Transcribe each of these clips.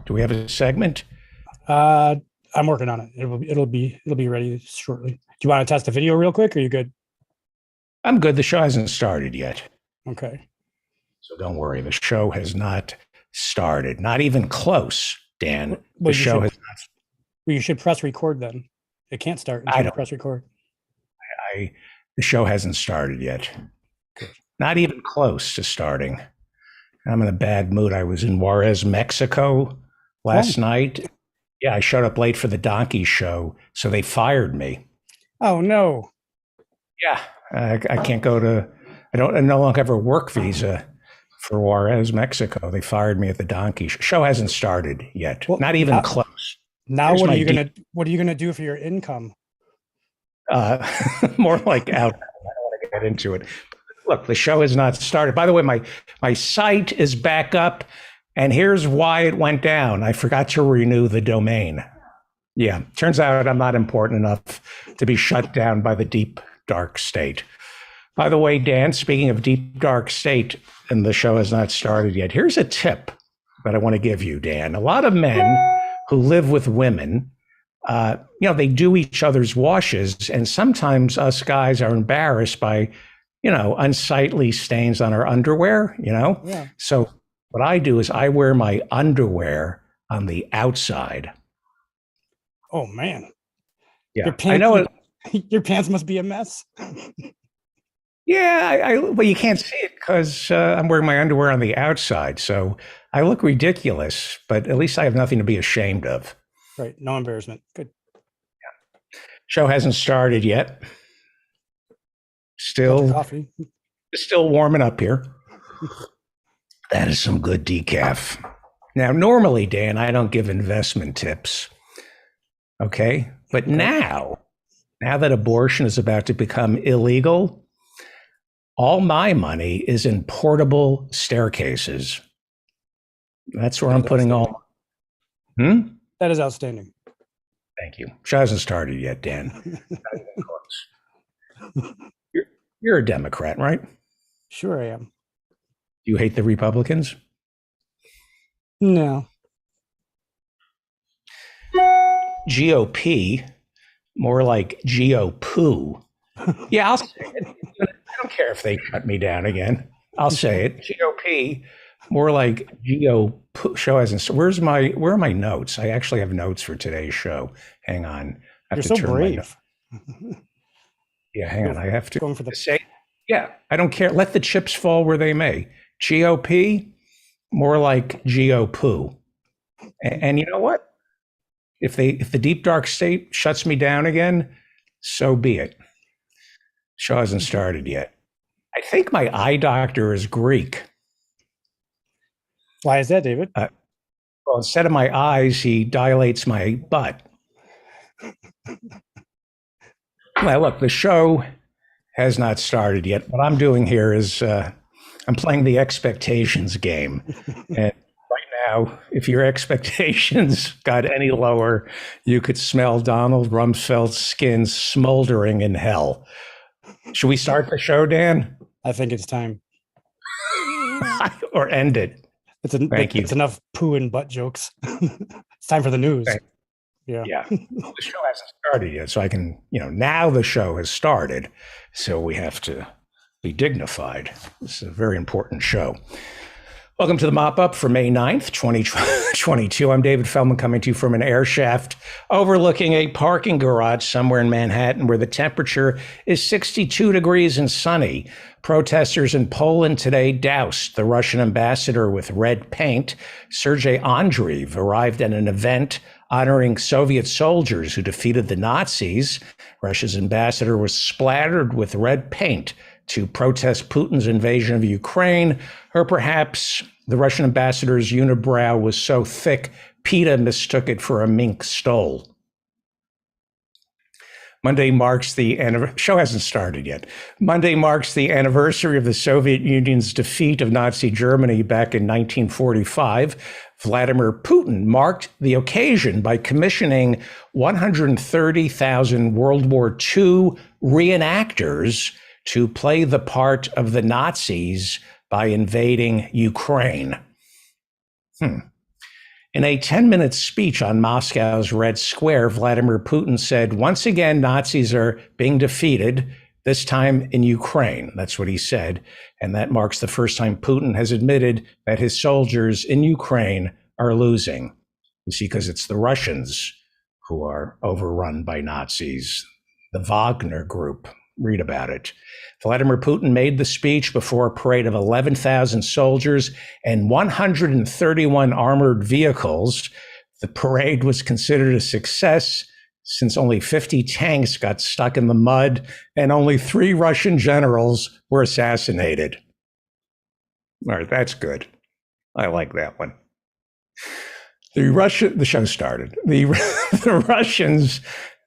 Do we have a segment? Uh, I'm working on it. It'll be ready shortly. Do you want to test the video real quick? Or are you good? I'm good. The show hasn't started yet. Okay. So don't worry. The show has not started. Not even close, Dan. Well, The you show should has not. you should press record then. It can't start I until you don't. press record. I. The show hasn't started yet. Good. Not even close to starting. I'm in a bad mood. I was in Juarez, Mexico last night. Yeah, I showed up late for the donkey show, so they fired me. Oh no. Yeah, I can't go to. I no longer have a work visa for Juarez, Mexico. They fired me at the donkey show. Show hasn't started yet. Well, Not even close. Now Here's what are my you gonna do for your income? Uh, more like out. I don't want to get into it. Look, the show has not started. By the way, my site is back up, and here's why it went down. I forgot to renew the domain. Yeah, turns out I'm not important enough to be shut down by the deep, dark state. By the way, Dan, speaking of deep, dark state, and the show has not started yet, here's a tip that I want to give you, Dan. A lot of men who live with women, they do each other's washes, and sometimes us guys are embarrassed by, unsightly stains on our underwear, Yeah. So what I do is I wear my underwear on the outside. Oh man. Yeah, Your I pants, know it. your pants must be a mess. Yeah, well, you can't see it because I'm wearing my underwear on the outside, so I look ridiculous. But at least I have nothing to be ashamed of. Right. No embarrassment. Good. Show hasn't started yet. Got your Still, coffee. still warming up here. That is some good decaf. Now, normally, Dan, I don't give investment tips. Okay, but now that abortion is about to become illegal, all my money is in portable staircases. That's where I'm putting all. That is outstanding. Thank you. Show hasn't started yet, Dan. You're a Democrat, right? Sure I am. Do you hate the Republicans? No. GOP, more like GOPoo. Yeah, I'll say it. I don't care if they shut me down again. I'll say it. GOP, more like GOP. Show hasn't. Where are my notes? I actually have notes for today's show. Hang on. I have You're to so turn brave. Yeah, hang on. I have to Going for the say. Yeah, I don't care. Let the chips fall where they may. GOP, more like GOPoo. And you know what? If the deep dark state shuts me down again, so be it. Show hasn't started yet. I think my eye doctor is Greek. Why is that, David? Well, instead of my eyes, he dilates my butt. Well, look, the show has not started yet. What I'm doing here is I'm playing the expectations game. And right now, if your expectations got any lower, you could smell Donald Rumsfeld's skin smoldering in hell. Should we start the show, Dan? I think it's time. Or end it? Thank you. It's enough poo and butt jokes. It's time for the news. Okay. Yeah. The show hasn't started yet, so I can, now the show has started, so we have to be dignified. This is a very important show. Welcome to the Mop Up for May 9th, 2022. I'm David Feldman coming to you from an air shaft overlooking a parking garage somewhere in Manhattan where the temperature is 62 degrees and sunny. Protesters in Poland today doused the Russian ambassador with red paint. Sergei Andreev arrived at an event honoring Soviet soldiers who defeated the Nazis. Russia's ambassador was splattered with red paint to protest Putin's invasion of Ukraine, or perhaps the Russian ambassador's unibrow was so thick, PETA mistook it for a mink stole. Monday marks the show hasn't started yet. Monday marks the anniversary of the Soviet Union's defeat of Nazi Germany back in 1945. Vladimir Putin marked the occasion by commissioning 130,000 World War II reenactors to play the part of the Nazis by invading Ukraine. In a 10-minute speech on Moscow's Red Square, Vladimir Putin said, once again, Nazis are being defeated, this time in Ukraine. That's what he said. And that marks the first time Putin has admitted that his soldiers in Ukraine are losing. You see, because it's the Russians who are overrun by Nazis, the Wagner Group. Read about it. Vladimir Putin made the speech before a parade of 11,000 soldiers and 131 armored vehicles. The parade was considered a success since only 50 tanks got stuck in the mud and only 3 Russian generals were assassinated. All right, that's good. I like that one. The show started. The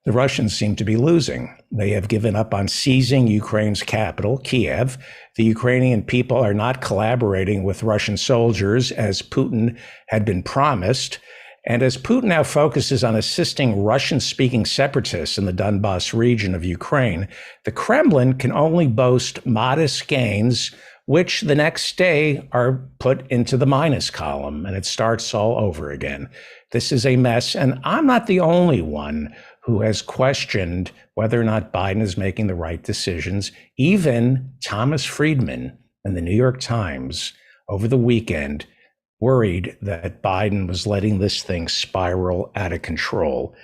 Russians seem to be losing. They have given up on seizing Ukraine's capital, Kiev. The Ukrainian people are not collaborating with Russian soldiers as Putin had been promised. And as Putin now focuses on assisting Russian-speaking separatists in the Donbas region of Ukraine, the Kremlin can only boast modest gains, which the next day are put into the minus column, and it starts all over again. This is a mess, and I'm not the only one who has questioned whether or not Biden is making the right decisions. Even Thomas Friedman in the New York Times over the weekend worried that Biden was letting this thing spiral out of control.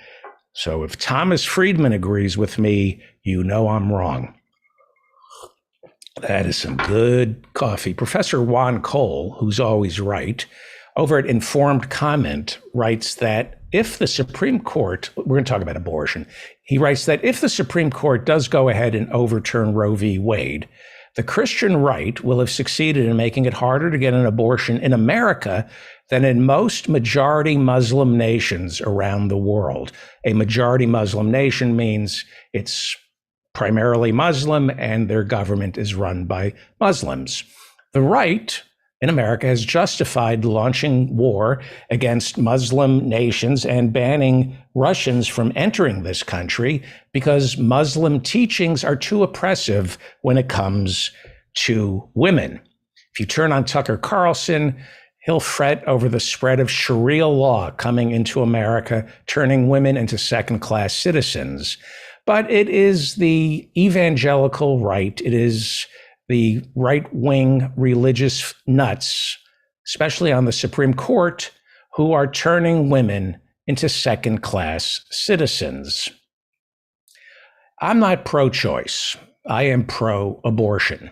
So if Thomas Friedman agrees with me, you know I'm wrong. That is some good coffee. Professor Juan Cole, who's always right, over at Informed Comment, writes that if the Supreme Court, we're going to talk about abortion, he writes that if the Supreme Court does go ahead and overturn Roe v. Wade, the Christian right will have succeeded in making it harder to get an abortion in America than in most majority Muslim nations around the world. A majority Muslim nation means it's primarily Muslim and their government is run by Muslims. The right in America has justified launching war against Muslim nations and banning Russians from entering this country because Muslim teachings are too oppressive when it comes to women. If you turn on Tucker Carlson, he'll fret over the spread of Sharia law coming into America, turning women into second-class citizens. But it is the evangelical right, it is the right-wing religious nuts, especially on the Supreme Court, who are turning women into second-class citizens. I'm not pro-choice. I am pro-abortion.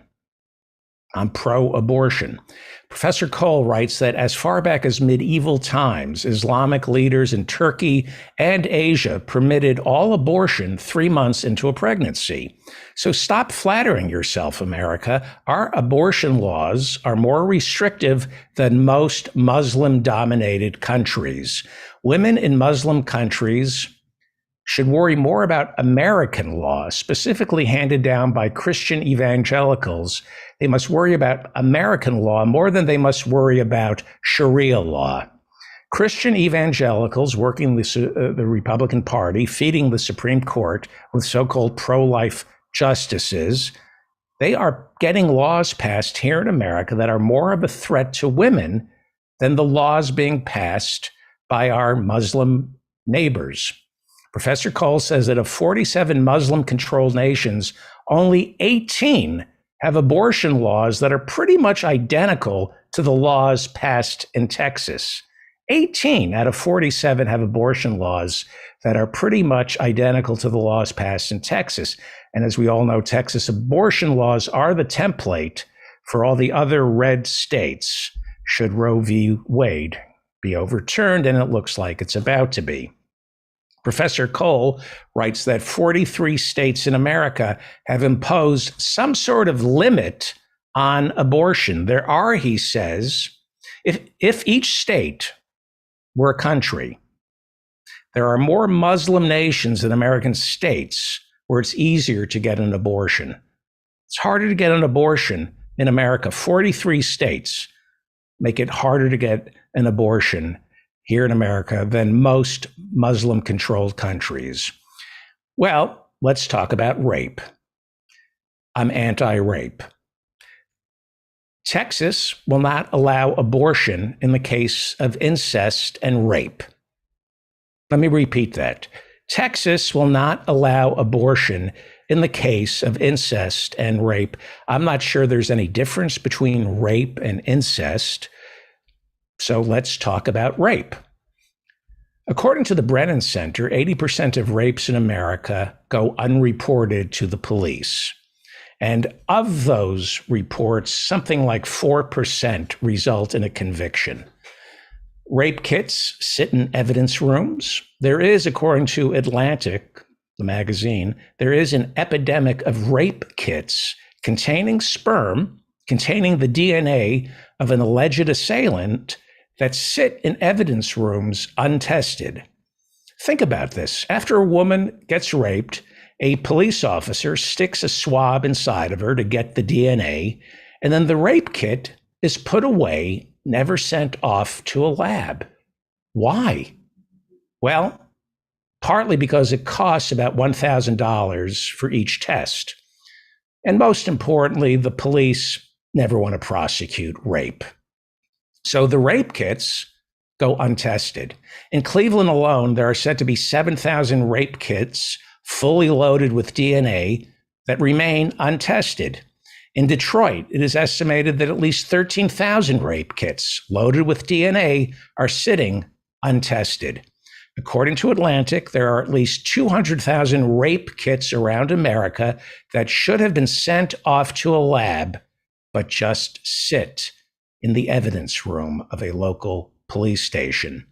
I'm pro-abortion. Professor Cole writes that as far back as medieval times, Islamic leaders in Turkey and Asia permitted all abortion 3 months into a pregnancy. So stop flattering yourself, America. Our abortion laws are more restrictive than most Muslim-dominated countries. Women in Muslim countries should worry more about American law, specifically handed down by Christian evangelicals. They must worry about American law more than they must worry about Sharia law. Christian evangelicals working the Republican Party, feeding the Supreme Court with so-called pro-life justices, they are getting laws passed here in America that are more of a threat to women than the laws being passed by our Muslim neighbors. Professor Cole says that of 47 Muslim-controlled nations, only 18 have abortion laws that are pretty much identical to the laws passed in Texas. 18 out of 47 have abortion laws that are pretty much identical to the laws passed in Texas. And as we all know, Texas abortion laws are the template for all the other red states should Roe v. Wade be overturned, and it looks like it's about to be. Professor Cole writes that 43 states in America have imposed some sort of limit on abortion. There are, he says, if each state were a country, there are more Muslim nations than American states where it's easier to get an abortion. It's harder to get an abortion in America. 43 states make it harder to get an abortion here in America than most Muslim-controlled countries. Well, let's talk about rape. I'm anti-rape. Texas will not allow abortion in the case of incest and rape. Let me repeat that. Texas will not allow abortion in the case of incest and rape. I'm not sure there's any difference between rape and incest. So let's talk about rape. According to the Brennan Center, 80% of rapes in America go unreported to the police. And of those reports, something like 4% result in a conviction. Rape kits sit in evidence rooms. There is, according to Atlantic, the magazine, there is an epidemic of rape kits containing sperm, containing the DNA of an alleged assailant that sit in evidence rooms untested. Think about this. After a woman gets raped, a police officer sticks a swab inside of her to get the DNA, and then the rape kit is put away, never sent off to a lab. Why? Well, partly because it costs about $1,000 for each test. And most importantly, the police never want to prosecute rape. So the rape kits go untested. In Cleveland alone, there are said to be 7,000 rape kits fully loaded with DNA that remain untested. In Detroit, it is estimated that at least 13,000 rape kits loaded with DNA are sitting untested. According to Atlantic, there are at least 200,000 rape kits around America that should have been sent off to a lab, but just sit in the evidence room of a local police station.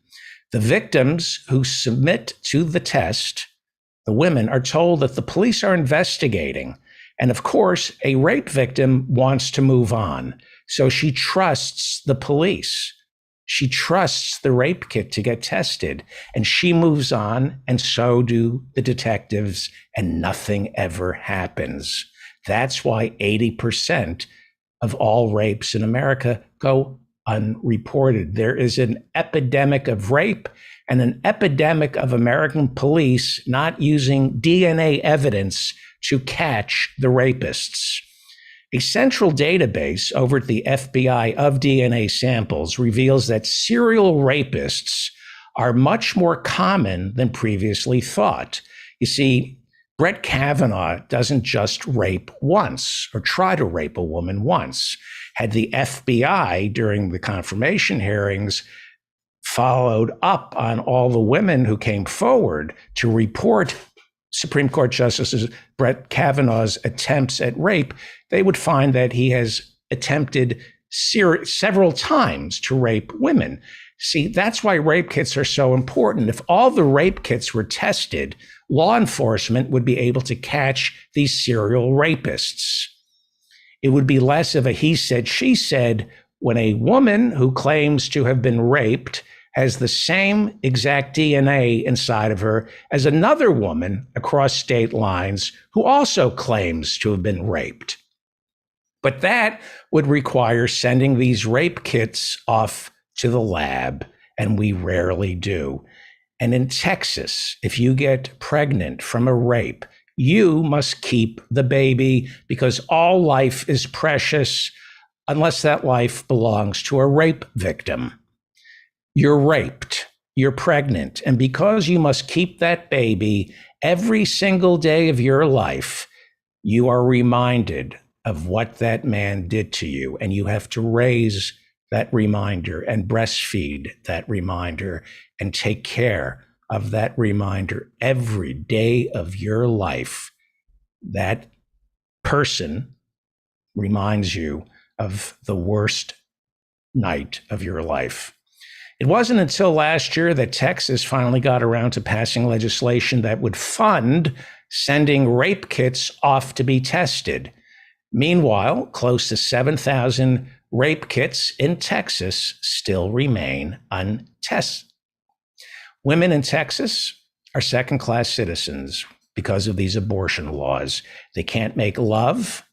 The victims who submit to the test, the women, are told that the police are investigating. And of course, a rape victim wants to move on. So she trusts the police. She trusts the rape kit to get tested, and she moves on, and so do the detectives, and nothing ever happens. That's why 80% of all rapes in America go unreported. There is an epidemic of rape and an epidemic of American police not using DNA evidence to catch the rapists. A central database over at the FBI of DNA samples reveals that serial rapists are much more common than previously thought. You see, Brett Kavanaugh doesn't just rape once or try to rape a woman once. Had the FBI during the confirmation hearings followed up on all the women who came forward to report Supreme Court Justice Brett Kavanaugh's attempts at rape, they would find that he has attempted several times to rape women. See, that's why rape kits are so important. If all the rape kits were tested, law enforcement would be able to catch these serial rapists. It would be less of a he said, she said when a woman who claims to have been raped has the same exact DNA inside of her as another woman across state lines who also claims to have been raped. But that would require sending these rape kits off to the lab, and we rarely do. And in Texas, if you get pregnant from a rape, you must keep the baby because all life is precious unless that life belongs to a rape victim. You're raped, you're pregnant, and because you must keep that baby every single day of your life, you are reminded of what that man did to you, and you have to raise that reminder and breastfeed that reminder and take care of that reminder every day of your life. That person reminds you of the worst night of your life. It wasn't until last year that Texas finally got around to passing legislation that would fund sending rape kits off to be tested. Meanwhile, close to 7,000 rape kits in Texas still remain untested. Women in Texas are second-class citizens because of these abortion laws. They can't make love,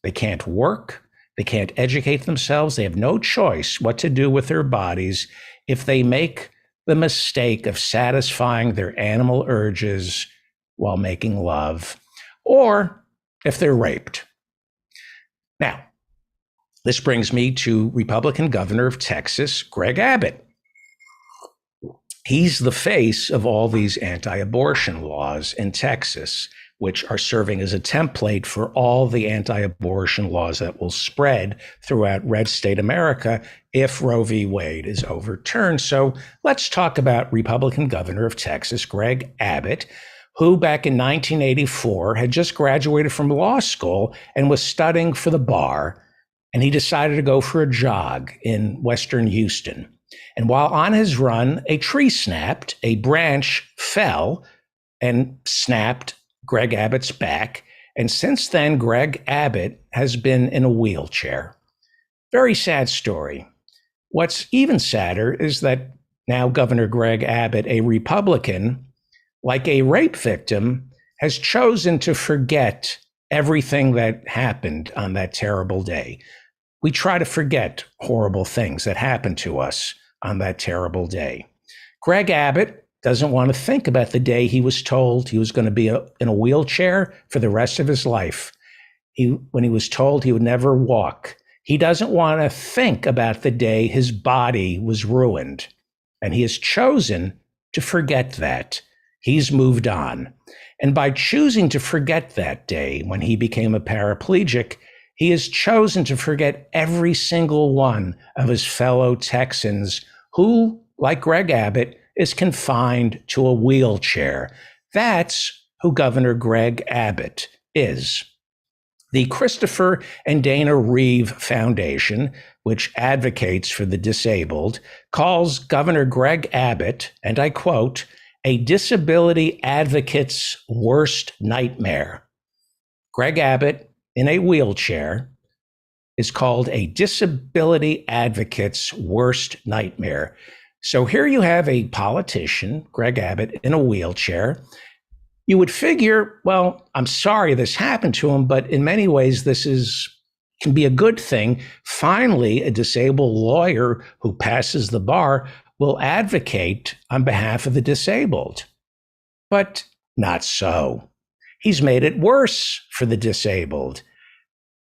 they can't work, they can't educate themselves, they have no choice what to do with their bodies if they make the mistake of satisfying their animal urges while making love, or if they're raped. Now, This brings me to Republican governor of Texas, Greg Abbott. He's the face of all these anti-abortion laws in Texas, which are serving as a template for all the anti-abortion laws that will spread throughout red state America if Roe v. Wade is overturned. So let's talk about Republican governor of Texas, Greg Abbott, who back in 1984 had just graduated from law school and was studying for the bar. And he decided to go for a jog in Western Houston. And while on his run, a tree snapped, a branch fell and snapped Greg Abbott's back. And since then, Greg Abbott has been in a wheelchair. Very sad story. What's even sadder is that now Governor Greg Abbott, a Republican, like a rape victim, has chosen to forget everything that happened on that terrible day. We try to forget horrible things that happened to us on that terrible day. Greg Abbott doesn't want to think about the day he was told he was going to be in a wheelchair for the rest of his life. When he was told he would never walk. He doesn't want to think about the day his body was ruined. And he has chosen to forget that. He's moved on. And by choosing to forget that day when he became a paraplegic, he has chosen to forget every single one of his fellow Texans who, like Greg Abbott, is confined to a wheelchair. That's who Governor Greg Abbott is. The Christopher and Dana Reeve Foundation, which advocates for the disabled, calls Governor Greg Abbott, and I quote, a disability advocate's worst nightmare. Greg Abbott, in a wheelchair, is called a disability advocate's worst nightmare. So here you have a politician, Greg Abbott, in a wheelchair. You would figure, well, I'm sorry this happened to him, but in many ways can be a good thing. Finally, a disabled lawyer who passes the bar will advocate on behalf of the disabled. But not so. He's made it worse for the disabled.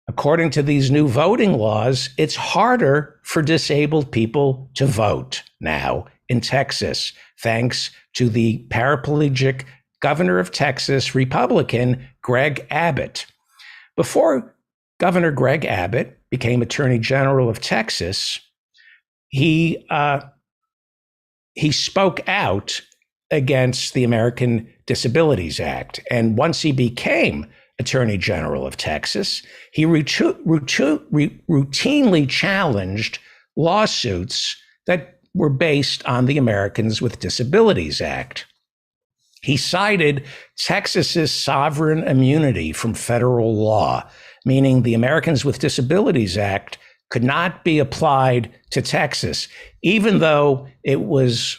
According to these new voting laws, it's harder for disabled people to vote now in Texas, thanks to the paraplegic governor of Texas, Republican Greg Abbott. Before Governor Greg Abbott became Attorney General of Texas, he spoke out against the American Disabilities Act. And once he became Attorney General of Texas, he routinely challenged lawsuits that were based on the Americans with Disabilities Act. He cited Texas's sovereign immunity from federal law, meaning the Americans with Disabilities Act could not be applied to Texas, even though it was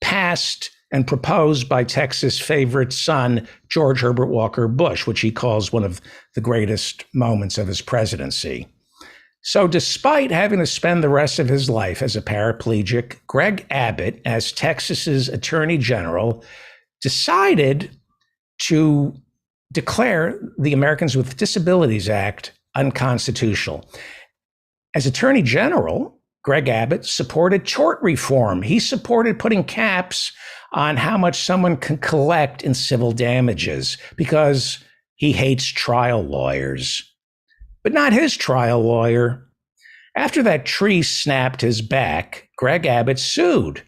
passed and proposed by Texas' favorite son, George Herbert Walker Bush, which he calls one of the greatest moments of his presidency. So despite having to spend the rest of his life as a paraplegic, Greg Abbott, as Texas's Attorney General, decided to declare the Americans with Disabilities Act unconstitutional. As Attorney General, Greg Abbott supported tort reform. He supported putting caps on how much someone can collect in civil damages because he hates trial lawyers. But not his trial lawyer. After that tree snapped his back, Greg Abbott sued,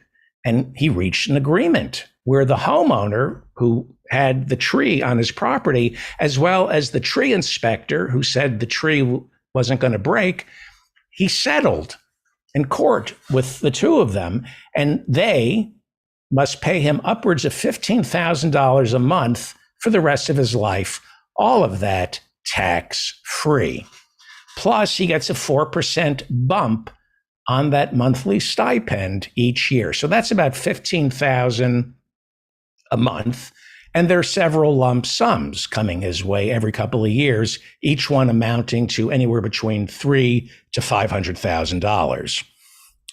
and he reached an agreement where the homeowner who had the tree on his property, as well as the tree inspector who said the tree wasn't going to break, he settled in court with the two of them, and they must pay him upwards of $15,000 a month for the rest of his life, all of that tax-free. Plus, he gets a 4% bump on that monthly stipend each year. So that's about $15,000 a month. And there are several lump sums coming his way every couple of years, each one amounting to anywhere between $300,000 to $500,000.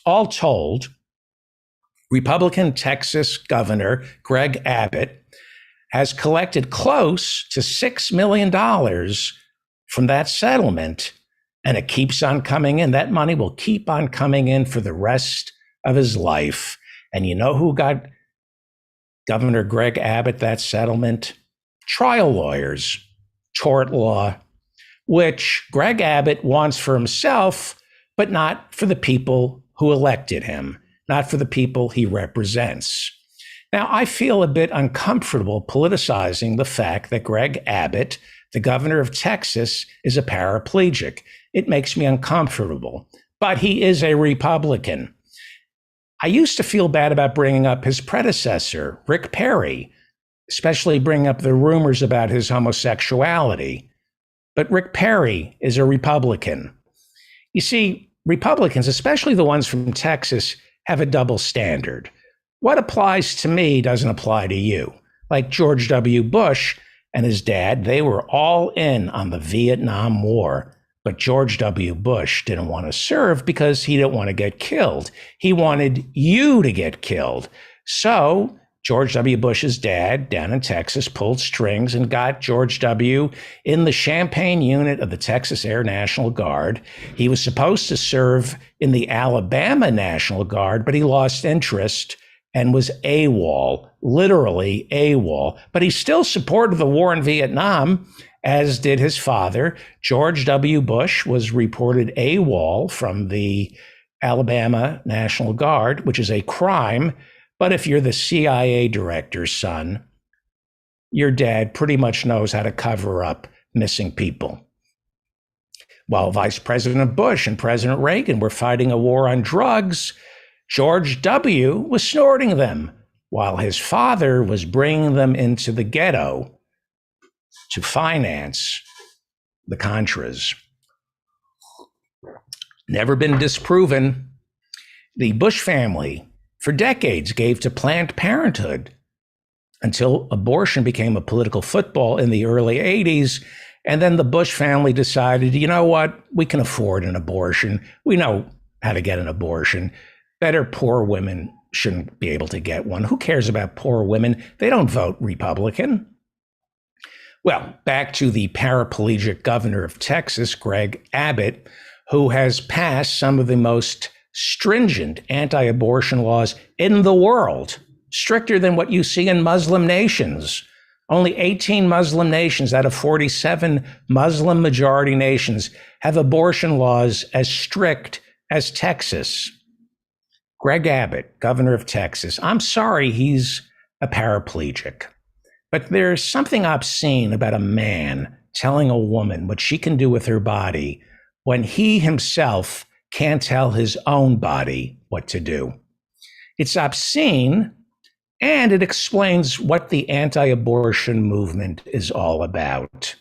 All told, Republican Texas Governor Greg Abbott has collected close to $6 million from that settlement and it keeps on coming in. That money will keep on coming in for the rest of his life. And you know who got Governor Greg Abbott that settlement? Trial lawyers, tort law, which Greg Abbott wants for himself, but not for the people who elected him, not for the people he represents. Now, I feel a bit uncomfortable politicizing the fact that Greg Abbott, the governor of Texas, is a paraplegic. It makes me uncomfortable, but he is a Republican. I used to feel bad about bringing up his predecessor, Rick Perry, especially bringing up the rumors about his homosexuality. But Rick Perry is a Republican. You see, Republicans, especially the ones from Texas, have a double standard. What applies to me doesn't apply to you. Like George W. Bush and his dad, they were all in on the Vietnam War. But George W. Bush didn't want to serve because he didn't want to get killed. He wanted you to get killed. So George W. Bush's dad down in Texas pulled strings and got George W. in the Champaign unit of the Texas Air National Guard. He was supposed to serve in the Alabama National Guard, but he lost interest and was AWOL, literally AWOL. But he still supported the war in Vietnam, as did his father. George W. Bush was reported AWOL from the Alabama National Guard, which is a crime. But if you're the CIA director's son, your dad pretty much knows how to cover up missing people. While Vice President Bush and President Reagan were fighting a war on drugs, George W. was snorting them, while his father was bringing them into the ghetto to finance the Contras. Never been disproven. The Bush family for decades gave to Planned Parenthood until abortion became a political football in the early 80s. And then the Bush family decided, you know what, we can afford an abortion. We know how to get an abortion. Better poor women shouldn't be able to get one. Who cares about poor women? They don't vote Republican. Well, back to the paraplegic governor of Texas, Greg Abbott, who has passed some of the most stringent anti-abortion laws in the world, stricter than what you see in Muslim nations. Only 18 Muslim nations out of 47 Muslim majority nations have abortion laws as strict as Texas. Greg Abbott, governor of Texas, I'm sorry he's a paraplegic, but there's something obscene about a man telling a woman what she can do with her body when he himself can't tell his own body what to do. It's obscene, and it explains what the anti-abortion movement is all about.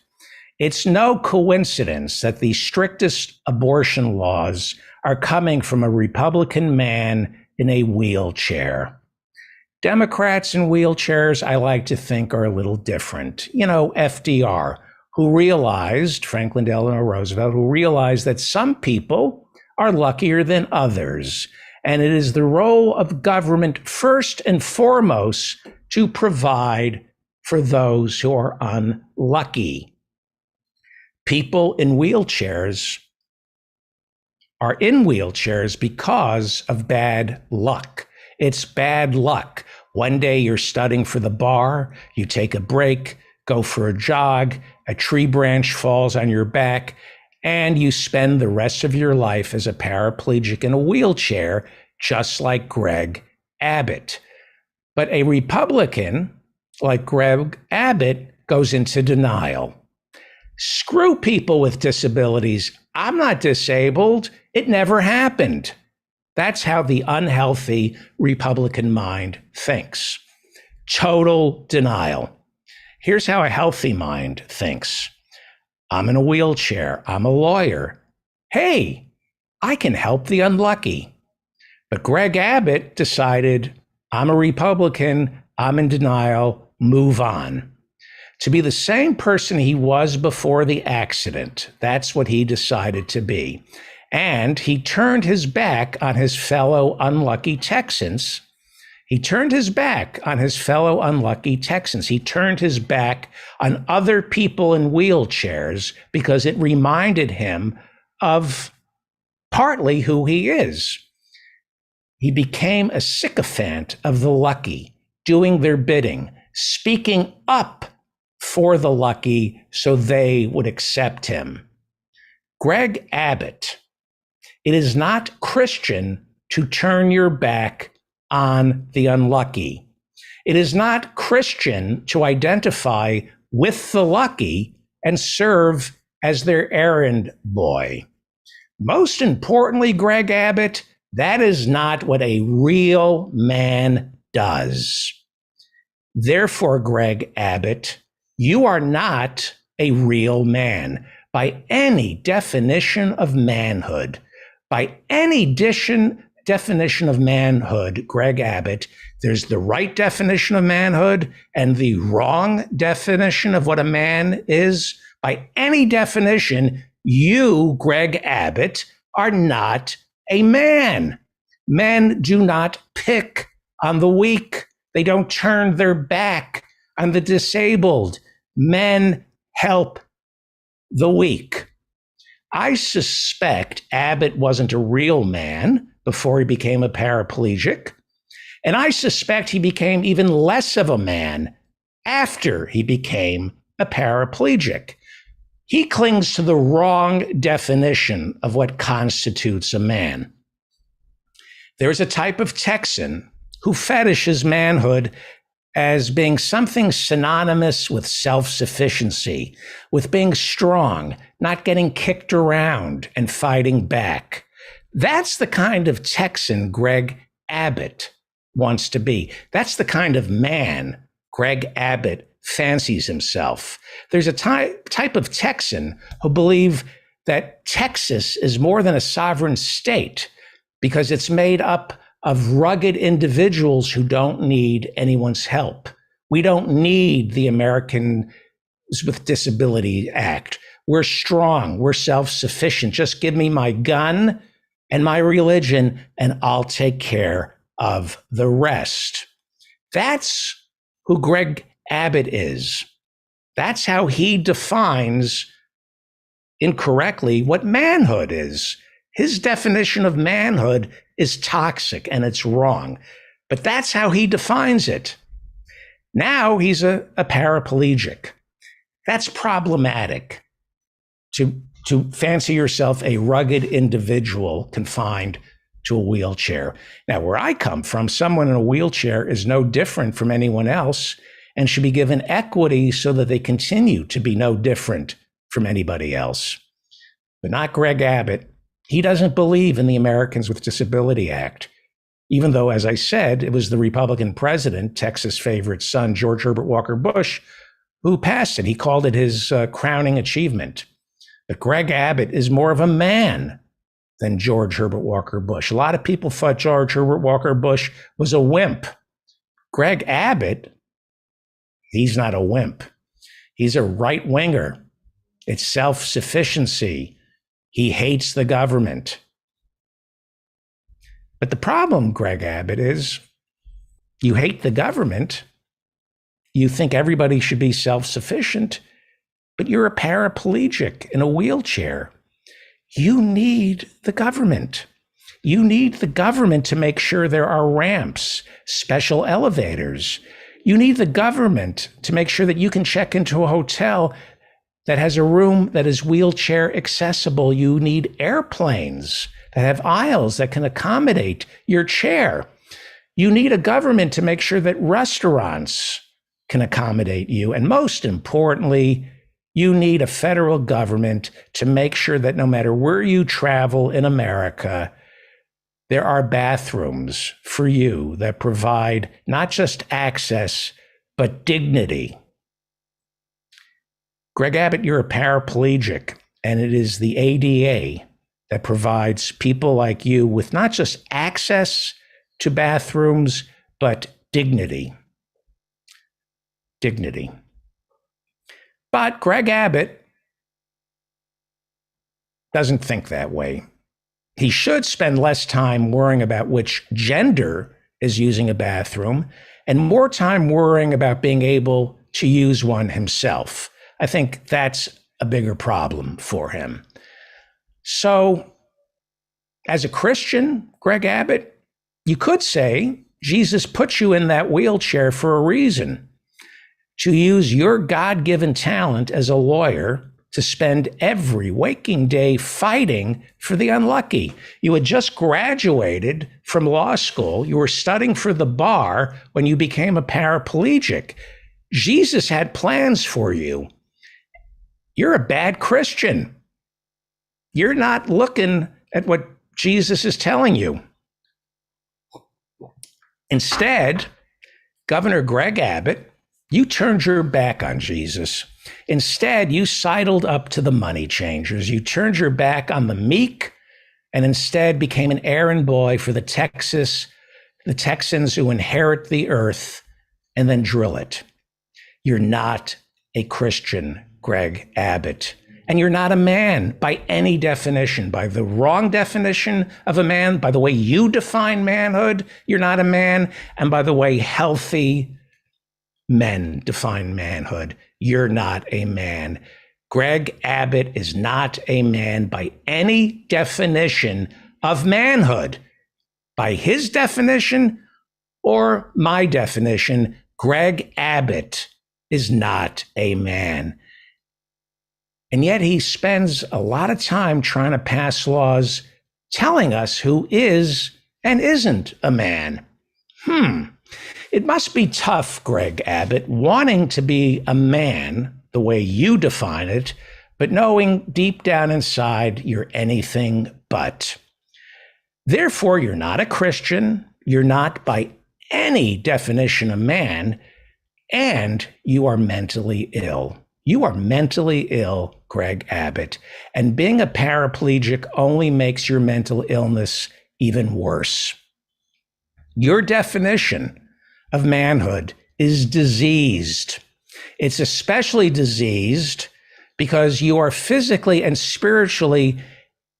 It's no coincidence that the strictest abortion laws are coming from a Republican man in a wheelchair. Democrats in wheelchairs, I like to think, are a little different. You know, FDR, who realized, Franklin Delano Roosevelt, who realized that some people are luckier than others. And it is the role of government, first and foremost, to provide for those who are unlucky. People in wheelchairs are in wheelchairs because of bad luck. It's bad luck. One day you're studying for the bar, you take a break, go for a jog, a tree branch falls on your back, and you spend the rest of your life as a paraplegic in a wheelchair, just like Greg Abbott. But a Republican like Greg Abbott goes into denial. Screw people with disabilities. I'm not disabled. It never happened. That's how the unhealthy Republican mind thinks. Total denial. Here's how a healthy mind thinks. I'm in a wheelchair. I'm a lawyer. Hey, I can help the unlucky. But Greg Abbott decided, I'm a Republican. I'm in denial. Move on. To be the same person he was before the accident. That's what he decided to be. And he turned his back on his fellow unlucky Texans. He turned his back on his fellow unlucky Texans. He turned his back on other people in wheelchairs because it reminded him of partly who he is. He became a sycophant of the lucky, doing their bidding, speaking up for the lucky so they would accept him. Greg Abbott, it is not Christian to turn your back on the unlucky. It is not Christian to identify with the lucky and serve as their errand boy. Most importantly, Greg Abbott, that is not what a real man does. Therefore, Greg Abbott, you are not a real man by any definition of manhood. By any definition of manhood, Greg Abbott, there's the right definition of manhood and the wrong definition of what a man is. By any definition, you, Greg Abbott, are not a man. Men do not pick on the weak. They don't turn their back on the disabled. Men help the weak. I suspect Abbott wasn't a real man before he became a paraplegic. And I suspect he became even less of a man after he became a paraplegic. He clings to the wrong definition of what constitutes a man. There's a type of Texan who fetishes manhood as being something synonymous with self-sufficiency, with being strong, not getting kicked around and fighting back. That's the kind of Texan Greg Abbott wants to be. That's the kind of man Greg Abbott fancies himself. There's a type of Texan who believe that Texas is more than a sovereign state because it's made up of rugged individuals who don't need anyone's help. We don't need the Americans with Disability Act. We're strong. We're self-sufficient. Just give me my gun and my religion, and I'll take care of the rest. That's who Greg Abbott is. That's how he defines incorrectly what manhood is. His definition of manhood is toxic and it's wrong, but that's how he defines it. Now he's a paraplegic. That's problematic to fancy yourself a rugged individual confined to a wheelchair. Now, where I come from, someone in a wheelchair is no different from anyone else and should be given equity so that they continue to be no different from anybody else. But not Greg Abbott. He doesn't believe in the Americans with Disability Act, even though, as I said, it was the Republican president, Texas' favorite son, George Herbert Walker Bush, who passed it. He called it his crowning achievement. But Greg Abbott is more of a man than George Herbert Walker Bush. A lot of people thought George Herbert Walker Bush was a wimp. Greg Abbott, he's not a wimp. He's a right-winger. It's self-sufficiency. He hates the government. But the problem, Greg Abbott, is you hate the government. You think everybody should be self-sufficient, but you're a paraplegic in a wheelchair. You need the government. You need the government to make sure there are ramps, special elevators. You need the government to make sure that you can check into a hotel that has a room that is wheelchair accessible. You need airplanes that have aisles that can accommodate your chair. You need a government to make sure that restaurants can accommodate you. And most importantly, you need a federal government to make sure that no matter where you travel in America, there are bathrooms for you that provide not just access, but dignity. Greg Abbott, you're a paraplegic, and it is the ADA that provides people like you with not just access to bathrooms, but dignity. Dignity. But Greg Abbott doesn't think that way. He should spend less time worrying about which gender is using a bathroom and more time worrying about being able to use one himself. I think that's a bigger problem for him. So, as a Christian, Greg Abbott, you could say Jesus put you in that wheelchair for a reason, to use your God-given talent as a lawyer to spend every waking day fighting for the unlucky. You had just graduated from law school. You were studying for the bar when you became a paraplegic. Jesus had plans for you. You're a bad Christian. You're not looking at what Jesus is telling you. Instead, Governor Greg Abbott, you turned your back on Jesus. Instead, you sidled up to the money changers. You turned your back on the meek and instead became an errand boy for the Texans who inherit the earth and then drill it. You're not a Christian, Greg Abbott. And you're not a man by any definition, by the wrong definition of a man, by the way you define manhood, you're not a man. And by the way healthy men define manhood, you're not a man. Greg Abbott is not a man by any definition of manhood. By his definition or my definition, Greg Abbott is not a man. And yet he spends a lot of time trying to pass laws telling us who is and isn't a man. It must be tough, Greg Abbott, wanting to be a man the way you define it, but knowing deep down inside you're anything but. Therefore, you're not a Christian, you're not by any definition a man, and you are mentally ill. You are mentally ill, Greg Abbott, and being a paraplegic only makes your mental illness even worse. Your definition of manhood is diseased. It's especially diseased because you are physically and spiritually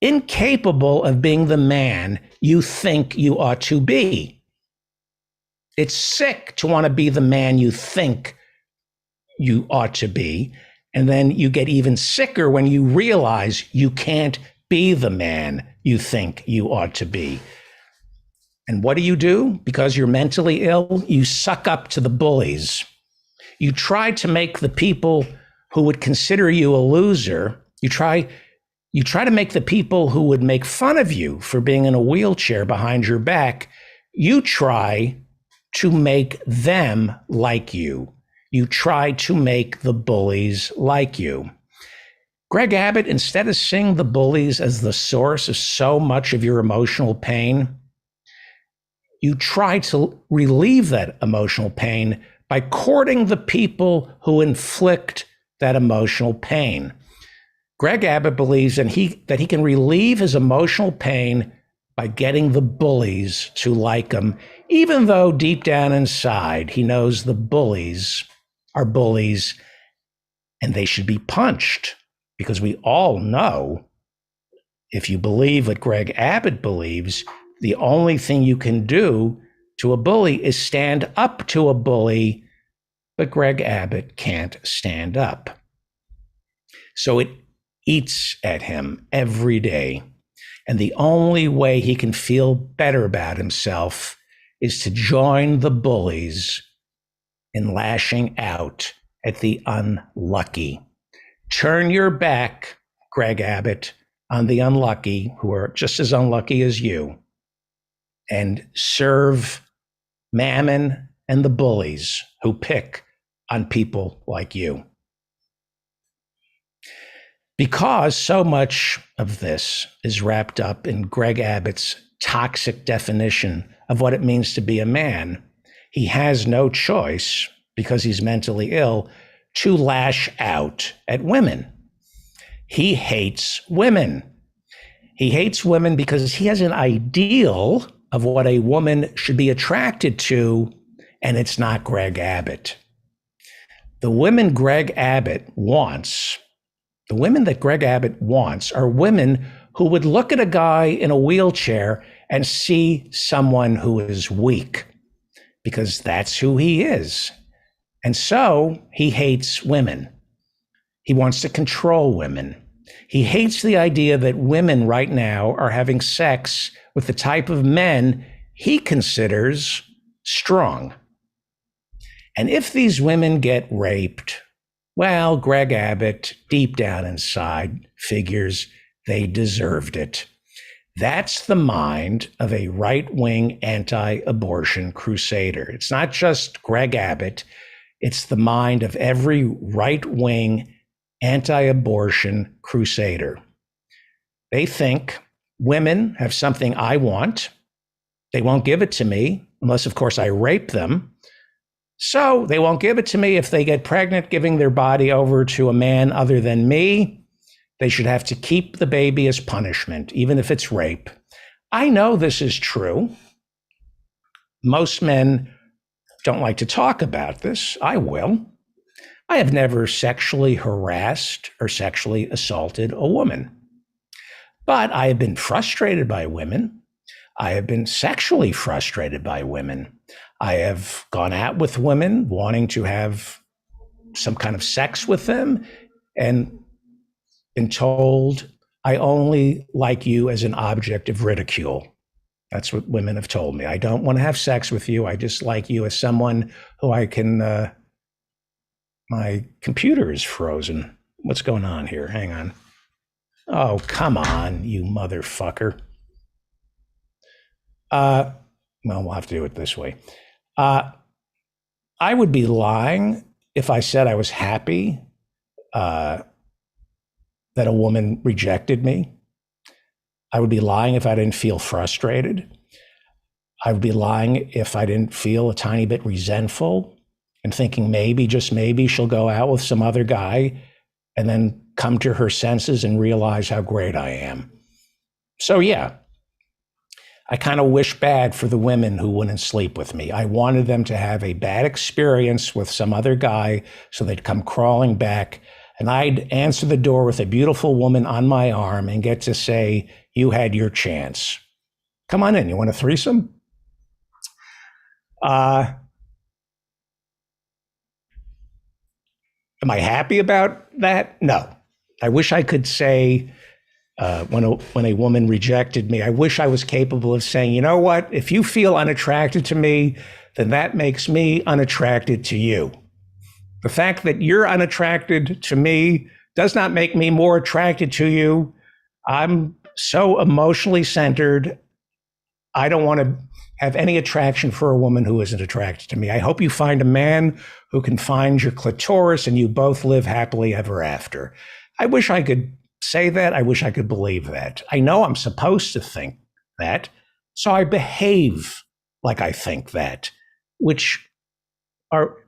incapable of being the man you think you ought to be. It's sick to want to be the man you think you ought to be. And then you get even sicker when you realize you can't be the man you think you ought to be. And what do? Because you're mentally ill, you suck up to the bullies. You try to make the people who would consider you a loser, you try to make the people who would make fun of you for being in a wheelchair behind your back, you try to make them like you. You try to make the bullies like you. Greg Abbott, instead of seeing the bullies as the source of so much of your emotional pain, you try to relieve that emotional pain by courting the people who inflict that emotional pain. Greg Abbott believes that he can relieve his emotional pain by getting the bullies to like him, even though deep down inside he knows the bullies are bullies and they should be punched, because we all know, if you believe what Greg Abbott believes, the only thing you can do to a bully is stand up to a bully, but Greg Abbott can't stand up. So it eats at him every day. And the only way he can feel better about himself is to join the bullies in lashing out at the unlucky. Turn your back, Greg Abbott, on the unlucky who are just as unlucky as you, and serve Mammon and the bullies who pick on people like you. Because so much of this is wrapped up in Greg Abbott's toxic definition of what it means to be a man, he has no choice, because he's mentally ill, to lash out at women. He hates women. He hates women because he has an ideal of what a woman should be attracted to, and it's not Greg Abbott. The women that Greg Abbott wants are women who would look at a guy in a wheelchair and see someone who is weak, because that's who he is. And so he hates women. He wants to control women. He hates the idea that women right now are having sex with the type of men he considers strong. And if these women get raped, well, Greg Abbott, deep down inside, figures they deserved it. That's the mind of a right-wing anti-abortion crusader. It's not just Greg Abbott. It's the mind of every right-wing anti-abortion crusader. They think women have something I want. They won't give it to me unless, of course, I rape them. So they won't give it to me if they get pregnant, giving their body over to a man other than me. They should have to keep the baby as punishment, even if it's rape. I know this is true. Most men don't like to talk about this. I will. I have never sexually harassed or sexually assaulted a woman. But I have been frustrated by women. I have been sexually frustrated by women. I have gone out with women wanting to have some kind of sex with them and been told, I only like you as an object of ridicule. That's what women have told me. I don't want to have sex with you. I just like you as someone who I can, my computer is frozen. What's going on here? Hang on. Oh, come on, you motherfucker. Well, we'll have to do it this way. I would be lying if I said I was happy that a woman rejected me. I would be lying if I didn't feel frustrated. I would be lying if I didn't feel a tiny bit resentful and thinking maybe, just maybe, she'll go out with some other guy and then come to her senses and realize how great I am. So yeah, I kind of wish bad for the women who wouldn't sleep with me. I wanted them to have a bad experience with some other guy so they'd come crawling back and I'd answer the door with a beautiful woman on my arm and get to say, you had your chance. Come on in. You want a threesome? Am I happy about that? No. I wish I could say when a woman rejected me, I wish I was capable of saying, you know what? If you feel unattracted to me, then that makes me unattracted to you. The fact that you're unattracted to me does not make me more attracted to you. I'm so emotionally centered. I don't want to have any attraction for a woman who isn't attracted to me. I hope you find a man who can find your clitoris and you both live happily ever after. I wish I could say that. I wish I could believe that. I know I'm supposed to think that, so I behave like I think that,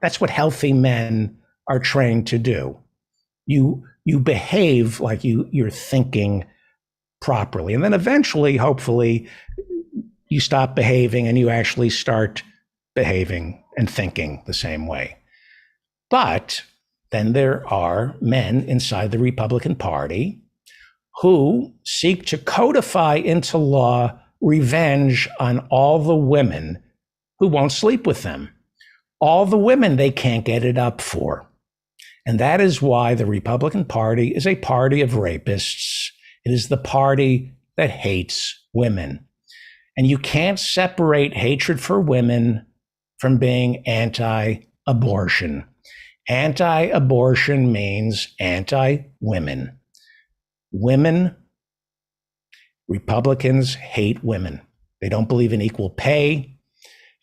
that's what healthy men are trained to do. You behave like you're thinking properly. And then eventually, hopefully, you stop behaving and you actually start behaving and thinking the same way. But then there are men inside the Republican Party who seek to codify into law revenge on all the women who won't sleep with them. All the women they can't get it up for. And that is why the Republican Party is a party of rapists. It is the party that hates women. And you can't separate hatred for women from being anti-abortion. Anti-abortion means anti-women. Republicans hate women. They don't believe in equal pay.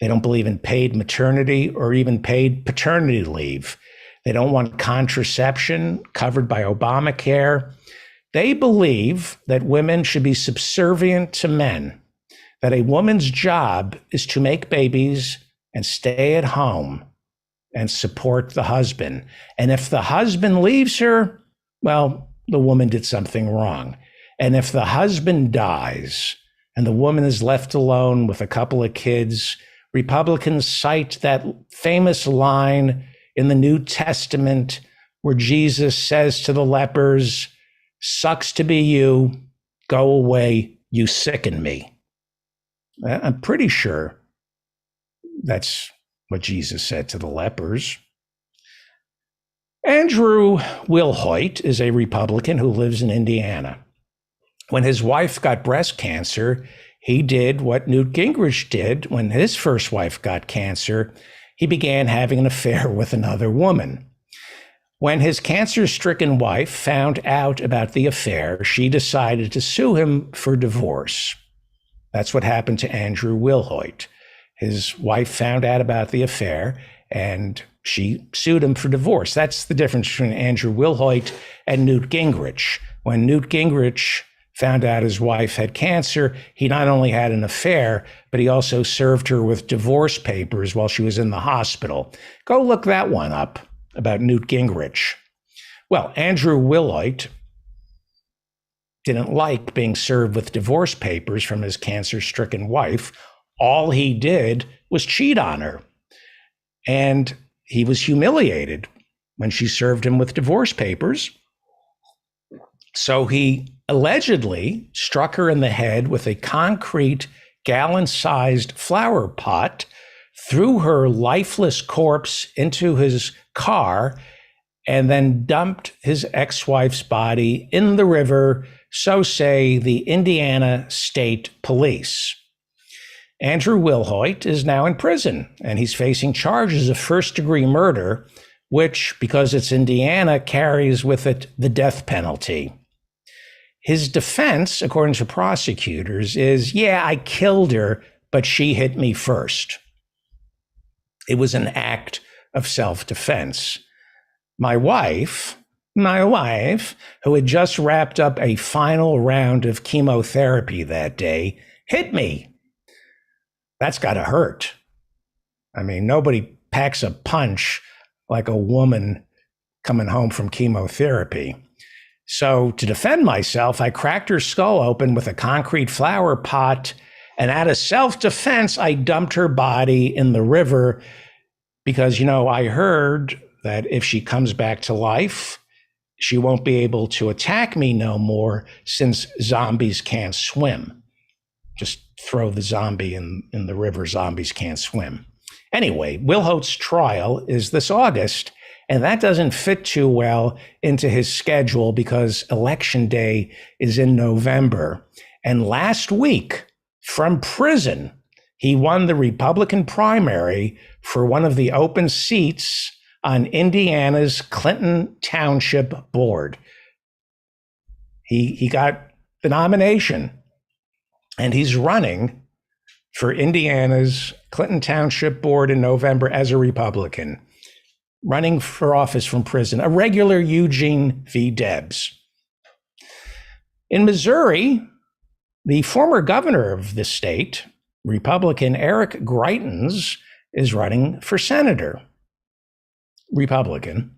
They don't believe in paid maternity or even paid paternity leave. They don't want contraception covered by Obamacare. They believe that women should be subservient to men, that a woman's job is to make babies and stay at home and support the husband. And if the husband leaves her, well, the woman did something wrong. And if the husband dies and the woman is left alone with a couple of kids, Republicans cite that famous line in the New Testament where Jesus says to the lepers, "Sucks to be you, go away, you sicken me." I'm pretty sure that's what Jesus said to the lepers. Andrew Wilhoit is a Republican who lives in Indiana. When his wife got breast cancer, he did what Newt Gingrich did when his first wife got cancer. He began having an affair with another woman. When his cancer-stricken wife found out about the affair, she decided to sue him for divorce. That's what happened to Andrew Wilhoit. His wife found out about the affair, and she sued him for divorce. That's the difference between Andrew Wilhoit and Newt Gingrich. When Newt Gingrich found out his wife had cancer, he not only had an affair, but he also served her with divorce papers while she was in the hospital. Go look that one up about Newt Gingrich. Well, Andrew Wilhoit didn't like being served with divorce papers from his cancer-stricken wife. All he did was cheat on her. And he was humiliated when she served him with divorce papers. So he allegedly struck her in the head with a concrete gallon-sized flower pot, threw her lifeless corpse into his car, and then dumped his ex-wife's body in the river, so say the Indiana State Police. Andrew Wilhoit is now in prison, and he's facing charges of first-degree murder, which, because it's Indiana, carries with it the death penalty. His defense, according to prosecutors, is, yeah, I killed her, but she hit me first. It was an act of self-defense. My wife, who had just wrapped up a final round of chemotherapy that day, hit me. That's got to hurt. I mean, nobody packs a punch like a woman coming home from chemotherapy. So to defend myself, I cracked her skull open with a concrete flower pot, and out of self-defense, I dumped her body in the river because, I heard that if she comes back to life, she won't be able to attack me no more since zombies can't swim. Just throw the zombie in the river, zombies can't swim. Anyway, Wilhoit's trial is this August, and that doesn't fit too well into his schedule because Election Day is in November. And last week, from prison, he won the Republican primary for one of the open seats on Indiana's Clinton Township Board. He got the nomination, and he's running for Indiana's Clinton Township Board in November as a Republican, running for office from prison, a regular Eugene V. Debs. In Missouri, the former governor of the state, Republican Eric Greitens, is running for senator, Republican.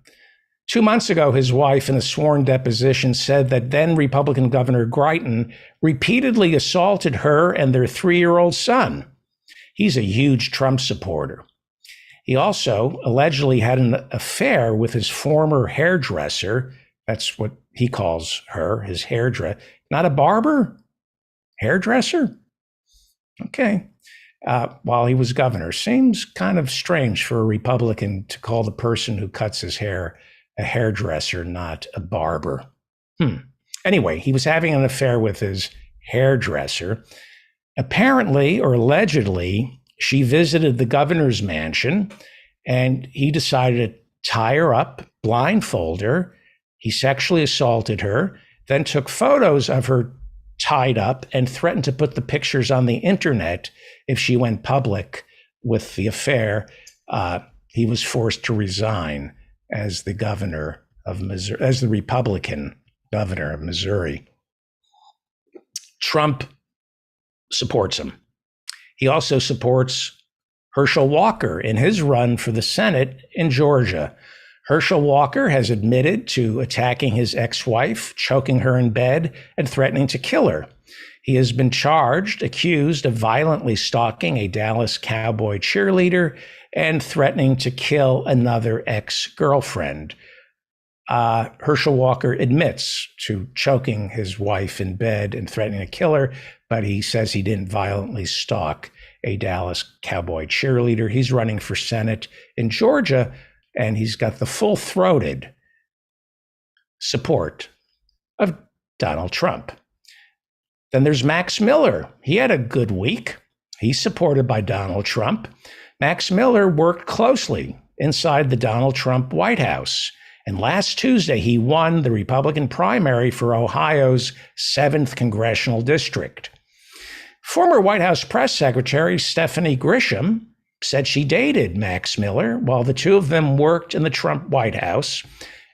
2 months ago, his wife, in a sworn deposition, said that then Republican Governor Greitens repeatedly assaulted her and their 3-year-old son. He's a huge Trump supporter. He also allegedly had an affair with his former hairdresser. That's what he calls her, his hairdresser. Not a barber? Hairdresser? Okay. While he was governor. Seems kind of strange for a Republican to call the person who cuts his hair a hairdresser, not a barber. Anyway, he was having an affair with his hairdresser. Apparently, or allegedly, she visited the governor's mansion, and he decided to tie her up, blindfold her. He sexually assaulted her, then took photos of her tied up and threatened to put the pictures on the internet if she went public with the affair. He was forced to resign as the governor of Missouri, as the Republican governor of Missouri. Trump supports him. He also supports Herschel Walker in his run for the Senate in Georgia. Herschel Walker has admitted to attacking his ex-wife, choking her in bed, and threatening to kill her. He has been accused of violently stalking a Dallas Cowboy cheerleader and threatening to kill another ex-girlfriend. Herschel Walker admits to choking his wife in bed and threatening to kill her, but he says he didn't violently stalk a Dallas Cowboy cheerleader. He's running for Senate in Georgia, and he's got the full-throated support of Donald Trump. Then there's Max Miller. He had a good week. He's supported by Donald Trump. Max Miller worked closely inside the Donald Trump White House. And last Tuesday, he won the Republican primary for Ohio's 7th congressional district. Former White House press secretary Stephanie Grisham said she dated Max Miller while the two of them worked in the Trump White House.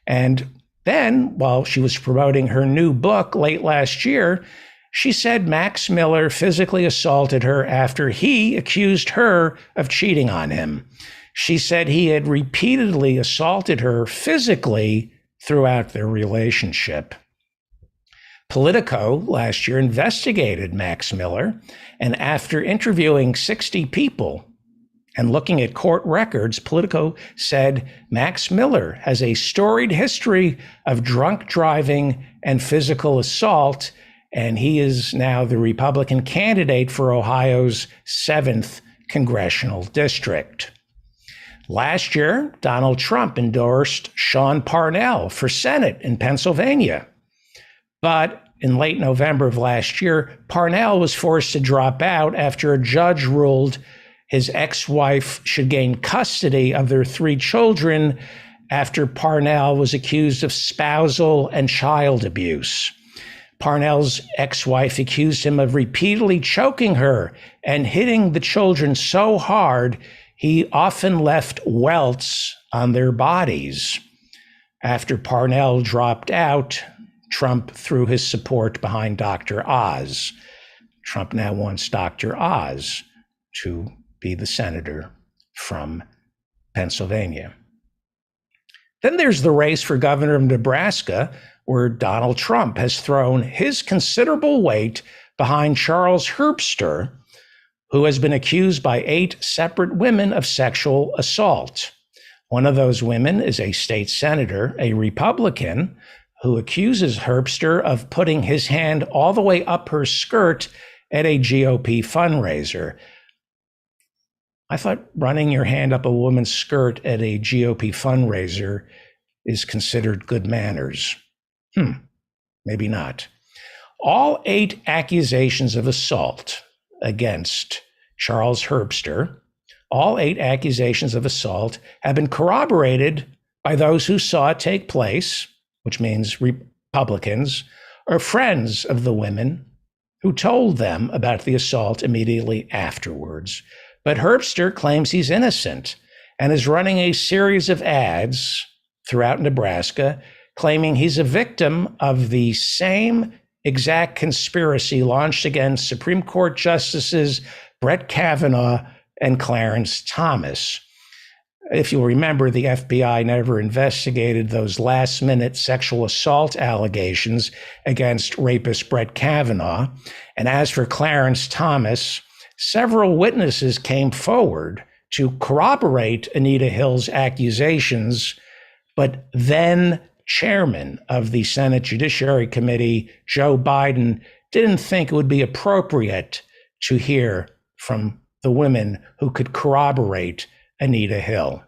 And then, while she was promoting her new book late last year, she said Max Miller physically assaulted her after he accused her of cheating on him. She said he had repeatedly assaulted her physically throughout their relationship. Politico last year investigated Max Miller, and after interviewing 60 people and looking at court records, Politico said Max Miller has a storied history of drunk driving and physical assault, and he is now the Republican candidate for Ohio's 7th congressional district. Last year, Donald Trump endorsed Sean Parnell for Senate in Pennsylvania. But in late November of last year, Parnell was forced to drop out after a judge ruled his ex-wife should gain custody of their 3 children after Parnell was accused of spousal and child abuse. Parnell's ex-wife accused him of repeatedly choking her and hitting the children so hard he often left welts on their bodies. After Parnell dropped out, Trump threw his support behind Dr. Oz. Trump now wants Dr. Oz to be the senator from Pennsylvania. Then there's the race for governor of Nebraska, where Donald Trump has thrown his considerable weight behind Charles Herbster, who has been accused by 8 separate women of sexual assault. One of those women is a state senator, a Republican, who accuses Herbster of putting his hand all the way up her skirt at a GOP fundraiser. I thought running your hand up a woman's skirt at a GOP fundraiser is considered good manners. Maybe not. All 8 accusations of assault against Charles Herbster, all 8 accusations of assault have been corroborated by those who saw it take place, which means Republicans or friends of the women who told them about the assault immediately afterwards. But Herbster claims he's innocent and is running a series of ads throughout Nebraska claiming he's a victim of the same exact conspiracy launched against Supreme Court Justices Brett Kavanaugh and Clarence Thomas. If you'll remember, the FBI never investigated those last-minute sexual assault allegations against rapist Brett Kavanaugh. And as for Clarence Thomas, several witnesses came forward to corroborate Anita Hill's accusations, but then chairman of the Senate Judiciary Committee, Joe Biden, didn't think it would be appropriate to hear from the women who could corroborate Anita Hill.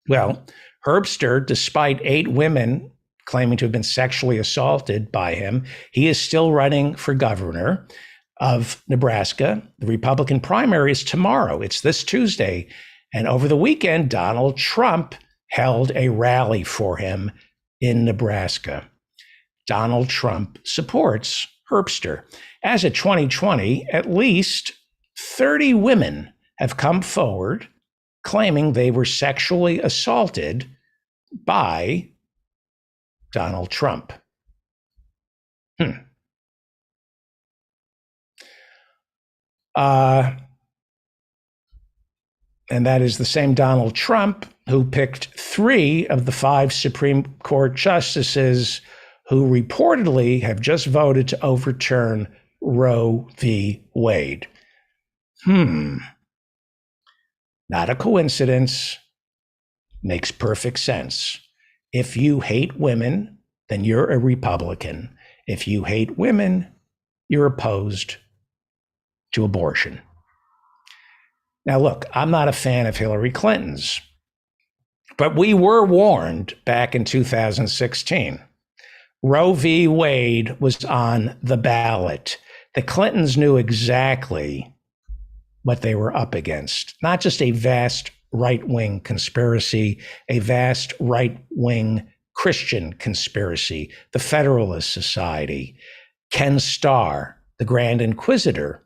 Well, Herbster, despite 8 women claiming to have been sexually assaulted by him, he is still running for governor of Nebraska. The Republican primary is tomorrow. It's this Tuesday. And over the weekend, Donald Trump held a rally for him in Nebraska. Donald Trump supports Herbster. As of 2020, at least 30 women have come forward claiming they were sexually assaulted by Donald Trump. And that is the same Donald Trump who picked 3 of the 5 Supreme Court justices who reportedly have just voted to overturn Roe v. Wade. Not a coincidence. Makes perfect sense. If you hate women, then you're a Republican. If you hate women, you're opposed to abortion. Now, look, I'm not a fan of Hillary Clinton's But we were warned back in 2016. Roe v. Wade was on the ballot. The Clintons knew exactly what they were up against, not just a vast right-wing conspiracy, a vast right-wing Christian conspiracy, the Federalist Society, Ken Starr, the Grand Inquisitor,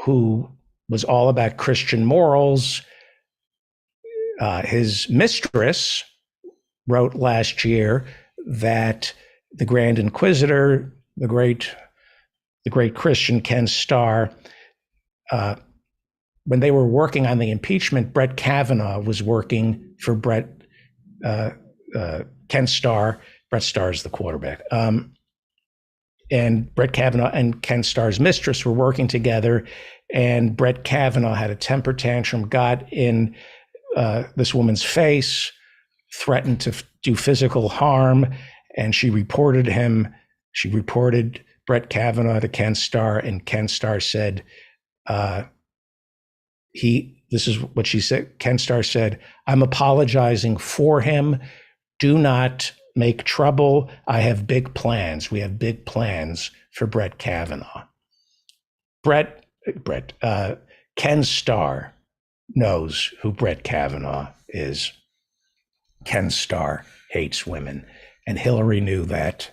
who was all about Christian morals. His mistress wrote last year that the Grand Inquisitor, the great Christian Ken Starr, when they were working on the impeachment, Brett Kavanaugh was working for Ken Starr. Brett Starr is the quarterback. And Brett Kavanaugh and Ken Starr's mistress were working together, and Brett Kavanaugh had a temper tantrum, got in this woman's face, threatened to do physical harm, and she reported him. She reported Brett Kavanaugh to Ken Starr, and Ken Starr said, this is what she said. Ken Starr said, "I'm apologizing for him. Do not make trouble. I have big plans. We have big plans for Brett Kavanaugh." Ken Starr knows who Brett Kavanaugh is. Ken Starr hates women, and Hillary knew that.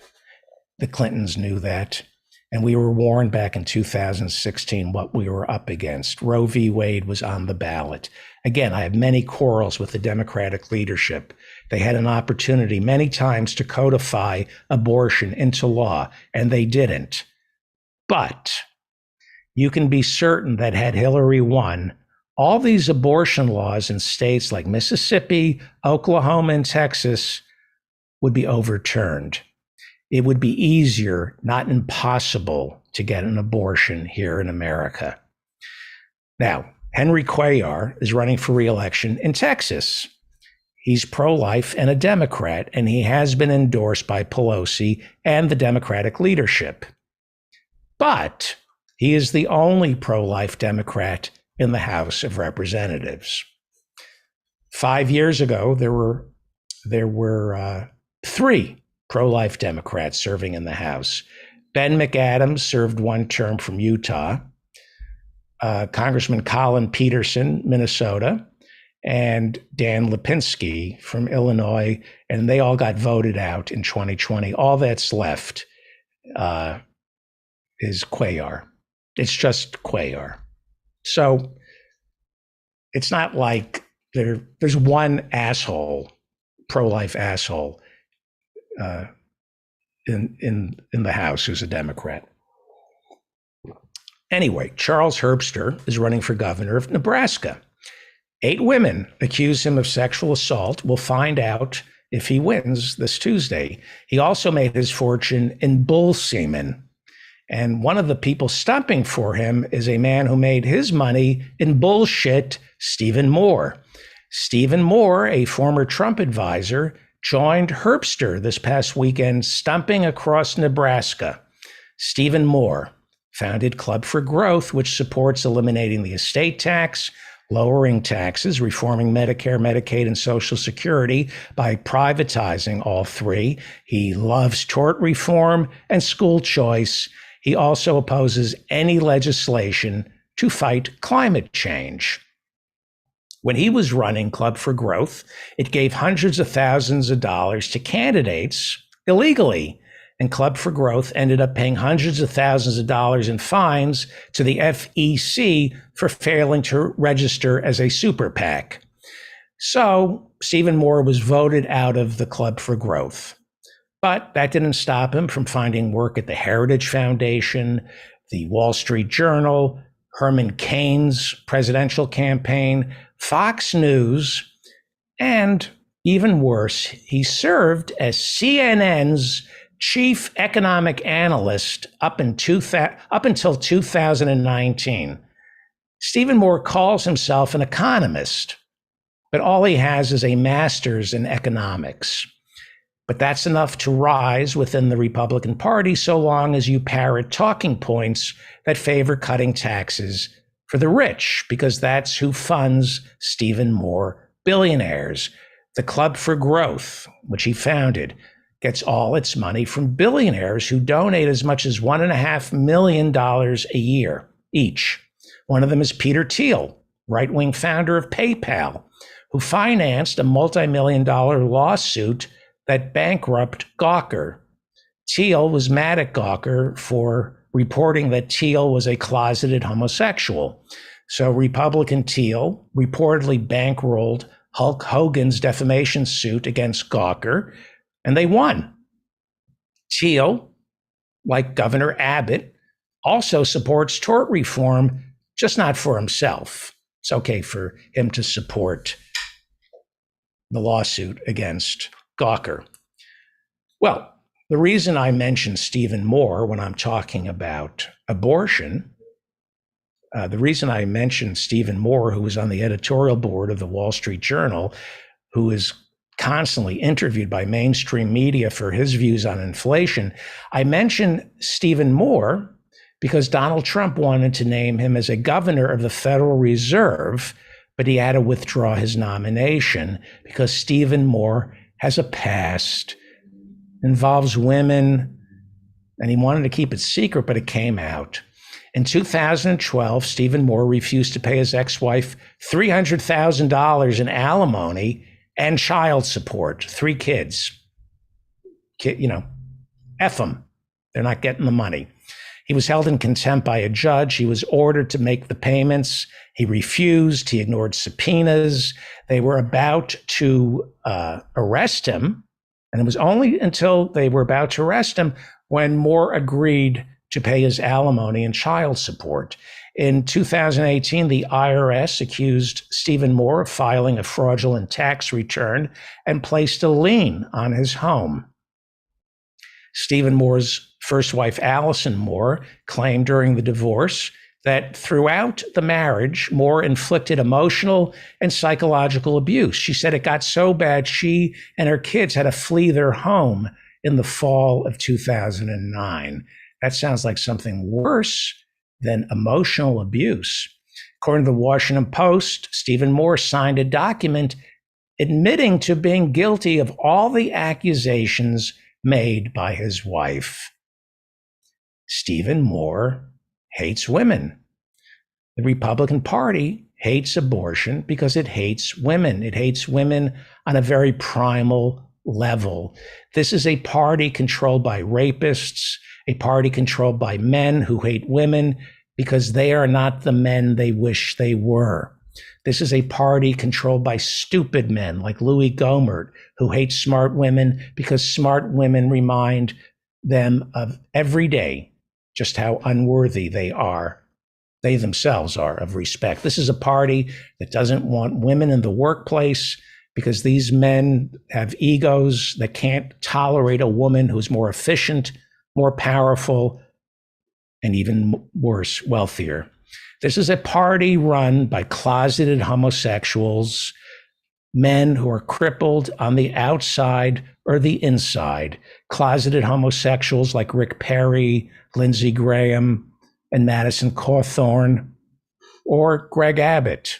The Clintons knew that. And we were warned back in 2016 what we were up against. Roe v. Wade was on the ballot. Again, I have many quarrels with the Democratic leadership. They had an opportunity many times to codify abortion into law, and they didn't. But you can be certain that had Hillary won, all these abortion laws in states like Mississippi, Oklahoma, and Texas would be overturned. It would be easier, not impossible, to get an abortion here in America. Now, Henry Cuellar is running for re-election in Texas. He's pro-life and a Democrat, and he has been endorsed by Pelosi and the Democratic leadership. But he is the only pro-life Democrat in the House of Representatives. 5 years ago, there were 3 pro-life Democrats serving in the House. Ben McAdams served 1 term from Utah. Congressman Colin Peterson, Minnesota, and Dan Lipinski from Illinois, and they all got voted out in 2020. All that's left is Cuellar. It's just Cuellar. So it's not like there's one asshole, pro-life asshole, in the House who's a Democrat. Anyway, Charles Herbster is running for governor of Nebraska. 8 women accuse him of sexual assault. We'll find out if he wins this Tuesday. He also made his fortune in bull semen. And one of the people stumping for him is a man who made his money in bullshit, Stephen Moore. Stephen Moore, a former Trump advisor, joined Herbster this past weekend, stumping across Nebraska. Stephen Moore founded Club for Growth, which supports eliminating the estate tax, lowering taxes, reforming Medicare, Medicaid, and Social Security by privatizing all 3. He loves tort reform and school choice. He also opposes any legislation to fight climate change. When he was running Club for Growth, it gave hundreds of thousands of dollars to candidates illegally. And Club for Growth ended up paying hundreds of thousands of dollars in fines to the FEC for failing to register as a super PAC. So Stephen Moore was voted out of the Club for Growth. But that didn't stop him from finding work at the Heritage Foundation, the Wall Street Journal, Herman Cain's presidential campaign, Fox News, and even worse, he served as CNN's chief economic analyst up until 2019. Stephen Moore calls himself an economist, but all he has is a master's in economics. But that's enough to rise within the Republican Party so long as you parrot talking points that favor cutting taxes for the rich, because that's who funds Stephen Moore Billionaires. The Club for Growth, which he founded, gets all its money from billionaires who donate as much as $1.5 million a year each. One of them is Peter Thiel, right-wing founder of PayPal, who financed a multi-million-dollar lawsuit that bankrupted Gawker. Thiel was mad at Gawker for reporting that Thiel was a closeted homosexual. So Republican Thiel reportedly bankrolled Hulk Hogan's defamation suit against Gawker, and they won. Thiel, like Governor Abbott, also supports tort reform, just not for himself. It's okay for him to support the lawsuit against Gawker. Well, the reason I mention Stephen Moore when I'm talking about abortion, the reason I mention Stephen Moore, who was on the editorial board of the Wall Street Journal, who is constantly interviewed by mainstream media for his views on inflation, I mention Stephen Moore because Donald Trump wanted to name him as a governor of the Federal Reserve, but he had to withdraw his nomination because Stephen Moore has a past, involves women, and he wanted to keep it secret, but it came out. In 2012, Stephen Moore refused to pay his ex-wife $300,000 in alimony and child support, 3 kids. F them. They're not getting the money. He was held in contempt by a judge. He was ordered to make the payments. He refused. He ignored subpoenas. They were about to arrest him. And it was only until they were about to arrest him when Moore agreed to pay his alimony and child support. In 2018, the IRS accused Stephen Moore of filing a fraudulent tax return and placed a lien on his home. Stephen Moore's first wife, Allison Moore, claimed during the divorce that throughout the marriage, Moore inflicted emotional and psychological abuse. She said it got so bad she and her kids had to flee their home in the fall of 2009. That sounds like something worse than emotional abuse. According to the Washington Post, Stephen Moore signed a document admitting to being guilty of all the accusations made by his wife. Stephen Moore hates women. The Republican Party hates abortion because it hates women. It hates women on a very primal level. This is a party controlled by rapists, a party controlled by men who hate women because they are not the men they wish they were. This is a party controlled by stupid men like Louis Gohmert, who hate smart women because smart women remind them of every day just how unworthy they themselves are of respect. This is a party that doesn't want women in the workplace because these men have egos that can't tolerate a woman who's more efficient, more powerful, and even worse, wealthier. This is a party run by closeted homosexuals, men who are crippled on the outside or the inside, closeted homosexuals like Rick Perry, Lindsey Graham, and Madison Cawthorn, or Greg Abbott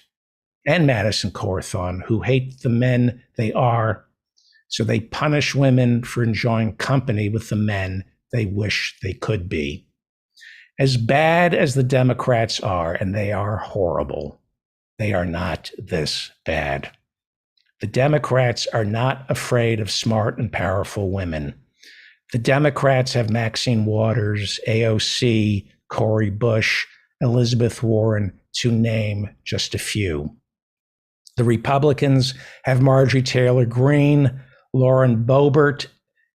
and Madison Cawthorn, who hate the men they are, so they punish women for enjoying company with the men they wish they could be. As bad as the Democrats are, and they are horrible, they are not this bad. The Democrats are not afraid of smart and powerful women. The Democrats have Maxine Waters, AOC, Cori Bush, Elizabeth Warren, to name just a few. The Republicans have Marjorie Taylor Greene, Lauren Boebert,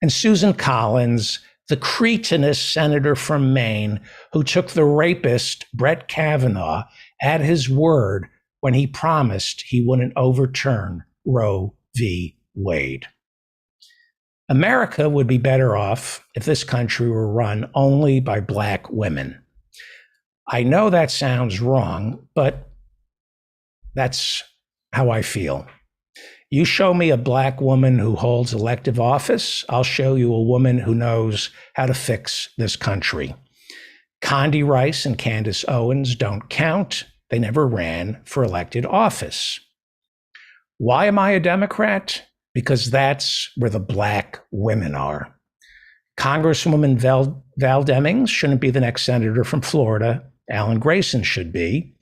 and Susan Collins, the cretinous senator from Maine who took the rapist Brett Kavanaugh at his word when he promised he wouldn't overturn Roe v. Wade. America would be better off if this country were run only by Black women. I know that sounds wrong, but that's how I feel. You show me a Black woman who holds elective office, I'll show you a woman who knows how to fix this country. Condi Rice and Candace Owens don't count. They never ran for elected office. Why am I a Democrat? Because that's where the black women are. Congresswoman Val Demings shouldn't be the next senator from Florida. Alan Grayson should be.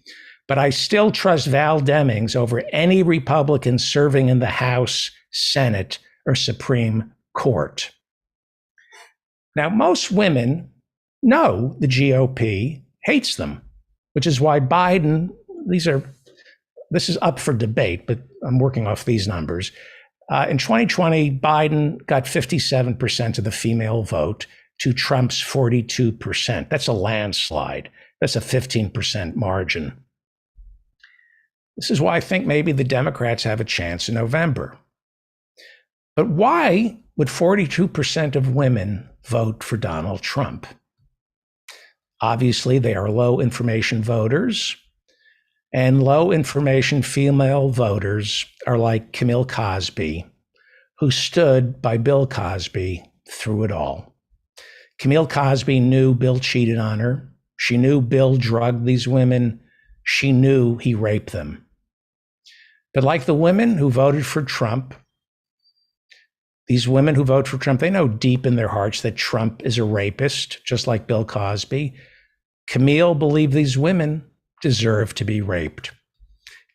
But I still trust Val Demings over any Republican serving in the House, Senate, or Supreme Court. Now, most women know the GOP hates them, which is why Biden, this is up for debate, but I'm working off these numbers. In 2020, Biden got 57% of the female vote to Trump's 42%. That's a landslide. That's a 15% margin. This is why I think maybe the Democrats have a chance in November. But why would 42% of women vote for Donald Trump? Obviously, they are low information voters, and low information female voters are like Camille Cosby, who stood by Bill Cosby through it all. Camille Cosby knew Bill cheated on her. She knew Bill drugged these women. She knew he raped them. But like the women who voted for Trump, these women who vote for Trump, they know deep in their hearts that Trump is a rapist, just like Bill Cosby. Camille believed these women deserve to be raped.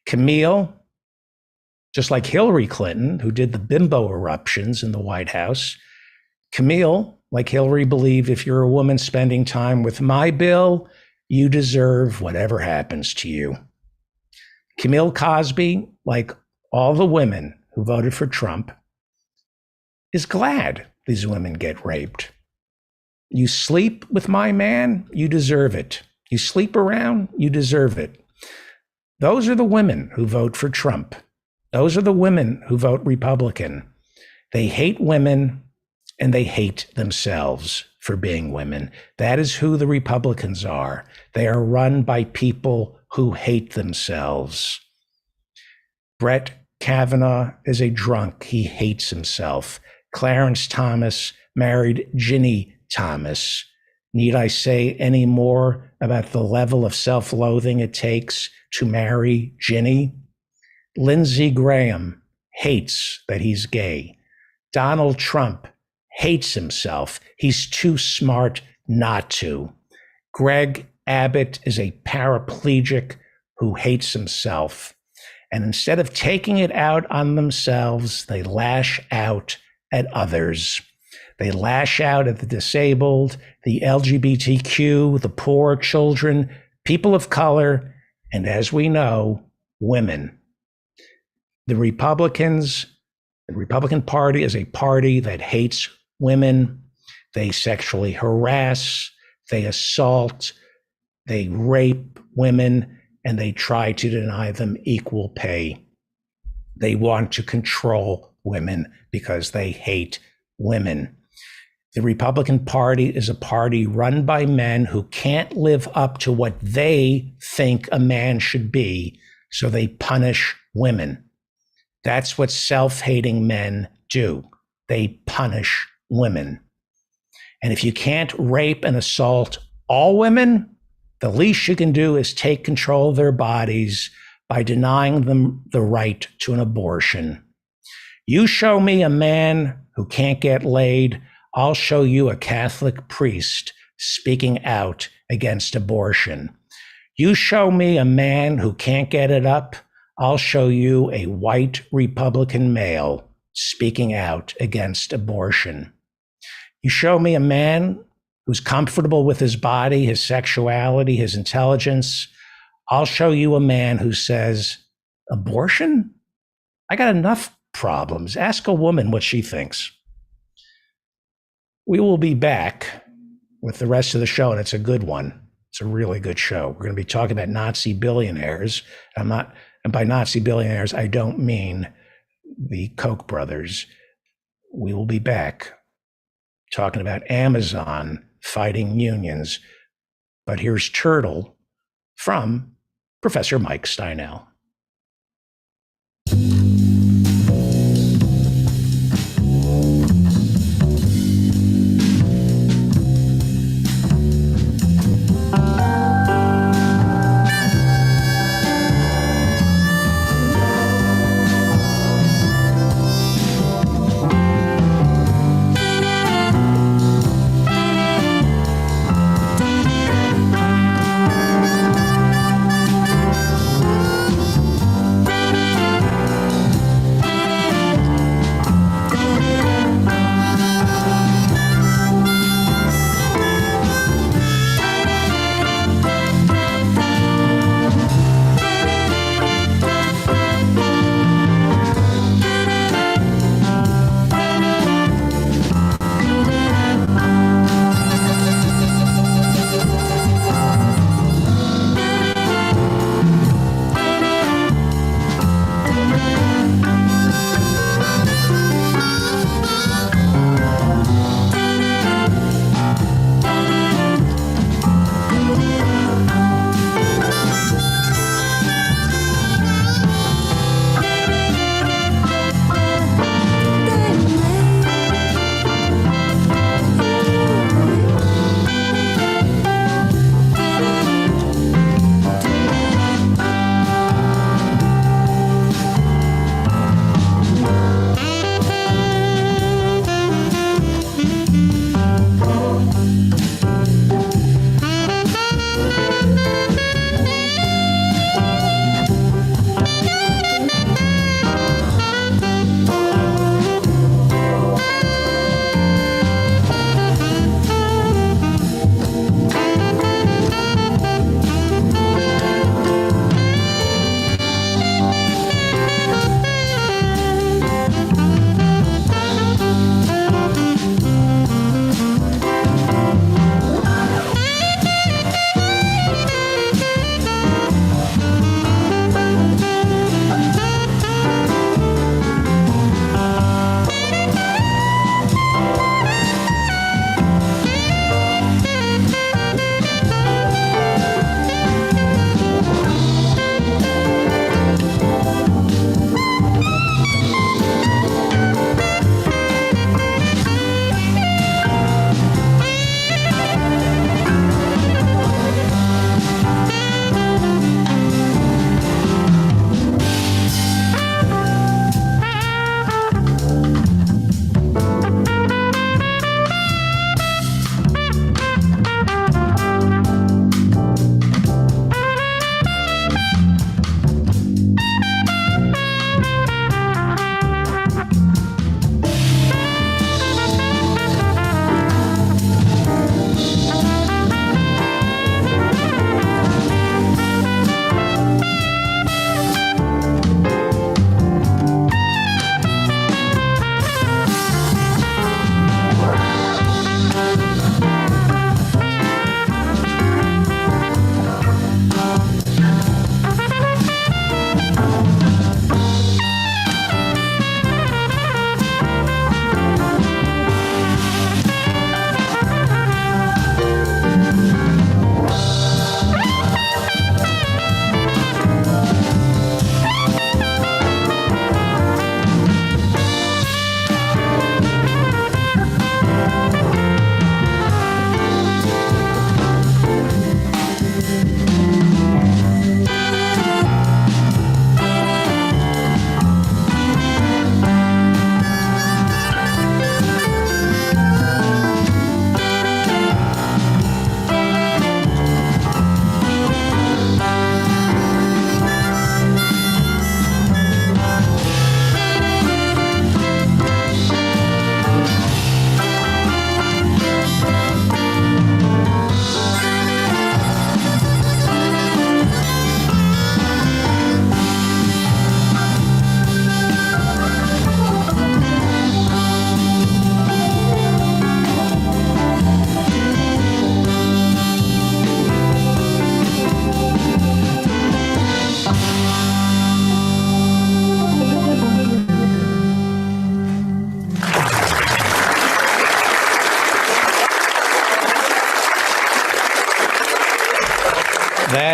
Camille, just like Hillary Clinton, who did the bimbo eruptions in the White House, Camille, like Hillary, believed if you're a woman spending time with my Bill, you deserve whatever happens to you. Camille Cosby, like all the women who voted for Trump, is glad these women get raped. You sleep with my man, you deserve it. You sleep around, you deserve it. Those are the women who vote for Trump. Those are the women who vote Republican. They hate women and they hate themselves for being women. That is who the Republicans are. They are run by people who hate themselves. Brett Kavanaugh is a drunk. He hates himself. Clarence Thomas married Ginny Thomas. Need I say any more about the level of self-loathing it takes to marry Ginny? Lindsey Graham hates that he's gay. Donald Trump hates himself. He's too smart not to. Greg Abbott is a paraplegic who hates himself. And instead of taking it out on themselves, they lash out at others. They lash out at the disabled, the LGBTQ, the poor, children, people of color, and as we know, women. The Republican Party is a party that hates women. They sexually harass, they assault, they rape women, and they try to deny them equal pay. They want to control women because they hate women. The Republican Party is a party run by men who can't live up to what they think a man should be, so they punish women. That's what self-hating men do. They punish women. And if you can't rape and assault all women, the least you can do is take control of their bodies by denying them the right to an abortion. You show me a man who can't get laid, I'll show you a Catholic priest speaking out against abortion. You show me a man who can't get it up, I'll show you a white Republican male speaking out against abortion. You show me a man who's comfortable with his body, his sexuality, his intelligence, I'll show you a man who says, abortion? I got enough problems. Ask a woman what she thinks. We will be back with the rest of the show, and it's a good one. It's a really good show. We're going to be talking about Nazi billionaires. And by Nazi billionaires, I don't mean the Koch brothers. We will be back talking about Amazon fighting unions. But here's Turtle from Professor Mike Steinel.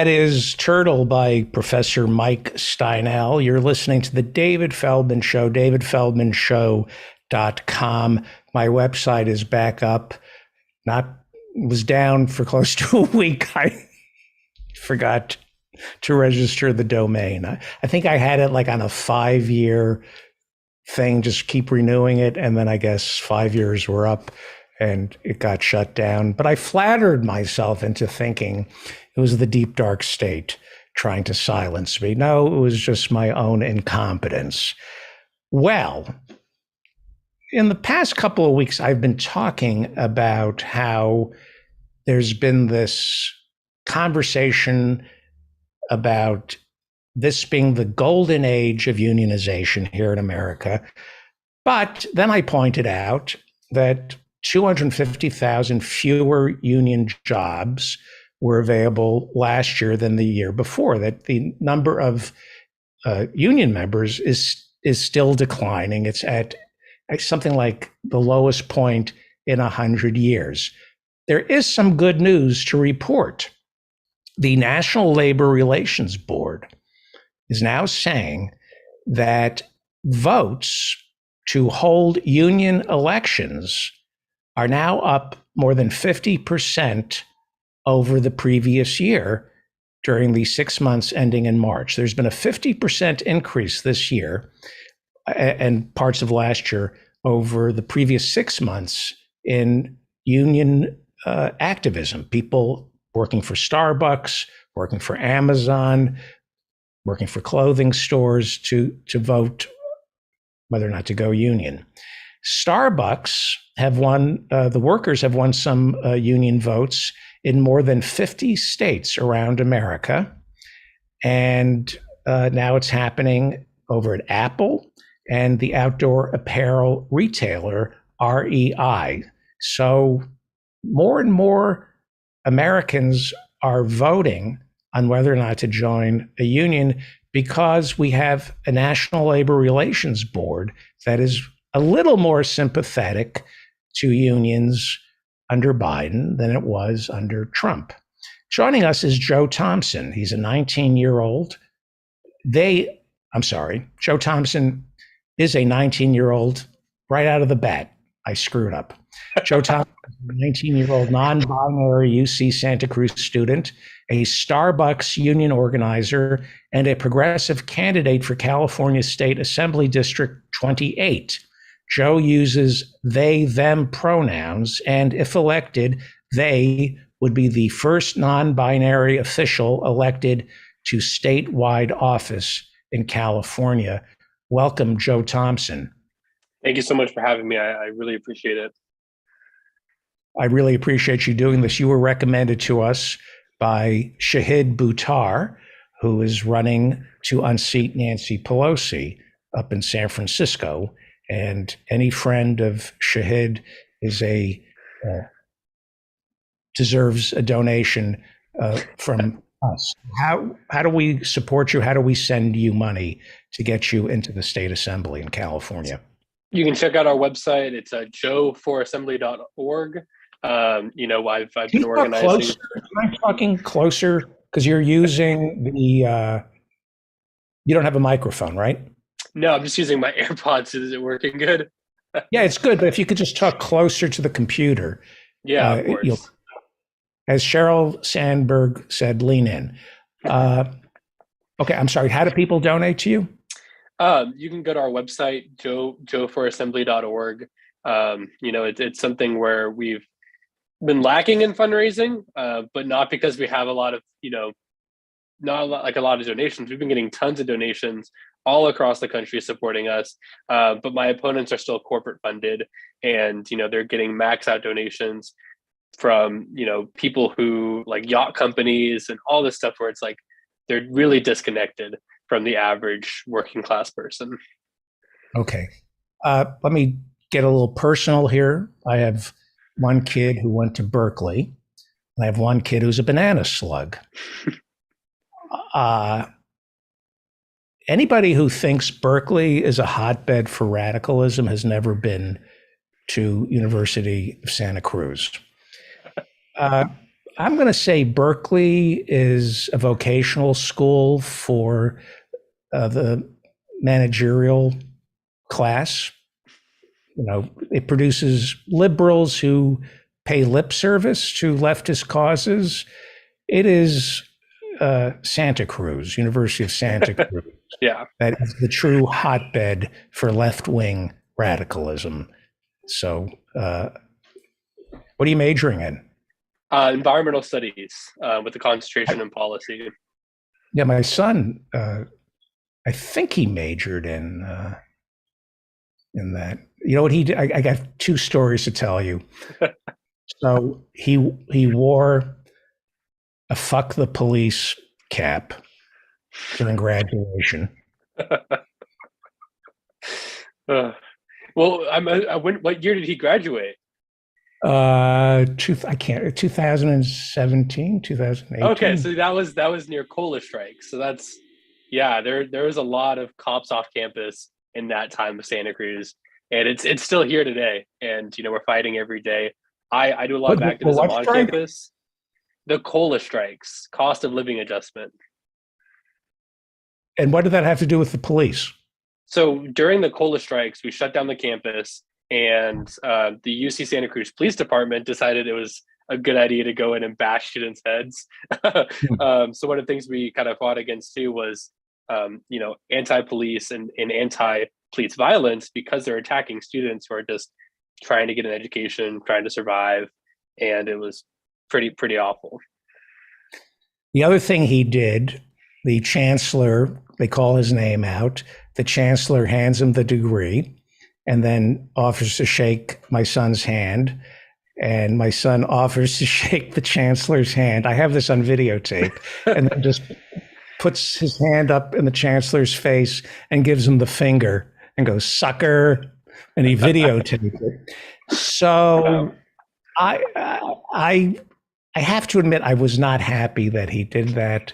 That is Turtle by Professor Mike Steinel. You're listening to The David Feldman Show, davidfeldmanshow.com. My website is back up. Was down for close to a week. I forgot to register the domain. I think I had it like on a 5-year thing, just keep renewing it. And then I guess 5 years were up and it got shut down. But I flattered myself into thinking it was the deep, dark state trying to silence me. No, it was just my own incompetence. Well, in the past couple of weeks, I've been talking about how there's been this conversation about this being the golden age of unionization here in America. But then I pointed out that 250,000 fewer union jobs were available last year than the year before, that the number of union members is still declining. It's at something like the lowest point in 100 years. There is some good news to report. The National Labor Relations Board is now saying that votes to hold union elections are now up more than 50% over the previous year during the 6 months ending in March. There's been a 50% increase this year and parts of last year over the previous 6 months in union activism. People working for Starbucks, working for Amazon, working for clothing stores to vote whether or not to go union. Starbucks have won, the workers have won some union votes in more than 50 states around America. And now it's happening over at Apple and the outdoor apparel retailer REI. So more and more Americans are voting on whether or not to join a union because we have a National Labor Relations Board that is a little more sympathetic to unions under Biden than it was under Trump. Joining us is Joe Thompson. He's a 19-year-old. Joe Thompson is a 19-year-old right out of the bat. I screwed up. Joe Thompson is a 19-year-old non-binary UC Santa Cruz student, a Starbucks union organizer, and a progressive candidate for California State Assembly District 28. Joe uses they, them pronouns, and if elected, they would be the first non-binary official elected to statewide office in California. Welcome, Joe Thompson. Thank you so much for having me. I really appreciate it. I really appreciate you doing this. You were recommended to us by Shahid Buttar, who is running to unseat Nancy Pelosi up in San Francisco. And any friend of Shahid is deserves a donation from us. How do we support you? How do we send you money to get you into the state assembly in California? You can check out our website. It's joeforassembly.org. I've been organizing. Am I talking closer? Because you're using the, you don't have a microphone, right? No, I'm just using my AirPods. Is it working good? Yeah, it's good. But if you could just talk closer to the computer. Yeah, of course. As Sheryl Sandberg said, lean in. Okay, I'm sorry. How do people donate to you? You can go to our website, joeforassembly.org. It's something where we've been lacking in fundraising, but not because we have a lot of donations. We've been getting tons of donations all across the country supporting us. But my opponents are still corporate funded, and they're getting max out donations from people who like yacht companies and all this stuff, where it's like they're really disconnected from the average working class person. Okay. Let me get a little personal here. I have one kid who went to Berkeley, and I have one kid who's a banana slug. Anybody who thinks Berkeley is a hotbed for radicalism has never been to University of Santa Cruz. I'm going to say Berkeley is a vocational school for the managerial class. It produces liberals who pay lip service to leftist causes. It is Santa Cruz, University of Santa Cruz. Yeah. That is the true hotbed for left-wing radicalism. So, what are you majoring in? Environmental studies with a concentration in policy. Yeah, my son, I think he majored in that. You know what he did? I got two stories to tell you. So he wore a "fuck the police" cap during graduation. Well, what year did he graduate? 2017, 2018. Okay, so that was near Cola Strike. So that's there was a lot of cops off campus in that time of Santa Cruz, and it's still here today. And we're fighting every day. I do a lot of activism on campus. The Cola Strikes, cost of living adjustment. And what did that have to do with the police? So during the Cola Strikes, we shut down the campus, and the UC Santa Cruz Police Department decided it was a good idea to go in and bash students' heads. So one of the things we kind of fought against too was, anti-police and anti-police violence, because they're attacking students who are just trying to get an education, trying to survive, and it was pretty awful. The other thing he did, the chancellor, they call his name out. The chancellor hands him the degree and then offers to shake my son's hand. And my son offers to shake the chancellor's hand. I have this on videotape, and then just puts his hand up in the chancellor's face and gives him the finger and goes, "Sucker," and he videotaped it. So I have to admit, I was not happy that he did that.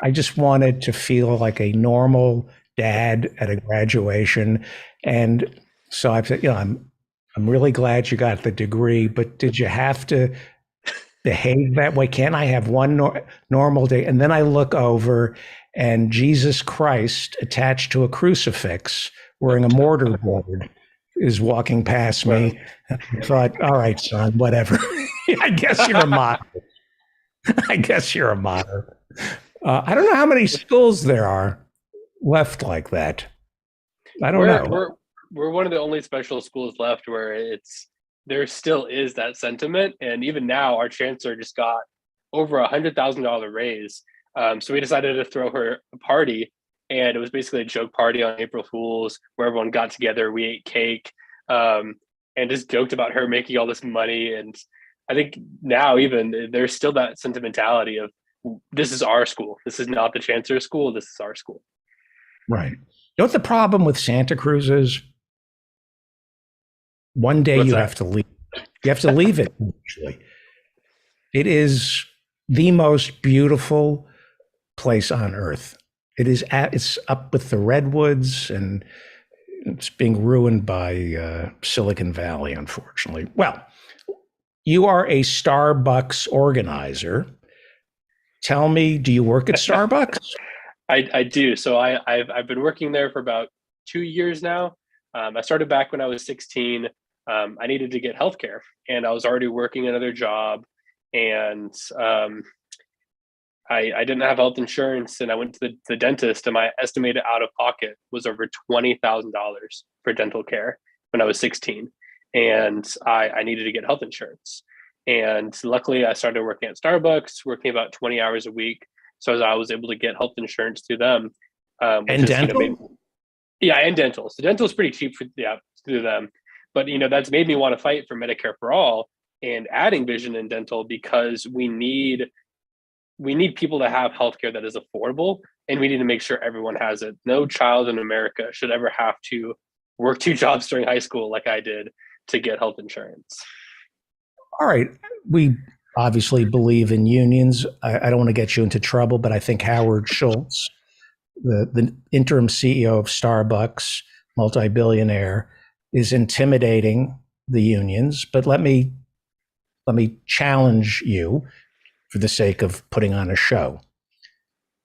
I just wanted to feel like a normal dad at a graduation. And so I said, I'm really glad you got the degree, but did you have to behave that way? Can't I have one normal day? And then I look over and Jesus Christ attached to a crucifix wearing a mortarboard is walking past me. I thought, all right, son, whatever. I guess you're a model. I don't know how many schools there are left like that. I don't know. We're one of the only special schools left where there still is that sentiment. And even now, our chancellor just got over $100,000 raise. So we decided to throw her a party, and it was basically a joke party on April Fools where everyone got together, we ate cake, and just joked about her making all this money. And I think now even there's still that sentimentality of, this is our school. This is not the chancellor's school. This is our school. Right. You know what the problem with Santa Cruz is? One day you have to leave. You have to leave it eventually. It is the most beautiful place on earth. It's up with the redwoods, and it's being ruined by Silicon Valley, unfortunately. Well, you are a Starbucks organizer. Tell me, do you work at Starbucks? I do. So I've been working there for about 2 years now. I started back when I was 16. I needed to get healthcare, and I was already working another job, and I didn't have health insurance, and I went to the dentist, and my estimated out of pocket was over $20,000 for dental care when I was 16, and I needed to get health insurance. And luckily, I started working at Starbucks, working about 20 hours a week. So I was able to get health insurance through them. And dental? And dental. So dental is pretty cheap through them. But, that's made me want to fight for Medicare for all and adding vision and dental, because we need people to have healthcare that is affordable, and we need to make sure everyone has it. No child in America should ever have to work 2 jobs during high school like I did to get health insurance. All right. We obviously believe in unions. I don't want to get you into trouble, but I think Howard Schultz, the interim CEO of Starbucks, multi-billionaire, is intimidating the unions. But let me challenge you. for the sake of putting on a show.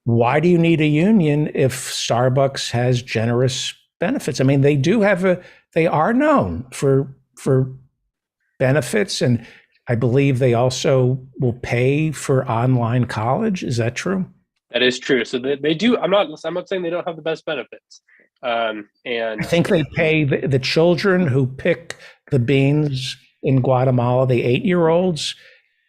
Why do you need a union if Starbucks has generous benefits? I mean, they are known for benefits, and I believe they also will pay for online college. Is that true? That is true. So they do. I'm not saying they don't have the best benefits. And I think they pay the children who pick the beans in Guatemala, the 8-year-olds.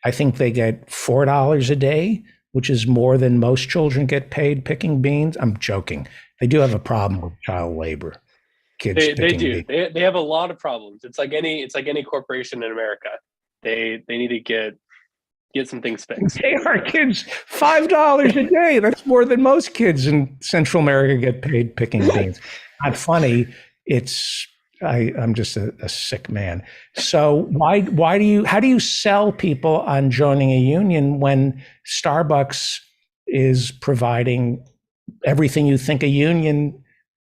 I think they get $4 a day, which is more than most children get paid picking beans. I'm joking. They do have a problem with child labor. They do. They have a lot of problems. It's like any corporation in America. They need to get some things fixed. Pay our kids $5 a day. That's more than most kids in Central America get paid picking beans. Not funny. I'm just a sick man. So how do you sell people on joining a union when Starbucks is providing everything you think a union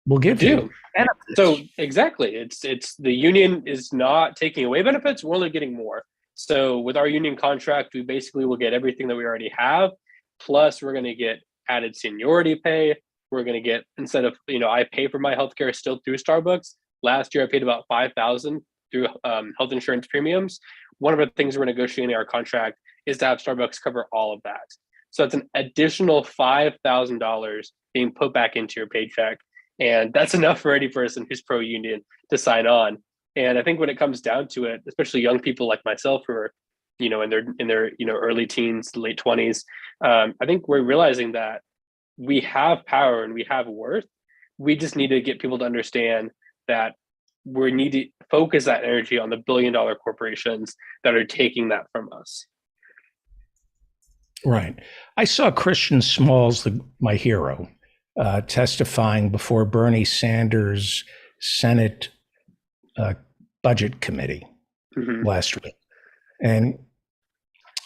will give you? Benefits. So exactly, it's the union is not taking away benefits. We're only getting more. So with our union contract, we basically will get everything that we already have. Plus, we're going to get added seniority pay. We're going to get, instead of, I pay for my healthcare still through Starbucks. Last year, I paid about $5,000 through health insurance premiums. One of the things we're negotiating in our contract is to have Starbucks cover all of that. So it's an additional $5,000 being put back into your paycheck. And that's enough for any person who's pro-union to sign on. And I think when it comes down to it, especially young people like myself who are, in their early teens, late 20s, I think we're realizing that we have power and we have worth. We just need to get people to understand that we need to focus that energy on the billion-dollar corporations that are taking that from us. Right. I saw Christian Smalls, my hero, testifying before Bernie Sanders' Senate Budget Committee last week. And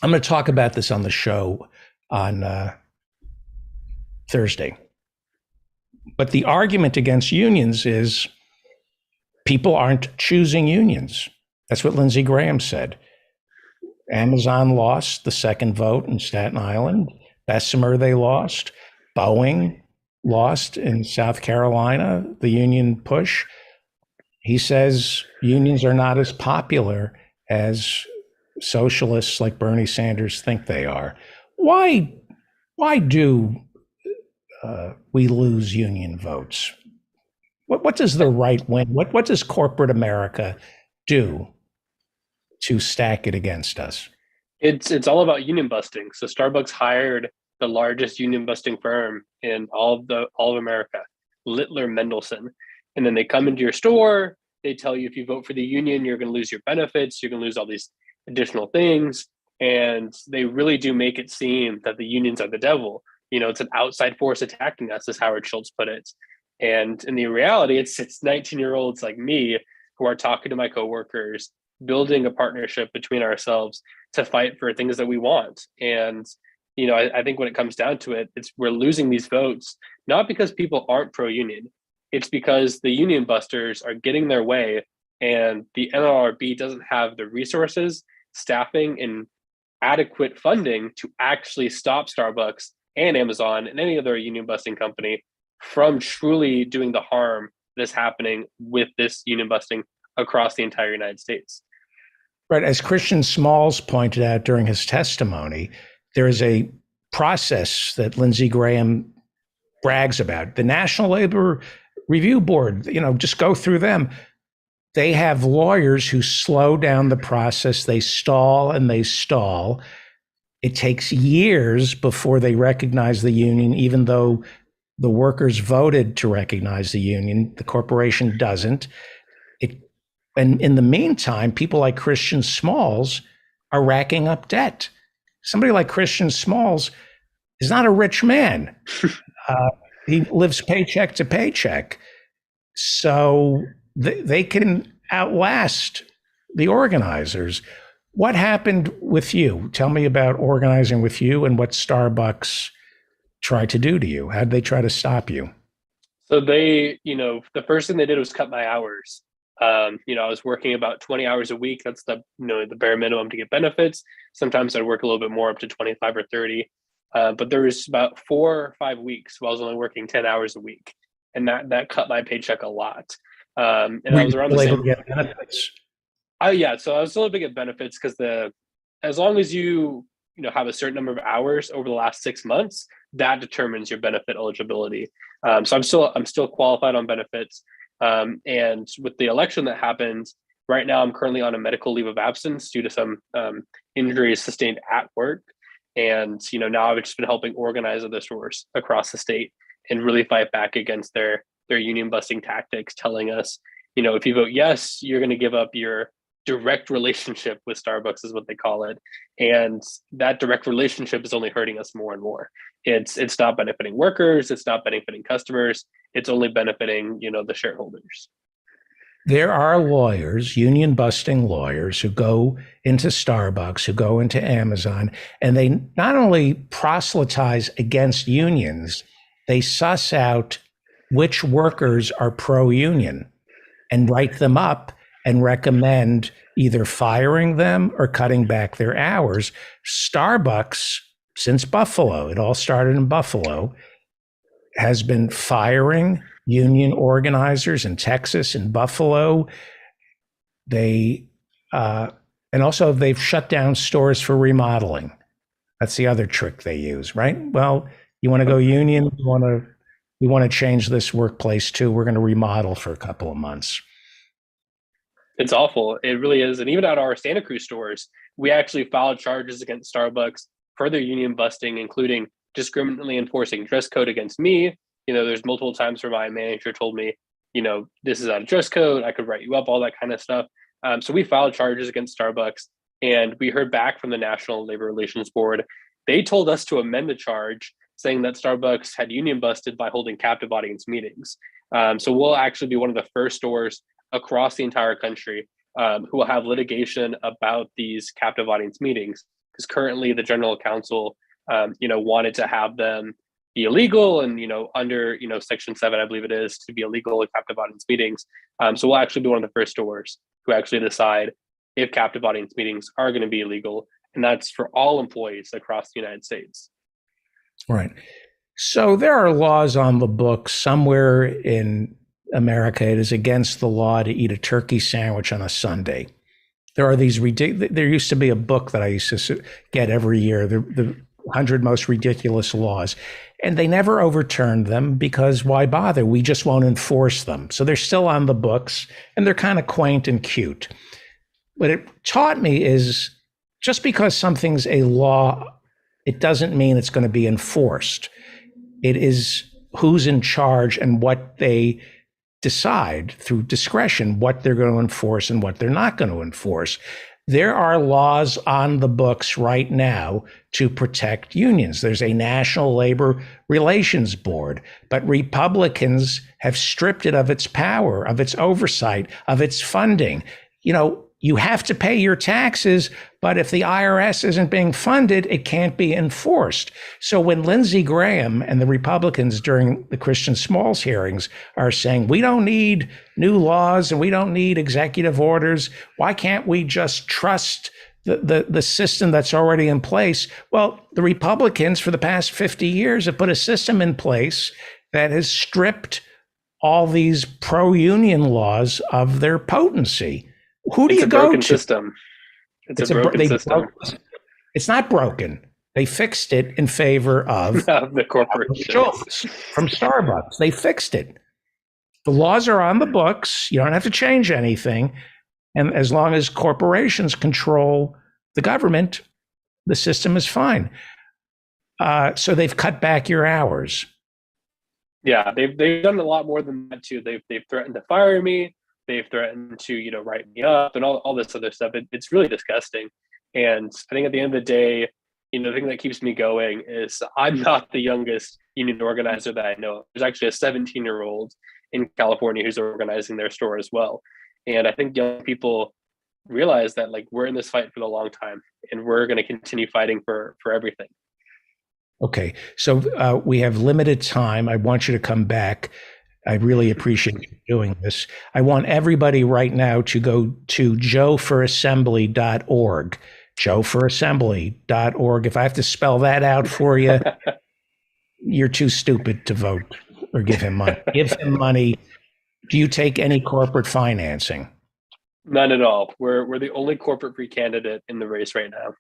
I'm going to talk about this on the show on Thursday. But the argument against unions is people aren't choosing unions. That's what Lindsey Graham said. Amazon lost the second vote in Staten Island. Bessemer, they lost. Boeing lost in South Carolina, the union push. He says unions are not as popular as socialists like Bernie Sanders think they are. Why do we lose union votes? What does the right win? What does corporate America do to stack it against us? It's all about union busting. So Starbucks hired the largest union busting firm in all of America, Littler Mendelson. And then they come into your store, they tell you if you vote for the union, you're going to lose your benefits, you're going to lose all these additional things. And they really do make it seem that the unions are the devil. It's an outside force attacking us, as Howard Schultz put it. And in the reality, it's 19-year-olds like me who are talking to my coworkers, building a partnership between ourselves to fight for things that we want. And, I think when it comes down to it, we're losing these votes, not because people aren't pro-union. It's because the union busters are getting their way and the NLRB doesn't have the resources, staffing, and adequate funding to actually stop Starbucks and Amazon and any other union busting company from truly doing the harm that's happening with this union busting across the entire United States. Right. As Christian Smalls pointed out during his testimony, there is a process that Lindsey Graham brags about. The National Labor Review Board, just go through them. They have lawyers who slow down the process. They stall and they stall. It takes years before they recognize the union, even though the workers voted to recognize the union. The corporation doesn't. And in the meantime, people like Christian Smalls are racking up debt. Somebody like Christian Smalls is not a rich man. He lives paycheck to paycheck. So they can outlast the organizers. What happened with you? Tell me about organizing with you and what Starbucks tried to do to you. How did they try to stop you? So they, the first thing they did was cut my hours. I was working about 20 hours a week. That's the bare minimum to get benefits. Sometimes I'd work a little bit more, up to 25 or 30. But there was about 4 or 5 weeks where I was only working 10 hours a week, and that cut my paycheck a lot. And Were I you was around the still able same. to get benefits? Yeah, so I was still able to get benefits because as long as have a certain number of hours over the last 6 months, that determines your benefit eligibility. So I'm still qualified on benefits. And with the election that happened, right now I'm currently on a medical leave of absence due to some injuries sustained at work. And now I've just been helping organize other stores across the state and really fight back against their union busting tactics, telling us, if you vote yes, you're going to give up your direct relationship with Starbucks, is what they call it. And that direct relationship is only hurting us more and more. It's not benefiting workers, it's not benefiting customers, it's only benefiting, the shareholders. There are lawyers, union busting lawyers, who go into Starbucks, who go into Amazon, and they not only proselytize against unions, they suss out which workers are pro-union and write them up and recommend either firing them or cutting back their hours. Starbucks, since Buffalo, it all started in Buffalo, has been firing union organizers in Texas and Buffalo. And also they've shut down stores for remodeling. That's the other trick they use, right? Well, you want to go union, we want to change this workplace too. We're going to remodel for a couple of months. It's awful. It really is. And even at our Santa Cruz stores, we actually filed charges against Starbucks for their union busting, including discriminately enforcing dress code against me. There's multiple times where my manager told me, this is out of dress code, I could write you up, all that kind of stuff. So we filed charges against Starbucks, and we heard back from the National Labor Relations Board. They told us to amend the charge, saying that Starbucks had union busted by holding captive audience meetings. So we'll actually be one of the first stores across the entire country who will have litigation about these captive audience meetings, because currently the general counsel wanted to have them be illegal, and under Section 7, I believe it is, to be illegal at captive audience meetings. So we'll actually be one of the first stores who actually decide if captive audience meetings are going to be illegal, and that's for all employees across the United States. Right. So there are laws on the books somewhere in America. It is against the law to eat a turkey sandwich on a Sunday. There are these there used to be a book that I used to get every year, the 100 most ridiculous laws, and they never overturned them because why bother? We just won't enforce them. So they're still on the books, and they're kind of quaint and cute. What it taught me is just because something's a law, it doesn't mean it's going to be enforced. It is who's in charge and what they decide through discretion, what they're going to enforce and what they're not going to enforce. There are laws on the books right now to protect unions. There's a National Labor Relations Board, but Republicans have stripped it of its power, of its oversight, of its funding. You have to pay your taxes, but if the IRS isn't being funded, it can't be enforced. So when Lindsey Graham and the Republicans during the Christian Smalls hearings are saying, we don't need new laws and we don't need executive orders, why can't we just trust the system that's already in place? Well, the Republicans for the past 50 years have put a system in place that has stripped all these pro-union laws of their potency. Who do you go to? System. It's a broken system. It's not broken. They fixed it in favor of the corporations from Starbucks. They fixed it. The laws are on the books. You don't have to change anything. And as long as corporations control the government, the system is fine. So they've cut back your hours. Yeah, they've done a lot more than that too. They've threatened to fire me. They've threatened to, write me up and all this other stuff. It's really disgusting. And I think at the end of the day, the thing that keeps me going is I'm not the youngest union organizer that I know. There's actually a 17-year-old in California who's organizing their store as well. And I think young people realize that we're in this fight for the long time, and we're going to continue fighting for everything. Okay. So we have limited time. I want you to come back. I really appreciate you doing this. I want everybody right now to go to joefораssembly.org. joefораssembly.org. If I have to spell that out for you, you're too stupid to vote or give him money. Give him money. Do you take any corporate financing? None at all. We're the only corporate free candidate in the race right now.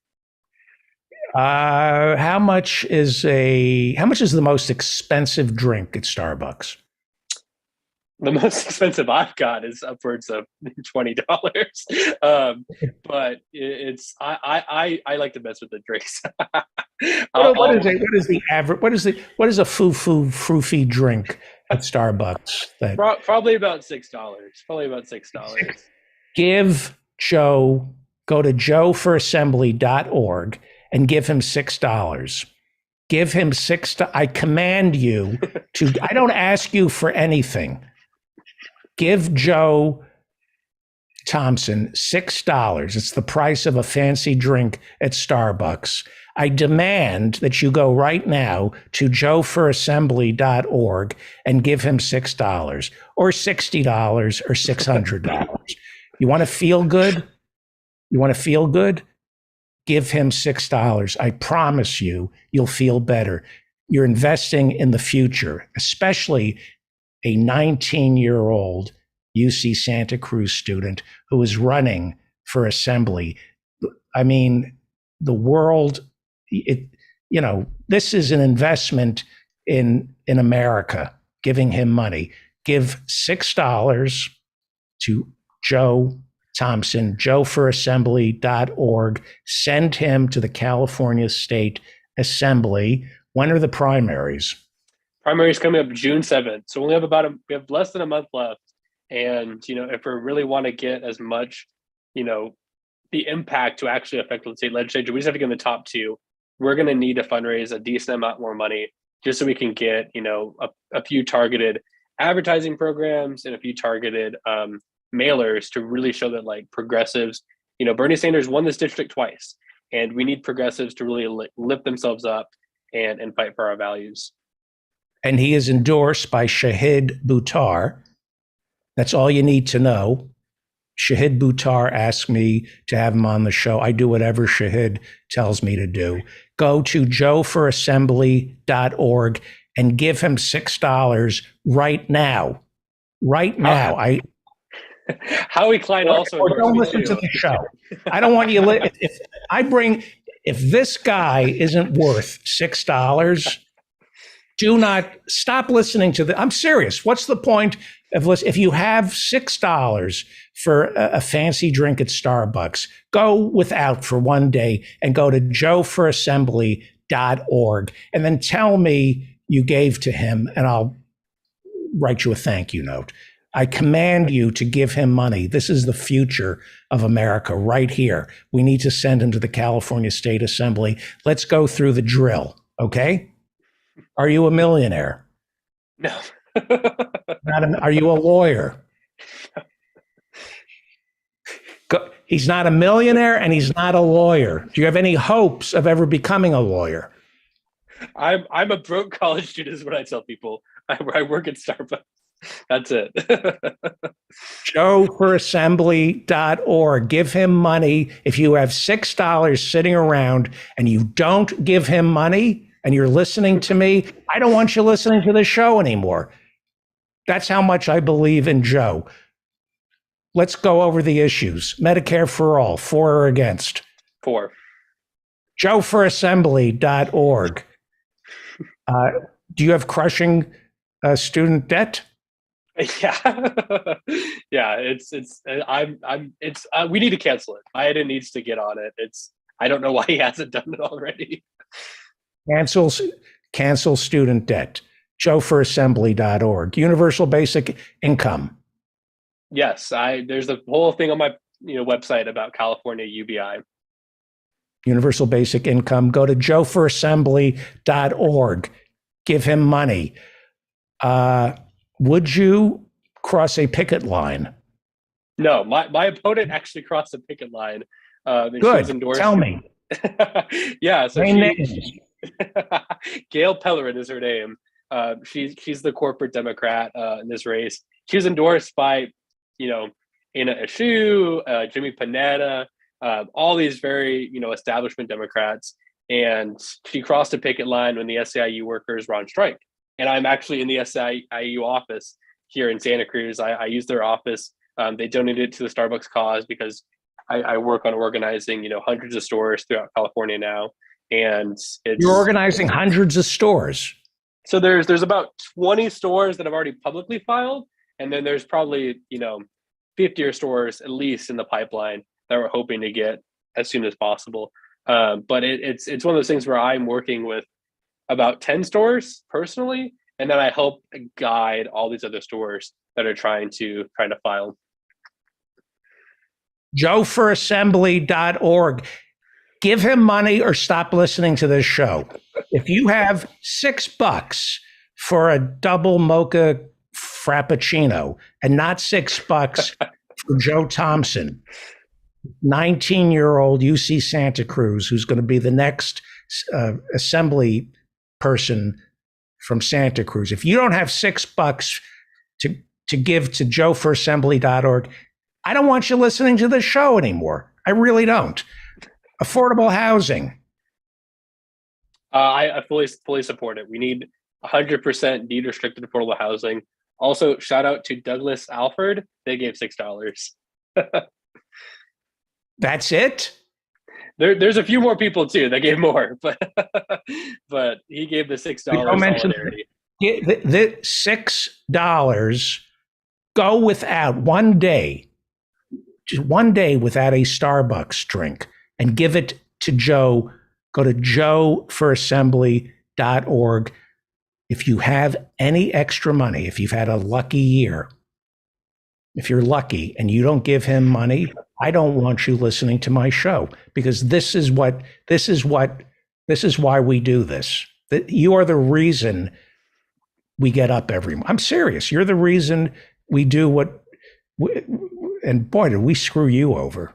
How much is the most expensive drink at Starbucks? The most expensive I've got is upwards of $20. But it's I like to mess with the drinks. What is the average? What is a froofy drink at Starbucks? That probably about $6. Probably about $6. Give Joe. Go to joefораssembly.org and give him $6. Give him I command you to. I don't ask you for anything. Give Joe Thompson $6. It's the price of a fancy drink at Starbucks. I demand that you go right now to joefораssembly.org and give him $6 or $60 or $600. You want to feel good? You want to feel good? Give him $6. I promise you'll feel better. You're investing in the future, especially a 19-year-old UC Santa Cruz student who is running for assembly. I mean, the world, this is an investment in America, giving him money. Give $6 to Joe Thompson, joefораssembly.org. Send him to the California State Assembly. When are the primaries? Primaries coming up June 7th. So we have less than a month left. And, if we really want to get as much, the impact to actually affect the state legislature, we just have to get in the top two. We're going to need to fundraise a decent amount more money just so we can get, a few targeted advertising programs and a few targeted mailers to really show that progressives, Bernie Sanders won this district twice, and we need progressives to really lift themselves up and fight for our values. And he is endorsed by Shahid Buttar. That's all you need to know. Shahid Buttar asked me to have him on the show. I do whatever Shahid tells me to do. Go to joefораssembly.org and give him $6 right now. Right now. Howie Klein also. Or don't listen to the show. I don't want you. If this guy isn't worth $6, do not stop listening to I'm serious. What's the point of listening? If you have $6 for a fancy drink at Starbucks, go without for one day and go to joefораssembly.org and then tell me you gave to him and I'll write you a thank you note. I command you to give him money. This is the future of America right here. We need to send him to the California State Assembly. Let's go through the drill, okay? Are you a millionaire? No. Are you a lawyer? He's not a millionaire and he's not a lawyer. Do you have any hopes of ever becoming a lawyer? I'm a broke college student is what I tell people. I work at Starbucks. That's it. joefораssembly.org. Give him money. If you have $6 sitting around and you don't give him money and you're listening to me, I don't want you listening to the show anymore. That's how much I believe in Joe. Let's go over the issues. Medicare for all, for or against? For. joefораssembly.org. Do you have crushing student debt? Yeah. Yeah. We need to cancel it. Biden needs to get on it. I don't know why he hasn't done it already. Cancel student debt. joefораssembly.org. Universal basic income. Yes. There's a whole thing on my website about California UBI. Universal basic income. Go to joefораssembly.org. Give him money. Would you cross a picket line? No, my opponent actually crossed a picket line. Good. Tell me. Yeah. So Gail Pellerin is her name. She's the corporate Democrat in this race. She was endorsed by, Anna Eshoo, Jimmy Panetta, all these very, establishment Democrats. And she crossed a picket line when the SEIU workers were on strike. And I'm actually in the SEIU office here in Santa Cruz. I use their office. They donated it to the Starbucks cause because I work on organizing, hundreds of stores throughout California now. And you're organizing hundreds of stores. So there's about 20 stores that have already publicly filed. And then there's probably, 50 or stores at least in the pipeline that we're hoping to get as soon as possible. But it's one of those things where I'm working with about 10 stores personally, and then I help guide all these other stores that are trying to file. JoeForAssembly.org. Give him money or stop listening to this show. If you have $6 for a double mocha frappuccino and not $6 for Joe Thompson, 19-year-old UC Santa Cruz, who's going to be the next assembly person from Santa Cruz. If you don't have $6 to give to JoeForAssembly.org, I don't want you listening to this show anymore. I really don't. Affordable housing. I fully support it. We need 100% deed restricted affordable housing. Also, shout out to Douglas Alford. They gave $6. That's it? There's a few more people too that gave more, but he gave the $6 solidarity. The $6. Go without one day, just one day without a Starbucks drink, and give it to Joe. Go to JoeForAssembly.org. If you have any extra money, if you've had a lucky year, if you're lucky and you don't give him money, I don't want you listening to my show, because this is why we do this. That you are the reason we get up every morning. I'm serious. You're the reason we do what, and boy, did we screw you over.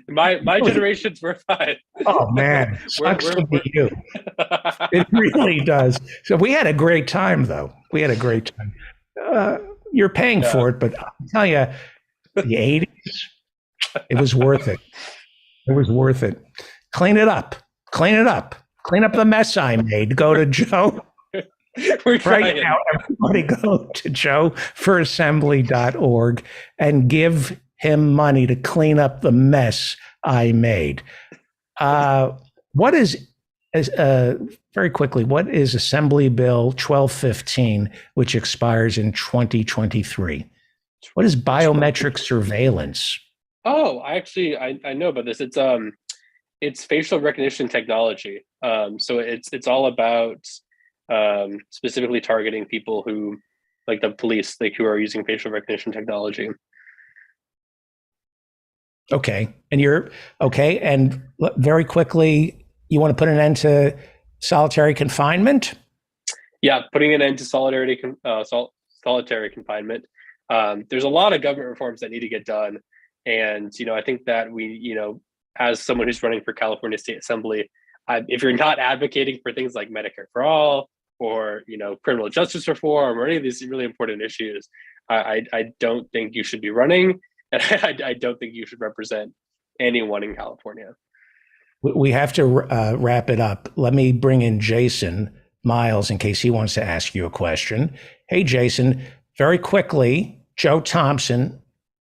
my generations were fine. Oh man, sucks to be you. It really does. So we had a great time, though. We had a great time. You're paying for it, but I'll tell you, the '80s, it was worth it. It was worth it. Clean it up. Clean it up. Clean up the mess I made. Go to Joe. We're trying. Right now, everybody go to JoeForAssembly.org and give him money to clean up the mess I made. What is very quickly, what is Assembly Bill 1215, which expires in 2023? What is biometric surveillance? Oh, I know about this. It's facial recognition technology. So it's all about specifically targeting people who, like the police, who are using facial recognition technology. Okay. And you're okay. And very quickly, you want to put an end to solitary confinement? Yeah, putting an end to solitary confinement. There's a lot of government reforms that need to get done. And, I think that we, as someone who's running for California State Assembly, if you're not advocating for things like Medicare for all or, criminal justice reform or any of these really important issues, I don't think you should be running. And I don't think you should represent anyone in California. We have to wrap it up. Let me bring in Jason Miles in case he wants to ask you a question. Hey, Jason, very quickly, Joe Thompson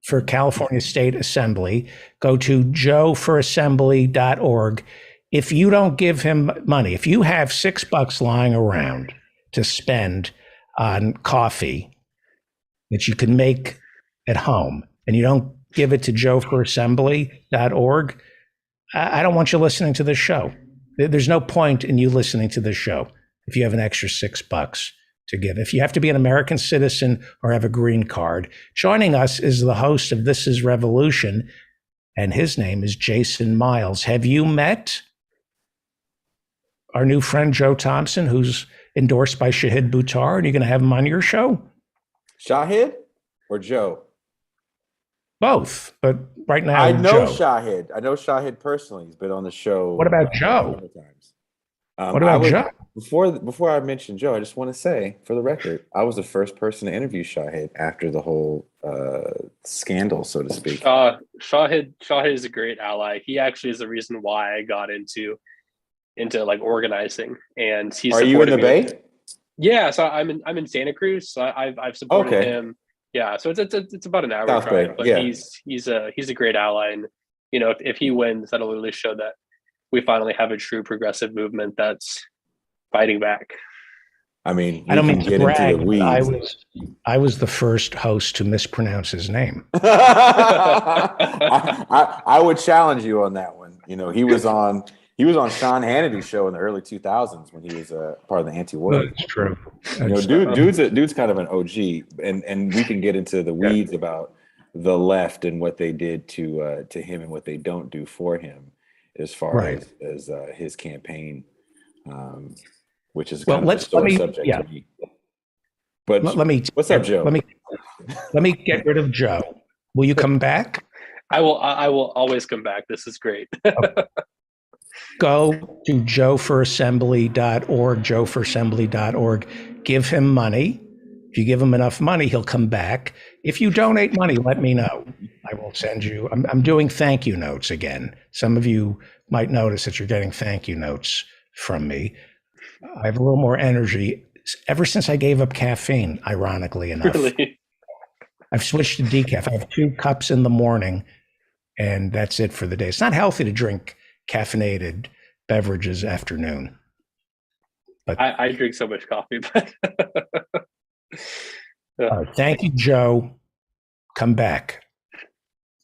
for California State Assembly. Go to JoeForAssembly.org. If you don't give him money, if you have $6 lying around to spend on coffee that you can make at home, and you don't give it to JoeForAssembly.org, I don't want you listening to this show. There's no point in you listening to this show if you have an extra $6 to give. If you have to be an American citizen or have a green card. Joining us is the host of This Is Revolution, and his name is Jason Miles. Have you met our new friend Joe Thompson, who's endorsed by Shahid Buttar, and you're going to have him on your show? Shahid or Joe? Both, but right now I know Joe. Shahid. I know Shahid personally. He's been on the show. What about Joe? Times. What about Joe? Before I mention Joe, I just want to say, for the record, I was the first person to interview Shahid after the whole scandal, so to speak. Shahid is a great ally. He actually is the reason why I got into like organizing, and he Are you in the supported me. Bay? Yeah, so I'm in Santa Cruz. So I've supported Okay. him. Yeah, so it's about an hour South drive, Bay, but yeah. he's a great ally, and if he wins, that'll really show that we finally have a true progressive movement that's fighting back. I mean, I don't we mean can to get into brag, the but weeds. I was the first host to mispronounce his name. I would challenge you on that one. He was on Sean Hannity's show in the early 2000s when he was part of the anti-war. That's true. Dude's kind of an OG, and we can get into the weeds about the left and what they did to him and what they don't do for him as far Right. as his campaign, which is Well, kind of a sore subject to me. But Let me. what's up, Joe? Let me get rid of Joe. Will you come back? I will always come back. This is great. Go to joeforassembly.org, joeforassembly.org. Give him money. If you give him enough money, he'll come back. If you donate money, let me know. I will send you. I'm doing thank you notes again. Some of you might notice that you're getting thank you notes from me. I have a little more energy ever since I gave up caffeine, ironically enough. Really? I've switched to decaf. I have 2 cups in the morning, and that's it for the day. It's not healthy to drink caffeinated beverages afternoon. But I drink so much coffee, but thank you, Joe. Come back.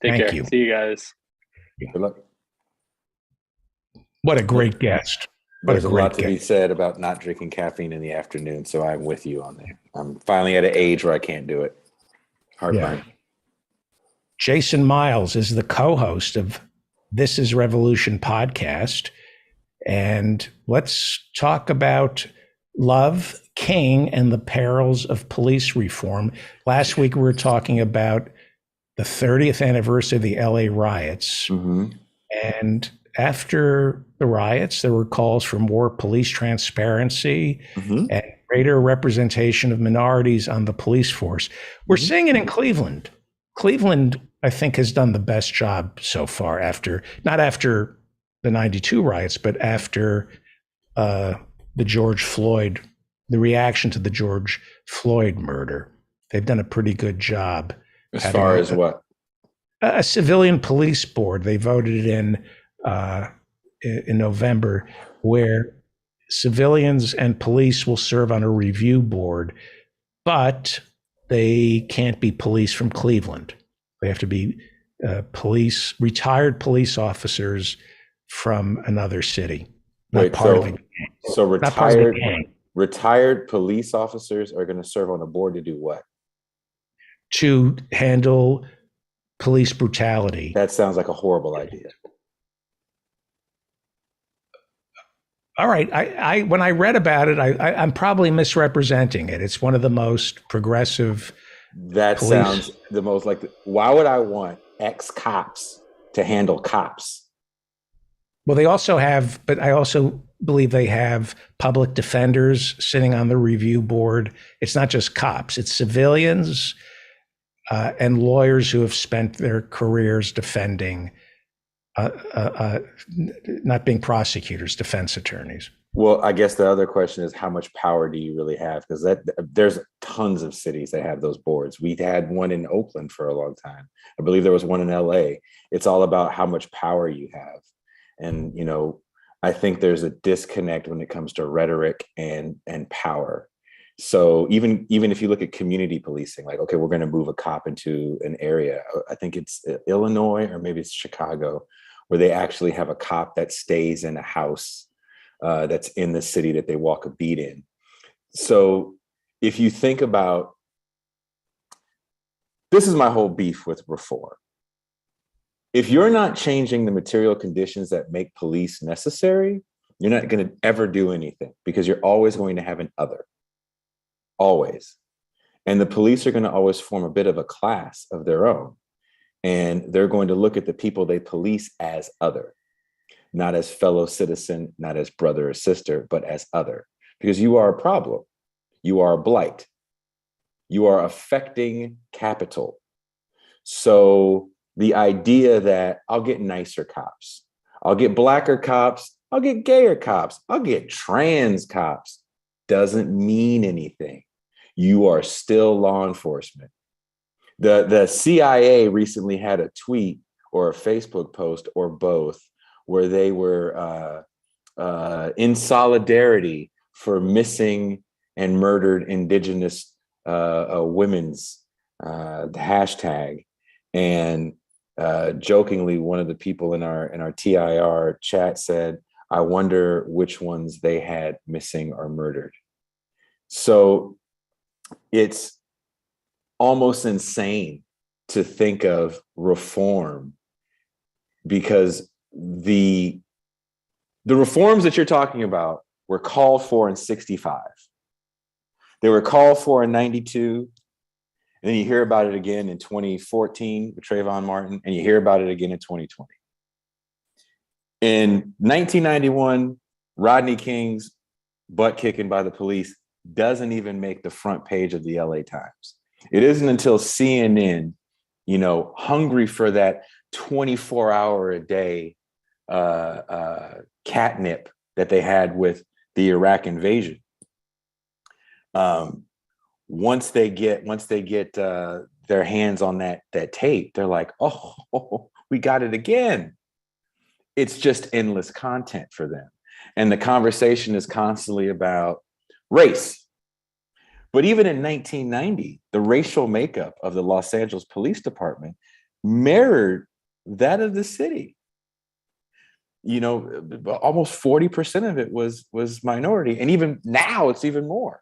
Take Thank care. you. See you guys. Good luck. What a great guest. There's a lot to be said about not drinking caffeine in the afternoon, so I'm with you on that. I'm finally at an age where I can't do it. Heartburn. Yeah. Jason Miles is the co-host of This Is Revolution podcast. And let's talk about love, King, and the perils of police reform. Last week, we were talking about the 30th anniversary of the LA riots. Mm-hmm. And after the riots, there were calls for more police transparency and greater representation of minorities on the police force. We're seeing it in Cleveland. Cleveland, I think, has done the best job so far not after the 92 riots, but after the reaction to the George Floyd murder. They've done a pretty good job. As far as what? A civilian police board. They voted in November, where civilians and police will serve on a review board, but they can't be police from Cleveland. They have to be retired police officers from another city. So retired police officers are going to serve on a board to do what? To handle police brutality. That sounds like a horrible idea. All right. I when I read about it, I'm probably misrepresenting it. It's one of the most progressive. That police. Sounds the most like. Why would I want ex-cops to handle cops? Well, they also have, but I also believe they have public defenders sitting on the review board. It's not just cops; it's civilians and lawyers who have spent their careers defending. Not being prosecutors, defense attorneys. Well, I guess the other question is, how much power do you really have? Because there's tons of cities that have those boards. We had one in Oakland for a long time. I believe there was one in LA. It's all about how much power you have. And, I think there's a disconnect when it comes to rhetoric and power. So even if you look at community policing, like, okay, we're going to move a cop into an area. I think it's Illinois or maybe it's Chicago, where they actually have a cop that stays in a house that's in the city that they walk a beat in. So if you think about, this is my whole beef with reform. If you're not changing the material conditions that make police necessary, you're not going to ever do anything, because you're always going to have an other. Always. And the police are going to always form a bit of a class of their own. And they're going to look at the people they police as other. not as fellow citizen, not as brother or sister, but as other, because you are a problem. You are a blight. You are affecting capital. So the idea that I'll get nicer cops, I'll get blacker cops, I'll get gayer cops, I'll get trans cops doesn't mean anything. You are still law enforcement. The CIA recently had a tweet or a Facebook post or both where they were in solidarity for missing and murdered Indigenous women's the hashtag. And jokingly, one of the people in our TIR chat said, "I wonder which ones they had missing or murdered." So it's almost insane to think of reform, because the reforms that you're talking about were called for in 65. They were called for in 92. And then you hear about it again in 2014 with Trayvon Martin, and you hear about it again in 2020. In 1991, Rodney King's butt kicking by the police doesn't even make the front page of the LA Times. It isn't until CNN, hungry for that 24-hour a day catnip that they had with the Iraq invasion. Once they get their hands on that tape, they're like, oh, we got it again. It's just endless content for them. And the conversation is constantly about race. But even in 1990, the racial makeup of the Los Angeles Police Department mirrored that of the city. Almost 40% of it was minority. And even now it's even more.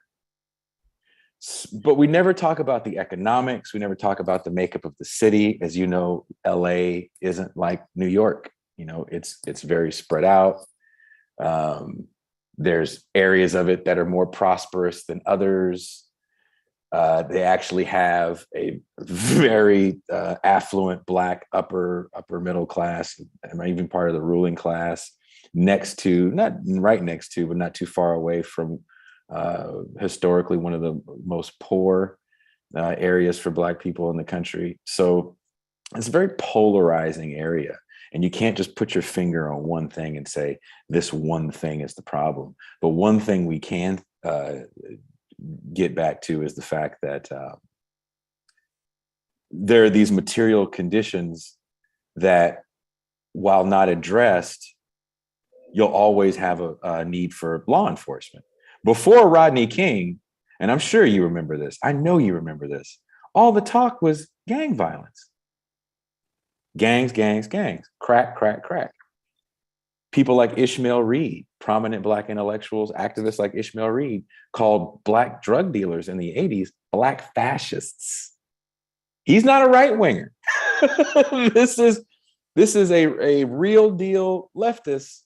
But we never talk about the economics. We never talk about the makeup of the city. As you know, LA isn't like New York. It's very spread out. There's areas of it that are more prosperous than others. They actually have a very affluent Black upper middle class, and even part of the ruling class, not right next to, but not too far away from historically one of the most poor areas for Black people in the country. So it's a very polarizing area. And you can't just put your finger on one thing and say, this one thing is the problem. But one thing we can get back to is the fact that there are these material conditions that, while not addressed, you'll always have a need for law enforcement. Before Rodney King, and I'm sure you remember this, I know you remember this, all the talk was gang violence. Gangs, crack. People like Ishmael Reed, prominent Black intellectuals, activists like Ishmael Reed, called Black drug dealers in the 80s Black fascists. He's not a right winger. This is a real deal leftist,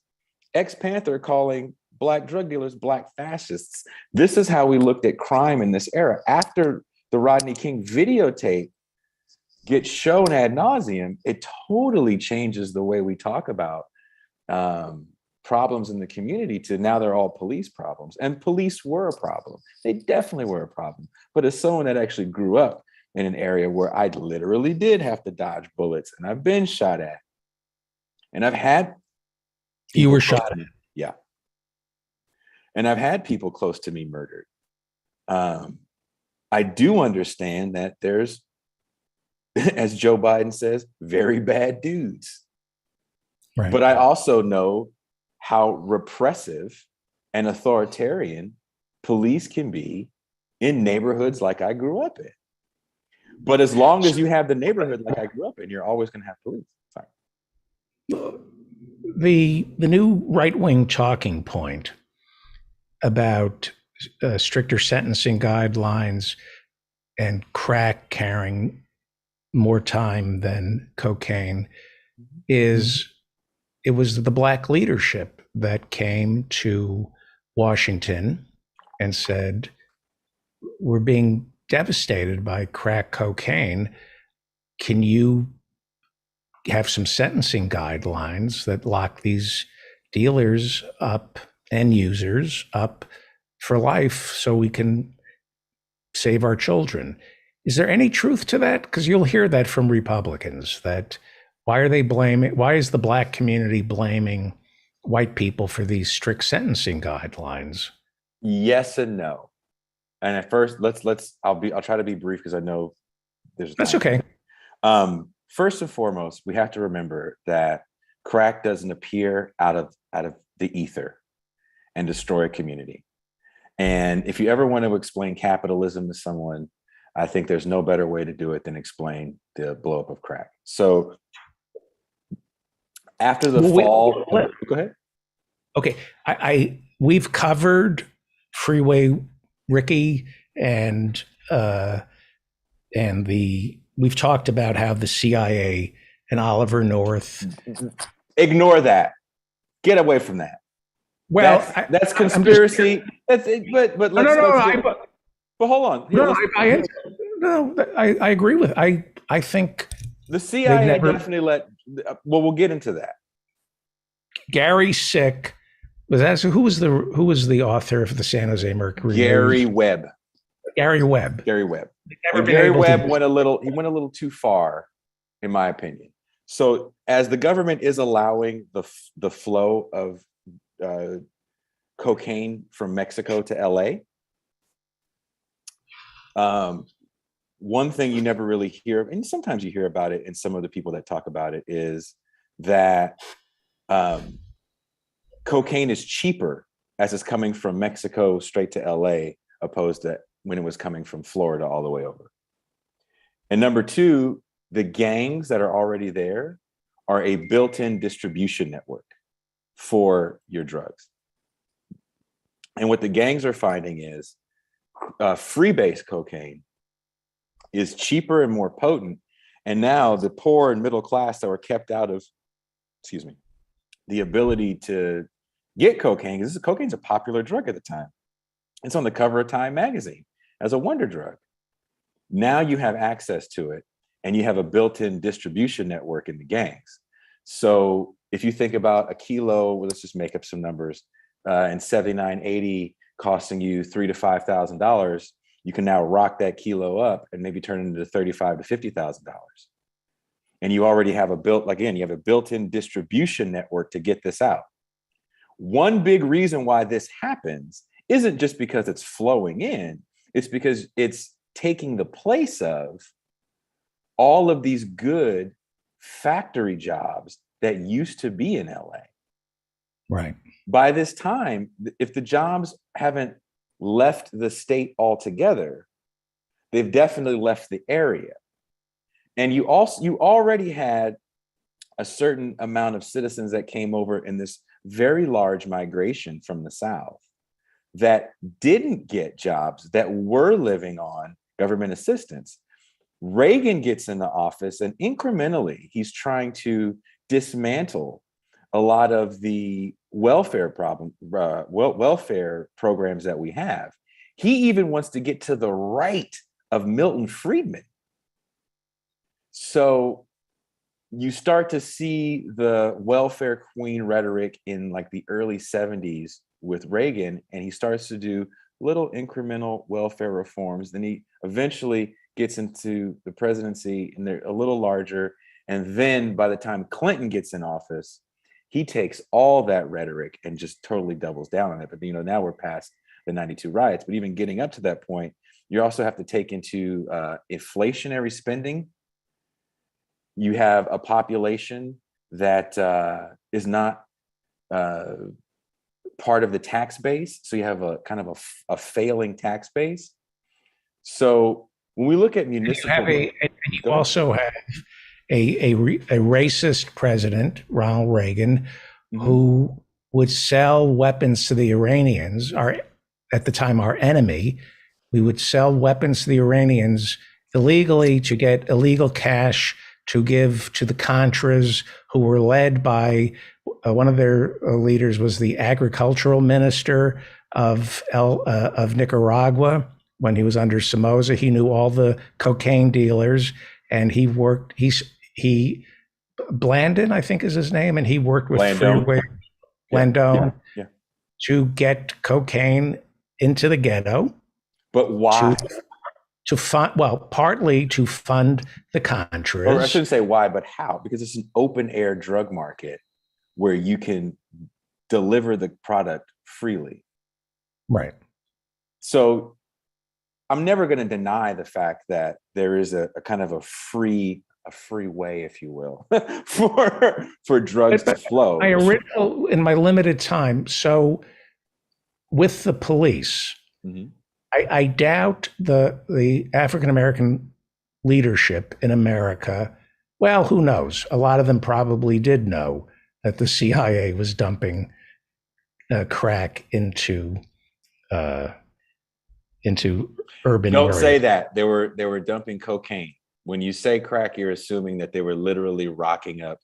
ex-Panther, calling Black drug dealers Black fascists. This is how we looked at crime in this era. After the Rodney King videotape gets shown ad nauseum, it totally changes the way we talk about problems in the community to now they're all police problems. And police were a problem. They definitely were a problem. But as someone that actually grew up in an area where I literally did have to dodge bullets, and I've been shot at, and I've had... You were shot at? Yeah. And I've had people close to me murdered. I do understand that there's, as Joe Biden says, very bad dudes. Right. But I also know how repressive and authoritarian police can be in neighborhoods like I grew up in. But as long as you have the neighborhood like I grew up in, you're always going to have police. Sorry. The new right-wing talking point about stricter sentencing guidelines and crack carrying more time than cocaine is, it was the Black leadership that came to Washington and said, we're being devastated by crack cocaine. Can you have some sentencing guidelines that lock these dealers up and users up for life so we can save our children. Is there any truth to that? Because you'll hear that from Republicans, that why is the Black community blaming white people for these strict sentencing guidelines? Yes and no. And at first, I'll try to be brief because I know there's That's okay. First and foremost, we have to remember that crack doesn't appear out of the ether and destroy a community. And if you ever want to explain capitalism to someone, I think there's no better way to do it than explain the blow up of crack. So after the fall, go ahead. Okay, we've covered Freeway Ricky and we've talked about how the CIA and Oliver North. Ignore that. Get away from that. Well, that's conspiracy. But let's but hold on. I agree with. I think the CIA definitely let. Well, we'll get into that. Gary Sick was that. So who was the author of the San Jose Mercury? Gary Webb. Gary Webb. Gary Webb went a little too far, in my opinion. So as the government is allowing the flow of cocaine from Mexico to LA, one thing you never really hear, and sometimes you hear about it, and some of the people that talk about it, is that cocaine is cheaper as it's coming from Mexico straight to LA, opposed to when it was coming from Florida all the way over. And number two, the gangs that are already there are a built-in distribution network for your drugs. And what the gangs are finding is freebase cocaine is cheaper and more potent. And now the poor and middle class that were kept out of, the ability to get cocaine, because cocaine's a popular drug at the time. It's on the cover of Time magazine as a wonder drug. Now you have access to it, and you have a built-in distribution network in the gangs. So if you think about a kilo, well, let's just make up some numbers, and $79.80 costing you $3,000 to $5,000, you can now rock that kilo up and maybe turn it into $35,000 to $50,000. And you already have a built-in distribution network to get this out. One big reason why this happens isn't just because it's flowing in, it's because it's taking the place of all of these good factory jobs that used to be in LA. Right. By this time, if the jobs haven't left the state altogether, they've definitely left the area. And you already had a certain amount of citizens that came over in this very large migration from the South that didn't get jobs, that were living on government assistance. Reagan gets into office, and incrementally, he's trying to dismantle a lot of the welfare programs that we have. He even wants to get to the right of Milton Friedman. So you start to see the welfare queen rhetoric in like the early 70s with Reagan, and he starts to do little incremental welfare reforms. Then he eventually gets into the presidency, and they're a little larger. And then by the time Clinton gets in office, he takes all that rhetoric and just totally doubles down on it. But now we're past the 92 riots. But even getting up to that point, you also have to take into inflationary spending. You have a population that is not part of the tax base. So you have a kind of a failing tax base. So when we look at municipal, you also have a racist president, Ronald Reagan, mm-hmm. who would sell weapons to the Iranians, at the time our enemy. We would sell weapons to the Iranians illegally to get illegal cash to give to the Contras, who were led by one of their leaders was the agricultural minister of Nicaragua when he was under Somoza. He knew all the cocaine dealers, and Blandon, I think is his name, and he worked with Freeway. Landone, yeah. to get cocaine into the ghetto. But why? To fund, well, partly to fund the Or I Contras. shouldn't say why, but how? Because it's an open air drug market where you can deliver the product freely. Right. So I'm never going to deny the fact that there is a kind of a free way, if you will, for drugs to flow. My original, in my limited time, so with the police, Mhm. I doubt the African American leadership in America. Well, who knows? A lot of them probably did know that the CIA was dumping crack into urban Don't areas. say that. They were dumping cocaine. When you say crack, you're assuming that they were literally rocking up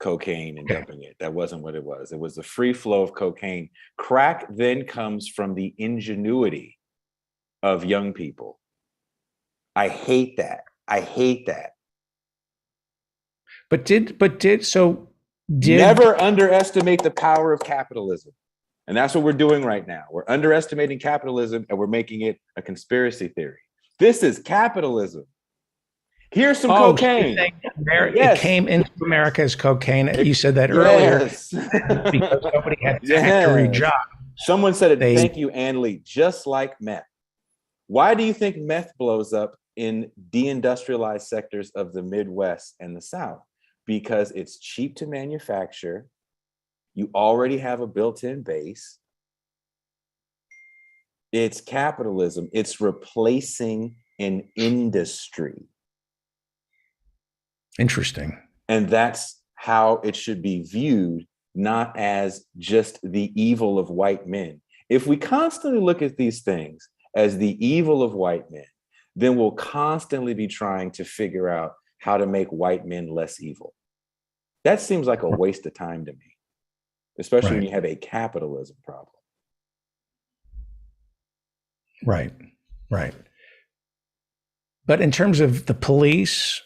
cocaine and dumping it. That wasn't what it was. It was the free flow of cocaine. Crack then comes from the ingenuity of young people. I hate that. I hate that. Never underestimate the power of capitalism. And that's what we're doing right now. We're underestimating capitalism and we're making it a conspiracy theory. This is capitalism. Here's some cocaine. It came into America as cocaine. You said that earlier. Because nobody had factory jobs. Someone said it, thank you, Ann Lee, just like meth. Why do you think meth blows up in deindustrialized sectors of the Midwest and the South? Because it's cheap to manufacture. You already have a built-in base. It's capitalism. It's replacing an industry. Interesting. And that's how it should be viewed, not as just the evil of white men. If we constantly look at these things as the evil of white men, then we'll constantly be trying to figure out how to make white men less evil. That seems like a waste of time to me, especially when you have a capitalism problem. Right, right. But in terms of the police,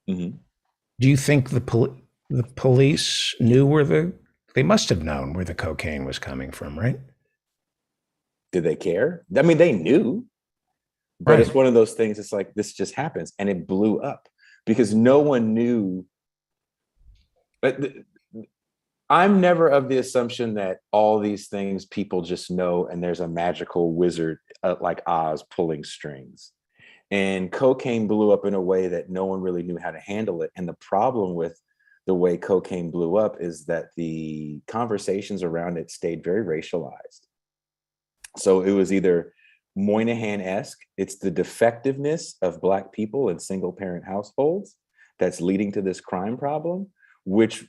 do you think the police knew they must have known where the cocaine was coming from, right? Did they care? I mean, they knew, but it's one of those things. It's like, this just happens, and it blew up because no one knew. But I'm never of the assumption that all these things people just know, and there's a magical wizard like Oz pulling strings. And cocaine blew up in a way that no one really knew how to handle it. And the problem with the way cocaine blew up is that the conversations around it stayed very racialized. So it was either Moynihan-esque, it's the defectiveness of Black people in single parent households that's leading to this crime problem, which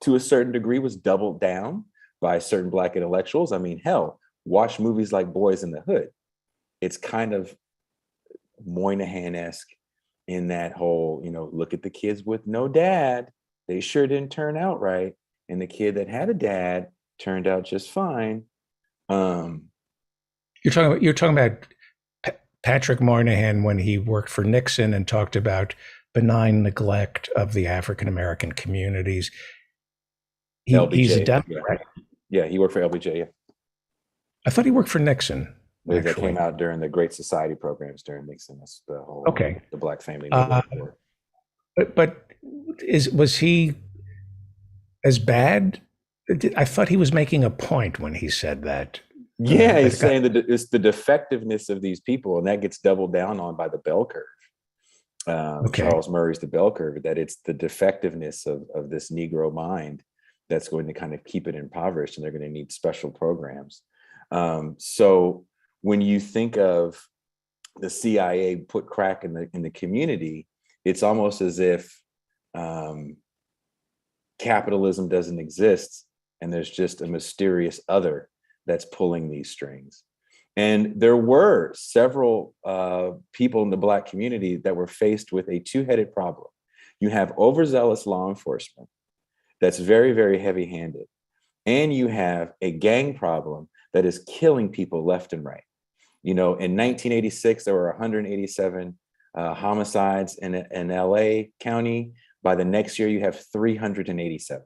to a certain degree was doubled down by certain Black intellectuals. I mean, hell, watch movies like Boys in the Hood. It's kind of Moynihan-esque in that whole, look at the kids with no dad. They sure didn't turn out right. And the kid that had a dad turned out just fine. You're talking about Patrick Moynihan when he worked for Nixon and talked about benign neglect of the African American communities. He's a Democrat. Yeah, he worked for LBJ. Yeah, I thought he worked for Nixon. That came out during the Great Society programs during Nixon. That's the whole the Black family. But was he as bad? I thought he was making a point when he said that. Yeah, he's saying that it's the defectiveness of these people, and that gets doubled down on by the bell curve. Charles Murray's The Bell Curve, that it's the defectiveness of this Negro mind that's going to kind of keep it impoverished, and they're going to need special programs. So when you think of the CIA put crack in the community, it's almost as if capitalism doesn't exist, and there's just a mysterious other that's pulling these strings. And there were several people in the Black community that were faced with a two-headed problem. You have overzealous law enforcement that's very, very heavy-handed, and you have a gang problem that is killing people left and right. In 1986, there were 187 homicides in LA County. By the next year, you have 387.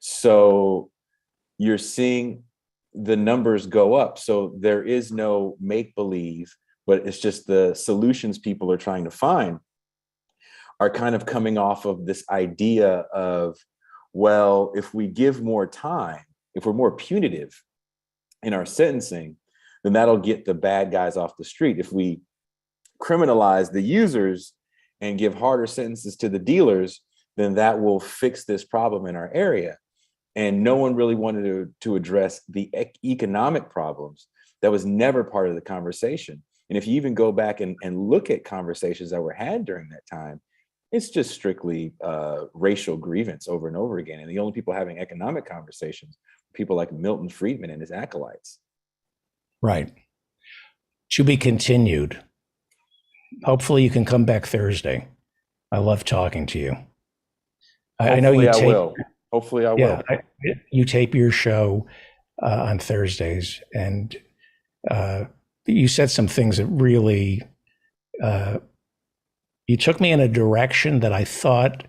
So you're seeing the numbers go up. So there is no make believe, but it's just the solutions people are trying to find are kind of coming off of this idea of, well, if we give more time, if we're more punitive in our sentencing, then that'll get the bad guys off the street. If we criminalize the users and give harder sentences to the dealers, then that will fix this problem in our area. And no one really wanted to address the economic problems. That was never part of the conversation. And if you even go back and look at conversations that were had during that time, it's just strictly racial grievance over and over again. And the only people having economic conversations are people like Milton Friedman and his acolytes. Right. To be continued. Hopefully you can come back Thursday. I love talking to you. I know you tape. Hopefully I will. You tape your show on Thursdays, and you said some things that really, you took me in a direction that I thought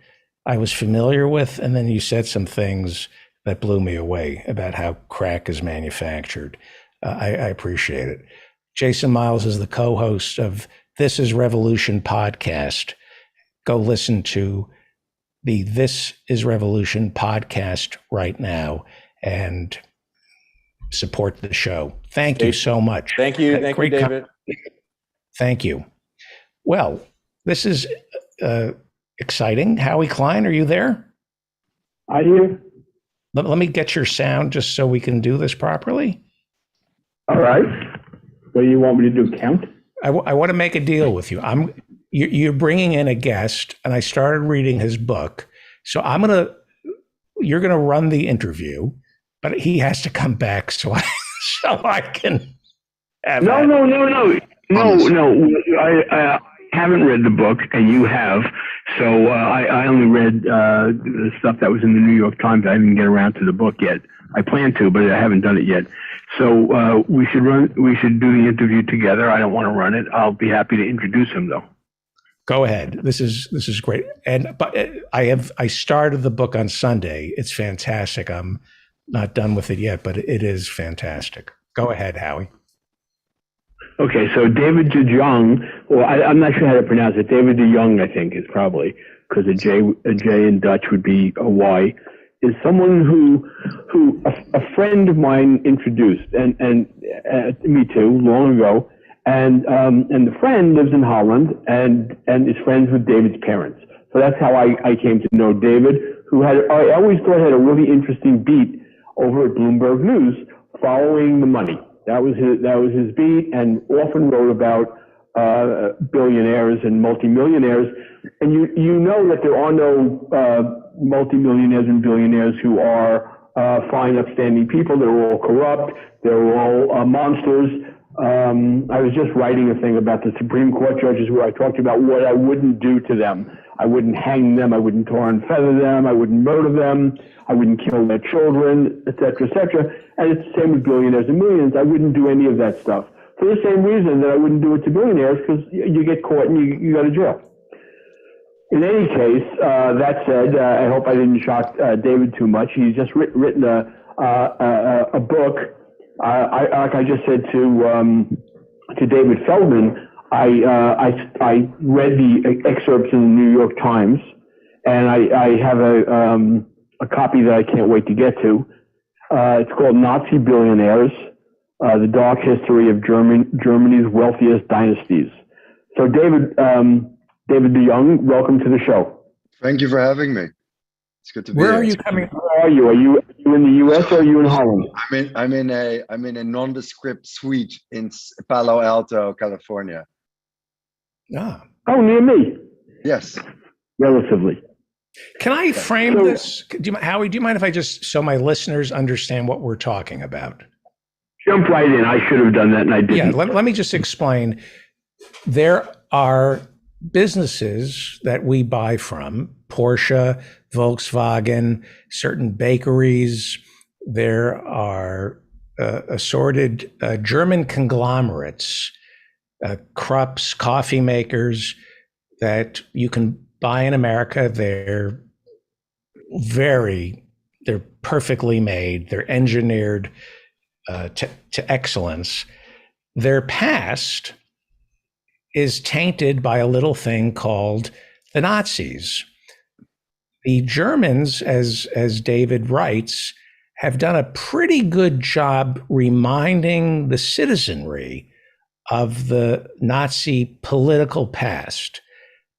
I was familiar with, and then you said some things that blew me away about how crack is manufactured. I appreciate it. Jason Miles is the co-host of This Is Revolution podcast. Go listen to the This Is Revolution podcast right now and support the show. Thank you so much. Thank you. Thank you, David. Thank you. Well, this is exciting. Howie Klein, are you there? I hear. Let me get your sound just so we can do this properly. All right. What do you want me to do? Count? I want to make a deal with you. You're bringing in a guest, and I started reading his book. So you're gonna run the interview, but he has to come back so I can. No. I haven't read the book, and you have. So I only read the stuff that was in the New York Times. I didn't get around to the book yet. I plan to, but I haven't done it yet. So we should do the interview together. I don't want to run it. I'll be happy to introduce him, though. Go ahead. This is great. But I started the book on Sunday. It's fantastic. I'm not done with it yet, but it is fantastic. Go ahead, Howie. Okay, so David de Jong, well, I'm not sure how to pronounce it. David de Jong, I think, is probably, because a J in Dutch would be a Y, is someone who a friend of mine introduced, and me too, long ago, and the friend lives in Holland and is friends with David's parents. So that's how I came to know David, who I always thought had a really interesting beat over at Bloomberg News, following the money. That was his beat, and often wrote about billionaires and multimillionaires. And you know that there are no multimillionaires and billionaires who are fine, upstanding people. They're all corrupt. They're all monsters. I was just writing a thing about the Supreme Court judges where I talked about what I wouldn't do to them. I wouldn't hang them. I wouldn't tar and feather them. I wouldn't murder them. I wouldn't kill their children, et cetera, et cetera. And it's the same with billionaires and millions. I wouldn't do any of that stuff for the same reason that I wouldn't do it to billionaires, because you get caught and you go to jail. In any case, that said, I hope I didn't shock David too much. He's just written a book. Like I just said to David Feldman, I read the excerpts in the New York Times, and I have a copy that I can't wait to get to. It's called Nazi Billionaires, The Dark History of Germany's Wealthiest Dynasties. So David de Jong, welcome to the show. Thank you for having me. It's good to be here. Where are you coming from? Where are you? Are you in the U.S. or are you in Holland? I'm in a nondescript suite in Palo Alto, California. Ah. Oh, near me. Yes. Relatively. Can I frame this? Howie, do you mind if I just, so my listeners understand what we're talking about? Jump right in. I should have done that and I didn't. Yeah, let me just explain. There are businesses that we buy from, Porsche, Volkswagen, certain bakeries. There are assorted German conglomerates, Krups, coffee makers that you can buy in America. They're very They're perfectly made. They're engineered to excellence. Their past is tainted by a little thing called the Nazis. The Germans, as David writes, have done a pretty good job reminding the citizenry of the Nazi political past,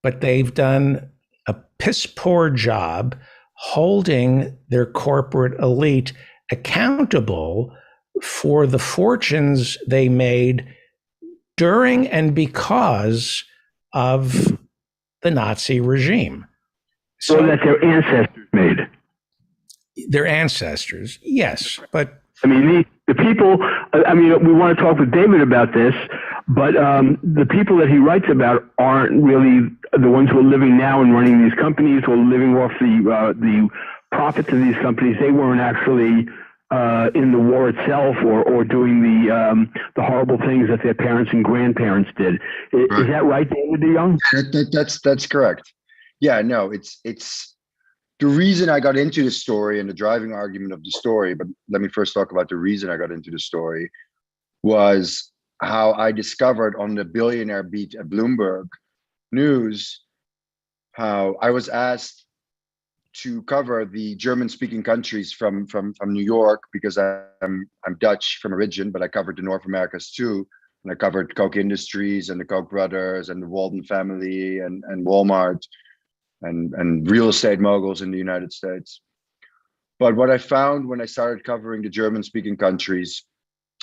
but they've done a piss poor job holding their corporate elite accountable for the fortunes they made during and because of the Nazi regime. So that their ancestors made. Their ancestors, yes, but I mean, the people, I mean, we want to talk with David about this, but the people that he writes about aren't really the ones who are living now and running these companies or living off the profits of these companies. They weren't actually in the war itself or doing the horrible things that their parents and grandparents did. Is that right, David DeYoung? That's correct. Yeah, no, it's the reason I got into the story and the driving argument of the story, but let me first talk about the reason I got into the story, was how I discovered on the billionaire beat at Bloomberg News, how I was asked to cover the German-speaking countries from New York, because I'm Dutch from origin, but I covered the North Americas too. And I covered Koch Industries and the Koch brothers and the Walton family and Walmart and real estate moguls in the United States. But what I found when I started covering the German-speaking countries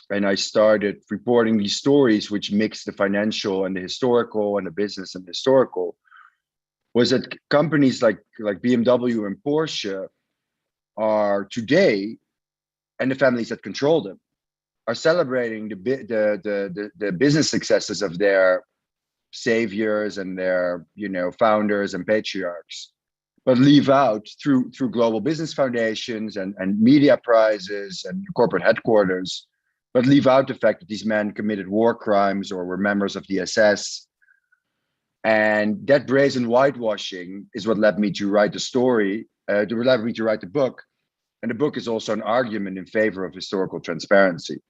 and I started reporting these stories, which mix the financial and the historical and the business and the historical, was that companies like BMW and Porsche are today, and the families that control them, are celebrating the business successes of their saviors and their founders and patriarchs, but leave out through global business foundations and media prizes and corporate headquarters, but leave out the fact that these men committed war crimes or were members of the SS. And that brazen whitewashing is what led me to write the story, led me to write the book. And the book is also an argument in favor of historical transparency.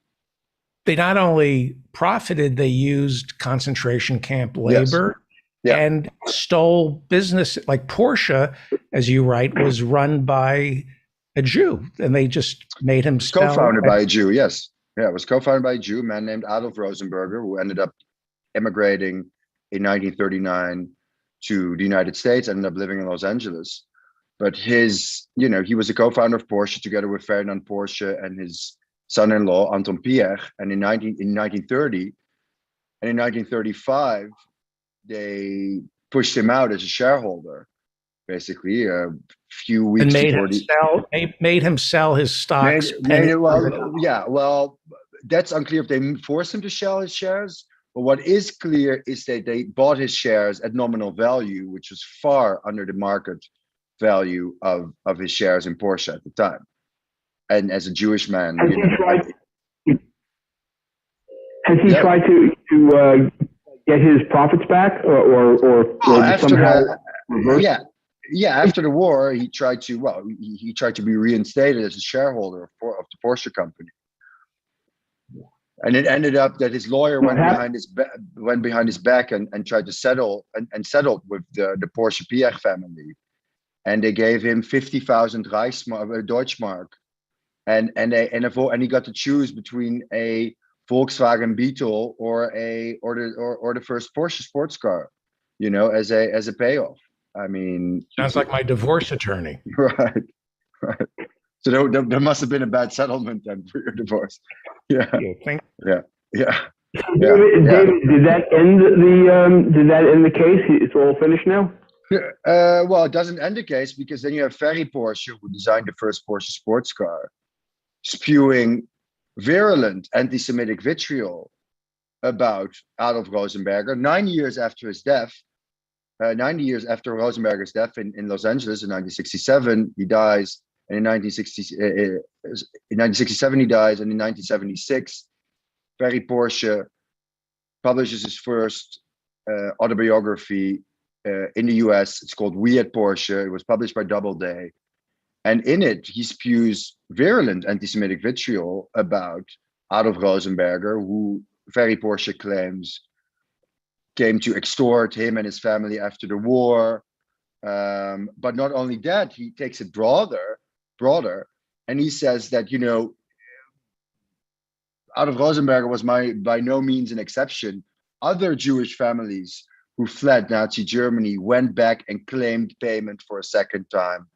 They not only profited, they used concentration camp labor and stole business. Like Porsche, as you write, was run by a Jew, and they just made him sell. Co-founded by a Jew, yes. Yeah, it was co-founded by a Jew, a man named Adolf Rosenberger, who ended up immigrating in 1939 to the United States, ended up living in Los Angeles. But he was a co-founder of Porsche together with Ferdinand Porsche and his son-in-law, Anton Piech. And in 1930 and in 1935, they pushed him out as a shareholder, basically a few weeks before made him sell his stocks. Well, that's unclear if they forced him to sell his shares. But what is clear is that they bought his shares at nominal value, which was far under the market value of his shares in Porsche at the time. And as a Jewish man, has he tried to get his profits back, or somehow reverse? After the war, he tried to be reinstated as a shareholder of the Porsche company. And it ended up that his lawyer went behind his back and tried to settle and settled with the Porsche Piech family, and they gave him 50,000 Deutschmark, and he got to choose between a Volkswagen Beetle or the first Porsche sports car, as a payoff. I mean, sounds like my divorce attorney. Right. So there must have been a bad settlement then for your divorce. Yeah. David, did that end the case? It's all finished now? Well, it doesn't end the case, because then you have Ferry Porsche, who designed the first Porsche sports car, spewing virulent anti-Semitic vitriol about Adolf Rosenberger 9 years after his death. 90 years after Rosenberger's death in Los Angeles in 1967, he dies. And in 1967, he dies. And in 1976, Ferry Porsche publishes his first autobiography in the US. It's called We at Porsche. It was published by Doubleday. And in it, he spews virulent anti-Semitic vitriol about Adolf Rosenberger, who Ferry Porsche claims came to extort him and his family after the war. But not only that, he takes it broader, and he says that, Adolf Rosenberger was by no means an exception. Other Jewish families who fled Nazi Germany went back and claimed payment for a second time.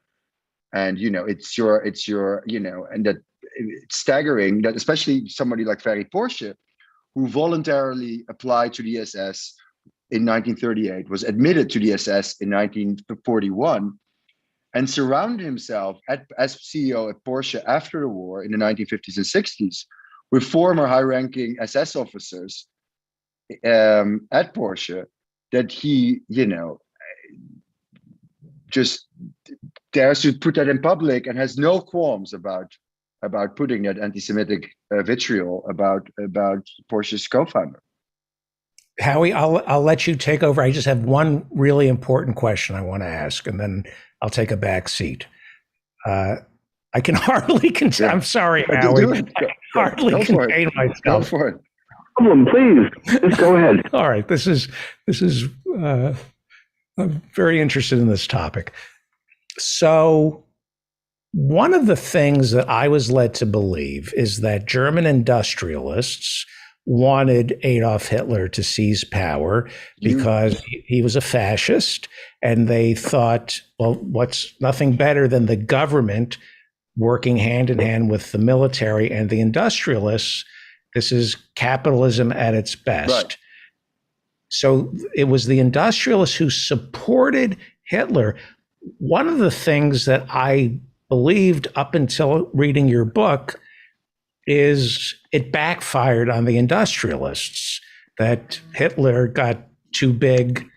And it's your and that it's staggering that especially somebody like Ferry Porsche, who voluntarily applied to the SS in 1938, was admitted to the SS in 1941, and surrounded himself as CEO at Porsche after the war in the 1950s and 60s with former high-ranking SS officers at Porsche, that he, just dares to put that in public and has no qualms about putting that anti-Semitic vitriol about Porsche's co-founder. Howie, I'll let you take over. I just have one really important question I want to ask, and then I'll take a back seat. I can hardly contain. Yeah. I'm sorry, Howie. I can hardly contain myself. Go for it. Problem, please. Just go ahead. All right. This is. I'm very interested in this topic. So, one of the things that I was led to believe is that German industrialists wanted Adolf Hitler to seize power because he was a fascist, and they thought, well, what's nothing better than the government working hand in hand with the military and the industrialists. This is capitalism at its best. Right. So it was the industrialists who supported Hitler. One of the things that I believed up until reading your book is it backfired on the industrialists, that Hitler got too big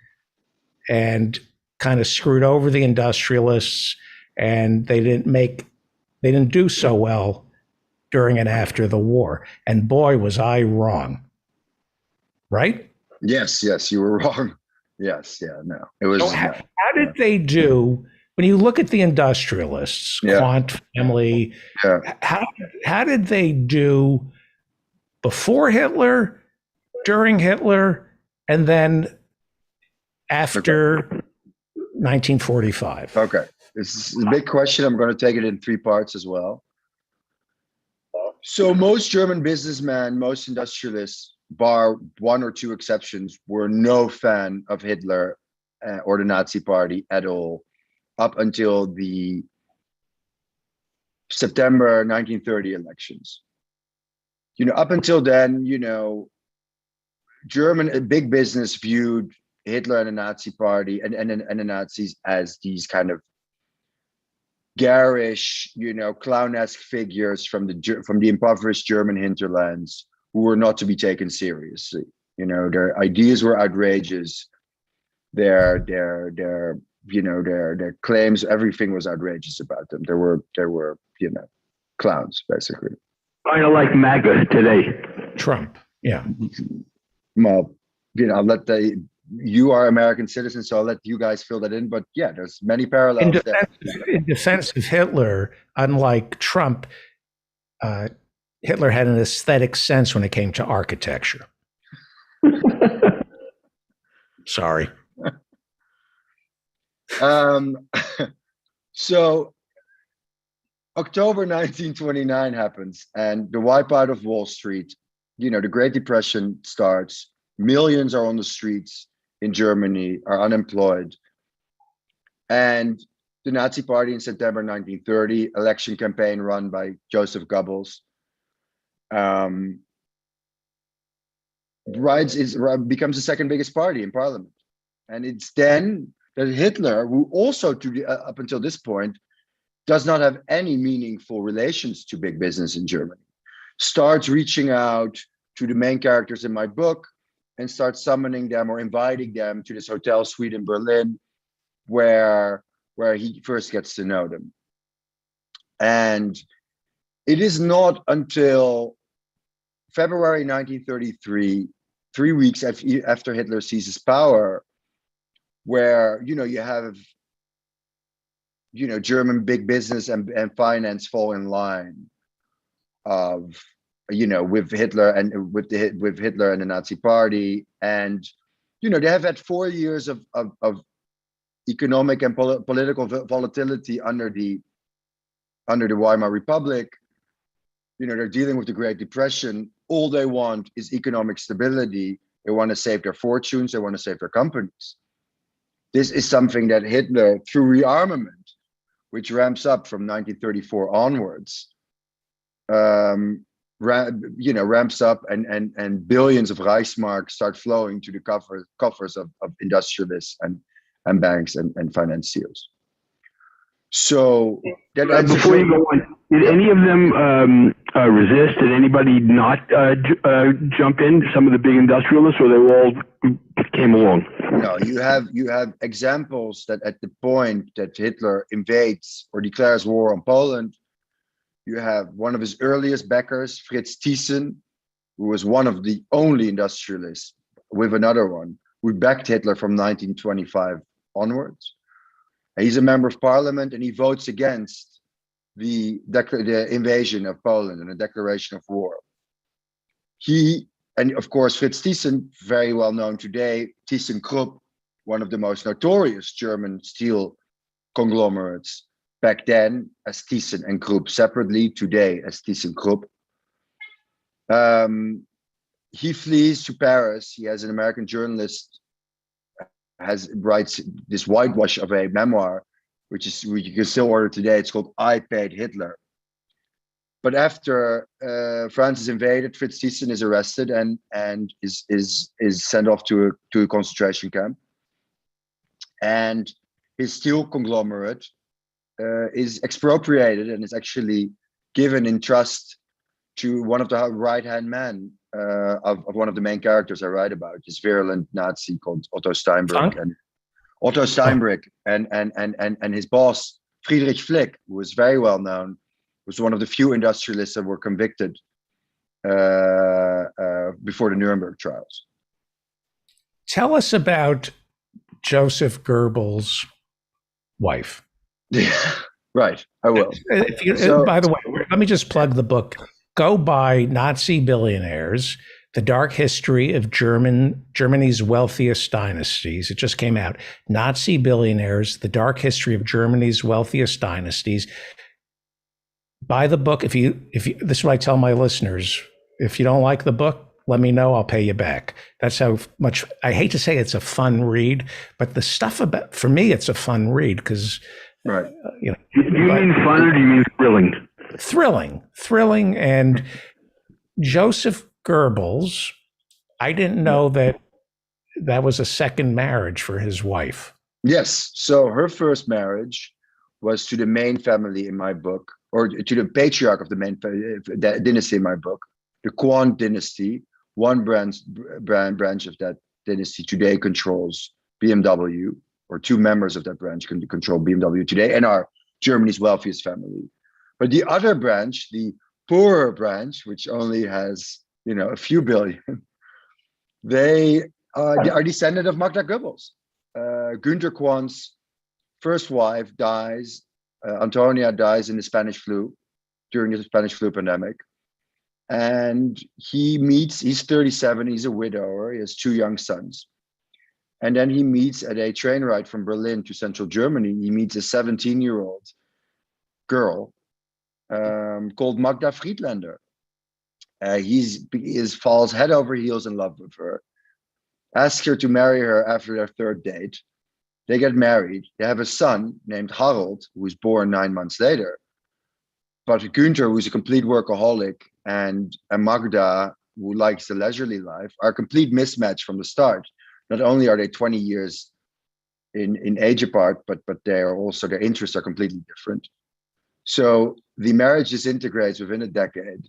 and kind of screwed over the industrialists, and they didn't do so well during and after the war. And boy, was I wrong. Right? Yes, you were wrong. Yes, no. It was. So how did they do when you look at the industrialists, Quandt family? How did they do before Hitler, during Hitler, and then after 1945? Okay, this is a big question. I'm going to take it in three parts as well. So most German businessmen, most industrialists, bar one or two exceptions, were no fan of Hitler or the Nazi Party at all, up until the September 1930 elections. Up until then, German big business viewed Hitler and the Nazi Party and the Nazis as these kind of garish, clownesque figures from the impoverished German hinterlands who were not to be taken seriously. Their ideas were outrageous. Their claims, everything was outrageous about them. There were clowns, basically. Kind of like MAGA today. Trump, yeah. Well, you are American citizens, so I'll let you guys fill that in. But yeah, there's many parallels. In defense of Hitler, unlike Trump, Hitler had an aesthetic sense when it came to architecture. Sorry. So October 1929 happens, and the wipeout of Wall Street, the Great Depression starts. Millions are on the streets in Germany, are unemployed. And the Nazi Party in September 1930, election campaign run by Joseph Goebbels, becomes the second biggest party in parliament. And it's then that Hitler, who also up until this point does not have any meaningful relations to big business in Germany, starts reaching out to the main characters in my book and starts summoning them or inviting them to this hotel suite in Berlin, where he first gets to know them. And it is not until February 1933, 3 weeks after Hitler seizes power, where you have German big business and finance fall in line of, with Hitler and with Hitler and the Nazi Party. And, they have had 4 years of economic and political volatility under the Weimar Republic. They're dealing with the Great Depression. All they want is economic stability. They want to save their fortunes. They want to save their companies. This is something that Hitler, through rearmament, which ramps up from 1934 onwards, ramps up, and billions of Reichsmark start flowing to the coffers of industrialists and banks and financiers. So before you go on, did any of them resist? Did anybody not jump in? Some of the big industrialists, or they all came along? No, you have examples that at the point that Hitler invades or declares war on Poland, you have one of his earliest backers, Fritz Thyssen, who was one of the only industrialists with another one who backed Hitler from 1925 onwards. He's a member of parliament, and he votes against the invasion of Poland and the declaration of war. And of course, Fritz Thyssen, very well known today, ThyssenKrupp, one of the most notorious German steel conglomerates, back then as Thyssen and Krupp separately, today as ThyssenKrupp. He flees to Paris. He has an American journalist writes this whitewash of a memoir, which you can still order today. It's called I Paid Hitler. But after France is invaded, Fritz Thyssen is arrested and is sent off to a concentration camp. And his steel conglomerate is expropriated and is actually given in trust to one of the right-hand men of one of the main characters I write about, this virulent Nazi called Otto Steinbrück. And Otto Steinbrück and his boss, Friedrich Flick, who was very well known, was one of the few industrialists that were convicted before the Nuremberg trials. Tell us about Joseph Goebbels' wife. Right, I will. By the way, let me just plug the book. Go buy Nazi Billionaires, The Dark History of Germany's Wealthiest Dynasties. It just came out. Nazi Billionaires, The Dark History of Germany's Wealthiest Dynasties. Buy the book. If you this is what I tell my listeners. If you don't like the book, let me know. I'll pay you back. That's how much, I hate to say it's a fun read, but the stuff about, for me, it's a fun read because, right. Do you mean fun or do you mean thrilling? Thrilling. And Joseph Goebbels, I didn't know that was a second marriage for his wife. Yes. So her first marriage was to the main family in my book, or to the patriarch of the main dynasty in my book, the Quandt dynasty. One branch of that dynasty today controls BMW, or two members of that branch can control BMW today and are Germany's wealthiest family. But the other branch, the poorer branch, which only has, a few billion, they are descendant of Magda Goebbels. Günter Quandt's first wife dies. Antonia dies in the Spanish flu, during the Spanish flu pandemic. And he's 37, he's a widower, he has two young sons. And then he meets at a train ride from Berlin to central Germany, he meets a 17-year-old girl called Magda Friedlander. He falls head over heels in love with her, asks her to marry her after their third date. They get married. They have a son named Harold, who was born 9 months later. But Günther, who's a complete workaholic, and Magda, who likes the leisurely life, are a complete mismatch from the start. Not only are they 20 years in age apart, but they are also, their interests are completely different. So the marriage disintegrates within a decade.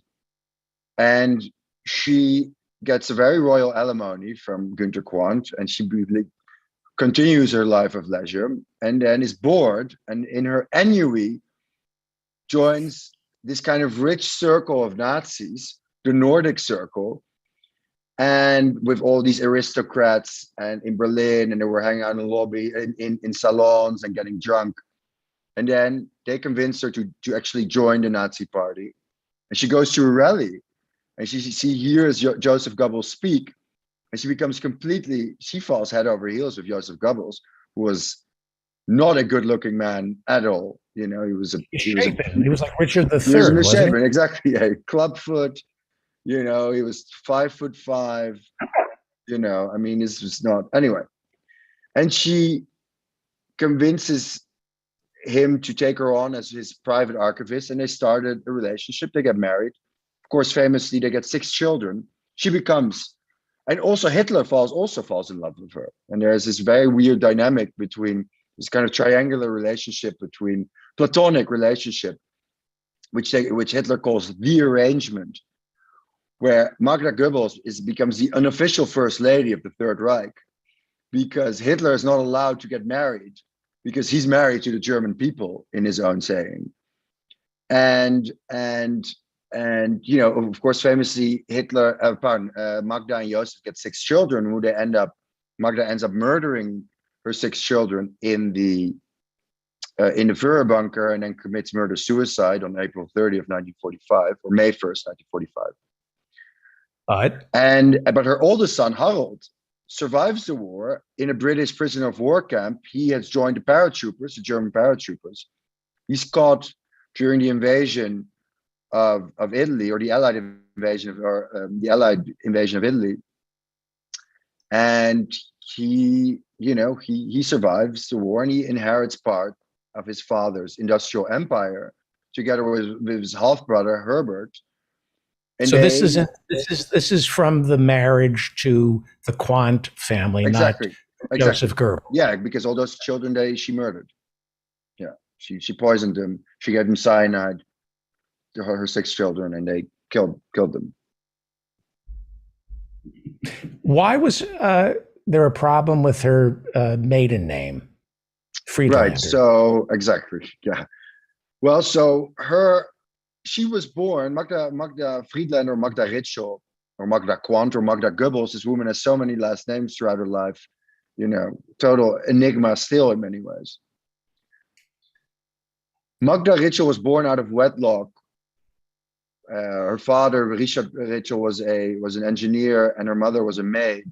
And she gets a very royal alimony from Günter Quandt, and she continues her life of leisure, and then is bored, and in her ennui joins this kind of rich circle of Nazis, the Nordic circle, and with all these aristocrats and in Berlin, and they were hanging out in the lobby, in salons and getting drunk. And then they convince her to actually join the Nazi party. And she goes to a rally and she hears Joseph Goebbels speak. And she becomes she falls head over heels with Joseph Goebbels, who was not a good looking man at all. You know, he was He was like Richard III. He was wasn't he? misshapen, exactly. Yeah, clubfoot. You know, he was 5'5". You know, I mean, this was not anyway. And she convinces him to take her on as his private archivist, and they started a relationship. They get married. Of course, famously, they get 6 children. She becomes, and also Hitler also falls in love with her. And there's this very weird dynamic between this kind of triangular relationship between platonic relationship, which Hitler calls the arrangement, where Magda Goebbels becomes the unofficial first lady of the Third Reich, because Hitler is not allowed to get married because he's married to the German people, in his own saying. And you know, of course, famously, Magda and Joseph get 6 children, who Magda ends up murdering her 6 children in the Führer bunker, and then commits murder-suicide on April 30th, 1945, or May 1st, 1945. But her oldest son, Harold, survives the war in a British prisoner of war camp. He has joined the paratroopers, the German paratroopers. He's caught during the invasion of Italy, or the Allied invasion of Italy, and he survives the war, and he inherits part of his father's industrial empire together with his half brother Herbert. And so this is from the marriage to the Quandt family, exactly, not Joseph Goebbels. Yeah, because all those children she murdered. Yeah, she poisoned them. She gave them cyanide to her 6 children, and they killed them. Why was there a problem with her maiden name, Friedlander? Right. So exactly. Yeah. Well, so she was born, Magda Friedlander, or Magda Ritschl, or Magda Quandt, or Magda Goebbels. This woman has so many last names throughout her life, you know, total enigma still in many ways. Magda Ritschl was born out of wedlock. Her father, Richard Ritschl, was an engineer, and her mother was a maid.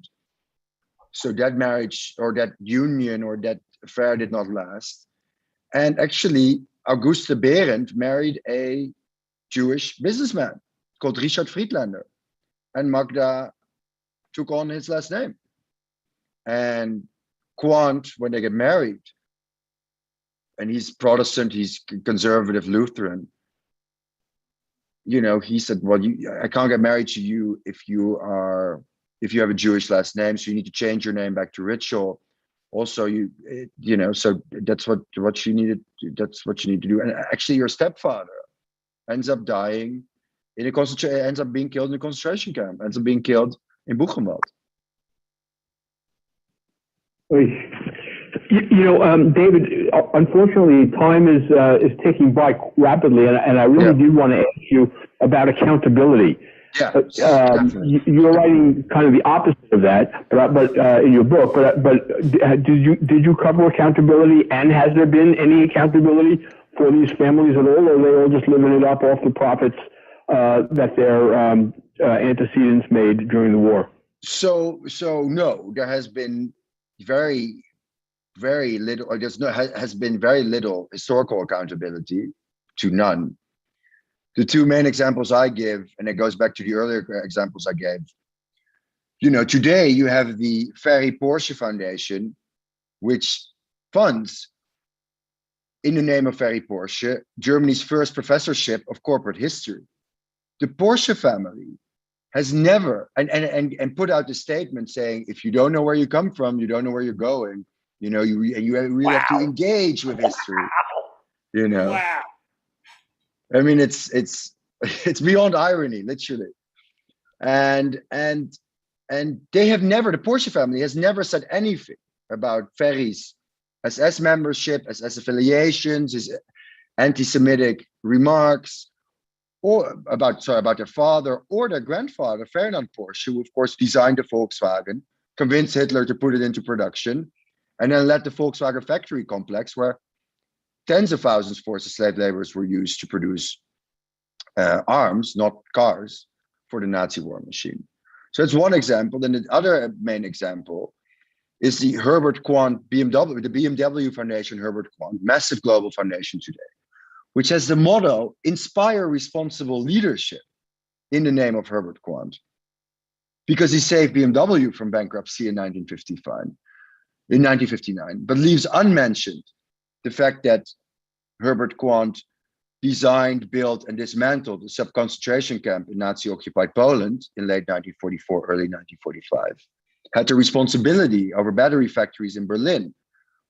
So that marriage, or that union, or that affair did not last. And actually, Auguste Behrendt married a Jewish businessman called Richard Friedlander, and Magda took on his last name. And Quandt, when they get married, and he's Protestant, he's conservative Lutheran, you know, he said, well, I can't get married to you if you have a Jewish last name, so you need to change your name back to Ritschl. Also, so that's what you needed. That's what you need to do. And actually, your stepfather ends up dying ends up being killed in a concentration camp, ends up being killed in Buchenwald. David, unfortunately, time is ticking by rapidly, and I really did want to ask you about accountability. Yeah, you're writing kind of the opposite of that, but in your book. But did you cover accountability, and has there been any accountability for these families at all, or are they all just living it up off the profits that their antecedents made during the war? So no, there has been very, very little, or has been very little historical accountability, to none. The 2 main examples I give, and it goes back to the earlier examples I gave. You know, today you have the Ferry Porsche Foundation, which funds, in the name of Ferry Porsche, Germany's first professorship of corporate history. The Porsche family has never, and put out the statement saying, if you don't know where you come from, you don't know where you're going. You know, you really have to engage with history. You know. Wow. I mean, it's beyond irony, literally. And they have never, the Porsche family has never said anything about Ferry's SS membership, SS affiliations, his anti-Semitic remarks, or about their father or their grandfather, Ferdinand Porsche, who of course designed the Volkswagen, convinced Hitler to put it into production, and then led the Volkswagen factory complex, where tens of thousands of forced slave laborers were used to produce arms, not cars, for the Nazi war machine. So it's one example. Then the other main example is the Herbert Quandt BMW, the BMW Foundation, Herbert Quandt, massive global foundation today, which has the motto, inspire responsible leadership in the name of Herbert Quandt, because he saved BMW from bankruptcy in 1959, but leaves unmentioned the fact that Herbert Quandt designed, built, and dismantled a sub-concentration camp in Nazi-occupied Poland in late 1944, early 1945, had the responsibility over battery factories in Berlin,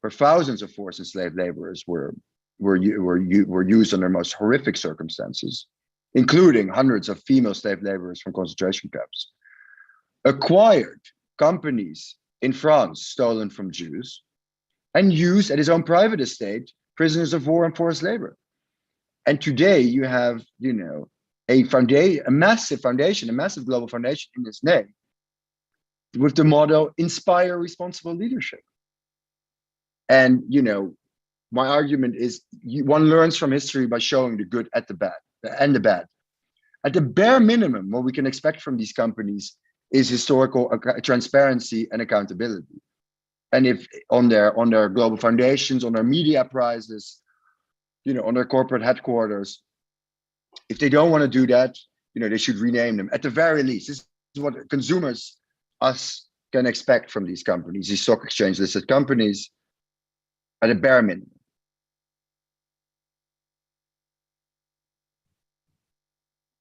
where thousands of forced and slave laborers were used under most horrific circumstances, including hundreds of female slave laborers from concentration camps, acquired companies in France stolen from Jews, and used at his own private estate prisoners of war and forced labor. And today you have, a massive foundation, a massive global foundation in his name, with the motto, inspire responsible leadership. And, my argument is one learns from history by showing the good and the bad. At the bare minimum, what we can expect from these companies is historical transparency and accountability. And if on their global foundations, on their media prizes, on their corporate headquarters, if they don't want to do that, they should rename them. At the very least, this is what consumers, us, can expect from these companies, these stock exchange listed companies, at a bare minimum.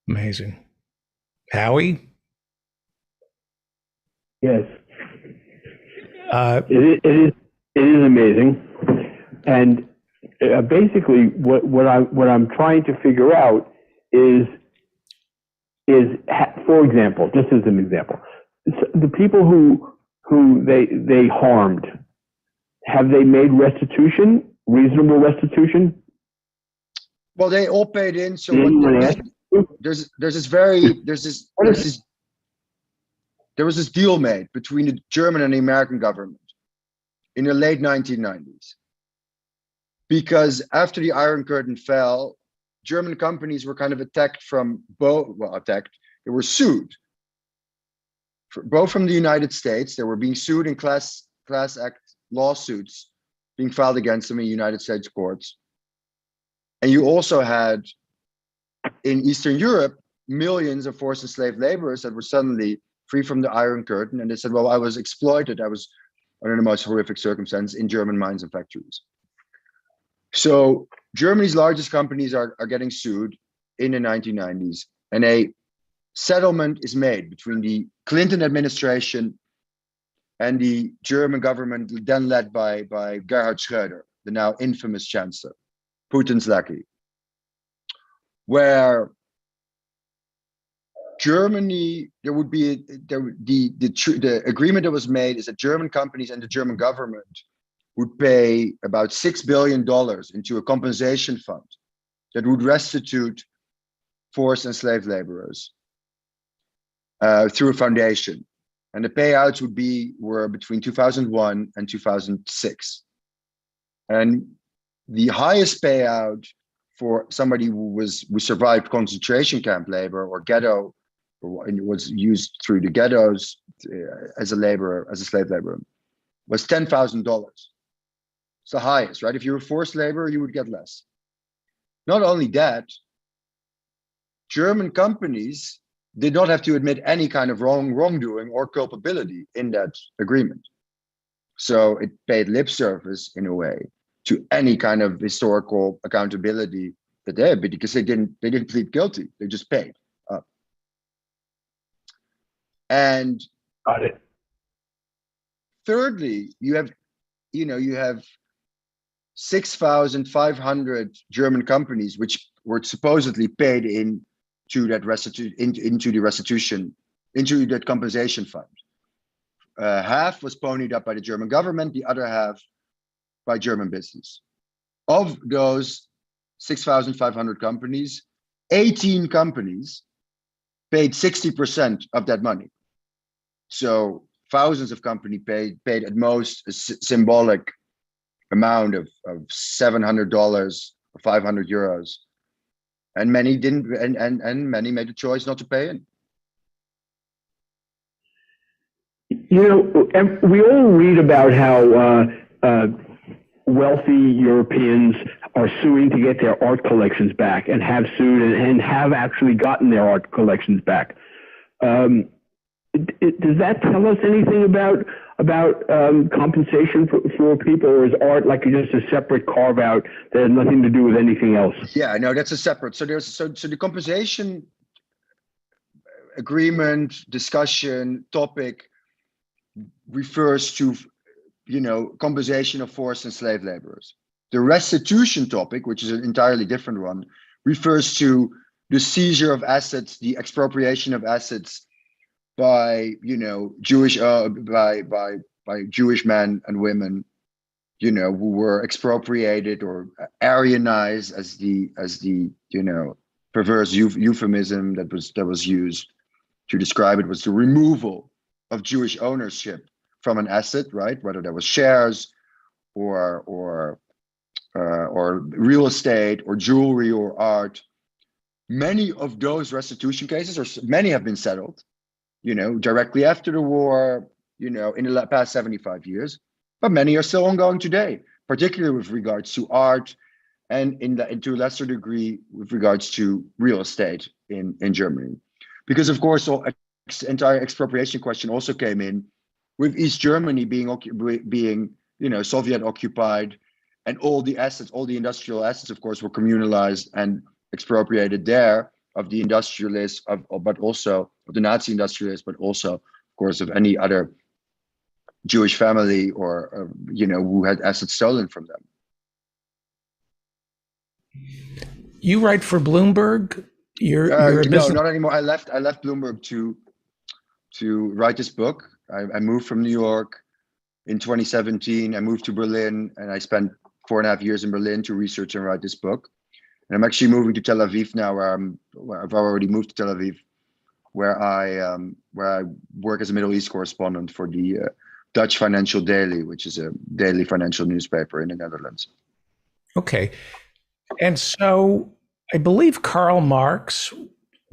Amazing. Howie? Yes. Uh, It is amazing, and basically what I'm trying to figure out is for example, just as an example, the people who they harmed, have they made restitution, reasonable restitution? Well, they all paid in. So there was this deal made between the German and the American government in the late 1990s. Because after the Iron Curtain fell, German companies were kind of attacked from both, they were sued. Both from the United States, they were being sued in class act lawsuits being filed against them in United States courts. And you also had, in Eastern Europe, millions of forced and slave laborers that were suddenly free from the Iron Curtain. And they said, well, I was exploited. I was under the most horrific circumstances in German mines and factories. So Germany's largest companies are getting sued in the 1990s. And a settlement is made between the Clinton administration and the German government, then led by Gerhard Schröder, the now infamous chancellor, Putin's lackey, where Germany, there would be the agreement that was made is that German companies and the German government would pay about $6 billion into a compensation fund that would restitute forced and slave laborers through a foundation. And the payouts were between 2001 and 2006. And the highest payout for somebody who survived concentration camp labor or ghetto, or was used through the ghettos as a slave laborer, was $10,000. It's the highest, right? If you were forced labor, you would get less. Not only that, German companies did not have to admit any kind of wrongdoing or culpability in that agreement. So it paid lip service in a way to any kind of historical accountability that they had, because they didn't plead guilty. They just paid up. And Got it. Thirdly, you have 6,500 German companies which were supposedly paid into that compensation fund. Half was ponied up by the German government, the other half by German business. Of those 6,500 companies, 18 companies paid 60% of that money. So thousands of companies paid at most a symbolic amount of $700 or 500 euros. And many didn't, and many made the choice not to pay in. You know, we all read about how wealthy Europeans are suing to get their art collections back, and have sued and have actually gotten their art collections back. Does that tell us anything about compensation for people, or is art like just a separate carve out that has nothing to do with anything else? Yeah, no, that's a separate. So the compensation agreement, discussion, topic refers to, you know, compensation of forced and slave laborers. The restitution topic, which is an entirely different one, refers to the seizure of assets, the expropriation of assets by, you know, by Jewish men and women, you know, who were expropriated or Aryanized, as the you know, perverse euphemism that was used to describe it, was the removal of Jewish ownership from an asset, right? Whether that was shares or real estate or jewelry or art. Many of those restitution cases, or many, have been settled, you know, directly after the war, you know, in the past 75 years, but many are still ongoing today, particularly with regards to art, and to a lesser degree with regards to real estate in Germany. Because of course, the entire expropriation question also came in with East Germany being you know, Soviet occupied, and all the assets, all the industrial assets, of course, were communalized and expropriated there, of the industrialists, but also of the Nazi industrialists, but also, of course, of any other Jewish family or you know, who had assets stolen from them. You write for Bloomberg? You're a no, business. not anymore. I left Bloomberg to write this book. I moved from New York in 2017. I moved to Berlin, and I spent 4.5 years in Berlin to research and write this book. And I'm actually moving to Tel Aviv now, where I've already moved to Tel Aviv, where I work as a Middle East correspondent for the Dutch Financial Daily, which is a daily financial newspaper in the Netherlands. Okay. And so I believe Karl Marx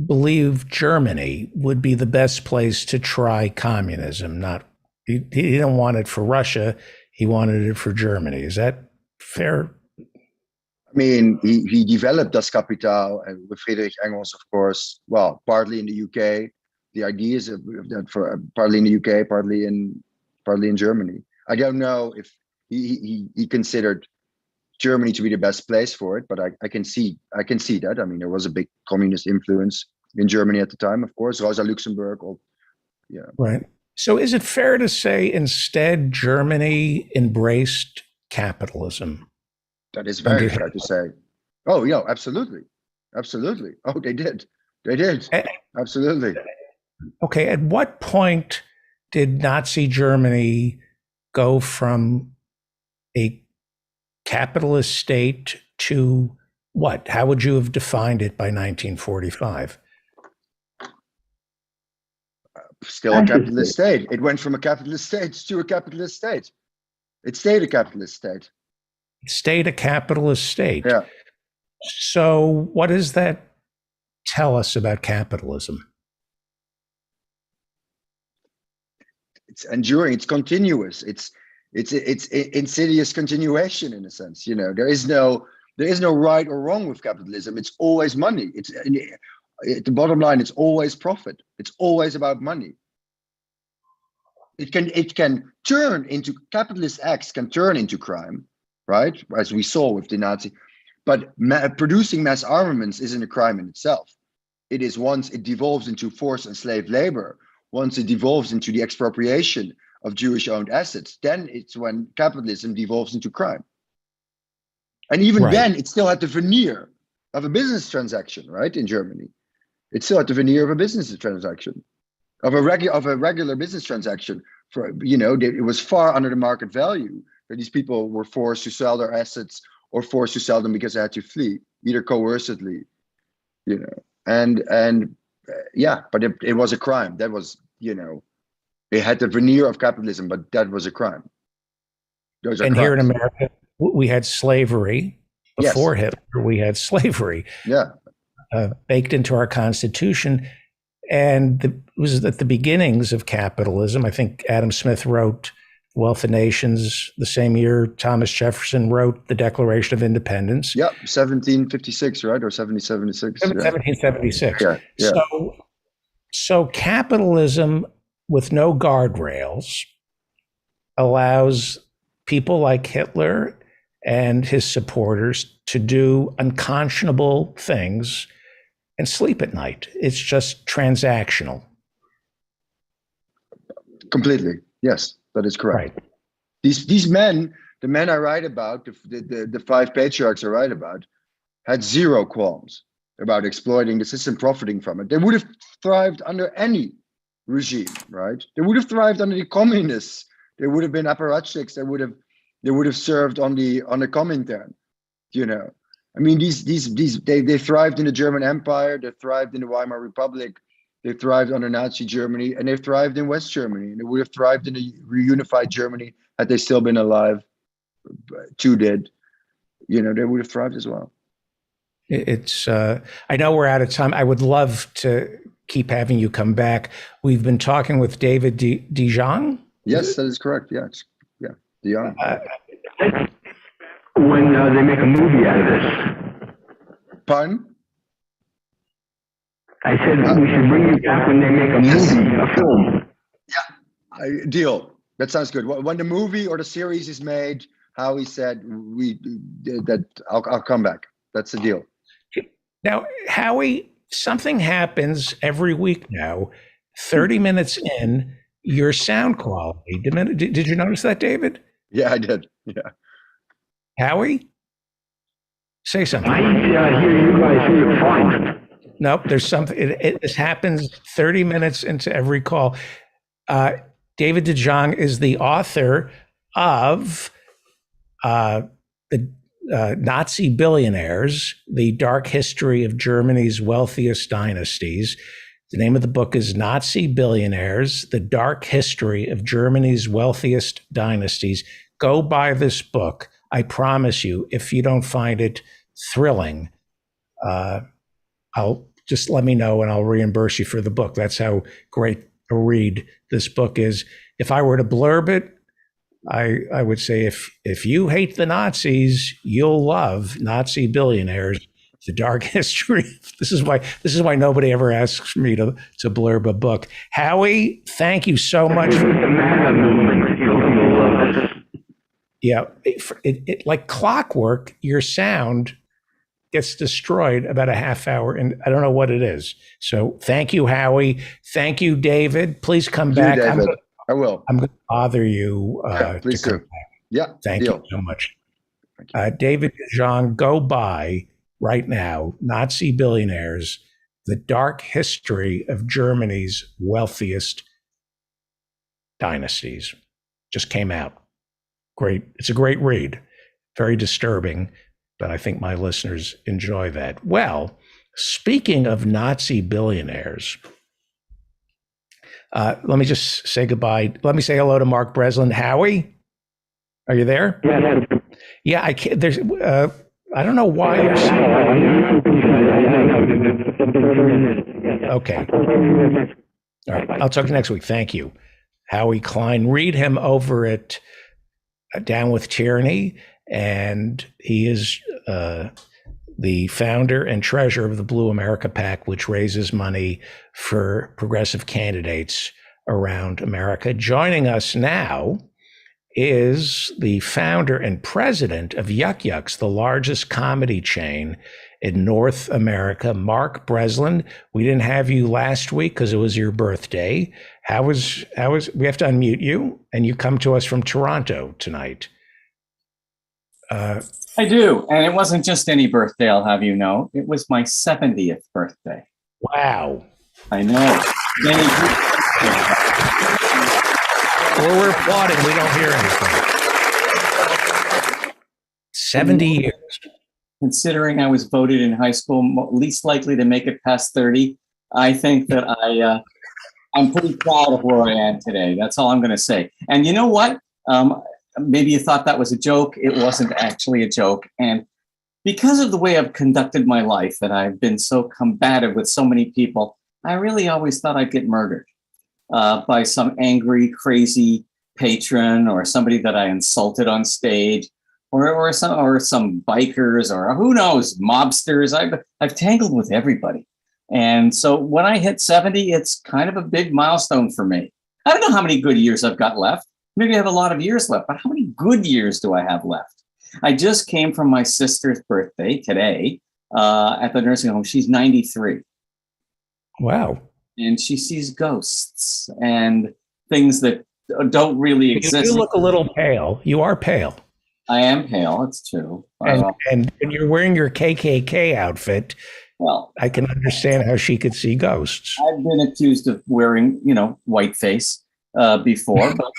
believed Germany would be the best place to try communism. He didn't want it for Russia. He wanted it for Germany. Is that fair? I mean, he developed Das Kapital with Friedrich Engels, of course. Well, partly in the UK. The ideas of that for partly in the UK, partly in Germany. I don't know if he considered Germany to be the best place for it, but I can see that. I mean, there was a big communist influence in Germany at the time, of course. Rosa Luxemburg, yeah. Right. So is it fair to say instead Germany embraced capitalism? That is very fair to say. Oh, yeah, absolutely. Absolutely. Oh, they did. Absolutely. Okay. At what point did Nazi Germany go from a capitalist state to what? How would you have defined it by 1945? Still a capitalist state. It went from a capitalist state to a capitalist state. It stayed a capitalist state. It stayed a capitalist state. Yeah. So what does that tell us about capitalism? It's enduring. It's continuous. It's insidious continuation, in a sense. You know, there is no right or wrong with capitalism. It's always money. It's the bottom line. It's always profit. It's always about money. It can turn into capitalist acts can turn into crime, right? As we saw with the Nazi. But producing mass armaments isn't a crime in itself. It is once it devolves into forced and slave labor, once it devolves into the expropriation of Jewish-owned assets, then it's when capitalism devolves into crime. And even then, it still had the veneer of a business transaction, right? In Germany, it still had the veneer of a business transaction, of a regular business transaction. For it was far under the market value that these people were forced to sell their assets or forced to sell them because they had to flee, either coercively, but it was a crime. That was, it had the veneer of capitalism, but that was a crime. And here in America, we had slavery. Yes. Before Hitler, we had slavery Yeah. baked into our Constitution. And it was at the beginnings of capitalism. I think Adam Smith wrote Wealth of Nations the same year Thomas Jefferson wrote the Declaration of Independence. Yep. 1756, right? Or 1776. 1776. Yeah. Yeah. So capitalism with no guardrails allows people like Hitler and his supporters to do unconscionable things and sleep at night. It's just transactional. Completely. Yes, that is correct. Right. These men, the men I write about, the five patriarchs I write about, had zero qualms about exploiting the system, profiting from it. They would have thrived under any regime, right? They would have thrived under the communists. They would have been apparatchiks. They would have served on the Comintern, you know. I mean, they thrived in the German Empire. They thrived in the Weimar Republic. They thrived under Nazi Germany, and they thrived in West Germany. And they would have thrived in a reunified Germany had they still been alive. Two did, you know. They would have thrived as well. It's. I know we're out of time. I would love to keep having you come back. We've been talking with David de Jong. Yes, that is correct. Yes, yeah, de Jong. When they make a movie out of this. Pardon? I said we should bring you back when they make a movie, a film. Deal. That sounds good. When the movie or the series is made, Howie said I'll come back. That's the deal. Now, Howie, something happens every week now. 30 minutes in, your sound quality. Did you notice that, David? Yeah, I did. Yeah. Howie? Say something. I hear you guys hear fine. Nope, there's something. This happens 30 minutes into every call. David de Jong is the author of the Nazi Billionaires, The Dark History of Germany's Wealthiest Dynasties. The name of the book is Nazi Billionaires, The Dark History of Germany's Wealthiest Dynasties. Go buy this book. I promise you, if you don't find it thrilling, I'll just let me know and I'll reimburse you for the book. That's how great a read this book is. If I were to blurb it, I would say if you hate the Nazis, you'll love Nazi Billionaires, The Dark History. This is why nobody ever asks me to blurb a book. Howie, thank you so much for the MAGA movement. You'll love this. Yeah, it like clockwork, your sound gets destroyed about a half hour, and I don't know what it is. So thank you, Howie. Thank you, David. Please come back. David. I will. I'm going to bother you. Please to come do. back. Yeah. Thank deal. you so much. David de Jong, go buy right now Nazi Billionaires, The Dark History of Germany's Wealthiest Dynasties. Just came out. Great. It's a great read. Very disturbing, but I think my listeners enjoy that. Well, speaking of Nazi billionaires, let me just say goodbye. Let me say hello to Mark Breslin. Howie, are you there? Yeah. Yeah, I can't. There's. I don't know why you're. Okay. All right. I'll talk to you next week. Thank you, Howie Klein. Read him over at Down with Tyranny, and he is the founder and treasurer of the Blue America PAC, which raises money for progressive candidates around America. Joining us now is the founder and president of Yuck Yucks, the largest comedy chain in North America, Mark Breslin. We didn't have you last week because it was your birthday. How was we have to unmute you, and you come to us from Toronto tonight. I do, and it wasn't just any birthday, I'll have you know. It was my 70th birthday. Wow. I know. Well, we're applauding. We don't hear anything. 70 years. Considering I was voted in high school least likely to make it past 30, I think that I'm pretty proud of where I am today. That's all I'm going to say. And you know what? maybe you thought that was a joke. It wasn't actually a joke. And because of the way I've conducted my life, and I've been so combative with so many people, I really always thought I'd get murdered by some angry, crazy patron or somebody that I insulted on stage, or some bikers, or who knows, mobsters. I've tangled with everybody. And so when I hit 70, it's kind of a big milestone for me. I don't know how many good years I've got left. Maybe I have a lot of years left, but how many good years do I have left? I just came from my sister's birthday today at the nursing home. She's 93. Wow. And she sees ghosts and things that don't really exist. You look a little pale. You are pale. I am pale. It's true. And when you're wearing your KKK outfit, well, I can understand how she could see ghosts. I've been accused of wearing, whiteface before, but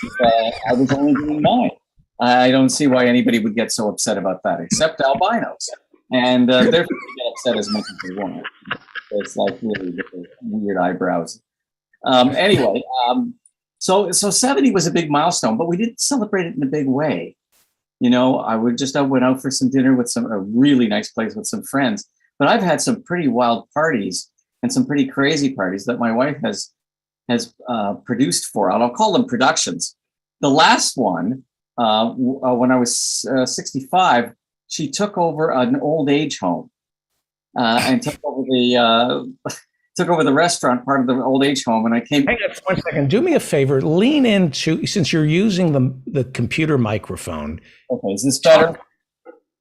I was only doing mine. I don't see why anybody would get so upset about that, except albinos. And they're free to get upset as much as they want. It's like really weird eyebrows. Anyway, so 70 was a big milestone, but we didn't celebrate it in a big way. I went out for some dinner with a really nice place with some friends. But I've had some pretty wild parties and some pretty crazy parties that my wife has produced for. I'll call them productions. The last one, when I was 65, she took over an old age home and took over the restaurant part of the old age home. And I came. Hang on 1 second. Do me a favor. Lean into, since you're using the computer microphone. Okay, is this better?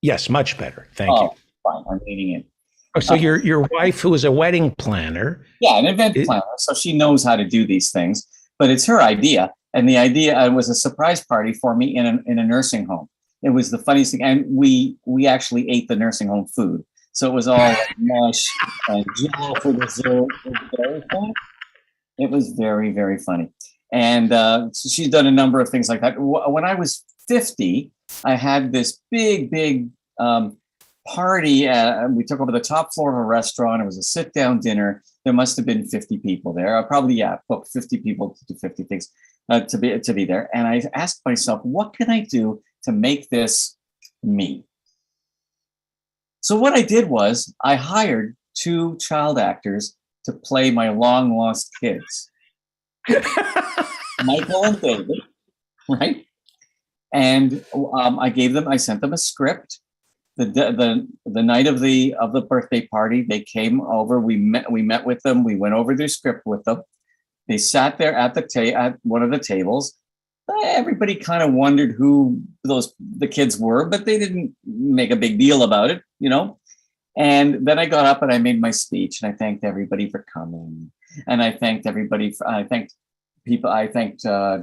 Yes, much better. Thank you. Fine. I'm leaning in. Oh, so your wife, who is a wedding planner. Yeah, an event planner. So she knows how to do these things, but it's her idea. And the idea was a surprise party for me in a nursing home. It was the funniest thing. And we actually ate the nursing home food. So it was all like mush and jello for dessert. It was very funny. It was very, very funny. And so she's done a number of things like that. When I was 50, I had this big party. We took over the top floor of a restaurant. It was a sit-down dinner. There must have been 50 people there. Booked 50 people to do 50 things to be there. And I asked myself, what can I do to make this me? So what I did was I hired 2 child actors to play my long lost kids, Michael and David, right? And I sent them a script. The night of the birthday party, they came over. We met with them. We went over their script with them. They sat there at one of the tables. Everybody kind of wondered who the kids were, but they didn't make a big deal about it, And then I got up and I made my speech, and I thanked everybody for coming, and I thanked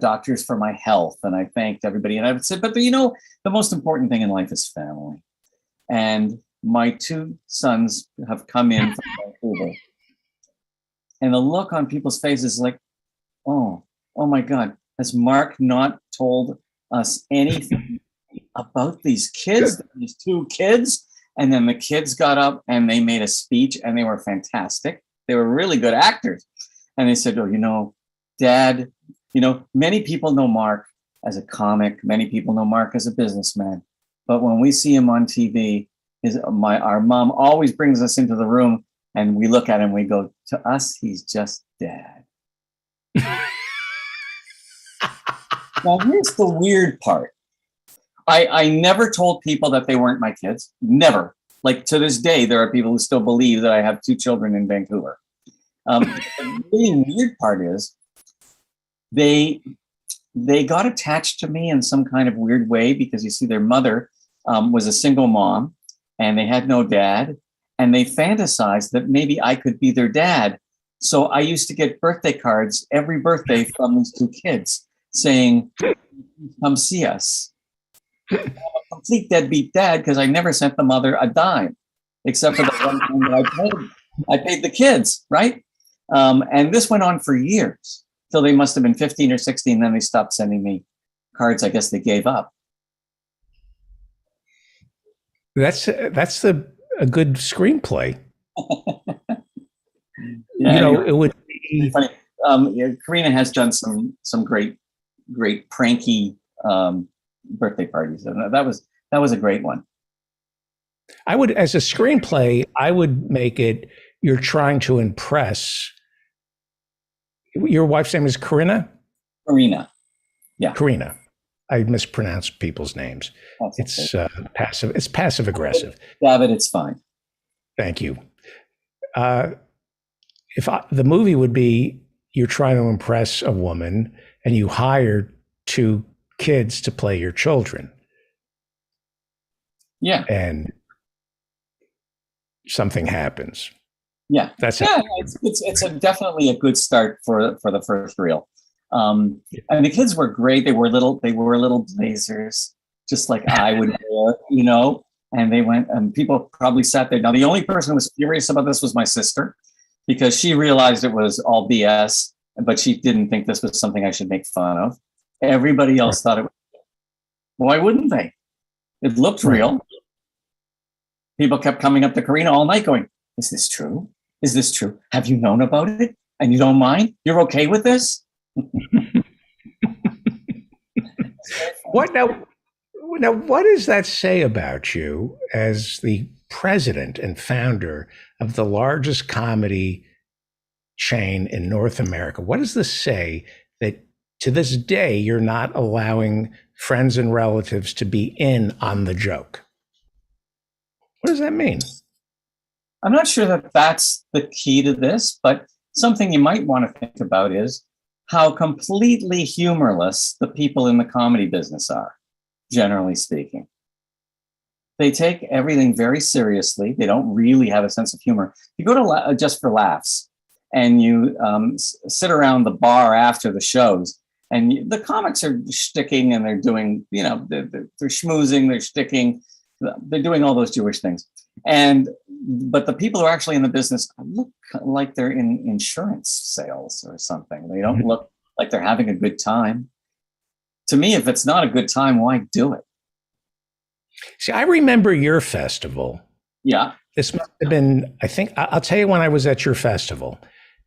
doctors for my health, and I thanked everybody. And I said, but the most important thing in life is family. And my 2 sons have come in from Vancouver, and the look on people's faces is like, oh my God, has Mark not told us anything about these kids, these 2 kids? And then the kids got up and they made a speech, and they were fantastic. They were really good actors. And they said, Dad, many people know Mark as a comic. Many people know Mark as a businessman. But when we see him on TV, our mom always brings us into the room, and we look at him, we go, to us, he's just Dad. Now, here's the weird part. I never told people that they weren't my kids. Never. Like, to this day, there are people who still believe that I have 2 children in Vancouver. The really weird part is they got attached to me in some kind of weird way, because you see, their mother was a single mom, and they had no dad, and they fantasized that maybe I could be their dad. So I used to get birthday cards every birthday from these 2 kids saying, come see us. I'm a complete deadbeat dad, because I never sent the mother a dime, except for the one time that I paid the kids, right? And this went on for years, till they must have been 15 or 16. Then they stopped sending me cards. I guess they gave up. That's a good screenplay. Yeah, it would be funny. Karina has done some great pranky birthday parties. And that was a great one. I would, as a screenplay, I would make it, you're trying to impress. Your wife's name is Corinna? Arena. Karina. I mispronounce people's names. It's passive. It's passive aggressive. David, it's fine. Thank you. The movie would be, you're trying to impress a woman and you hire 2 kids to play your children. Yeah. And something happens. Yeah. That's it's definitely a good start for the first reel. And the kids were great. They were little blazers, just like I would wear, and they went, and people probably sat there. Now, the only person who was furious about this was my sister, because she realized it was all BS, but she didn't think this was something I should make fun of. Everybody else thought it was. Why wouldn't they? It looked real. People kept coming up to Karina all night going, "Is this true? Is this true? Have you known about it? And you don't mind? You're okay with this?" What now? What does that say about you as the president and founder of the largest comedy chain in North America? What does this say that to this day you're not allowing friends and relatives to be in on the joke? What does that mean? I'm not sure that that's the key to this, but something you might want to think about is how completely humorless the people in the comedy business are, generally speaking. They take everything very seriously. They don't really have a sense of humor. You go to Just for Laughs and you sit around the bar after the shows, and the comics are shticking and they're doing, they're schmoozing, they're shticking, they're doing all those Jewish things. But the people who are actually in the business look like they're in insurance sales or something. They don't look like they're having a good time. To me, if it's not a good time, why do it? See, I remember your festival. Yeah. This must have been, I think, I'll tell you when I was at your festival.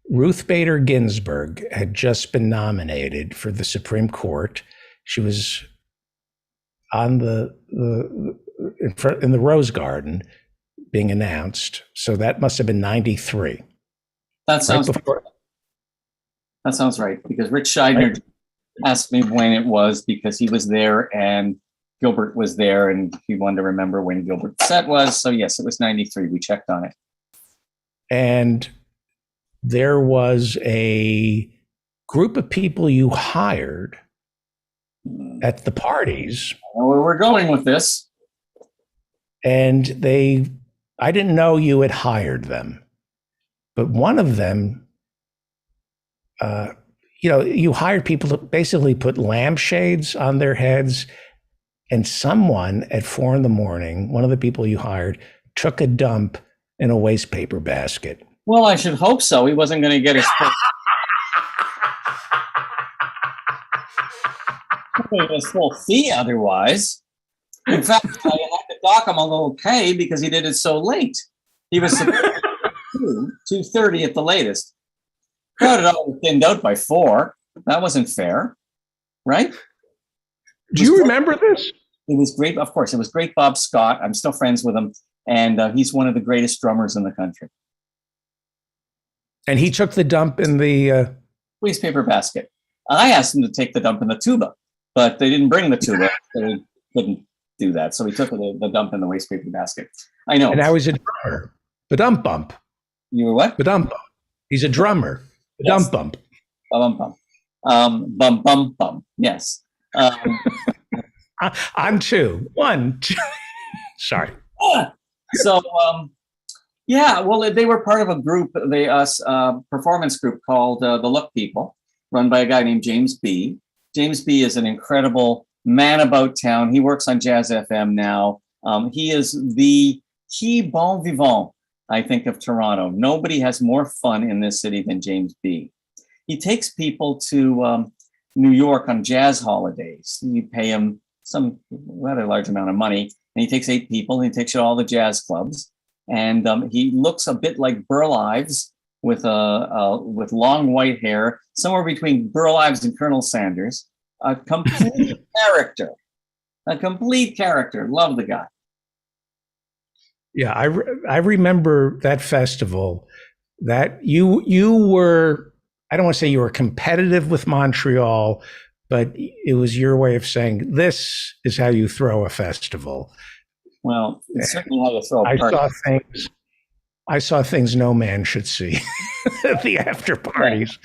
Ruth Bader Ginsburg had just been nominated for the Supreme Court. She was on in the Rose Garden being announced. So that must have been 93. That sounds right. That sounds right, because Rich Scheidner asked me when it was, because he was there and Gilbert was there and he wanted to remember when Gilbert's set was. So yes, it was 93. We checked on it. And there was a group of people you hired at the parties. I know where we're going with this. And I didn't know you had hired them, but one of them, you hired people to basically put lampshades on their heads, and someone at 4 a.m, one of the people you hired, took a dump in a waste paper basket. Well, I should hope so. He wasn't going to get his full fee otherwise. In fact, I had to dock him a little pay because he did it so late. He was supposed to 2:30 at the latest. Crowd had already thinned out by 4. That wasn't fair, right? Do you remember this? It was great. Of course, it was great. Bob Scott. I'm still friends with him, and he's one of the greatest drummers in the country. And he took the dump in the waste paper basket. I asked him to take the dump in the tuba, but they didn't bring the tuba. They couldn't do that, so he took the dump in the waste paper basket. I know. And now he's a drummer. The dump bump. You were what? The dump bump. He's a drummer. The Yes. dump bump. Bum bum bum. Bum bum. Yes. On 2. 1, 2. Sorry. So yeah, well, they were part of a group, performance group called the Look People, run by a guy named James B. James B is an incredible man about town. He works on Jazz FM now. He is the bon vivant, I think, of Toronto. Nobody has more fun in this city than James B. He takes people to New York on jazz holidays. You pay him some rather large amount of money, and he takes 8 people, and he takes you to all the jazz clubs. And he looks a bit like Burl Ives with long white hair, somewhere between Burl Ives and Colonel Sanders. A complete character. A complete character. Love the guy. Yeah, I remember that festival. That you were, I don't want to say you were competitive with Montreal, but it was your way of saying this is how you throw a festival. Well, it's certainly how you throw a I party. saw things no man should see at the after parties.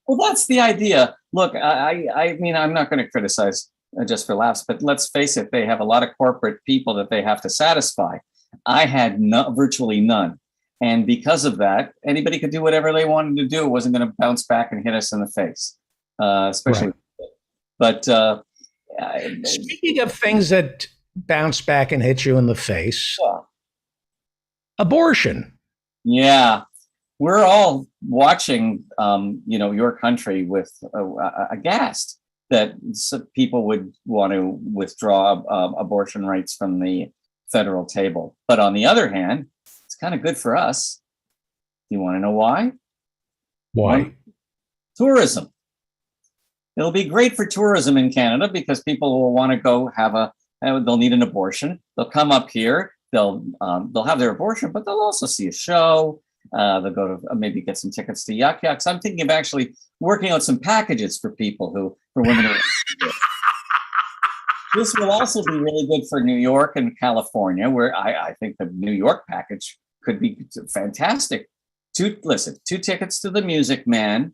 Well, that's the idea. Look, I mean, I'm not going to criticize just for laughs, but let's face it, they have a lot of corporate people that they have to satisfy. I had virtually none. And because of that, anybody could do whatever they wanted to do. It wasn't going to bounce back and hit us in the face, especially. Right. But Speaking of things that bounce back and hit you in the face, abortion. Yeah, we're all watching, your country with aghast that people would want to withdraw abortion rights from the federal table. But on the other hand, it's kind of good for us. Do you want to know why? Why? Tourism. It'll be great for tourism in Canada because people will want to go they'll need an abortion. They'll come up here. They'll have their abortion, but they'll also see a show. They'll go to maybe get some tickets to Yuck Yucks. I'm thinking of actually working out some packages for women who This will also be really good for New York and California, where I think the New York package could be fantastic. Two tickets to the Music Man,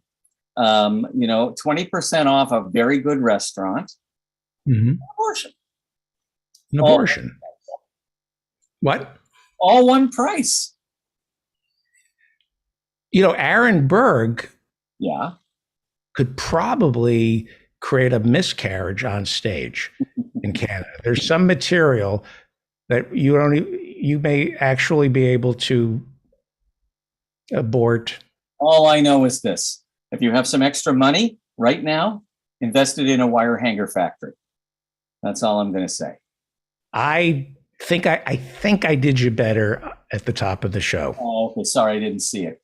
20% off a very good restaurant. Mm-hmm. Abortion. An abortion. What? All one price. Aaron Berg could probably create a miscarriage on stage in Canada. There's some material that you may actually be able to abort. All I know is this: if you have some extra money right now, invest it in a wire hanger factory. That's all I'm going to say. I think I did you better at the top of the show. Oh, okay. Sorry, I didn't see it.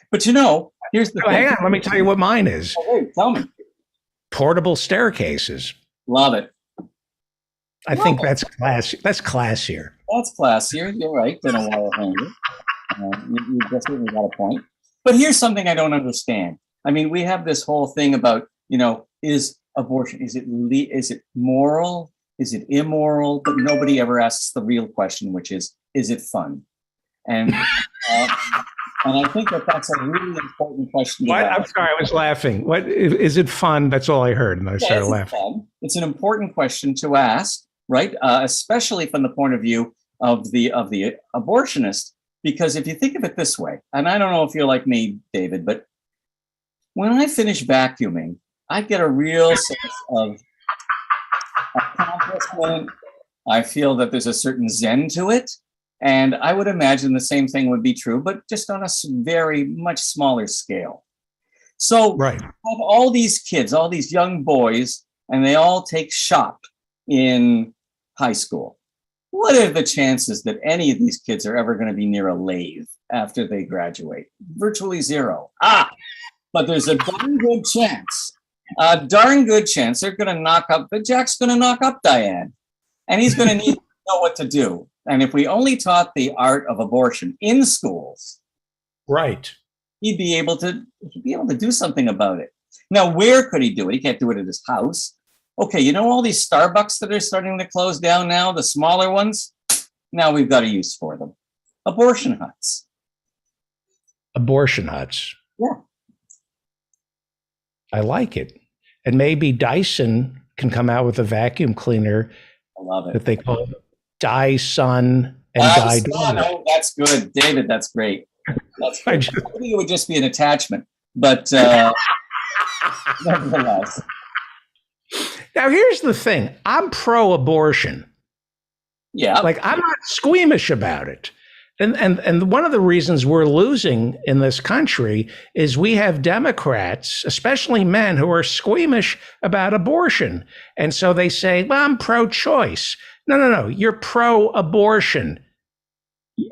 But here's the thing. Hang on, let me tell you what mine is. Hey, tell me. Portable staircases. Love it. I think that's classy. That's classier. That's classier. You're right. Than a wire hanger. You definitely got a point. But here's something I don't understand. I mean, we have this whole thing about, is abortion, is it moral? Is it immoral? But nobody ever asks the real question, which is it fun? And I think that's a really important question. What? I'm sorry, I was laughing. What is it fun? That's all I heard, and I started laughing. Fun? It's an important question to ask, right? Especially from the point of view of the abortionist, because if you think of it this way, and I don't know if you're like me, David, but when I finish vacuuming, I get a real sense of accomplishment. I feel that there's a certain zen to it. And I would imagine the same thing would be true, but just on a very much smaller scale. So right. have all these kids, all these young boys, and they all take shop in high school. What are the chances that any of these kids are ever going to be near a lathe after they graduate? Virtually zero. But there's a darn good chance. They're going to knock up, but Jack's going to knock up Diane. And he's going to need to know what to do. And if we only taught the art of abortion in schools, right, he'd be able to do something about it. Now, where could he do it? He can't do it at his house. Okay, all these Starbucks that are starting to close down now, the smaller ones, now we've got a use for them. Abortion huts. Abortion huts. Yeah. I like it. And maybe Dyson can come out with a vacuum cleaner I love it. that they call Dyson and Guy Daughter. Oh, that's good, David. That's great. That's great. I think it would just be an attachment, but nevertheless. Now, here's the thing. I'm pro-abortion. Yeah. Like, I'm not squeamish about it. And one of the reasons we're losing in this country is we have Democrats, especially men, who are squeamish about abortion. And so they say, well, I'm pro-choice. No. You're pro-abortion.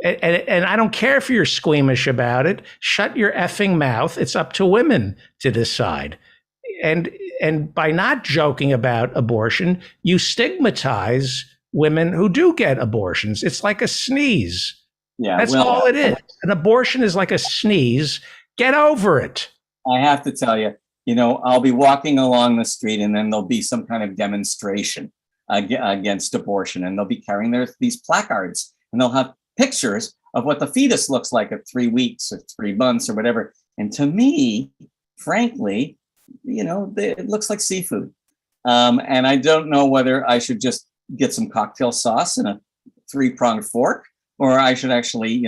And I don't care if you're squeamish about it. Shut your effing mouth. It's up to women to decide. and by not joking about abortion, you stigmatize women who do get abortions. It's like a sneeze. Yeah, That's well, all it is. An abortion is like a sneeze. Get over it. I have to tell you, I'll be walking along the street and then there'll be some kind of demonstration against abortion, and they'll be carrying these placards, and they'll have pictures of what the fetus looks like at 3 weeks or 3 months or whatever. And to me, frankly, it looks like seafood. And I don't know whether I should just get some cocktail sauce and a 3-pronged fork, or I should actually,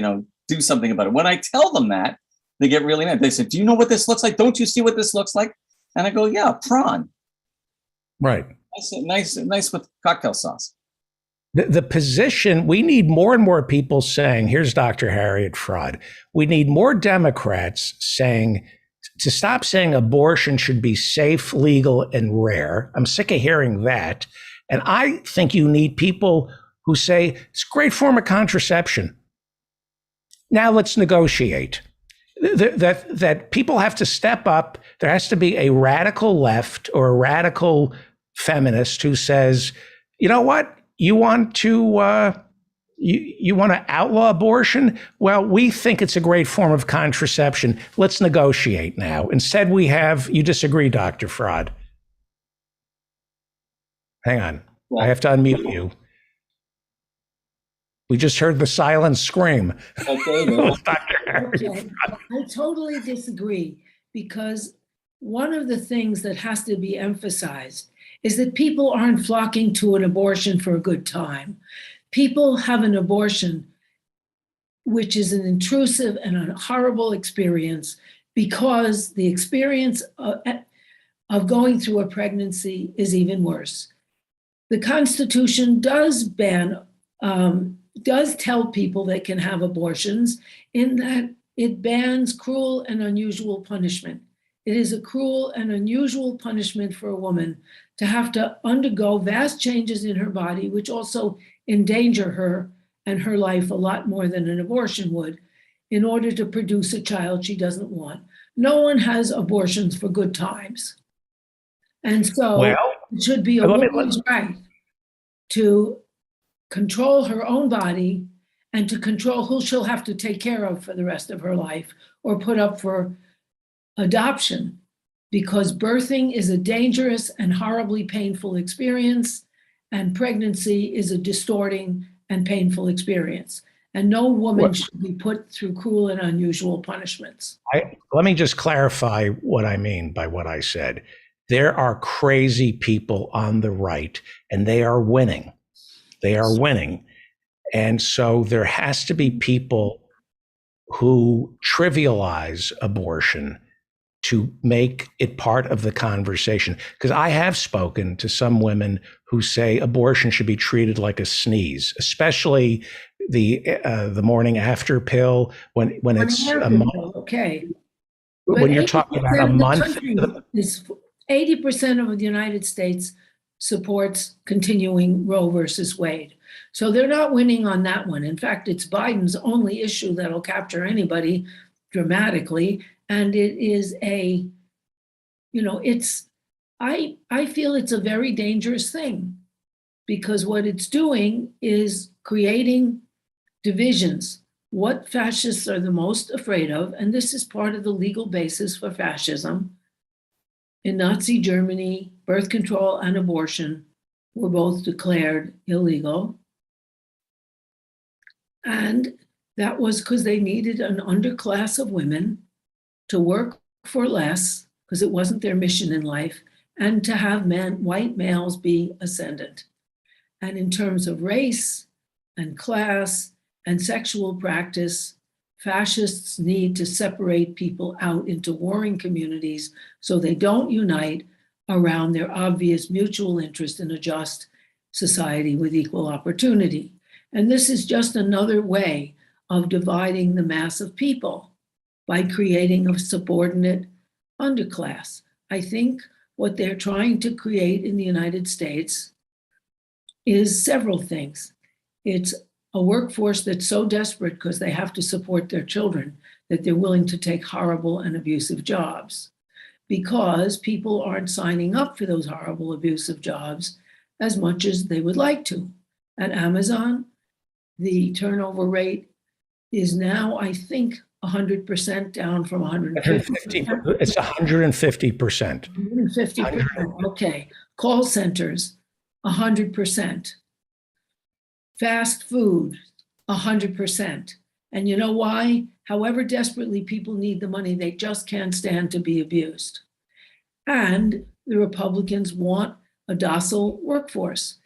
do something about it. When I tell them that, they get really mad. They say, "Do you know what this looks like? Don't you see what this looks like?" And I go, "Yeah, prawn. Right. Nice with cocktail sauce." The position, we need more and more people saying, here's Dr. Harriet Fraad. We need more Democrats saying, to stop saying abortion should be safe, legal, and rare. I'm sick of hearing that. And I think you need people who say it's a great form of contraception. Now let's negotiate. That people have to step up. There has to be a radical left or a radical feminist who says, you know what? You want to you want to outlaw abortion? Well, we think it's a great form of contraception. Let's negotiate now. Instead, we have, you disagree, Dr. Fraad. Hang on. I have to unmute you. We just heard the silent scream. Okay. Dr. Harriet Okay. I totally disagree, because one of the things that has to be emphasized is that people aren't flocking to an abortion for a good time. People have an abortion, which is an intrusive and a horrible experience, because the experience of going through a pregnancy is even worse. The Constitution does tell people they can have abortions, in that it bans cruel and unusual punishment. It is a cruel and unusual punishment for a woman to have to undergo vast changes in her body, which also endanger her and her life a lot more than an abortion would, in order to produce a child she doesn't want. No one has abortions for good times. And so it should be a woman's right to control her own body and to control who she'll have to take care of for the rest of her life or put up for adoption, because birthing is a dangerous and horribly painful experience, and pregnancy is a distorting and painful experience. And no woman should be put through cruel and unusual punishments. Let me just clarify what I mean by what I said. There are crazy people on the right, and they are winning. They are winning. And so there has to be people who trivialize abortion to make it part of the conversation. Because I have spoken to some women who say abortion should be treated like a sneeze, especially the morning after pill when it's a month. Okay. When you're talking about a month. 80% of the United States supports continuing Roe versus Wade. So they're not winning on that one. In fact, it's Biden's only issue that'll capture anybody dramatically. And it is I feel it's a very dangerous thing, because what it's doing is creating divisions. What fascists are the most afraid of, and this is part of the legal basis for fascism. In Nazi Germany, birth control and abortion were both declared illegal. And that was because they needed an underclass of women to work for less, because it wasn't their mission in life, and to have white males be ascendant. And in terms of race and class and sexual practice, fascists need to separate people out into warring communities so they don't unite around their obvious mutual interest in a just society with equal opportunity. And this is just another way of dividing the mass of people by creating a subordinate underclass. I think what they're trying to create in the United States is several things. It's a workforce that's so desperate because they have to support their children that they're willing to take horrible and abusive jobs. because people aren't signing up for those horrible abusive jobs as much as they would like to. At Amazon, the turnover rate is now, I think, 100% down from 150. It's 150%. 150%. Okay. Call centers, 100%. Fast food, 100%. And you know why? However desperately people need the money, they just can't stand to be abused. And the Republicans want a docile workforce.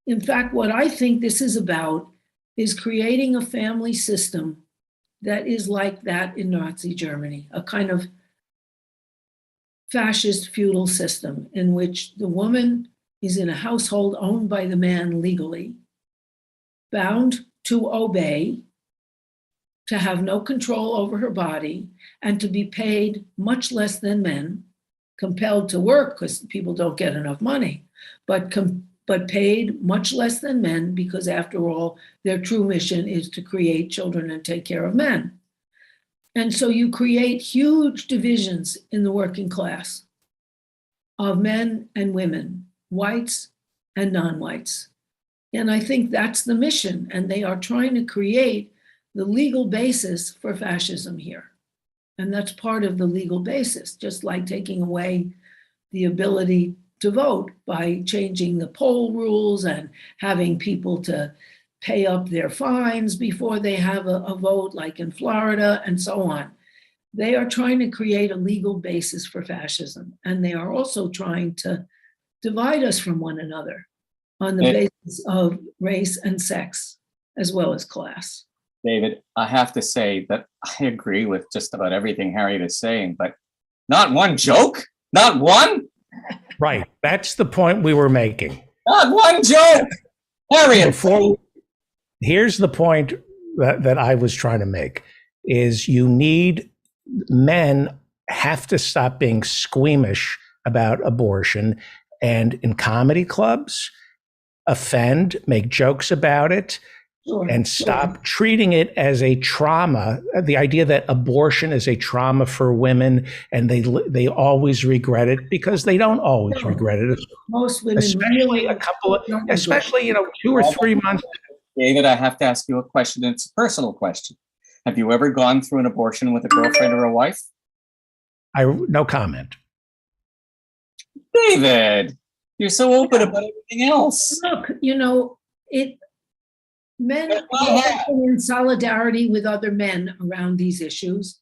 In fact, what I think this is about is creating a family system that is like that in Nazi Germany, a kind of fascist feudal system in which the woman is in a household owned by the man legally, bound to obey, to have no control over her body, and to be paid much less than men, compelled to work because people don't get enough money, but paid much less than men because, after all, their true mission is to create children and take care of men. And so you create huge divisions in the working class of men and women, whites and non-whites. And I think that's the mission. And they are trying to create the legal basis for fascism here. And that's part of the legal basis, just like taking away the ability to vote by changing the poll rules and having people to pay up their fines before they have a vote, like in Florida, and so on. They are trying to create a legal basis for fascism. And they are also trying to divide us from one another on the basis of race and sex, as well as class. David, I have to say that I agree with just about everything Harriet is saying, but not one joke? Not one? Right. That's the point we were making. Not one joke. Harriet. Here's the point that I was trying to make is men have to stop being squeamish about abortion, and in comedy clubs, offend, make jokes about it, and stop treating it as a trauma. The idea that abortion is a trauma for women and they always regret it, because they don't always regret it. Most women, especially especially 2 or 3 months. David, I have to ask you a question. It's a personal question. Have you ever gone through an abortion with a girlfriend or a wife? No comment. David, you're so open about everything else. Look, men are in solidarity with other men around these issues,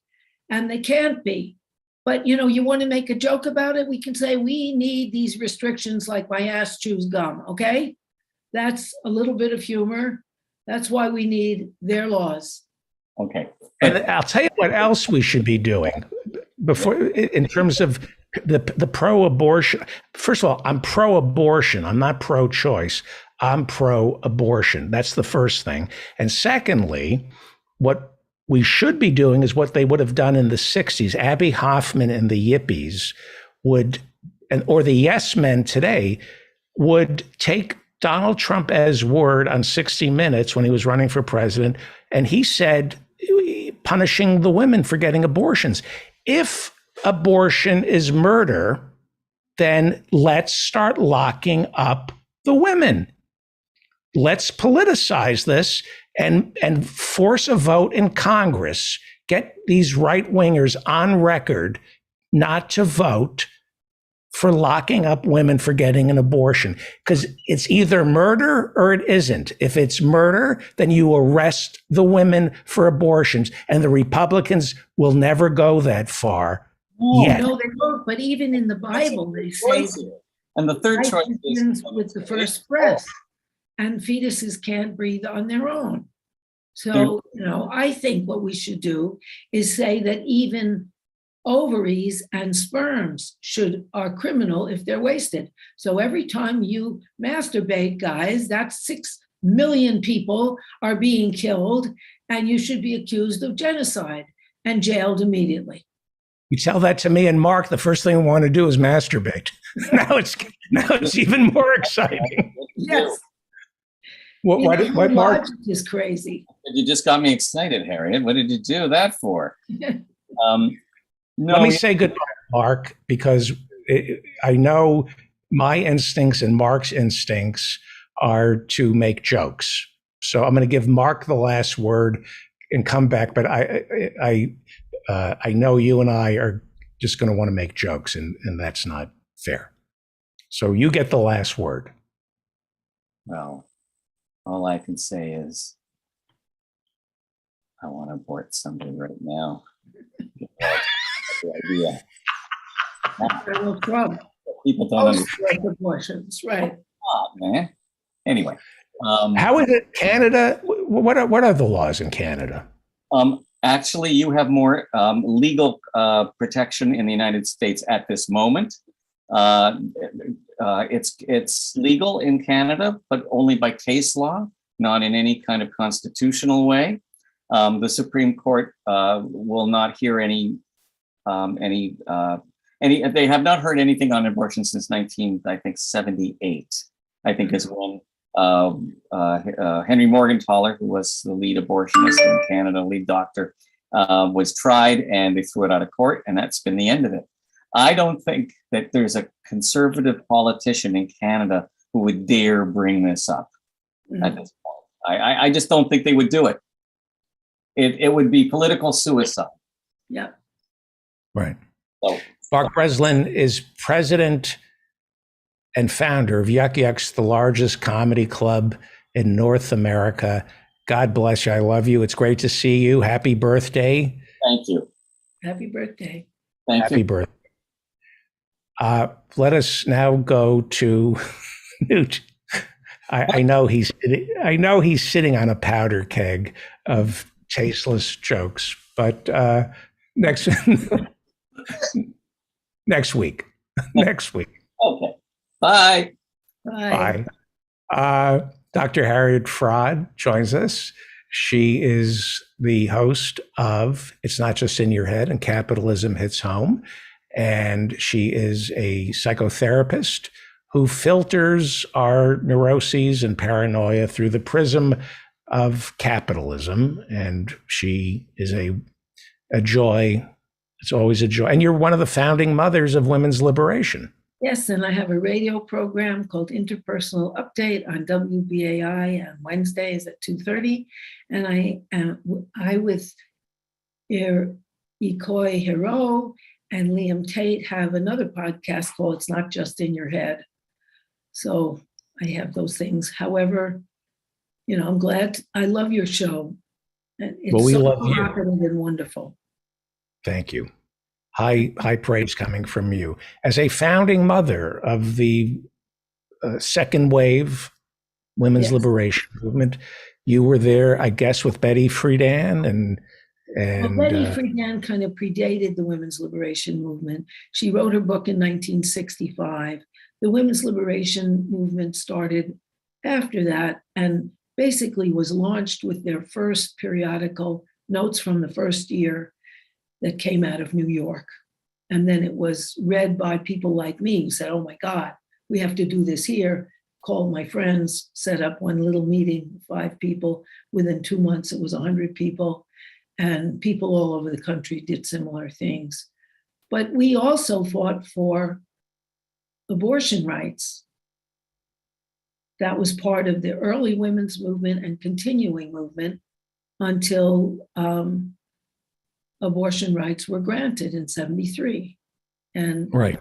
and they can't be. But, you want to make a joke about it, we can say we need these restrictions like my ass chews gum, okay? That's a little bit of humor. That's why we need their laws. Okay. And I'll tell you what else we should be doing in terms of the pro-abortion. First of all, I'm pro-abortion. I'm not pro-choice. I'm pro-abortion. That's the first thing. And secondly, what we should be doing is what they would have done in the 60s. Abby Hoffman and the Yippies or the Yes Men today would take Donald Trump as word on 60 Minutes when he was running for president. And he said, punishing the women for getting abortions. If abortion is murder, then let's start locking up the women. Let's politicize this and force a vote in Congress. Get these right-wingers on record not to vote for locking up women for getting an abortion, because it's either murder or it isn't. If it's murder, then you arrest the women for abortions, and the Republicans will never go that far. Yet. No, they won't. But even in the Bible, they say, and the third choice is with the first breath, and fetuses can't breathe on their own. So, I think what we should do is say that even ovaries and sperms are criminal if they're wasted. So every time you masturbate, guys, that's 6 million people are being killed, and you should be accused of genocide and jailed immediately. You tell that to me and Mark, the first thing we want to do is masturbate. Now it's even more exciting. Yes. What Mark is crazy. You just got me excited, Harriet. What did you do that for? Let me say goodbye. Mark, because I know my instincts and Mark's instincts are to make jokes. So I'm going to give Mark the last word and come back. But I know you and I are just going to want to make jokes, and that's not fair. So you get the last word. Well, all I can say is I want to abort somebody right now. The idea. Donald Trump. People don't understand. Post-birth abortions, right? Man. Anyway, How is it Canada? What are the laws in Canada? actually, you have more legal protection in the United States at this moment. It's legal in Canada, but only by case law, not in any kind of constitutional way. The Supreme Court will not hear any. They have not heard anything on abortion since 1978. I think is when Henry Morgentaler, who was the lead abortionist in Canada, lead doctor, was tried, and they threw it out of court, and that's been the end of it. I don't think that there's a conservative politician in Canada who would dare bring this up at this point. I just don't think they would do it. It would be political suicide. Yeah. Right. So, Mark Breslin is president and founder of Yuck Yucks, the largest comedy club in North America. God bless you. I love you. It's great to see you. Happy birthday. thank you. Happy birthday. Thank Happy you. birthday. Let us now go to Newt. I know he's sitting on a powder keg of tasteless jokes, but next week. Okay. Bye. Bye. Bye. Dr. Harriet Fraad joins us. She is the host of It's Not Just in Your Head and Capitalism Hits Home. And she is a psychotherapist who filters our neuroses and paranoia through the prism of capitalism. And she is a joy. It's always a joy. And you're one of the founding mothers of women's liberation. Yes, and I have a radio program called Interpersonal Update on WBAI on Wednesdays at 2:30. And I with Ikoi Hiro and Liam Tate have another podcast called It's Not Just in Your Head. So I have those things. However, I'm glad. I love your show. It's Well, we so love you. provocative and wonderful. Thank you. High praise coming from you. As a founding mother of the second wave women's Yes. liberation movement, you were there, I guess, with Betty Friedan and Betty Friedan kind of predated the women's liberation movement. She wrote her book in 1965. The women's liberation movement started after that and basically was launched with their first periodical, Notes from the First Year, that came out of New York. And then it was read by people like me who said, oh my God, we have to do this here. Called my friends, set up one little meeting, 5 people. Within 2 months, it was 100 people. And people all over the country did similar things. But we also fought for abortion rights. That was part of the early women's movement and continuing movement until abortion rights were granted in 1973. And, right.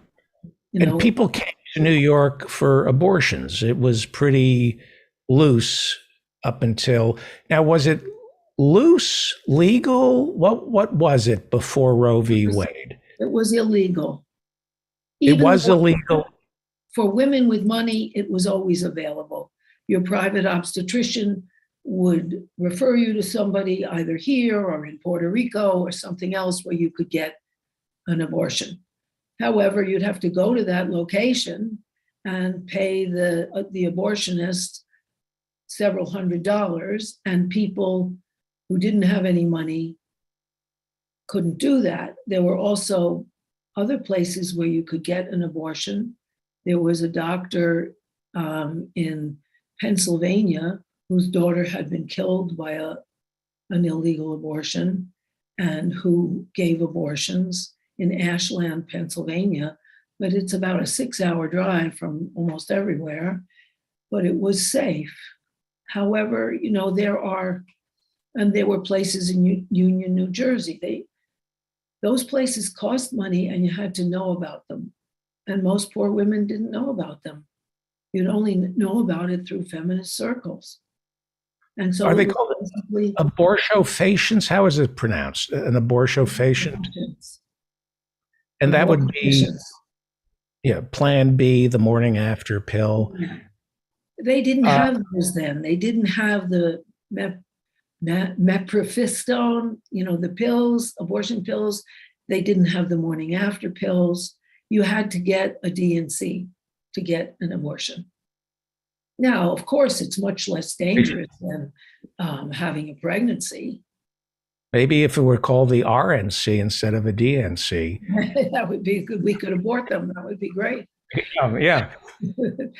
And people came to New York for abortions. It was pretty loose up until now. Was it loose, legal? What was it before Roe v. Wade? It was illegal. It was illegal. For women with money, it was always available. Your private obstetrician would refer you to somebody either here or in Puerto Rico or something else where you could get an abortion. However, you'd have to go to that location and pay the abortionist several $100s, and people who didn't have any money couldn't do that. There were also other places where you could get an abortion. There was a doctor in Pennsylvania whose daughter had been killed by an illegal abortion and who gave abortions. in Ashland, Pennsylvania, but it's about a 6-hour drive from almost everywhere, but it was safe. However, there were places in Union, New Jersey. Those places cost money and you had to know about them. And most poor women didn't know about them. You'd only know about it through feminist circles. And so are they called abortifacients? How is it pronounced? An abortifacient? And that would be, Plan B, the morning after pill. Yeah. They didn't have those then. They didn't have the mepifestone, the pills, abortion pills. They didn't have the morning after pills. You had to get a D&C to get an abortion. Now, of course, it's much less dangerous than having a pregnancy. Maybe if it were called the RNC instead of a DNC. That would be good. We could abort them. That would be great. Yeah.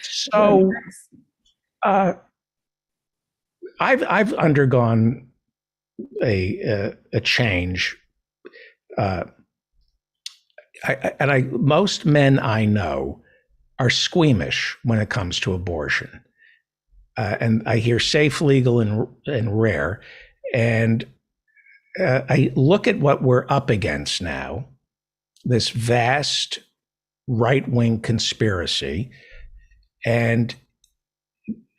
So I've undergone a change. Most men I know are squeamish when it comes to abortion. And I hear safe, legal, and rare. And I look at what we're up against now, this vast right-wing conspiracy. And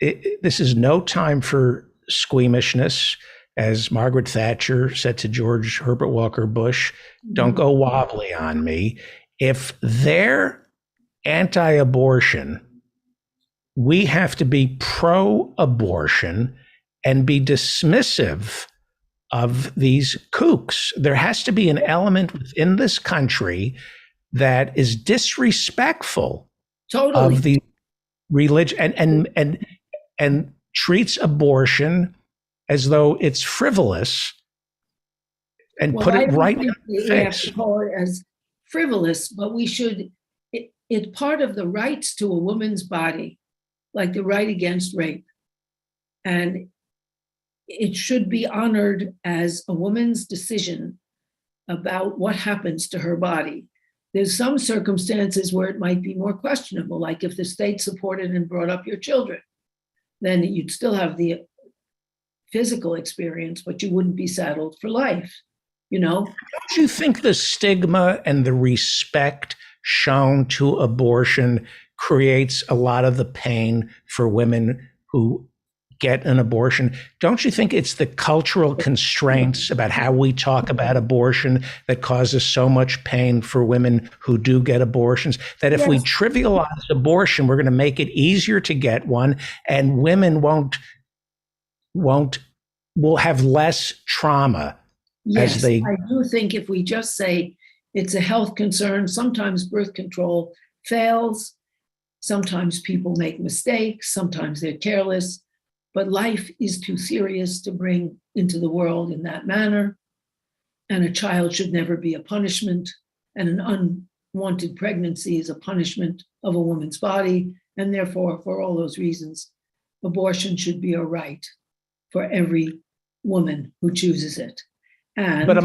this is no time for squeamishness. As Margaret Thatcher said to George Herbert Walker Bush, don't go wobbly on me. If they're anti-abortion, we have to be pro-abortion and be dismissive of these kooks. There has to be an element within this country that is disrespectful of the religion and treats abortion as though it's frivolous and put it right in the face. We have to call it as frivolous, but we should, it's part of the rights to a woman's body, like the right against rape. And it should be honored as a woman's decision about what happens to her body. There's some circumstances where it might be more questionable, like if the state supported and brought up your children, then you'd still have the physical experience, but you wouldn't be saddled for life, Don't you think the stigma and the respect shown to abortion creates a lot of the pain for women who get an abortion? Don't you think it's the cultural constraints about how we talk about abortion that causes so much pain for women who do get abortions? That if we trivialize abortion, we're going to make it easier to get one, and women will have less trauma as they. I do think if we just say it's a health concern, sometimes birth control fails, sometimes people make mistakes, sometimes they're careless. But life is too serious to bring into the world in that manner. And a child should never be a punishment. And an unwanted pregnancy is a punishment of a woman's body. And therefore, for all those reasons, abortion should be a right for every woman who chooses it. But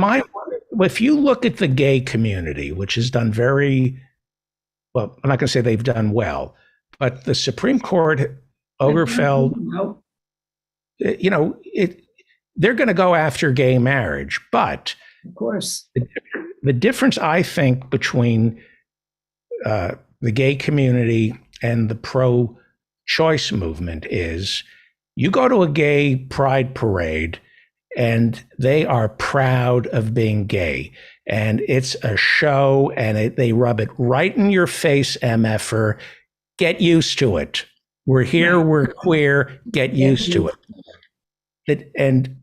if you look at the gay community, which has done I'm not going to say they've done well, but the Supreme Court, Obergefell, they're going to go after gay marriage. But of course, the difference, I think, between the gay community and the pro-choice movement is you go to a gay pride parade and they are proud of being gay. And it's a show and they rub it right in your face, MFer. Get used to it. We're here, we're queer, get used to it. And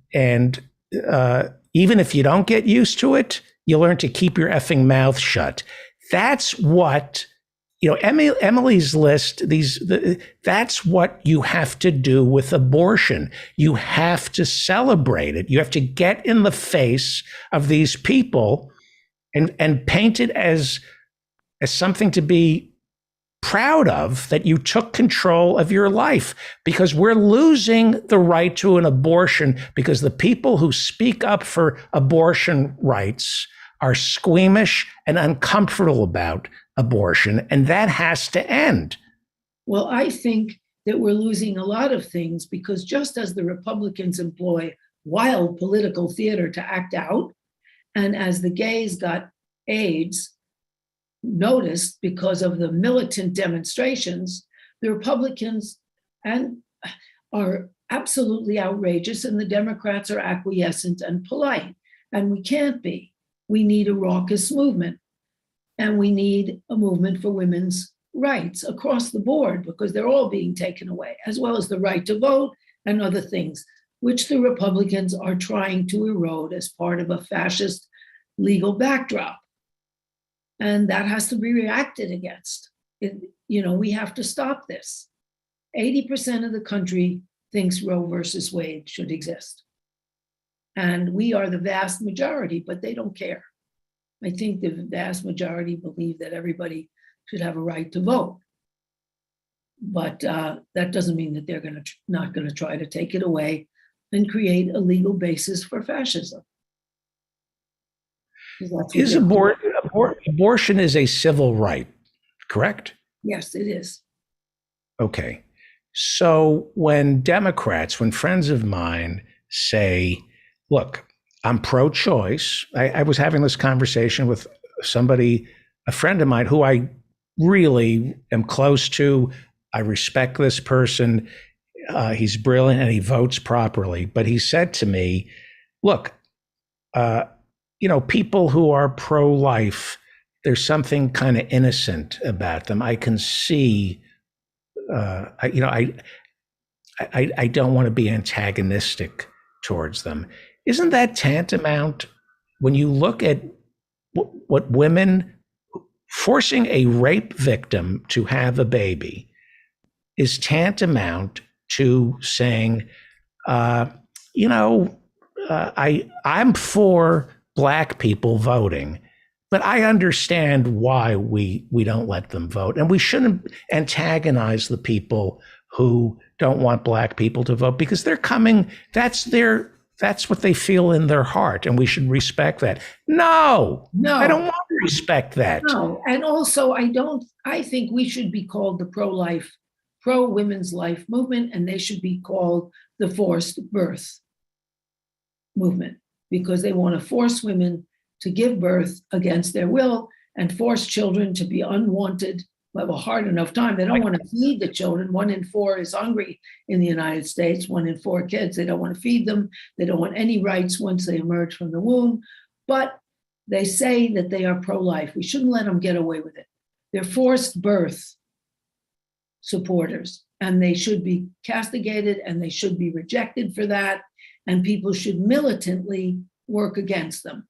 even if you don't get used to it, you learn to keep your effing mouth shut. That's what, Emily's list, that's what you have to do with abortion. You have to celebrate it. You have to get in the face of these people and paint it as something to be proud of, that you took control of your life, because we're losing the right to an abortion because the people who speak up for abortion rights are squeamish and uncomfortable about abortion, and that has to end. Well, I think that we're losing a lot of things because just as the Republicans employ wild political theater to act out, and as the gays got AIDS noticed because of the militant demonstrations, the Republicans are absolutely outrageous and the Democrats are acquiescent and polite. And we can't be. We need a raucous movement. And we need a movement for women's rights across the board because they're all being taken away, as well as the right to vote and other things, which the Republicans are trying to erode as part of a fascist legal backdrop. And that has to be reacted against. We have to stop this. 80% of the country thinks Roe versus Wade should exist. And we are the vast majority, but they don't care. I think the vast majority believe that everybody should have a right to vote. But that doesn't mean that they're not going to try to take it away and create a legal basis for fascism. Abortion is a civil right, correct? Yes, it is. Okay. So when friends of mine say, look, I'm pro-choice. I was having this conversation with a friend of mine who I really am close to. I respect this person. He's brilliant and he votes properly. But he said to me, look, people who are pro-life, there's something kind of innocent about them. I can see, I don't want to be antagonistic towards them. Isn't that tantamount when you look at what women, forcing a rape victim to have a baby is tantamount to saying, I'm for Black people voting, but I understand why we don't let them vote. And we shouldn't antagonize the people who don't want Black people to vote because they're coming, that's what they feel in their heart, and we should respect that. No, I don't want to respect that. No, and also I think we should be called the pro-life, pro-women's life movement, and they should be called the forced birth movement because they want to force women to give birth against their will and force children to be unwanted, have a hard enough time. They don't want to feed the children. 1 in 4 is hungry in the United States, 1 in 4 kids. They don't want to feed them. They don't want any rights once they emerge from the womb. But they say that they are pro-life. We shouldn't let them get away with it. They're forced birth supporters, and they should be castigated and they should be rejected for that. And people should militantly work against them,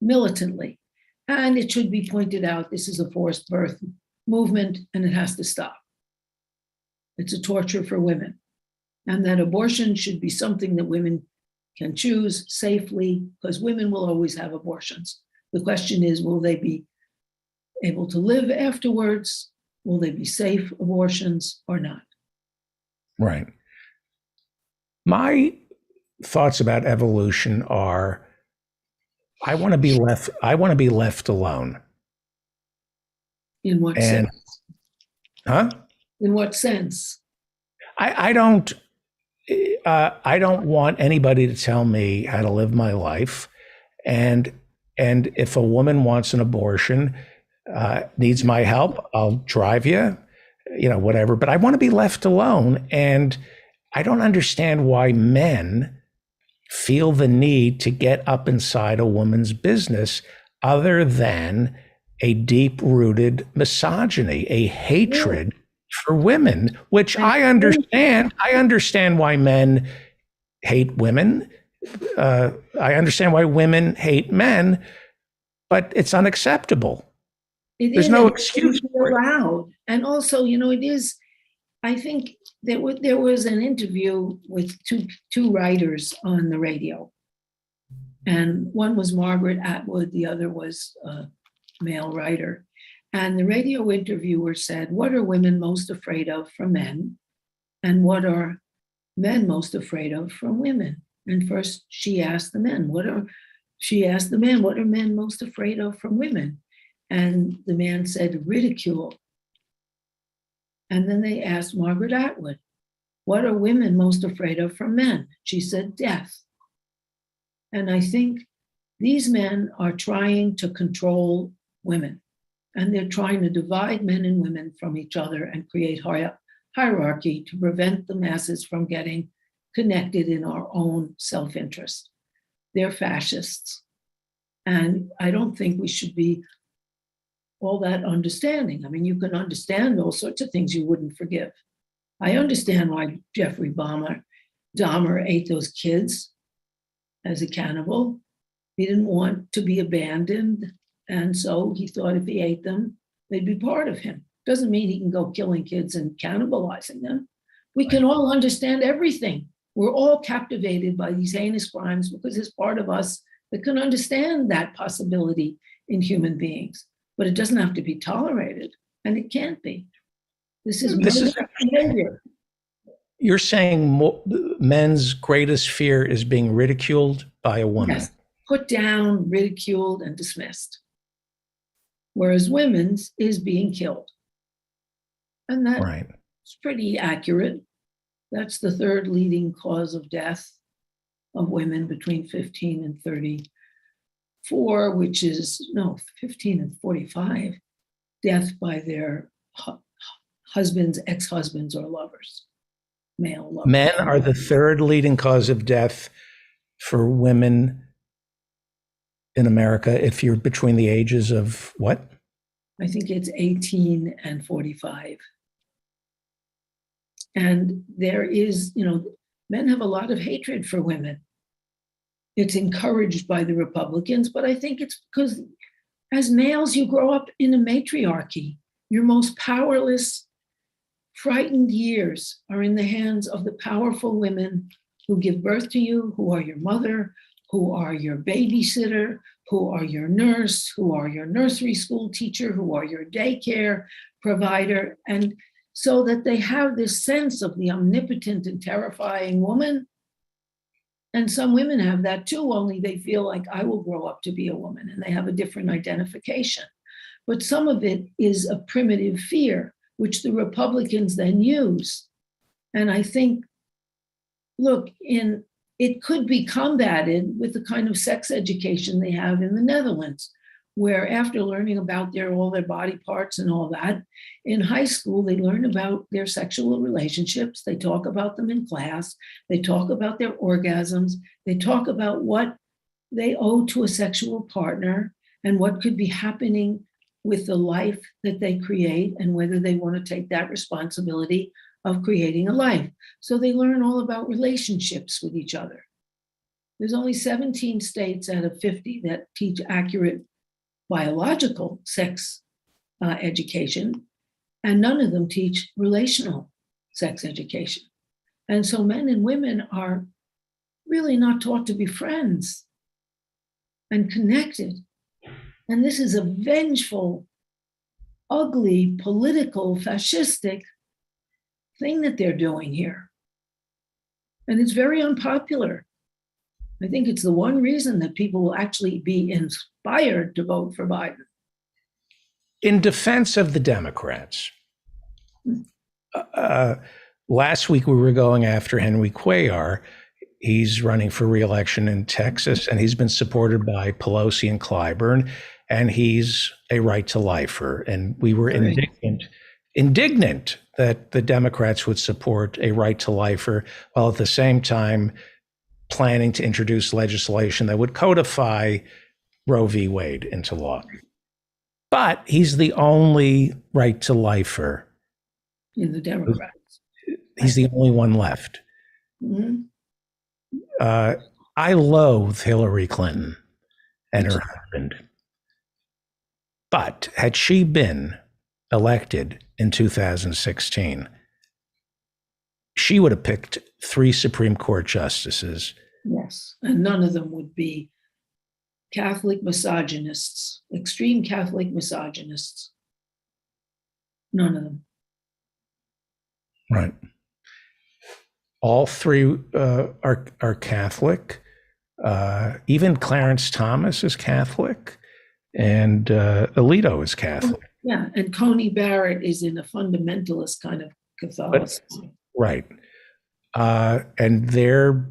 militantly. And it should be pointed out, this is a forced birth movement and it has to stop. It's a torture for women. And that abortion should be something that women can choose safely because women will always have abortions. The question is, will they be able to live afterwards? Will they be safe abortions or not? Right. My thoughts about evolution are, I want to be left alone. In what sense? Huh? In what sense? I don't want anybody to tell me how to live my life. And if a woman wants an abortion, needs my help, I'll drive you, whatever. But I want to be left alone. And I don't understand why men feel the need to get up inside a woman's business other than a deep-rooted misogyny, a hatred for women, which I understand. I understand why men hate women. I understand why women hate men, but it's unacceptable. There's no excuse for it. Allowed. And also, it is, I think there was an interview with two writers on the radio. And one was Margaret Atwood, the other was a male writer. And the radio interviewer said, what are women most afraid of from men? And what are men most afraid of from women? And first she asked the men, what are she asked the man, what are men most afraid of from women? And the man said, ridicule. And then they asked Margaret Atwood, what are women most afraid of from men? She said, death. And I think these men are trying to control women, and they're trying to divide men and women from each other and create hierarchy to prevent the masses from getting connected in our own self-interest. They're fascists. And I don't think we should be all that understanding. I mean, you can understand all sorts of things you wouldn't forgive. I understand why Jeffrey Dahmer ate those kids as a cannibal. He didn't want to be abandoned. And so he thought if he ate them, they'd be part of him. Doesn't mean he can go killing kids and cannibalizing them. We can all understand everything. We're all captivated by these heinous crimes because there's part of us that can understand that possibility in human beings. But it doesn't have to be tolerated, and it can't be. This is behavior. You're saying men's greatest fear is being ridiculed by a woman. Yes, put down, ridiculed, and dismissed. Whereas women's is being killed. And that's pretty accurate. That's the third leading cause of death of women between 15 and 34, which is, 15 and 45, death by their husbands, ex-husbands, or lovers, male lovers. Men are the third leading cause of death for women in America if you're between the ages of what? I think it's 18 and 45. And there is, men have a lot of hatred for women. It's encouraged by the Republicans, but I think it's because as males, you grow up in a matriarchy. Your most powerless, frightened years are in the hands of the powerful women who give birth to you, who are your mother, who are your babysitter, who are your nurse, who are your nursery school teacher, who are your daycare provider. And so that they have this sense of the omnipotent and terrifying woman. And some women have that too, only they feel like I will grow up to be a woman, and they have a different identification. But some of it is a primitive fear, which the Republicans then use. And I think, it could be combated with the kind of sex education they have in the Netherlands, where after learning about all their body parts and all that, in high school, they learn about their sexual relationships. They talk about them in class. They talk about their orgasms. They talk about what they owe to a sexual partner and what could be happening with the life that they create and whether they want to take that responsibility of creating a life. So they learn all about relationships with each other. There's only 17 states out of 50 that teach accurate biological sex education, and none of them teach relational sex education. And so men and women are really not taught to be friends and connected. And this is a vengeful, ugly, political, fascistic thing that they're doing here. And it's very unpopular. I think it's the one reason that people will actually be inspired to vote for Biden. In defense of the Democrats, last week we were going after Henry Cuellar. He's running for re-election in Texas, and he's been supported by Pelosi and Clyburn, and he's a right-to-lifer. And we were indignant that the Democrats would support a right-to-lifer, while at the same time planning to introduce legislation that would codify Roe v. Wade into law. But he's the only right-to-lifer in the Democrats. He's the only one left. Mm-hmm. I loathe Hillary Clinton and her husband. But had she been elected in 2016, she would have picked 3 Supreme Court justices. Yes, and none of them would be Catholic misogynists, extreme Catholic misogynists. None of them. Right. All 3 are Catholic. Even Clarence Thomas is Catholic, and Alito is Catholic. Yeah, and Coney Barrett is in a fundamentalist kind of Catholicism. Right. And their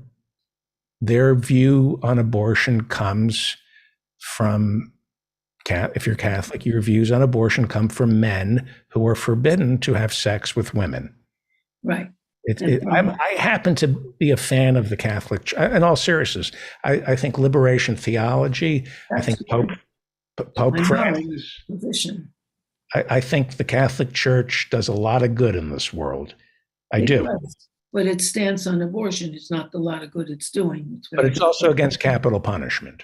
view on abortion comes from, if you're Catholic, your views on abortion come from men who are forbidden to have sex with women. Right. I happen to be a fan of the Catholic Church. In all seriousness, I think liberation theology, I think Pope Francis, position. I think the Catholic Church does a lot of good in this world. I do. But its stance on abortion is not the lot of good it's doing. But it's also against capital punishment.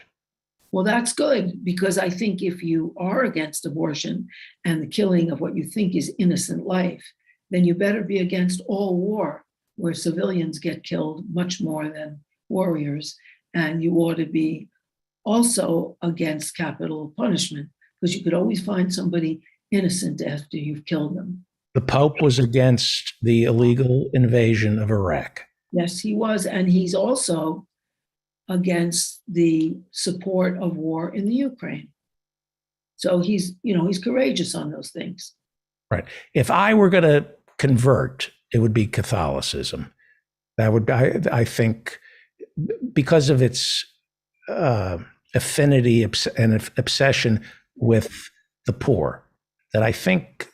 Well, that's good, because I think if you are against abortion and the killing of what you think is innocent life, then you better be against all war where civilians get killed much more than warriors. And you ought to be also against capital punishment, because you could always find somebody innocent after you've killed them. The Pope was against the illegal invasion of Iraq. Yes, he was. And he's also against the support of war in the Ukraine. So he's courageous on those things. Right. If I were going to convert, it would be Catholicism. That would, I think, because of its affinity and obsession with the poor, that I think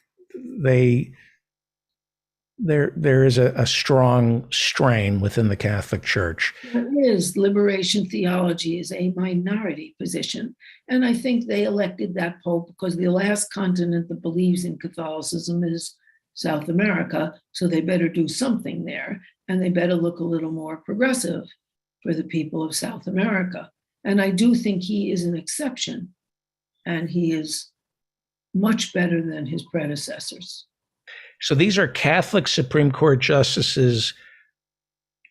there is a strong strain within the Catholic Church. There is. Liberation theology is a minority position. And I think they elected that Pope because the last continent that believes in Catholicism is South America. So they better do something there. And they better look a little more progressive for the people of South America. And I do think he is an exception. And he is much better than his predecessors. So these are Catholic Supreme Court justices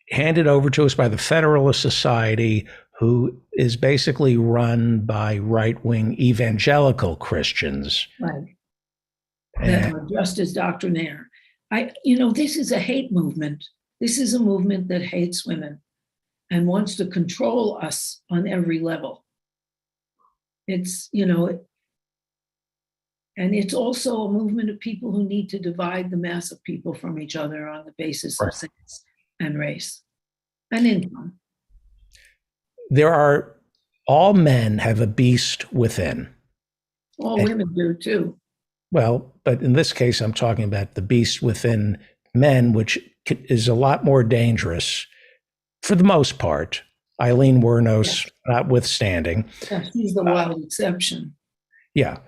handed over to us by the Federalist Society, who is basically run by right-wing evangelical Christians. Right. That are just as doctrinaire. This is a hate movement. This is a movement that hates women and wants to control us on every level. And it's also a movement of people who need to divide the mass of people from each other on the basis of sex and race and income. All men have a beast within. All women do too. Well, but in this case, I'm talking about the beast within men, which is a lot more dangerous for the most part. Eileen Wuornos notwithstanding. Yeah, she's the wild exception. Yeah.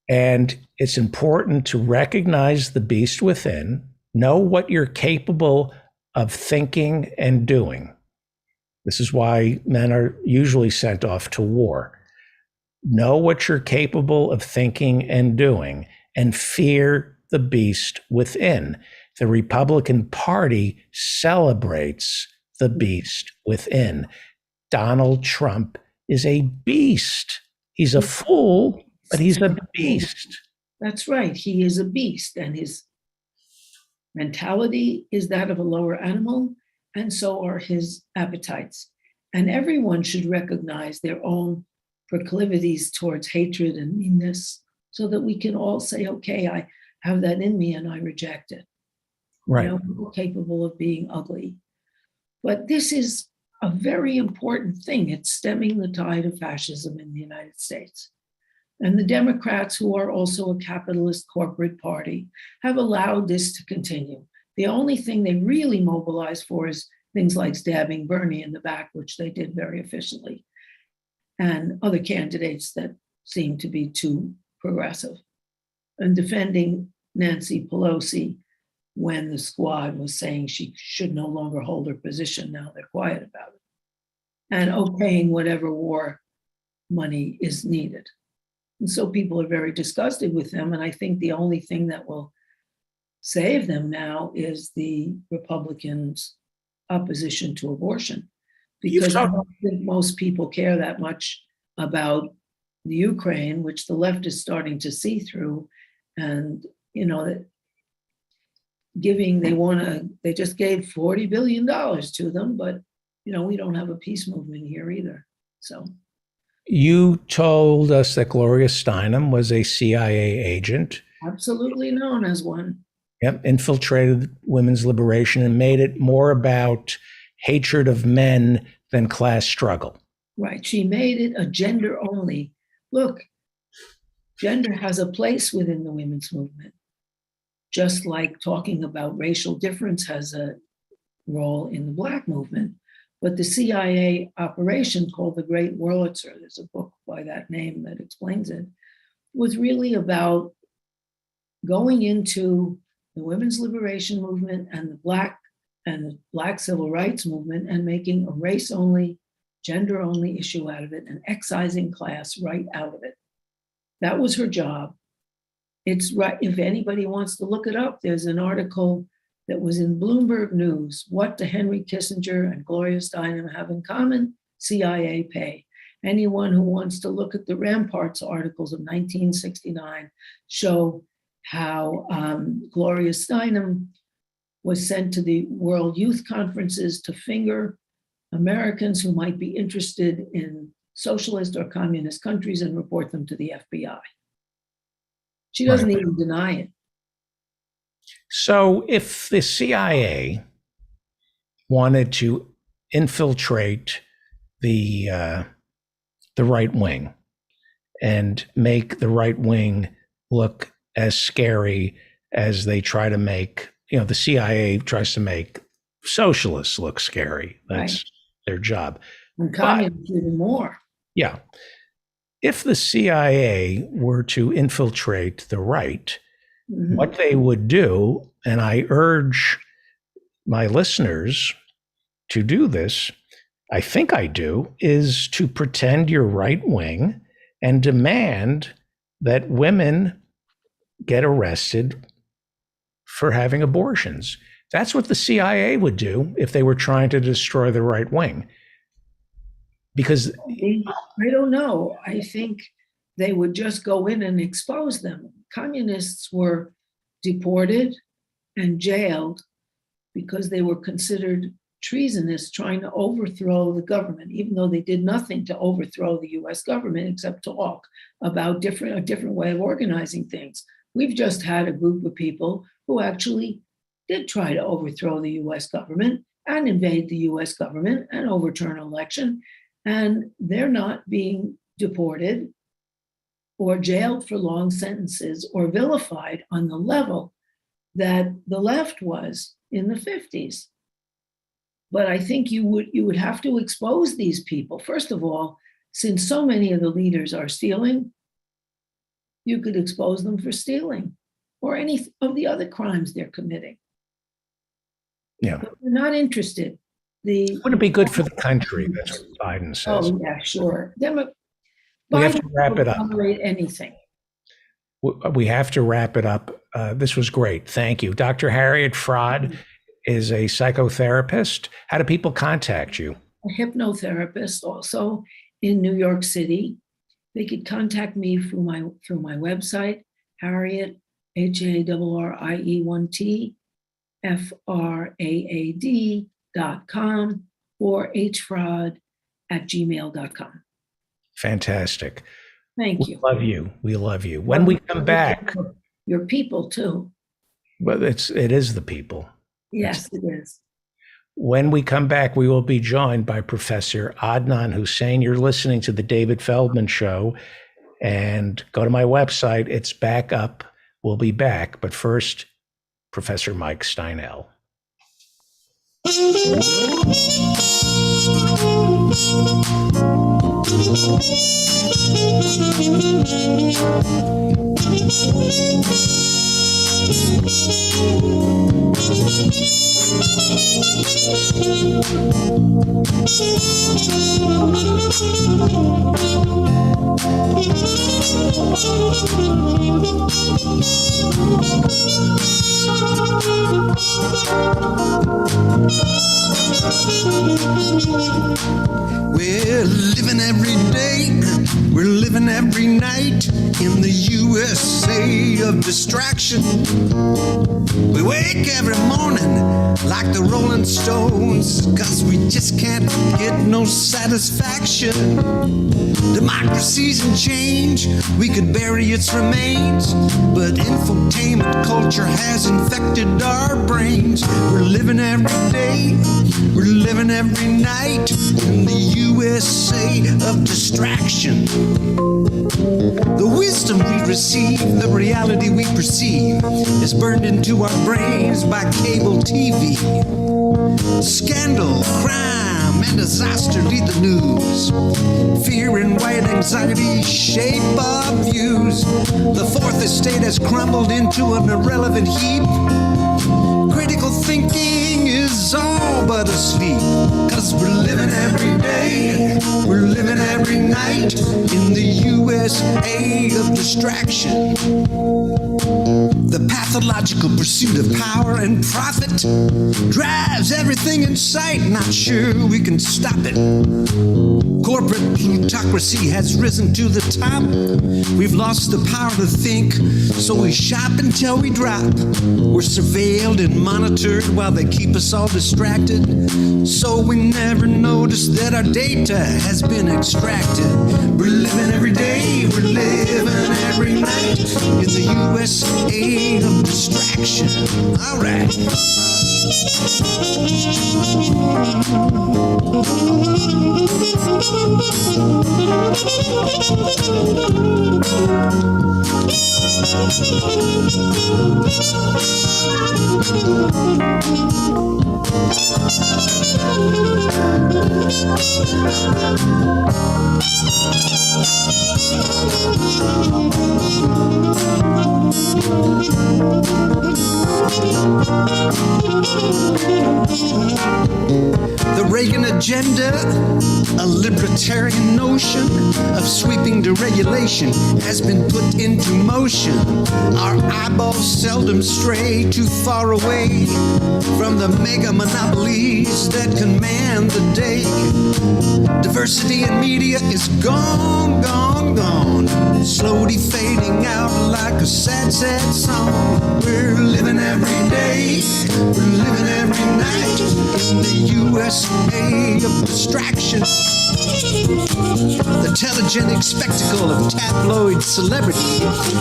And it's important to recognize the beast within, know what you're capable of thinking and doing. This is why men are usually sent off to war. Know what you're capable of thinking and doing, and fear the beast within. The Republican Party celebrates the beast within. Donald Trump is a beast. He's a fool, but he's a beast. That's right. He is a beast, and his mentality is that of a lower animal, and so are his appetites. And everyone should recognize their own proclivities towards hatred and meanness so that we can all say, okay, I have that in me and I reject it. Right. We're capable of being ugly. But this is a very important thing. It's stemming the tide of fascism in the United States. And the Democrats, who are also a capitalist corporate party, have allowed this to continue. The only thing they really mobilize for is things like stabbing Bernie in the back, which they did very efficiently, and other candidates that seem to be too progressive, and defending Nancy Pelosi when the squad was saying she should no longer hold her position. Now they're quiet about it, and okaying whatever war money is needed. And so people are very disgusted with them. And I think the only thing that will save them now is the Republicans' opposition to abortion. Because I don't think most people care that much about the Ukraine, which the left is starting to see through. And, that they just gave $40 billion to them, but, we don't have a peace movement here either. So You told us that Gloria Steinem was a CIA agent. absolutely known as one. Yep, infiltrated women's liberation and made it more about hatred of men than class struggle. Right. She made it a gender only. Look, gender has a place within the women's movement, just like talking about racial difference has a role in the Black movement. But the CIA operation called the Great Wurlitzer, there's a book by that name that explains it, was really about going into the women's liberation movement and the Black civil rights movement and making a race only, gender only issue out of it and excising class right out of it. That was her job. It's right. If anybody wants to look it up, there's an article that was in Bloomberg News. What do Henry Kissinger and Gloria Steinem have in common? CIA pay. Anyone who wants to look at the Ramparts articles of 1969 show how Gloria Steinem was sent to the World Youth Conferences to finger Americans who might be interested in socialist or communist countries and report them to the FBI. She doesn't even deny it. So if the CIA wanted to infiltrate the right wing and make the right wing look as scary as they try to make, the CIA tries to make socialists look scary. That's their job. And communists even more. Yeah. If the CIA were to infiltrate the right, what they would do, and I urge my listeners to do this, I think I do, is to pretend you're right wing and demand that women get arrested for having abortions. That's what the CIA would do if they were trying to destroy the right wing. Because I don't know. I think they would just go in and expose them. Communists were deported and jailed because they were considered treasonous, trying to overthrow the government, even though they did nothing to overthrow the US government except talk about a different way of organizing things. We've just had a group of people who actually did try to overthrow the US government and invade the US government and overturn an election. And they're not being deported or jailed for long sentences or vilified on the level that the left was in the 50s. But I think you would have to expose these people. First of all, since so many of the leaders are stealing, you could expose them for stealing or any of the other crimes they're committing. Yeah. But they're not interested. Wouldn't it be good for the country? That's what Biden says. Oh, yeah, sure. We have to wrap it up. Tolerate anything. We have to wrap it up. This was great. Thank you. Dr. Harriet Fraad is a psychotherapist. How do people contact you? A hypnotherapist also in New York City. They could contact me through my website, Harriet, HARRIET, FRAAD.com or hfraud@gmail.com. Fantastic. Thank you. We love you. We love you. When we come back, your people too. But it is the people. Yes, it is. When we come back, we will be joined by Professor Adnan Hussein. You're listening to the David Feldman Show, and go to my website. It's back up. We'll be back. But first, Professor Mike Steinel. We're living every day, we're living every night in the USA of distraction. We wake every morning like the Rolling Stones, 'cause we just can't get no satisfaction. Democracy's in change, we could bury its remains, but infotainment culture has infected our brains. We're living every day, we're living every night in the USA of distraction. The wisdom we receive, the reality we perceive, is burned into our brains by cable TV. Scandal, crime, and disaster lead the news. Fear and white anxiety shape our views. The fourth estate has crumbled into an irrelevant heap. Critical thinking is all but asleep, 'cause we're living every day, we're living every night in the USA of distraction. The pathological pursuit of power and profit drives everything in sight, not sure we can stop it. Corporate plutocracy has risen to the top. We've lost the power to think, so we shop until we drop. We're surveilled and monitored while they keep us all distracted, so we never notice that our data has been extracted. We're living every day, we're living every night in the USA of distraction. All right. The Reagan agenda, a libertarian notion of sweeping deregulation, has been put into motion. Our eyeballs seldom stray too far away from the mega monopolies that command the day. Diversity in media is gone, gone, gone, slowly fading out like a sad, sad song. We're living every day, we're living every night in the USA of distraction. The telegenic spectacle of tabloid celebrity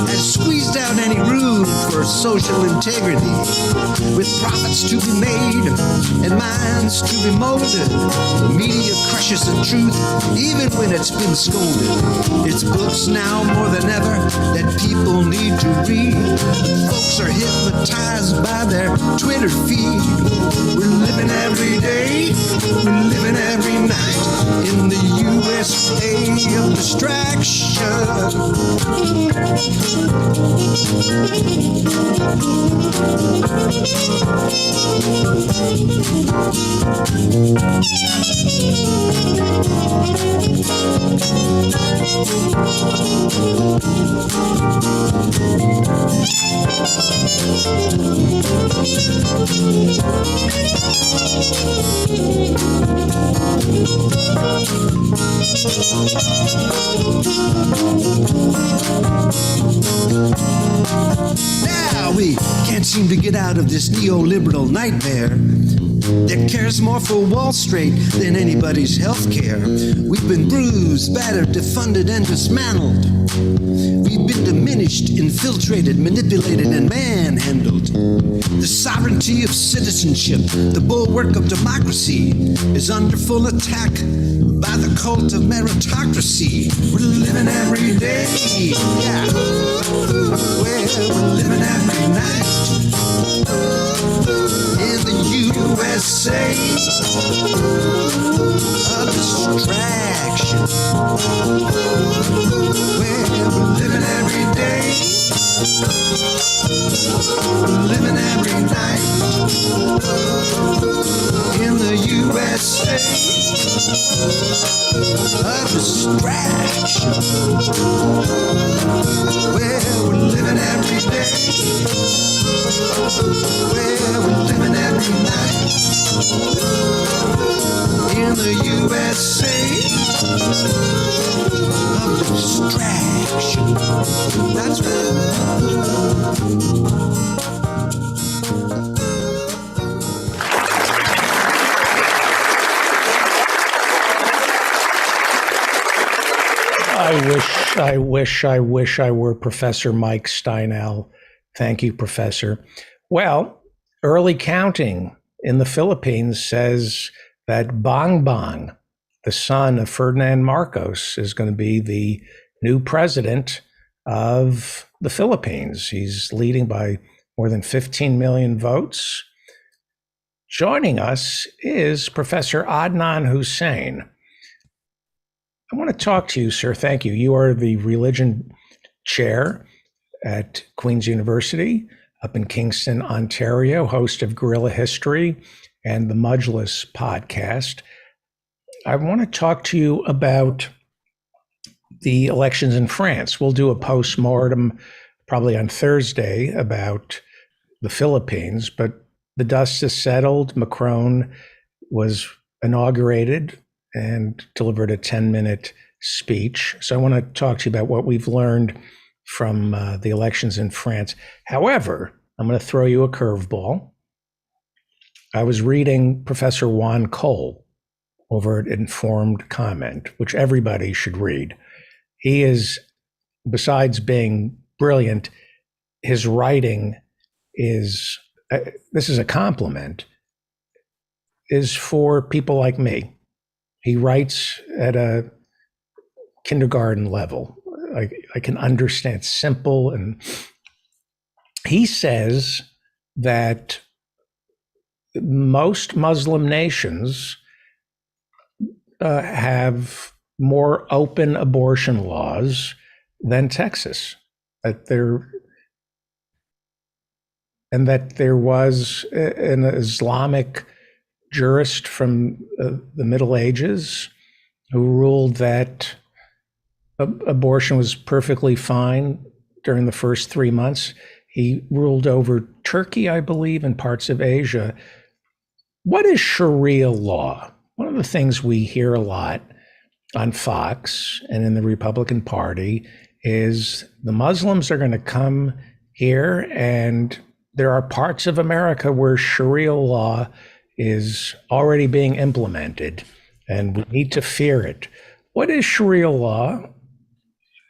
has squeezed out any room for social integrity. With profits to be made and minds to be molded, the media crushes the truth even when it's been scolded. It's books now more than ever that people need to read. Folks are hypnotized by their Twitter feed. We're living every day, we're living every night in the USA of distraction. Now we can't seem to get out of this neoliberal nightmare that cares more for Wall Street than anybody's health care. We've been bruised, battered, defunded, and dismantled. We've been diminished, infiltrated, manipulated, and manhandled. The sovereignty of citizenship, the bulwark of democracy, is under full attack by the cult of meritocracy. We're living every day, yeah. We're living every night in the USA of distraction. We're living every day, we're living every night in the USA of distraction. We're living every day, that's I wish I were Professor Mike Steinel. Thank you, Professor. Well, early counting in the Philippines says that Bong Bong, the son of Ferdinand Marcos, is going to be the new president of the Philippines. He's leading by more than 15 million votes. Joining us is Professor Adnan Hussein. I want to talk to you, sir. Thank you. You are the religion chair at Queen's University up in Kingston, Ontario, host of Guerrilla History and the Mudgelis podcast. I want to talk to you about the elections in France. We'll do a post-mortem probably on Thursday about the Philippines, but the dust has settled. Macron was inaugurated and delivered a 10-minute speech. So I want to talk to you about what we've learned from the elections in France. However, I'm going to throw you a curveball. I was reading Professor Juan Cole over at Informed Comment, which everybody should read. He is, besides being brilliant, his writing is, this is a compliment, is for people like me. He writes at a kindergarten level. I can understand, simple. And he says that most Muslim nations have more open abortion laws than Texas. And that there was an Islamic jurist from the Middle Ages who ruled that abortion was perfectly fine during the first 3 months. He ruled over Turkey, I believe, and parts of Asia. What is Sharia law? One of the things we hear a lot on Fox and in the Republican Party is the Muslims are going to come here, and there are parts of America where Sharia law is already being implemented, and we need to fear it. What is Sharia law?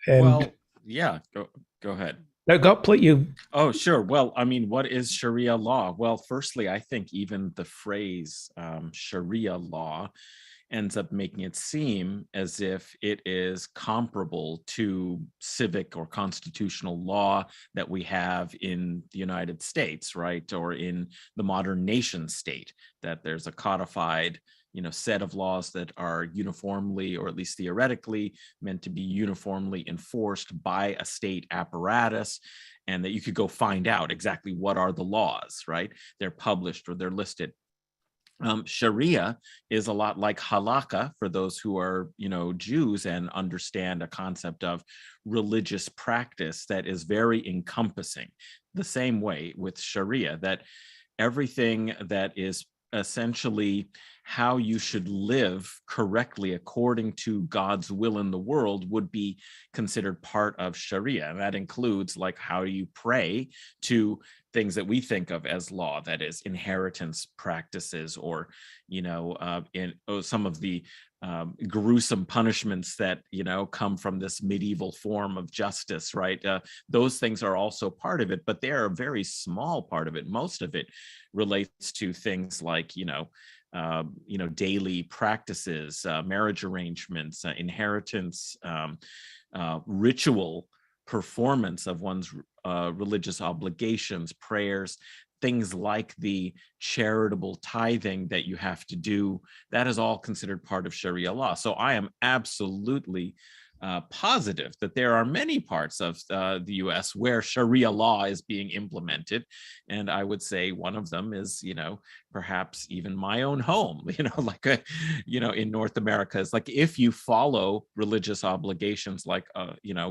And well, yeah, go ahead. No, go, please. You. Oh, sure. Well, I mean, what is Sharia law? Well, firstly, I think even the phrase Sharia law ends up making it seem as if it is comparable to civic or constitutional law that we have in the United States, right? Or in the modern nation state, that there's a codified set of laws that are uniformly, or at least theoretically, meant to be uniformly enforced by a state apparatus, and that you could go find out exactly what are the laws, right? They're published or they're listed. Sharia is a lot like halakha for those who are, Jews and understand a concept of religious practice that is very encompassing. The same way with Sharia, that everything that is essentially how you should live correctly according to God's will in the world would be considered part of Sharia. And that includes like how you pray, to things that we think of as law, that is inheritance practices, or, some of the gruesome punishments that, come from this medieval form of justice, right? Those things are also part of it, but they're a very small part of it. Most of it relates to things like, daily practices, marriage arrangements, inheritance, ritual performance of one's religious obligations, prayers, things like the charitable tithing that you have to do. That is all considered part of Sharia law. So I am absolutely positive that there are many parts of the US where Sharia law is being implemented. And I would say one of them is, perhaps even my own home, in North America, is like, if you follow religious obligations like,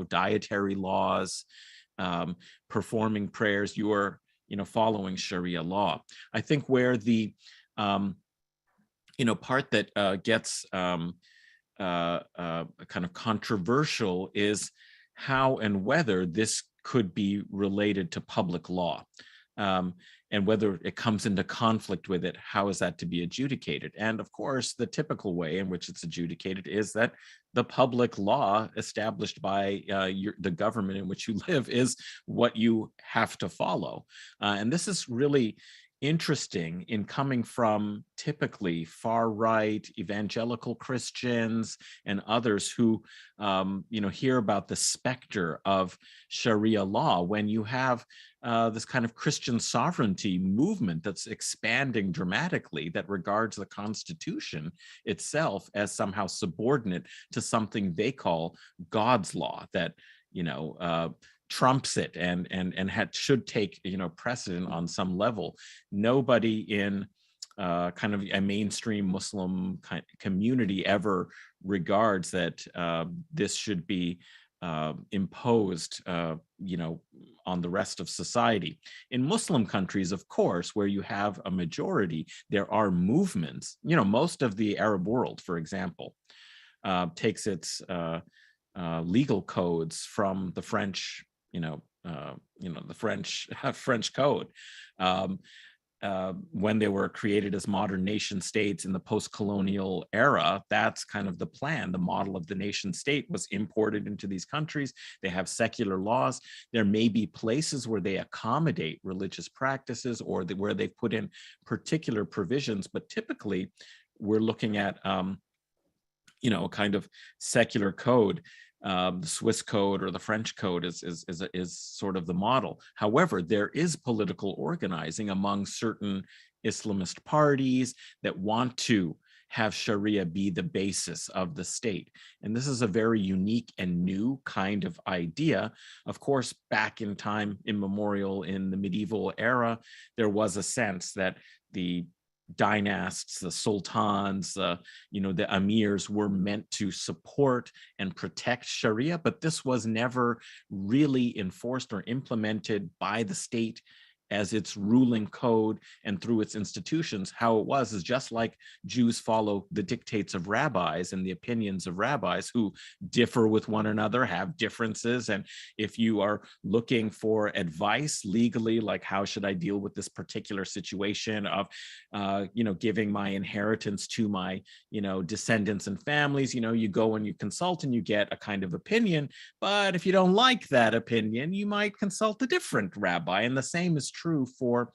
dietary laws, performing prayers, you are, following Sharia law. I think where the, part that gets kind of controversial is how and whether this could be related to public law. And whether it comes into conflict with it, how is that to be adjudicated? And of course, the typical way in which it's adjudicated is that the public law established by the government in which you live is what you have to follow. And this is really interesting in coming from typically far-right evangelical Christians and others who hear about the specter of Sharia law, when you have this kind of Christian sovereignty movement that's expanding dramatically, that regards the Constitution itself as somehow subordinate to something they call God's law, that trumps it and should take precedent on some level. Nobody in kind of a mainstream Muslim community ever regards that this should be imposed on the rest of society. In Muslim countries, of course, where you have a majority, there are movements. Most of the Arab world, for example, takes its legal codes from the French the French code. When they were created as modern nation states in the post-colonial era, that's kind of the plan. The model of the nation state was imported into these countries. They have secular laws. There may be places where they accommodate religious practices or where they've put in particular provisions, but typically we're looking at a kind of secular code. The Swiss code or the French code is sort of the model. However, there is political organizing among certain Islamist parties that want to have Sharia be the basis of the state. And this is a very unique and new kind of idea. Of course, back in time immemorial in the medieval era, there was a sense that the dynasts, the sultans, the emirs were meant to support and protect Sharia, but this was never really enforced or implemented by the state as its ruling code and through its institutions. How it was is just like Jews follow the dictates of rabbis and the opinions of rabbis who differ with one another, have differences. And if you are looking for advice legally, like how should I deal with this particular situation of, giving my inheritance to my, descendants and families, you go and you consult and you get a kind of opinion. But if you don't like that opinion, you might consult a different rabbi. And the same is true for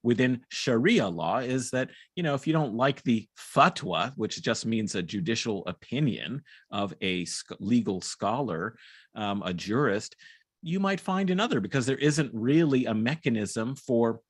within Sharia law, is that, if you don't like the fatwa, which just means a judicial opinion of a legal scholar, a jurist, you might find another, because there isn't really a mechanism for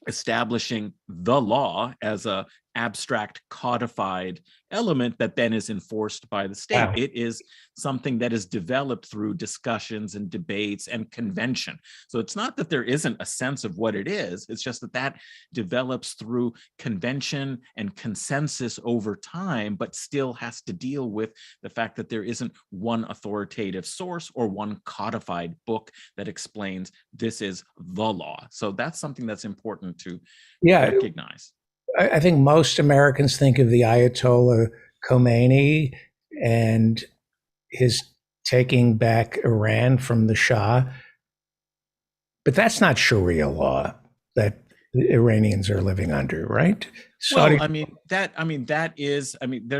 establishing the law as a abstract codified element that then is enforced by the state. Wow. It is something that is developed through discussions and debates and convention. So it's not that there isn't a sense of what it is, it's just that develops through convention and consensus over time, but still has to deal with the fact that there isn't one authoritative source or one codified book that explains this is the law. So that's something that's important to recognize. I think most Americans think of the Ayatollah Khomeini and his taking back Iran from the Shah, but that's not Sharia law that the Iranians are living under, right? Well, there's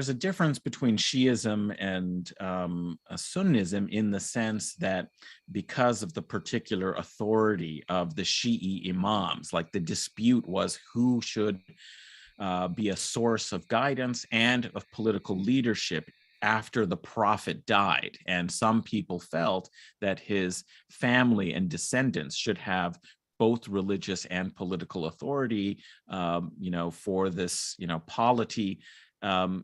a difference between Shiism and Sunnism in the sense that because of the particular authority of the Shi'i imams, like the dispute was who should be a source of guidance and of political leadership after the prophet died. And some people felt that his family and descendants should have both religious and political authority, for this, polity. But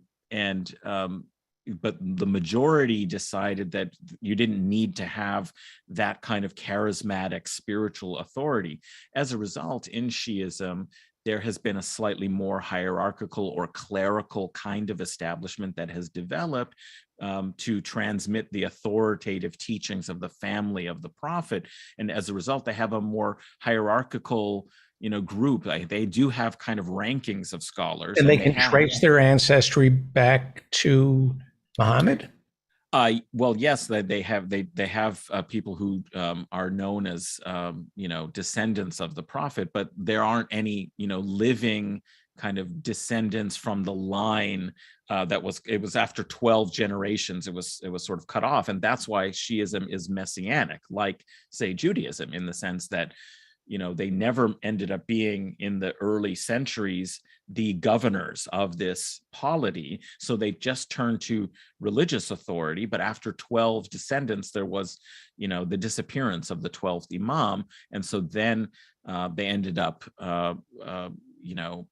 the majority decided that you didn't need to have that kind of charismatic spiritual authority. As a result, in Shiism, there has been a slightly more hierarchical or clerical kind of establishment that has developed to transmit the authoritative teachings of the family of the prophet. And as a result, they have a more hierarchical, group. They do have kind of rankings of scholars. And they can trace their ancestry back to Muhammad? Well, yes, they have people who are known as descendants of the prophet, but there aren't any living kind of descendants from the line it was after 12 generations it was sort of cut off, and that's why Shiism is messianic, like say Judaism, in the sense that they never ended up being in the early centuries the governors of this polity. So they just turned to religious authority. But after 12 descendants, there was, the disappearance of the 12th Imam. And so then they ended up,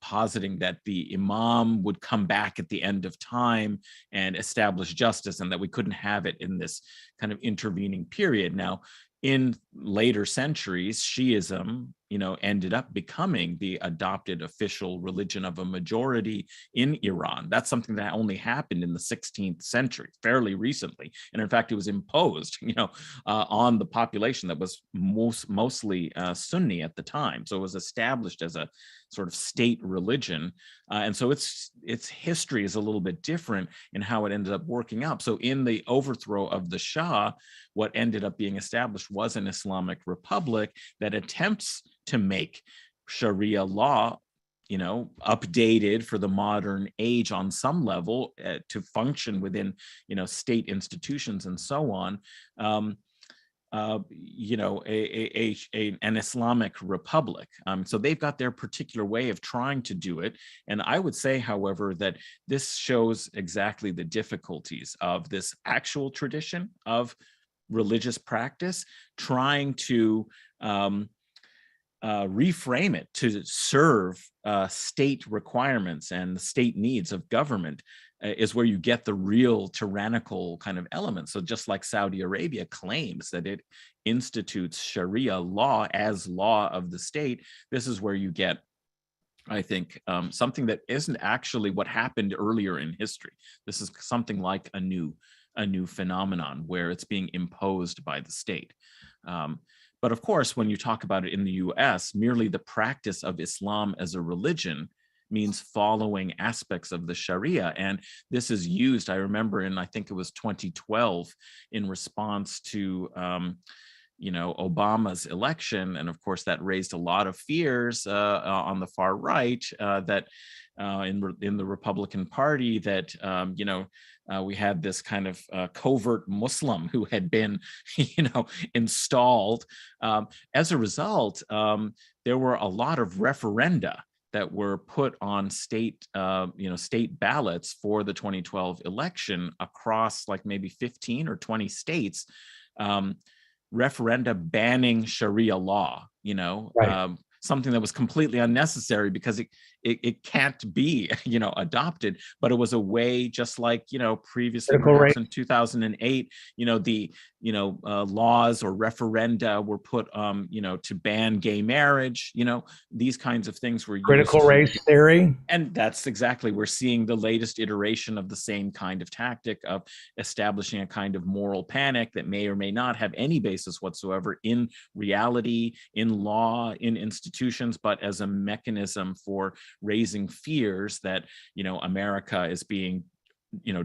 positing that the Imam would come back at the end of time and establish justice, and that we couldn't have it in this kind of intervening period. Now, in later centuries, Shiism, ended up becoming the adopted official religion of a majority in Iran. That's something that only happened in the 16th century, fairly recently. And in fact, it was imposed, on the population that was mostly Sunni at the time. So it was established as a sort of state religion. And so its history is a little bit different in how it ended up working out. So in the overthrow of the Shah, what ended up being established was an Islamic republic that attempts to make Sharia law, updated for the modern age on some level to function within, state institutions and so on. An Islamic republic. So they've got their particular way of trying to do it. And I would say, however, that this shows exactly the difficulties of this actual tradition of religious practice, trying to reframe it to serve state requirements and the state needs of government is where you get the real tyrannical kind of elements. So just like Saudi Arabia claims that it institutes Sharia law as law of the state, this is where you get, I think, something that isn't actually what happened earlier in history. This is something like a new phenomenon where it's being imposed by the state. But of course, when you talk about it in the US, merely the practice of Islam as a religion means following aspects of the Sharia. And this is used, I remember I think it was 2012, in response to Obama's election. And of course, that raised a lot of fears on the far right that in the Republican Party that, we had this kind of covert Muslim who had been, installed. As a result, there were a lot of referenda that were put on state ballots for the 2012 election across like maybe 15 or 20 states, referenda banning Sharia law, right. Something that was completely unnecessary because it can't be, adopted, but it was a way, just like, previously in 2008, the, laws or referenda were put, to ban gay marriage, these kinds of things were critical race theory. And that's exactly, we're seeing the latest iteration of the same kind of tactic of establishing a kind of moral panic that may or may not have any basis whatsoever in reality, in law, in institutions, but as a mechanism for raising fears that, America is being,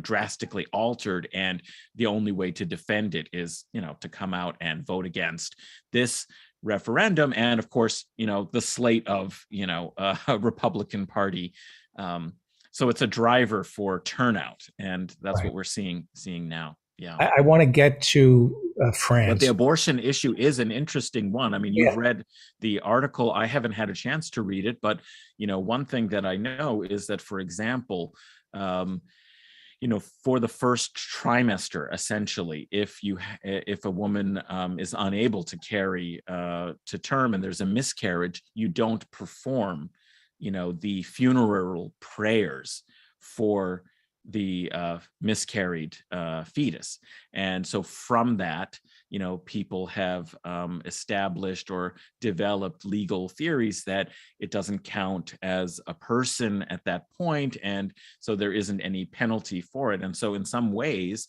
drastically altered, and the only way to defend it is, to come out and vote against this referendum. And of course, the slate of, Republican Party. So it's a driver for turnout, and that's right. What we're seeing now. Yeah, I want to get to France. But the abortion issue is an interesting one. I mean, you've read the article. I haven't had a chance to read it, but one thing that I know is that, for example, for the first trimester, essentially, if a woman is unable to carry to term and there's a miscarriage, you don't perform, the funeral prayers for the miscarried fetus. And so from that, people have established or developed legal theories that it doesn't count as a person at that point, and so there isn't any penalty for it. And so in some ways,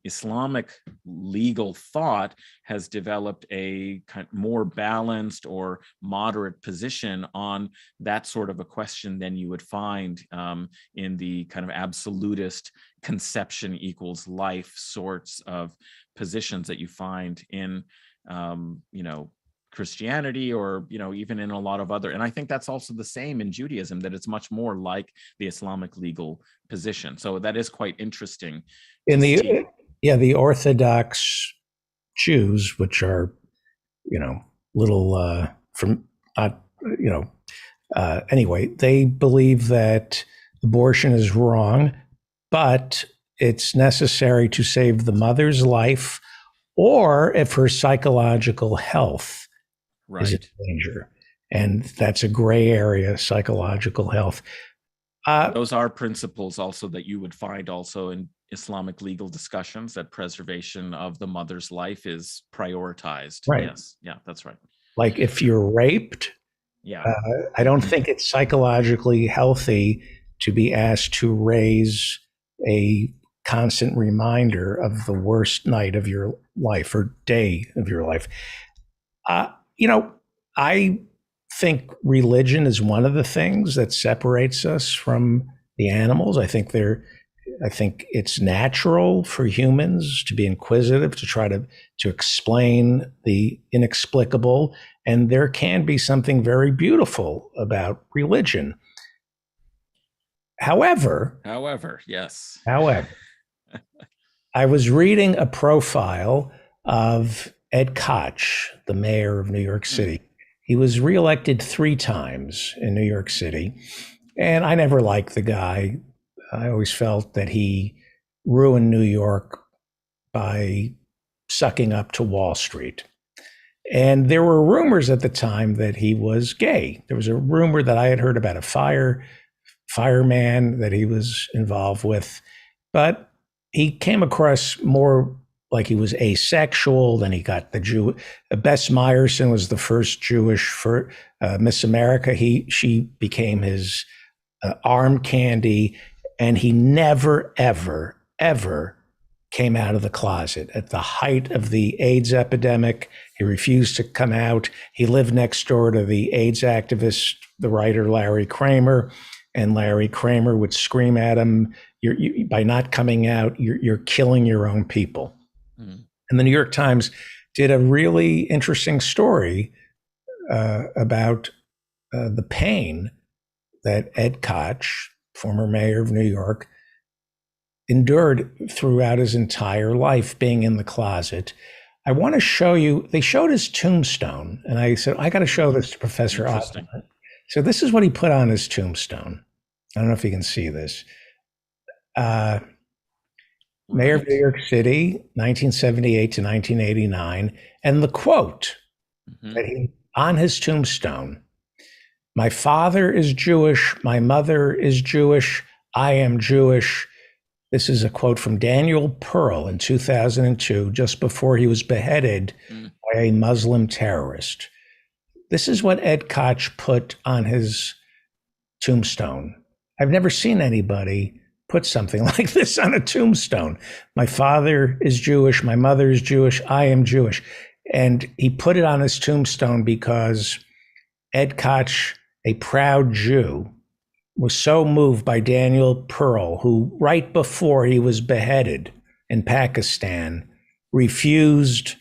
Islamic legal thought has developed a kind of more balanced or moderate position on that sort of a question than you would find in the kind of absolutist conception equals life sorts of positions that you find in, Christianity, or even in a lot of other, and I think that's also the same in Judaism, that it's much more like the Islamic legal position. So that is quite interesting. In to see. the Orthodox Jews, which are little from not anyway, they believe that abortion is wrong, but it's necessary to save the mother's life, or if her psychological health is in danger. And that's a gray area, psychological health. Those are principles also that you would find also in Islamic legal discussions, that preservation of the mother's life is prioritized. Right. Yes. Yeah, that's right. Like if you're raped, Yeah. I don't think it's psychologically healthy to be asked to raise a constant reminder of the worst night of your life or day of your life. I think religion is one of the things that separates us from the animals. I think it's natural for humans to be inquisitive, to try to explain the inexplicable, and there can be something very beautiful about religion. However, yes. I was reading a profile of Ed Koch, the mayor of New York City. He was reelected 3 times in New York City, and I never liked the guy. I always felt that he ruined New York by sucking up to Wall Street. And there were rumors at the time that he was gay. There was a rumor that I had heard about a fireman that he was involved with, but he came across more like he was asexual. Then he got the Jew. Bess Meyerson was the first Jewish Miss America. She became his arm candy, and he never, ever, ever came out of the closet. At the height of the AIDS epidemic, he refused to come out. He lived next door to the AIDS activist, the writer Larry Kramer, and Larry Kramer would scream at him, by not coming out, you're killing your own people. And the New York Times did a really interesting story about the pain that Ed Koch, former mayor of New York, endured throughout his entire life being in the closet. I want to show you, they showed his tombstone, and I said, I got to show this to Professor Osborne. So this is what he put on his tombstone. I don't know if you can see this. Mayor of New York City, 1978 to 1989. And the quote that he on his tombstone, "My father is Jewish, my mother is Jewish, I am Jewish." This is a quote from Daniel Pearl in 2002, just before he was beheaded by a Muslim terrorist. This is what Ed Koch put on his tombstone. I've never seen anybody put something like this on a tombstone. My father is Jewish, my mother is Jewish, I am Jewish. And he put it on his tombstone because Ed Koch, a proud Jew, was so moved by Daniel Pearl, who right before he was beheaded in Pakistan, refused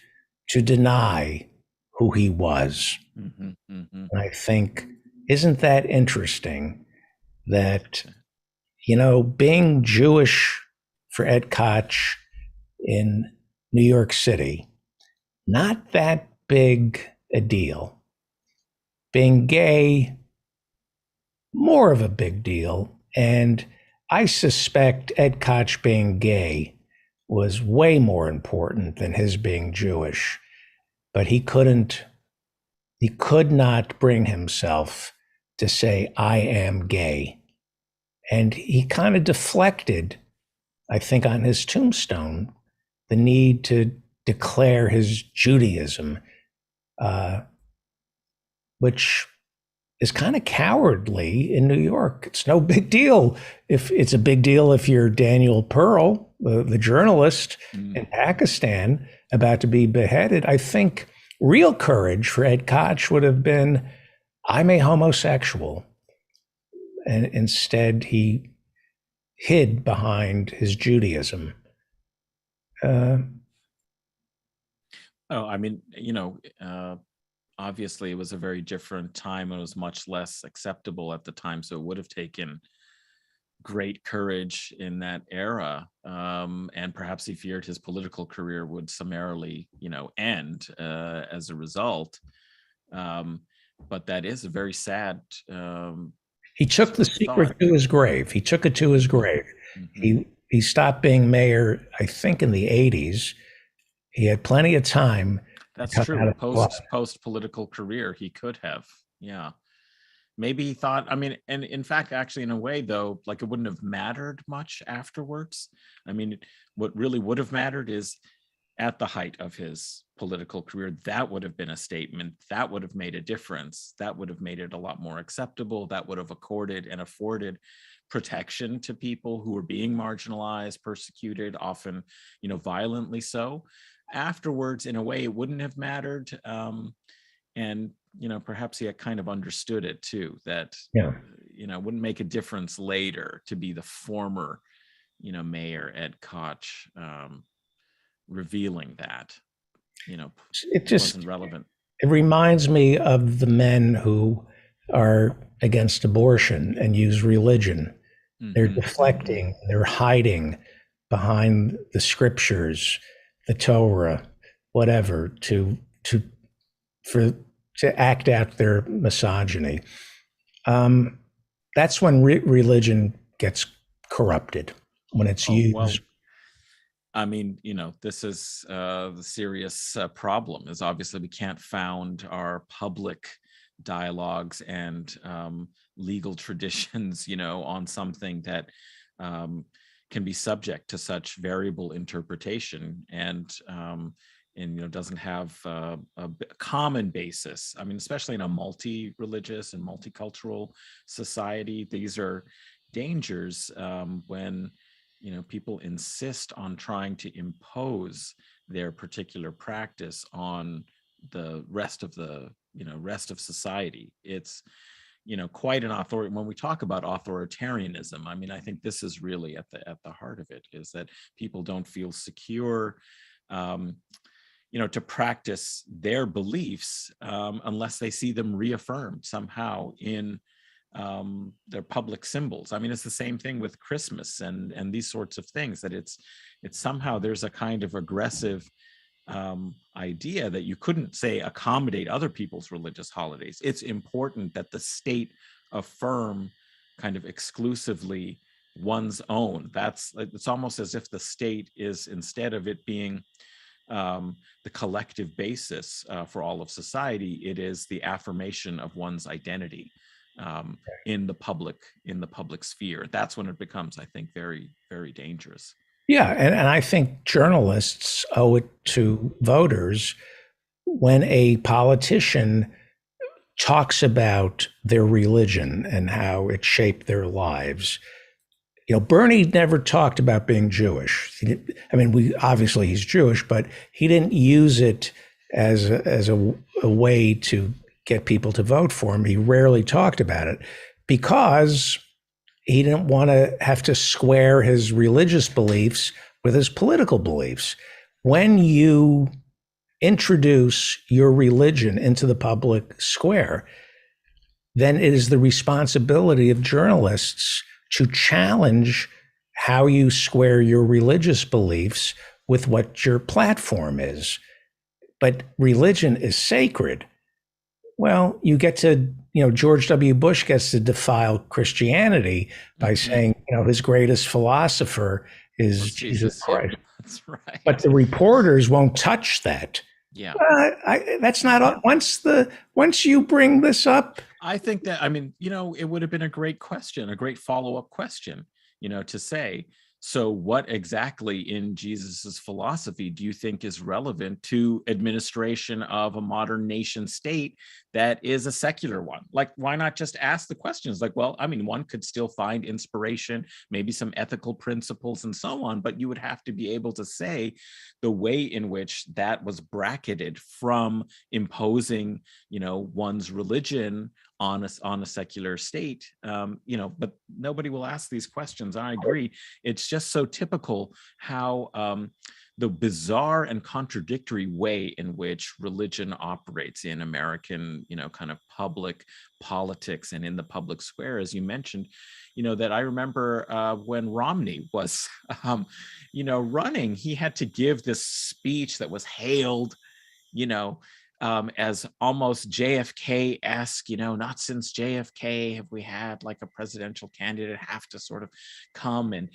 to deny who he was. And I think, isn't that interesting that, being Jewish for Ed Koch in New York City, not that big a deal. Being gay, more of a big deal. And I suspect Ed Koch being gay was way more important than his being Jewish. But he could not bring himself to say, I am gay. And he kind of deflected, I think, on his tombstone, the need to declare his Judaism, which is kind of cowardly in New York. It's no big deal. It's a big deal if you're Daniel Pearl, the journalist in Pakistan about to be beheaded. I think real courage for Ed Koch would have been, I'm a homosexual. And instead, he hid behind his Judaism. Oh, I mean, obviously it was a very different time and it was much less acceptable at the time. So it would have taken great courage in that era. And perhaps he feared his political career would summarily, end as a result. But that is a very sad. He took the secret to his grave. He took it to his grave. Mhm. He stopped being mayor, I think, in the 80s. He had plenty of time. That's come true. out of Post political career, he could have. Yeah. Maybe he thought, I mean, and in fact, actually, in a way, though, like it wouldn't have mattered much afterwards. I mean, what really would have mattered is at the height of his political career, that would have been a statement that would have made a difference. That would have made it a lot more acceptable. That would have accorded and afforded protection to people who were being marginalized, persecuted, often, violently so. Afterwards, in a way, it wouldn't have mattered. And perhaps he had kind of understood it too, that it wouldn't make a difference later to be the former mayor Ed Koch, revealing that it just wasn't relevant. It reminds me of the men who are against abortion and use religion. They're deflecting, they're hiding behind the scriptures, the Torah, whatever, to act out their misogyny. That's when religion gets corrupted, when it's used. Well, I mean, this is the serious problem is obviously we can't found our public dialogues and legal traditions, on something that can be subject to such variable interpretation and doesn't have a common basis. I mean, especially in a multi-religious and multicultural society, these are dangers when people insist on trying to impose their particular practice on the rest of the rest of society. It's quite an authority. When we talk about authoritarianism, I mean, I think this is really at the heart of it, is that people don't feel secure to practice their beliefs unless they see them reaffirmed somehow in their public symbols. I mean, it's the same thing with Christmas and these sorts of things, that it's somehow there's a kind of aggressive idea that you couldn't say accommodate other people's religious holidays. It's important that the state affirm kind of exclusively one's own. It's almost as if the state is, instead of it being the collective basis for all of society, it is the affirmation of one's identity in the public sphere. That's when it becomes, I think, very, very dangerous. Yeah, and I think journalists owe it to voters when a politician talks about their religion and how it shaped their lives. Bernie never talked about being Jewish. Obviously he's Jewish, but he didn't use it as a way to get people to vote for him. He rarely talked about it because he didn't want to have to square his religious beliefs with his political beliefs. When you introduce your religion into the public square, then it is the responsibility of journalists to challenge how you square your religious beliefs with what your platform is. But religion is sacred. Well, you get to, George W. Bush gets to defile Christianity by saying, his greatest philosopher is Jesus Christ. That's right. But the reporters won't touch that. Yeah. That's not, once you bring this up. I think that, it would have been a great question, a great follow-up question, to say, so what exactly in Jesus's philosophy do you think is relevant to administration of a modern nation state that is a secular one? Like, why not just ask the questions? Like, well, one could still find inspiration, maybe some ethical principles and so on, but you would have to be able to say the way in which that was bracketed from imposing, one's religion on a secular state, but nobody will ask these questions. I agree. It's just so typical how the bizarre and contradictory way in which religion operates in American, kind of public politics and in the public square, as you mentioned, that I remember when Romney was, running, he had to give this speech that was hailed, as almost JFK-esque, not since JFK have we had like a presidential candidate have to sort of come and,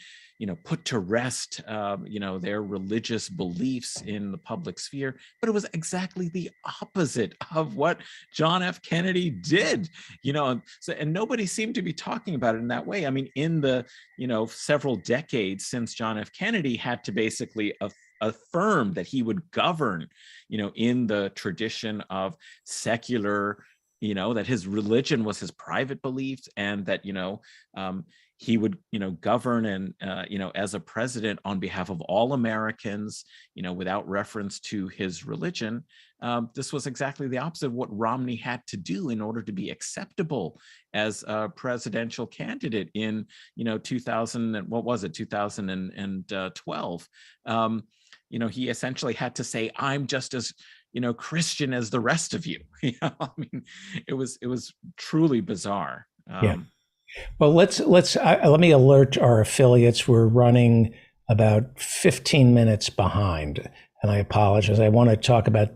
put to rest, their religious beliefs in the public sphere. But it was exactly the opposite of what John F. Kennedy did, and nobody seemed to be talking about it in that way. I mean, in the, several decades since John F. Kennedy had to basically affirmed that he would govern, in the tradition of secular, that his religion was his private beliefs, and that, he would, govern and, as a president on behalf of all Americans, without reference to his religion. This was exactly the opposite of what Romney had to do in order to be acceptable as a presidential candidate in, 2012. He essentially had to say, I'm just as, Christian as the rest of you. I mean, it was truly bizarre. Yeah. Well, let me alert our affiliates. We're running about 15 minutes behind, and I apologize. I want to talk about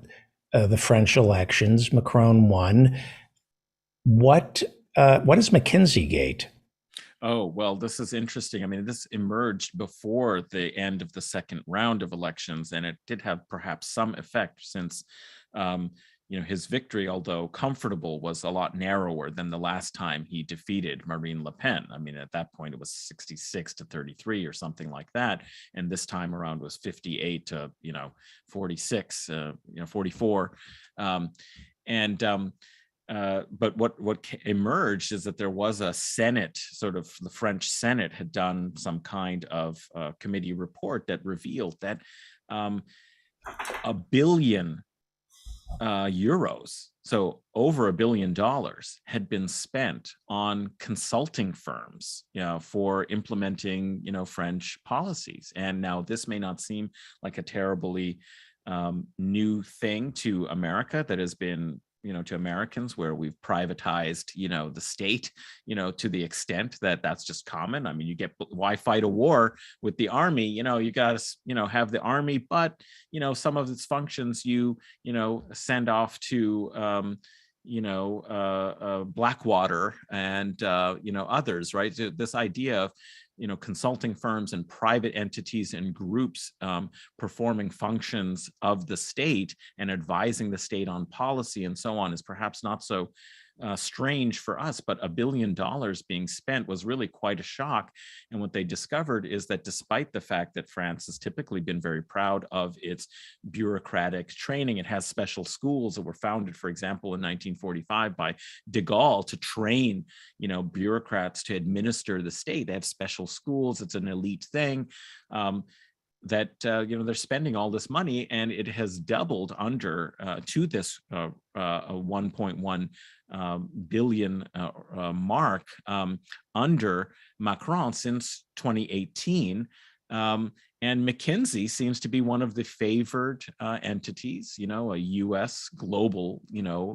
the French elections. Macron won. What is McKinsey Gate? Oh, well, this is interesting. I mean, this emerged before the end of the second round of elections, and it did have perhaps some effect since, his victory, although comfortable, was a lot narrower than the last time he defeated Marine Le Pen. I mean, at that point, it was 66-33 or something like that. And this time around was 58 to, 46, 44. But what emerged is that there was a Senate, sort of the French Senate had done some kind of committee report that revealed that €1 billion, so over $1 billion, had been spent on consulting firms, for implementing, French policies. And now this may not seem like a terribly new thing to America that has been, to Americans, where we've privatized, the state, to the extent that that's just common. I mean, why fight a war with the army? You got to, have the army, but, some of its functions you send off to, Blackwater and, others, right? So this idea of, consulting firms and private entities and groups performing functions of the state and advising the state on policy and so on is perhaps not so strange for us, but $1 billion being spent was really quite a shock. And what they discovered is that despite the fact that France has typically been very proud of its bureaucratic training, it has special schools that were founded, for example, in 1945 by de Gaulle to train, bureaucrats to administer the state. They have special schools. It's an elite thing. That they're spending all this money, and it has doubled under to this 1.1 billion mark under Macron since 2018. And McKinsey seems to be one of the favored entities, a U.S. global,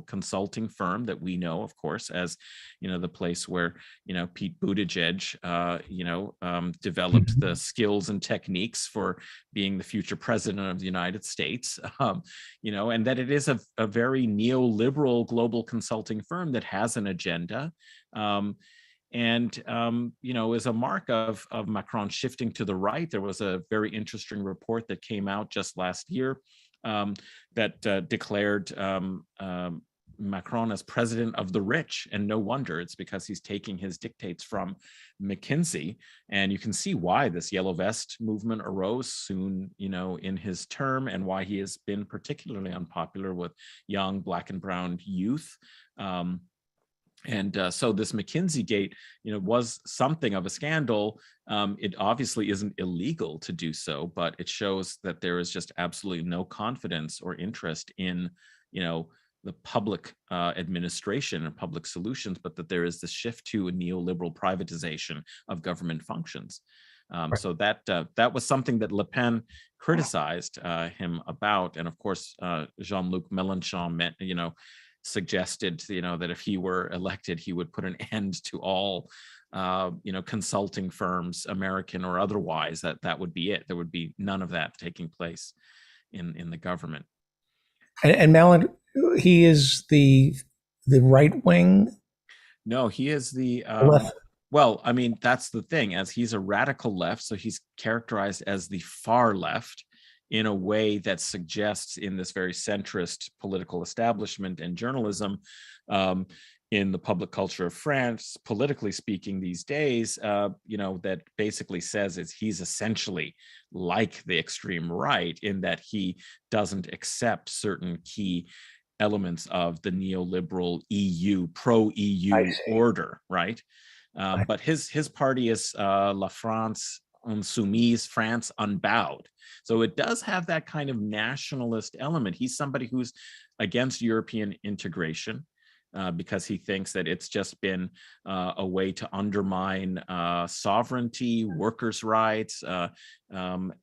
consulting firm that we know, of course, as, the place where, Pete Buttigieg, developed the skills and techniques for being the future president of the United States, and that it is a very neoliberal global consulting firm that has an agenda. And is a mark of Macron shifting to the right. There was a very interesting report that came out just last year that declared Macron as president of the rich, and no wonder. It's because he's taking his dictates from McKinsey, and you can see why this yellow vest movement arose soon, in his term, and why he has been particularly unpopular with young Black and brown youth. So this McKinsey Gate, was something of a scandal. It obviously isn't illegal to do so, but it shows that there is just absolutely no confidence or interest in, the public administration and public solutions, but that there is this shift to a neoliberal privatization of government functions. So that was something that Le Pen criticized him about, and of course Jean-Luc Mélenchon suggested that if he were elected, he would put an end to all consulting firms, American or otherwise. That would be it. There would be none of that taking place in the government. And Mellon, he is the right wing. No, he is the left. well, I mean, that's the thing, as he's a radical left, so he's characterized as the far left in a way that suggests in this very centrist political establishment and journalism in the public culture of France, politically speaking these days, that basically says he's essentially like the extreme right in that he doesn't accept certain key elements of the neoliberal EU, pro-EU order, right? But his party is La France Insoumise, France Unbowed. So it does have that kind of nationalist element. He's somebody who's against European integration because he thinks that it's just been a way to undermine sovereignty, workers' rights,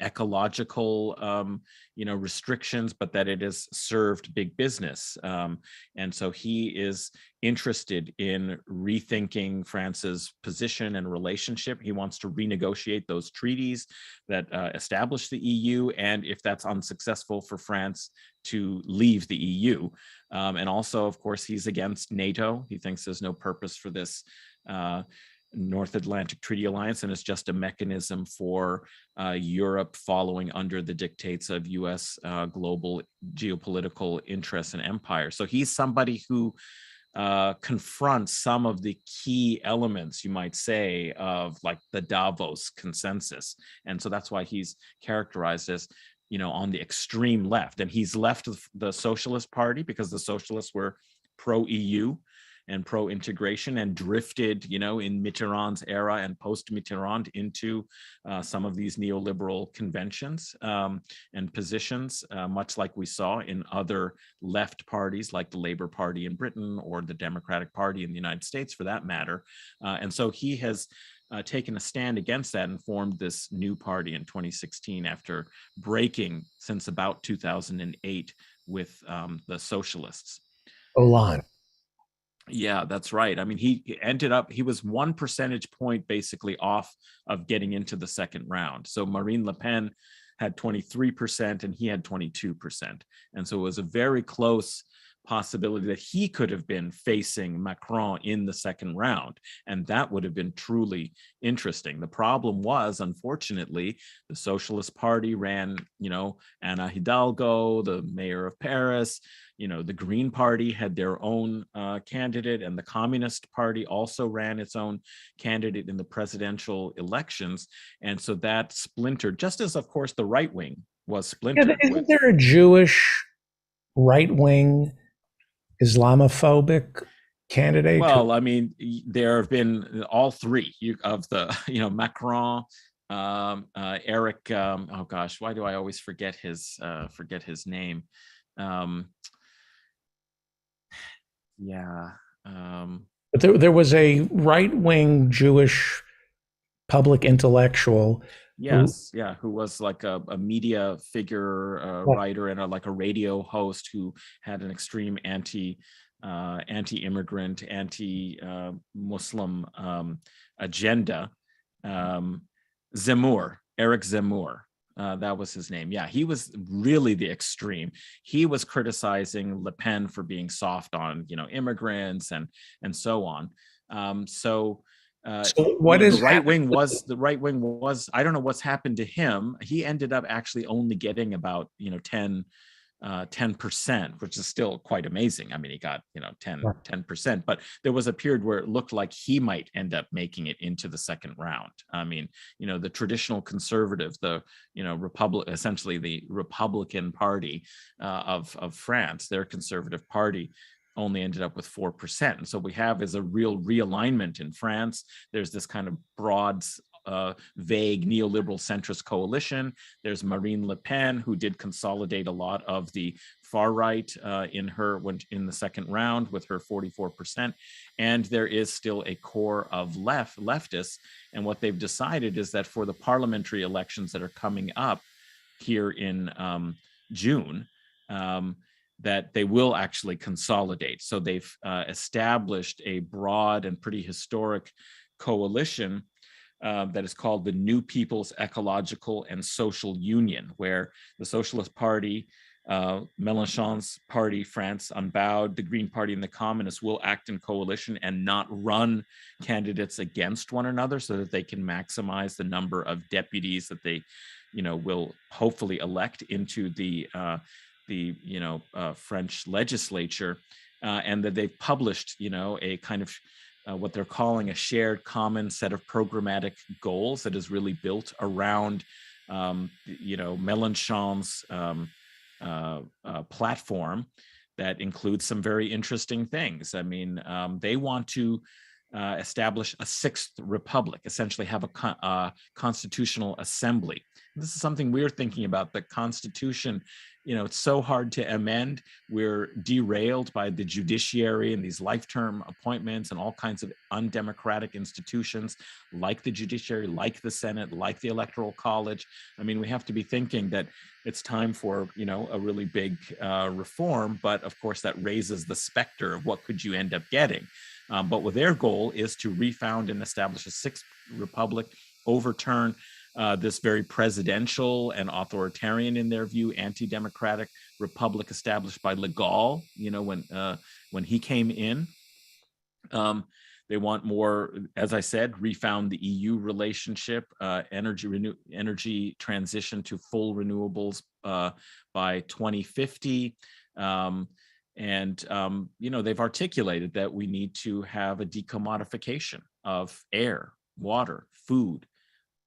ecological restrictions, but that it has served big business. And so he is interested in rethinking France's position and relationship. He wants to renegotiate those treaties that establish the EU, and if that's unsuccessful for France, to leave the EU. And also, of course, he's against NATO. He thinks there's no purpose for this North Atlantic Treaty Alliance, and it's just a mechanism for Europe following under the dictates of US global geopolitical interests and empire. So he's somebody who confronts some of the key elements, you might say, of like the Davos consensus. And so that's why he's characterized as on the extreme left. And he's left the Socialist Party because the socialists were pro-EU and pro-integration and drifted, in Mitterrand's era and post-Mitterrand into some of these neoliberal conventions and positions, much like we saw in other left parties like the Labour Party in Britain or the Democratic Party in the United States, for that matter. And so he has taken a stand against that and formed this new party in 2016 after breaking since about 2008 with the socialists. Hollande. Yeah, that's right. I mean, he was 1 percentage point basically off of getting into the second round. So Marine Le Pen had 23% and he had 22%. And so it was a very close possibility that he could have been facing Macron in the second round. And that would have been truly interesting. The problem was, unfortunately, the Socialist Party ran, Ana Hidalgo, the mayor of Paris, the Green Party had their own candidate, and the Communist Party also ran its own candidate in the presidential elections. And so that splintered, just as, of course, the right wing was splintered. Yeah, isn't there a Jewish right-wing Islamophobic candidate? Well, I mean, there have been all three of the, Macron, Eric. Oh gosh, why do I always forget his name? But there was a right-wing Jewish public intellectual. Yes, who was like a media figure, writer, and like a radio host who had an extreme anti-immigrant, anti-Muslim agenda. Zemmour, Eric Zemmour, that was his name. Yeah, he was really the extreme. He was criticizing Le Pen for being soft on, immigrants and so on. So what is the right wing was I don't know what's happened to him. He ended up actually only getting about 10%, which is still quite amazing. I mean, he got 10%, but there was a period where it looked like he might end up making it into the second round. I mean, the traditional conservative, the essentially the Republican Party of France, their conservative party, only ended up with 4%. And so we have is a real realignment in France. There's this kind of broad, vague neoliberal centrist coalition. There's Marine Le Pen, who did consolidate a lot of the far right in the second round with her 44%, and there is still a core of leftists. And what they've decided is that for the parliamentary elections that are coming up here in June, that they will actually consolidate. So they've established a broad and pretty historic coalition that is called the New People's Ecological and Social Union, where the Socialist Party, Mélenchon's party, France Unbowed, the Green Party, and the Communists will act in coalition and not run candidates against one another, so that they can maximize the number of deputies that they, will hopefully elect into the French legislature, and that they've published, a kind of what they're calling a shared common set of programmatic goals that is really built around, Mélenchon's platform that includes some very interesting things. I mean, they want to establish a sixth republic, essentially have a constitutional assembly. This is something we're thinking about. The Constitution, it's so hard to amend. We're derailed by the judiciary and these life-term appointments and all kinds of undemocratic institutions like the judiciary, like the Senate, like the Electoral College. I mean, we have to be thinking that it's time for, a really big reform, but of course that raises the specter of what could you end up getting. But what their goal is to refound and establish a sixth republic, overturn this very presidential and authoritarian, in their view, anti-democratic republic established by De Gaulle, when he came in. They want more, as I said, refound the EU relationship, energy transition to full renewables by 2050. They've articulated that we need to have a decommodification of air, water, food,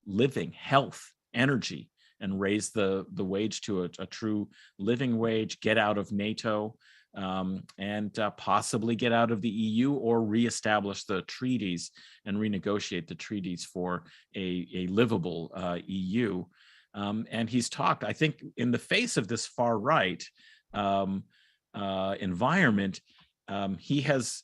living, health, energy, and raise the wage to a true living wage, get out of NATO, and possibly get out of the EU or reestablish the treaties and renegotiate the treaties for a livable EU. And he's talked, I think, in the face of this far right environment, he has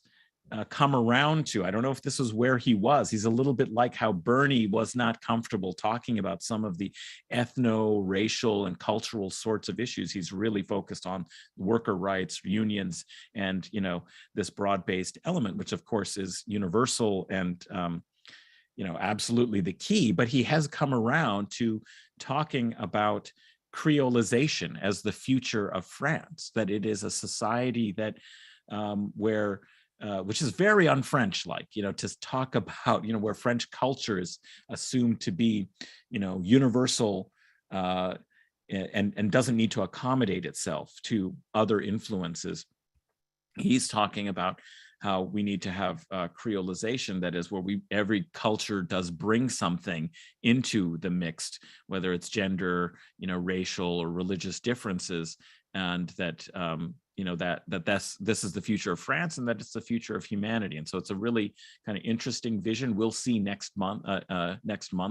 come around to, I don't know if this is where he was, he's a little bit like how Bernie was not comfortable talking about some of the ethno-racial and cultural sorts of issues. He's really focused on worker rights, unions, and this broad-based element, which of course is universal and absolutely the key. But he has come around to talking about creolization as the future of France, that it is a society that where which is very un-French-like, to talk about, where French culture is assumed to be, universal and doesn't need to accommodate itself to other influences. He's talking about how we need to have creolization, that is where every culture does bring something into the mixed, whether it's gender, racial or religious differences, and that this is the future of France, and that it's the future of humanity. And so it's a really kind of interesting vision. We'll see next month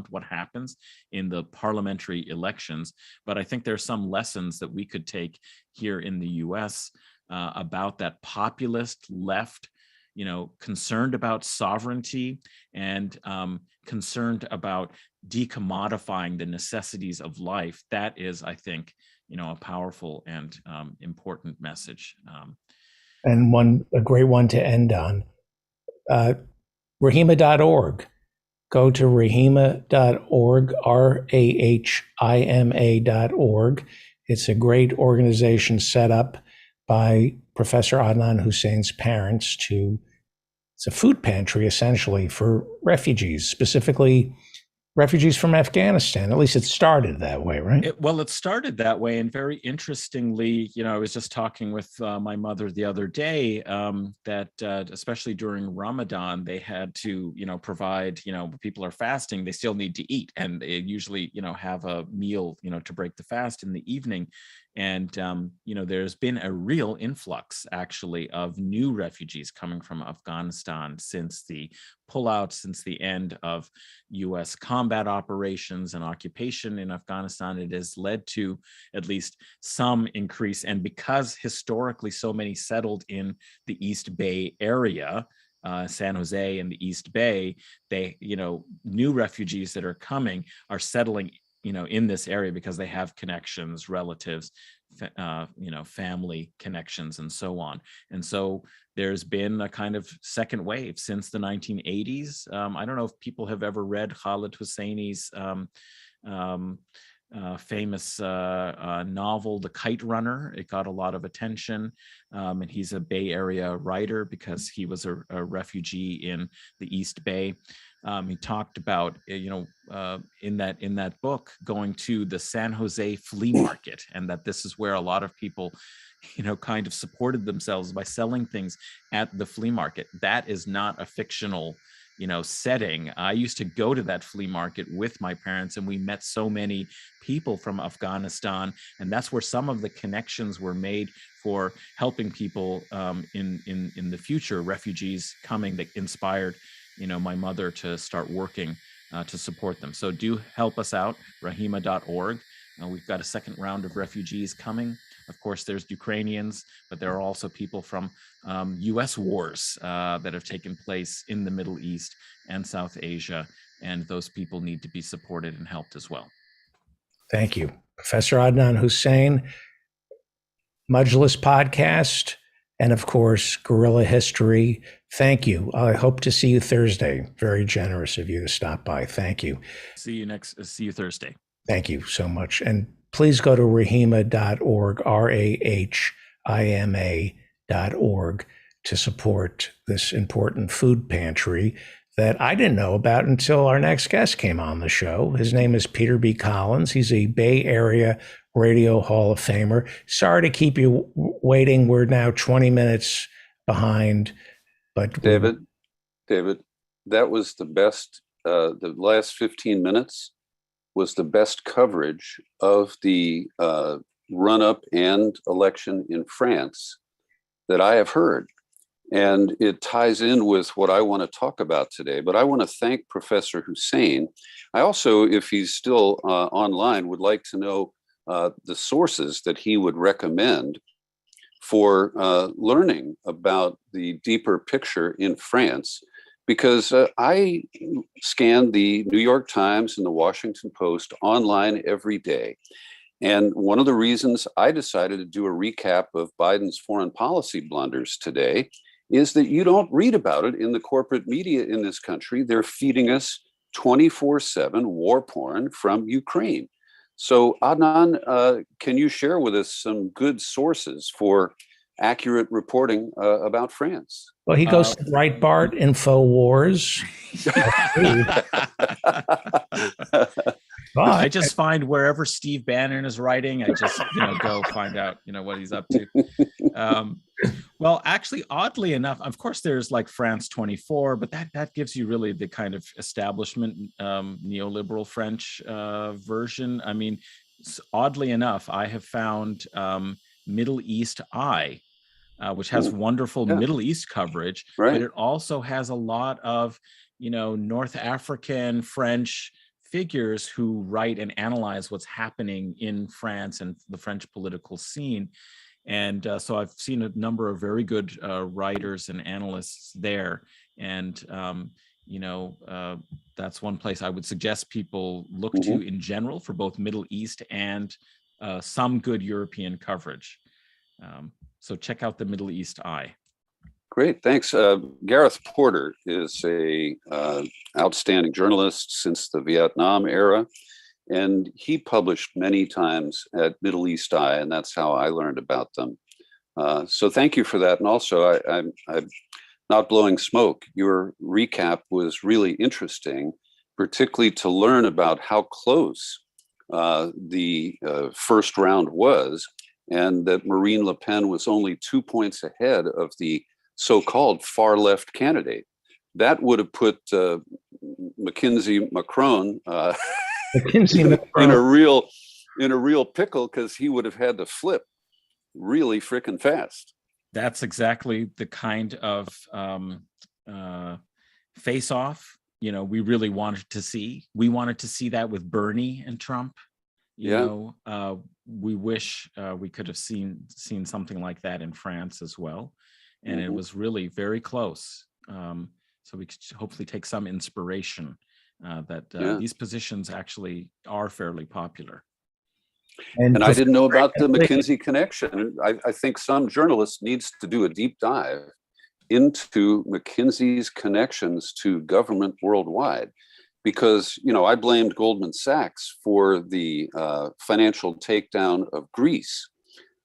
what happens in the parliamentary elections. But I think there's some lessons that we could take here in the US about that populist left, concerned about sovereignty and concerned about decommodifying the necessities of life. That is, I think, a powerful and important message. And a great one to end on, Rahima.org. Go to rahima.org, RAHIMA.org. It's a great organization set up by Professor Adnan Hussein's parents it's a food pantry essentially for refugees, specifically refugees from Afghanistan. At least it started that way, right? It started that way. And very interestingly, I was just talking with my mother the other day that especially during Ramadan, they had to, provide, people are fasting, they still need to eat. And they usually, have a meal, to break the fast in the evening. And, there's been a real influx, actually, of new refugees coming from Afghanistan since the pullout, since the end of U.S. combat operations and occupation in Afghanistan. It has led to at least some increase. And because historically so many settled in the East Bay area, San Jose and the East Bay, new refugees that are coming are settling in this area because they have connections, relatives, family connections, and so on. And so there's been a kind of second wave since the 1980s. I don't know if people have ever read Khaled Hosseini's famous novel, The Kite Runner. It got a lot of attention, and he's a Bay Area writer because he was a refugee in the East Bay. He talked about, in that book, going to the San Jose flea market, and that this is where a lot of people, kind of supported themselves by selling things at the flea market. That is not a fictional, setting. I used to go to that flea market with my parents, and we met so many people from Afghanistan, and that's where some of the connections were made for helping people in the future, refugees coming, that inspired my mother to start working to support them. So do help us out, rahima.org. We've got a second round of refugees coming. Of course, there's Ukrainians, but there are also people from US wars that have taken place in the Middle East and South Asia, and those people need to be supported and helped as well. Thank you. Professor Adnan Hussein, Majlis Podcast, and of course, Guerrilla History. Thank you. I hope to see you Thursday. Very generous of you to stop by. Thank you. See you Thursday. Thank you so much. And please go to rahima.org, RAHIMA.org, to support this important food pantry that I didn't know about until our next guest came on the show. His name is Peter B. Collins. He's a Bay Area Radio Hall of Famer. Sorry to keep you waiting. We're now 20 minutes behind. But David, that was the best. The last 15 minutes was the best coverage of the run-up and election in France that I have heard. And it ties in with what I want to talk about today. But I want to thank Professor Hussein. I also, if he's still online, would like to know the sources that he would recommend for learning about the deeper picture in France. Because I scan the New York Times and the Washington Post online every day. And one of the reasons I decided to do a recap of Biden's foreign policy blunders today is that you don't read about it in the corporate media in this country. They're feeding us 24/7 war porn from Ukraine. So Adnan, can you share with us some good sources for accurate reporting about France? Well, he goes to Breitbart, InfoWars. I just find wherever Steve Bannon is writing, I just go find out what he's up to. Well, actually, oddly enough, of course, there's like France 24, but that gives you really the kind of establishment neoliberal French version. I mean, oddly enough, I have found Middle East Eye, which has wonderful Middle East coverage, but it also has a lot of North African French figures who write and analyze what's happening in France and the French political scene. And so I've seen a number of very good writers and analysts there. And, that's one place I would suggest people look to in general for both Middle East and some good European coverage. So check out the Middle East Eye. Great, thanks. Gareth Porter is a outstanding journalist since the Vietnam era, and he published many times at Middle East Eye, and that's how I learned about them. So thank you for that. And also, I'm not blowing smoke. Your recap was really interesting, particularly to learn about how close the first round was, and that Marine Le Pen was only 2 points ahead of the so-called far left candidate. That would have put Mackenzie Macron in a real in a real pickle because he would have had to flip really freaking fast. That's exactly the kind of face-off, we really wanted to see. We wanted to see that with Bernie and Trump. We wish we could have seen something like that in France as well. And it was really very close. So we could hopefully take some inspiration that these positions actually are fairly popular. And I didn't know about the McKinsey connection. I think some journalist needs to do a deep dive into McKinsey's connections to government worldwide, because I blamed Goldman Sachs for the financial takedown of Greece,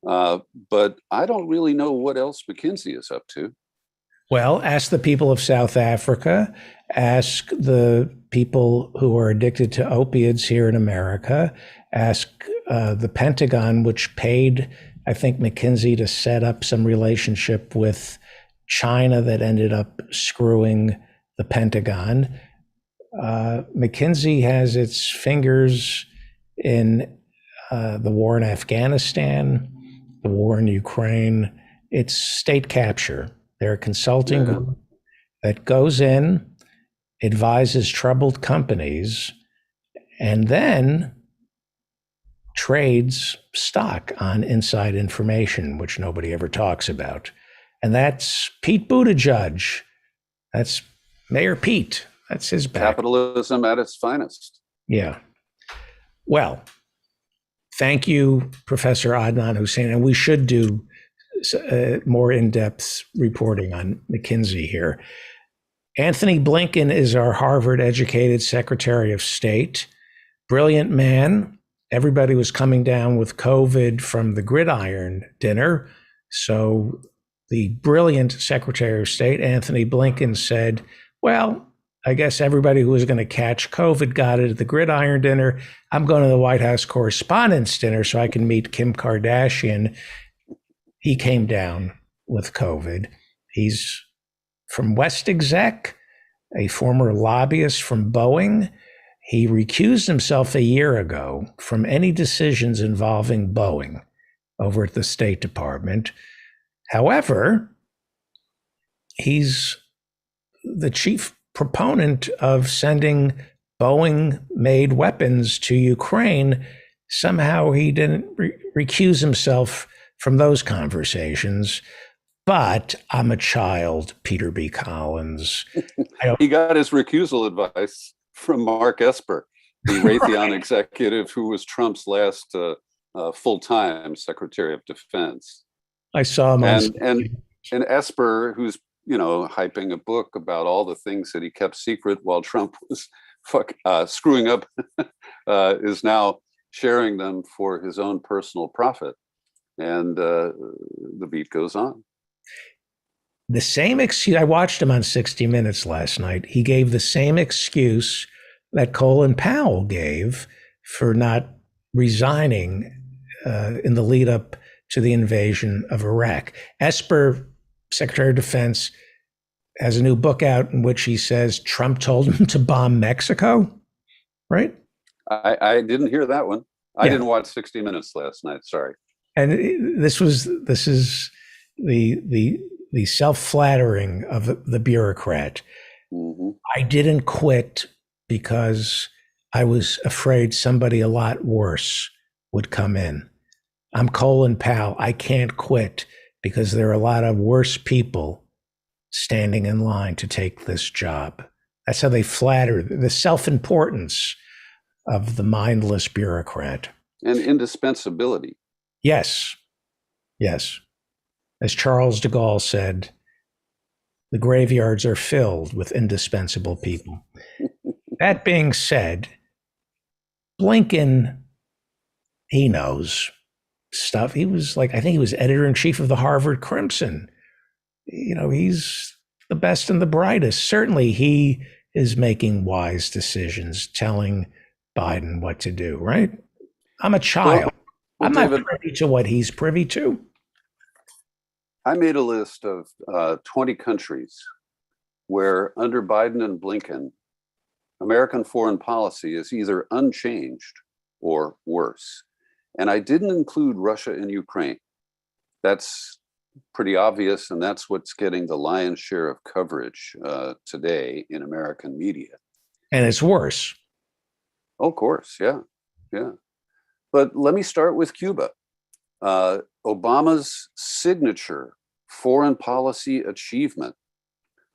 but I don't really know what else McKinsey is up to. Well, ask the people of South Africa, ask the people who are addicted to opiates here in America, ask the Pentagon, which paid, I think, McKinsey to set up some relationship with China that ended up screwing the Pentagon. McKinsey has its fingers in the war in Afghanistan, the war in Ukraine. It's state capture. They're a consulting group that goes in, advises troubled companies, and then trades stock on inside information, which nobody ever talks about. And that's Pete Buttigieg. That's Mayor Pete. That's his back. Capitalism at its finest. Yeah. Well, thank you, Professor Adnan Hussein. And we should do more in-depth reporting on McKinsey here. Anthony Blinken is our Harvard-educated Secretary of State. Brilliant man. Everybody was coming down with COVID from the gridiron dinner. So the brilliant Secretary of State, Anthony Blinken, said, well, I guess everybody who was going to catch COVID got it at the gridiron dinner. I'm going to the White House Correspondents' Dinner so I can meet Kim Kardashian. He came down with COVID. He's from West Exec, a former lobbyist from Boeing. He recused himself a year ago from any decisions involving Boeing over at the State Department. However, he's the chief proponent of sending Boeing-made weapons to Ukraine. Somehow he didn't recuse himself from those conversations. But I'm a child, Peter B. Collins. He got his recusal advice from Mark Esper, the Raytheon executive who was Trump's last full-time Secretary of Defense. I saw him and Esper, who's hyping a book about all the things that he kept secret while Trump was screwing up, is now sharing them for his own personal profit. And the beat goes on. The same excuse, I watched him on 60 Minutes last night. He gave the same excuse that Colin Powell gave for not resigning in the lead up to the invasion of Iraq. Esper, Secretary of Defense, has a new book out in which he says Trump told him to bomb Mexico, right? I didn't hear that one. I didn't watch 60 Minutes last night, sorry. And this is the self-flattering of the bureaucrat. Mm-hmm. I didn't quit because I was afraid somebody a lot worse would come in. I'm Colin Powell. I can't quit because there are a lot of worse people standing in line to take this job. That's how they flatter the self-importance of the mindless bureaucrat. And indispensability. Yes. Yes. As Charles de Gaulle said, the graveyards are filled with indispensable people. That being said, Blinken, he knows stuff. He was I think he was editor-in-chief of the Harvard Crimson. He's the best and the brightest. Certainly he is making wise decisions, telling Biden what to do, right? I'm a child. Well, I'm David, not privy to what he's privy to. I made a list of 20 countries where under Biden and Blinken, American foreign policy is either unchanged or worse. And I didn't include Russia and Ukraine. That's pretty obvious, and that's what's getting the lion's share of coverage today in American media. And it's worse. Oh, of course, yeah. But let me start with Cuba. Obama's signature foreign policy achievement,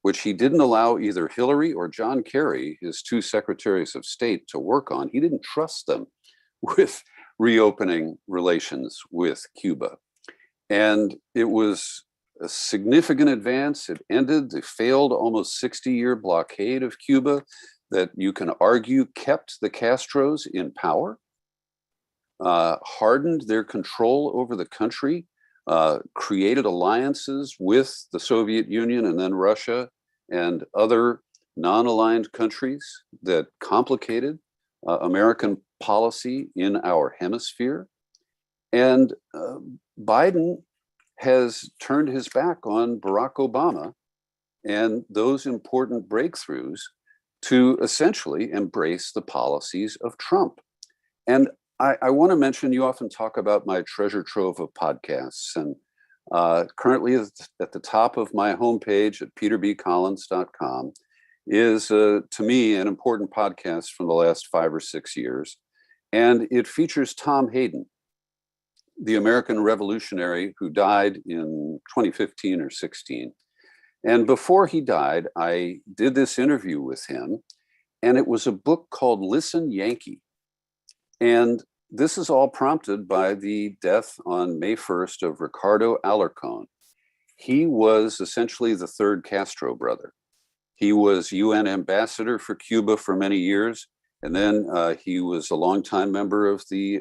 which he didn't allow either Hillary or John Kerry, his two secretaries of state, to work on. He didn't trust them with reopening relations with Cuba. And it was a significant advance. It ended the failed almost 60-year blockade of Cuba that you can argue kept the Castros in power, hardened their control over the country, created alliances with the Soviet Union and then Russia and other non-aligned countries that complicated American policy in our hemisphere. And Biden has turned his back on Barack Obama and those important breakthroughs to essentially embrace the policies of Trump. And I want to mention, you often talk about my treasure trove of podcasts, and currently at the top of my homepage at peterbcollins.com is, to me, an important podcast from the last 5 or 6 years. And it features Tom Hayden, the American revolutionary who died in 2015 or 16. And before he died, I did this interview with him, and it was a book called Listen, Yankee. And this is all prompted by the death on May 1st of Ricardo Alarcón. He was essentially the third Castro brother. He was UN ambassador for Cuba for many years, and then he was a longtime member of the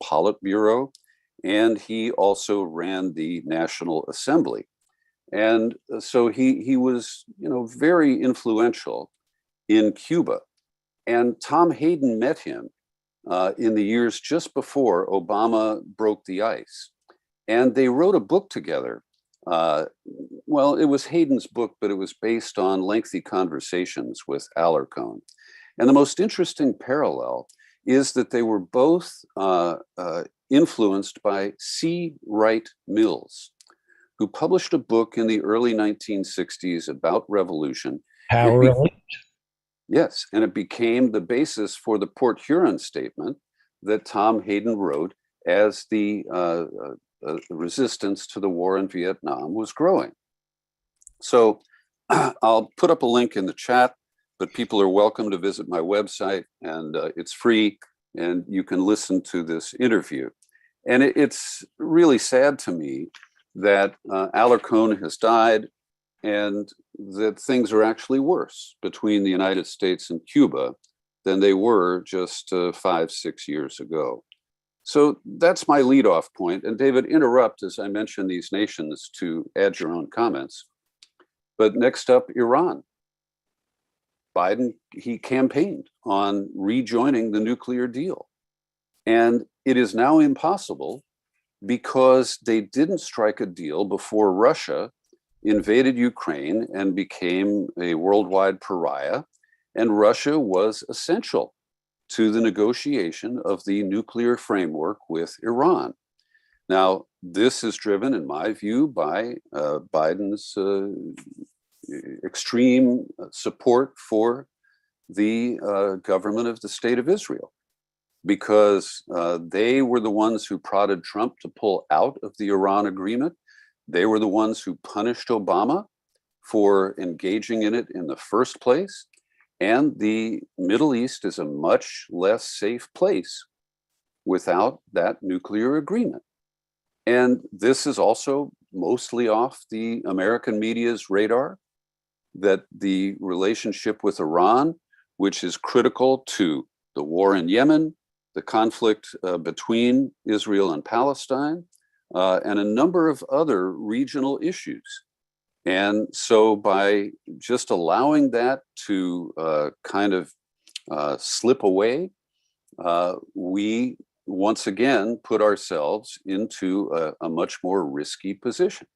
Politburo, and he also ran the National Assembly. And so he was, very influential in Cuba. And Tom Hayden met him in the years just before Obama broke the ice. And they wrote a book together. Well, it was Hayden's book, but it was based on lengthy conversations with Alarcón. And the most interesting parallel is that they were both influenced by C. Wright Mills, who published a book in the early 1960s about revolution. Power Elite. Yes, and it became the basis for the Port Huron Statement that Tom Hayden wrote as the resistance to the war in Vietnam was growing. So I'll put up a link in the chat, but people are welcome to visit my website, and it's free, and you can listen to this interview. And it's really sad to me that Alarcón has died and that things are actually worse between the United States and Cuba than they were just 5-6 years ago. So that's my leadoff point. And David, interrupt as I mention these nations to add your own comments. But next up, Iran. Biden, he campaigned on rejoining the nuclear deal. And it is now impossible because they didn't strike a deal before Russia invaded Ukraine and became a worldwide pariah. And Russia was essential to the negotiation of the nuclear framework with Iran. Now, this is driven, in my view, by Biden's extreme support for the government of the State of Israel, because they were the ones who prodded Trump to pull out of the Iran agreement. They were the ones who punished Obama for engaging in it in the first place. And the Middle East is a much less safe place without that nuclear agreement. And this is also mostly off the American media's radar, that the relationship with Iran, which is critical to the war in Yemen, the conflict between Israel and Palestine, and a number of other regional issues. And so by just allowing that to kind of slip away, we once again put ourselves into a much more risky position.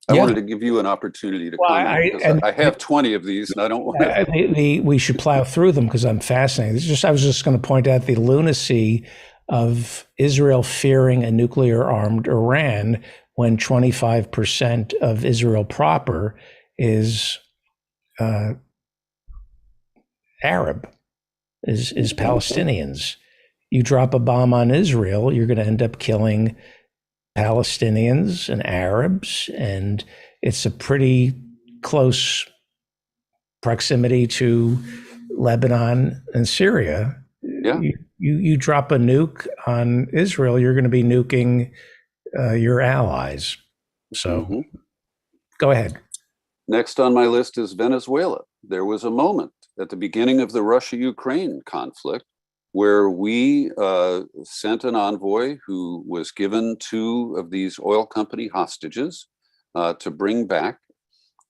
I Yeah. wanted to give you an opportunity to Well, comment because I have 20 of these and I don't want to. we should plow through them because I'm fascinated. I was just going to point out the lunacy of Israel fearing a nuclear-armed Iran when 25% of Israel proper is Arab, is Palestinians. You drop a bomb on Israel, you're going to end up killing Palestinians and Arabs, and it's a pretty close proximity to Lebanon and Syria. Yeah. You drop a nuke on Israel, you're going to be nuking your allies. So go ahead. Next on my list is Venezuela. There was a moment at the beginning of the Russia-Ukraine conflict where we sent an envoy who was given 2 of these oil company hostages to bring back.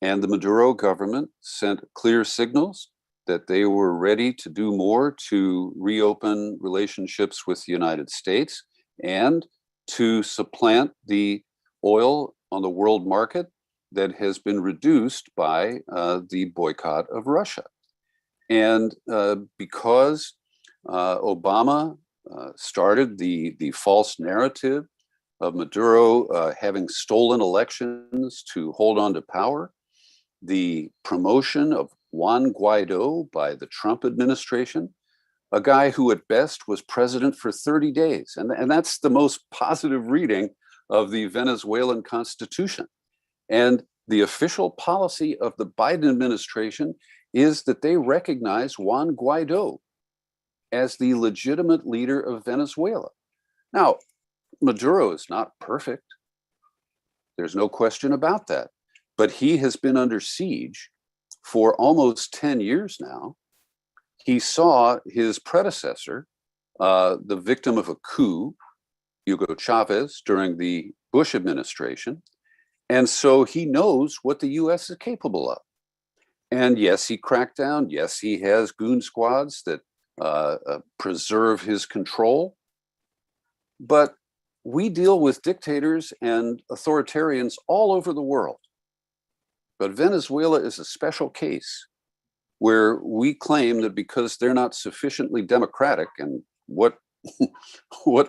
And the Maduro government sent clear signals that they were ready to do more to reopen relationships with the United States and to supplant the oil on the world market that has been reduced by the boycott of Russia. And because Obama started the false narrative of Maduro having stolen elections to hold on to power, the promotion of Juan Guaido by the Trump administration, a guy who at best was president for 30 days. And that's the most positive reading of the Venezuelan constitution. And the official policy of the Biden administration is that they recognize Juan Guaido as the legitimate leader of Venezuela. Now, Maduro is not perfect. There's no question about that. But he has been under siege for almost 10 years now. He saw his predecessor, the victim of a coup, Hugo Chavez, during the Bush administration. And so he knows what the US is capable of. And yes, he cracked down. Yes, he has goon squads that preserve his control. But we deal with dictators and authoritarians all over the world. But Venezuela is a special case where we claim that because they're not sufficiently democratic, and what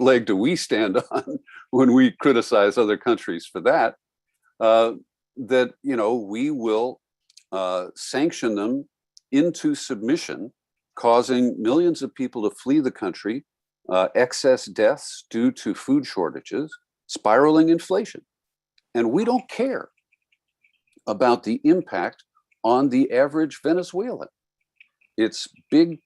leg do we stand on when we criticize other countries for that, that we will sanction them into submission, causing millions of people to flee the country, excess deaths due to food shortages, spiraling inflation. And we don't care about the impact on the average Venezuelan. It's big,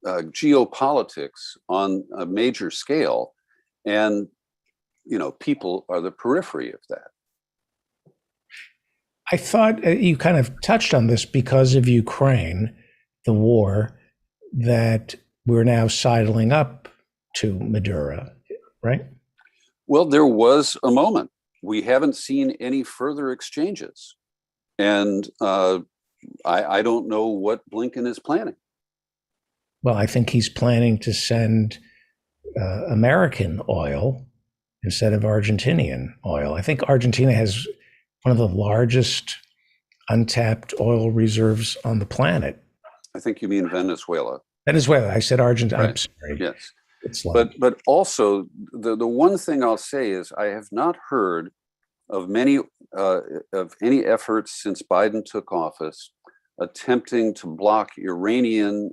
geopolitics on a major scale, and people are the periphery of that. I thought you kind of touched on this because of Ukraine, the war, that we're now sidling up to Maduro, right? Well, there was a moment. We haven't seen any further exchanges. And I don't know what Blinken is planning. Well, I think he's planning to send American oil instead of Argentinian oil. I think Argentina has one of the largest untapped oil reserves on the planet. I think you mean Venezuela. Venezuela. I said Argentina. Right. I'm sorry. Yes. It's like, But also the one thing I'll say is I have not heard of any efforts since Biden took office attempting to block Iranian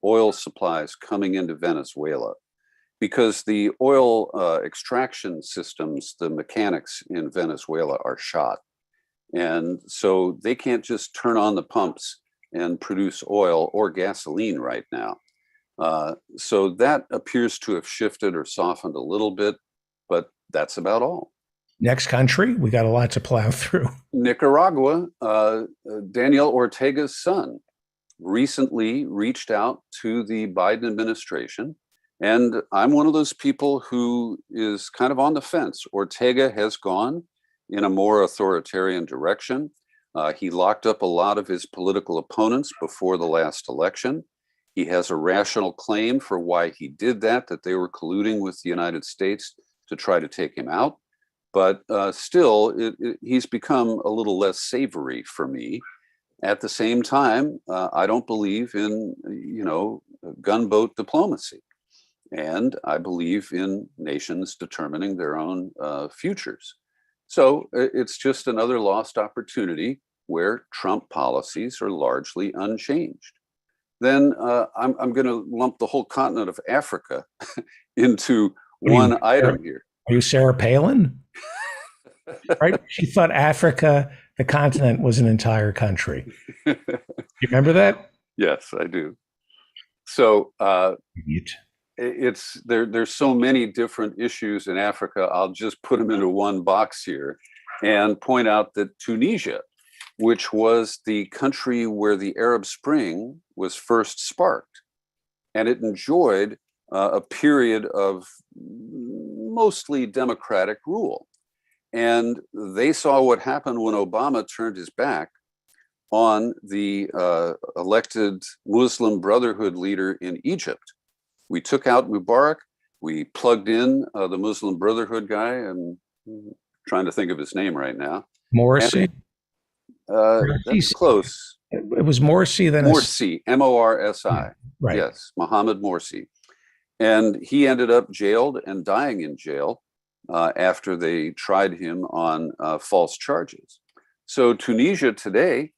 oil supplies coming into Venezuela, because the oil extraction systems, the mechanics in Venezuela are shot. And so they can't just turn on the pumps and produce oil or gasoline right now. So that appears to have shifted or softened a little bit, but that's about all. next country, we got a lot to plow through. Nicaragua, Daniel Ortega's son, recently reached out to the Biden administration. And I'm one of those people who is kind of on the fence. Ortega has gone in a more authoritarian direction. He locked up a lot of his political opponents before the last election. He has a rational claim for why he did that they were colluding with the United States to try to take him out. but still, he's become a little less savory for me. At the same time, I don't believe in, gunboat diplomacy. And I believe in nations determining their own futures. So it's just another lost opportunity where Trump policies are largely unchanged. Then I'm going to lump the whole continent of Africa into one item here. Are you Sarah Palin? Right? She thought Africa, the continent, was an entire country. You remember that? Yes, I do. So there's so many different issues in Africa. I'll just put them into one box here and point out that Tunisia, which was the country where the Arab Spring was first sparked, and it enjoyed a period of mostly democratic rule. And they saw what happened when Obama turned his back on the elected Muslim Brotherhood leader in Egypt. We took out Mubarak. We plugged in the Muslim Brotherhood guy. I'm trying to think of his name right now. Morsi? That's close. It was Morsi. Morsi, M-O-R-S-I. Right. Yes, Mohammed Morsi. And he ended up jailed and dying in jail after they tried him on false charges. So Tunisia today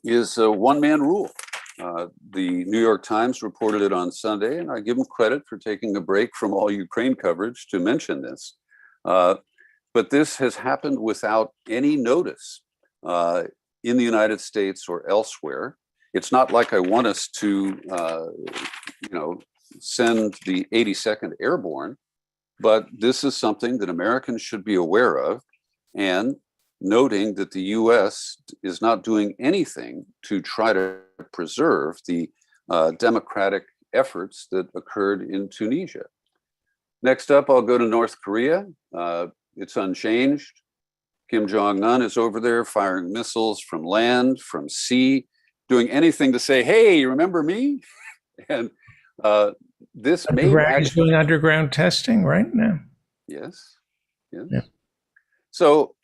is a one-man rule. The New York Times reported it on Sunday, and I give them credit for taking a break from all Ukraine coverage to mention this. But this has happened without any notice in the United States or elsewhere. It's not like I want us to, send the 82nd Airborne, but this is something that Americans should be aware of, and noting that the U.S. is not doing anything to try to preserve the democratic efforts that occurred in Tunisia. Next up, I'll go to North Korea. It's unchanged. Kim Jong-un is over there firing missiles from land, from sea, doing anything to say, hey, remember me? And this may actually... He's doing underground testing right now. Yes. Yeah. So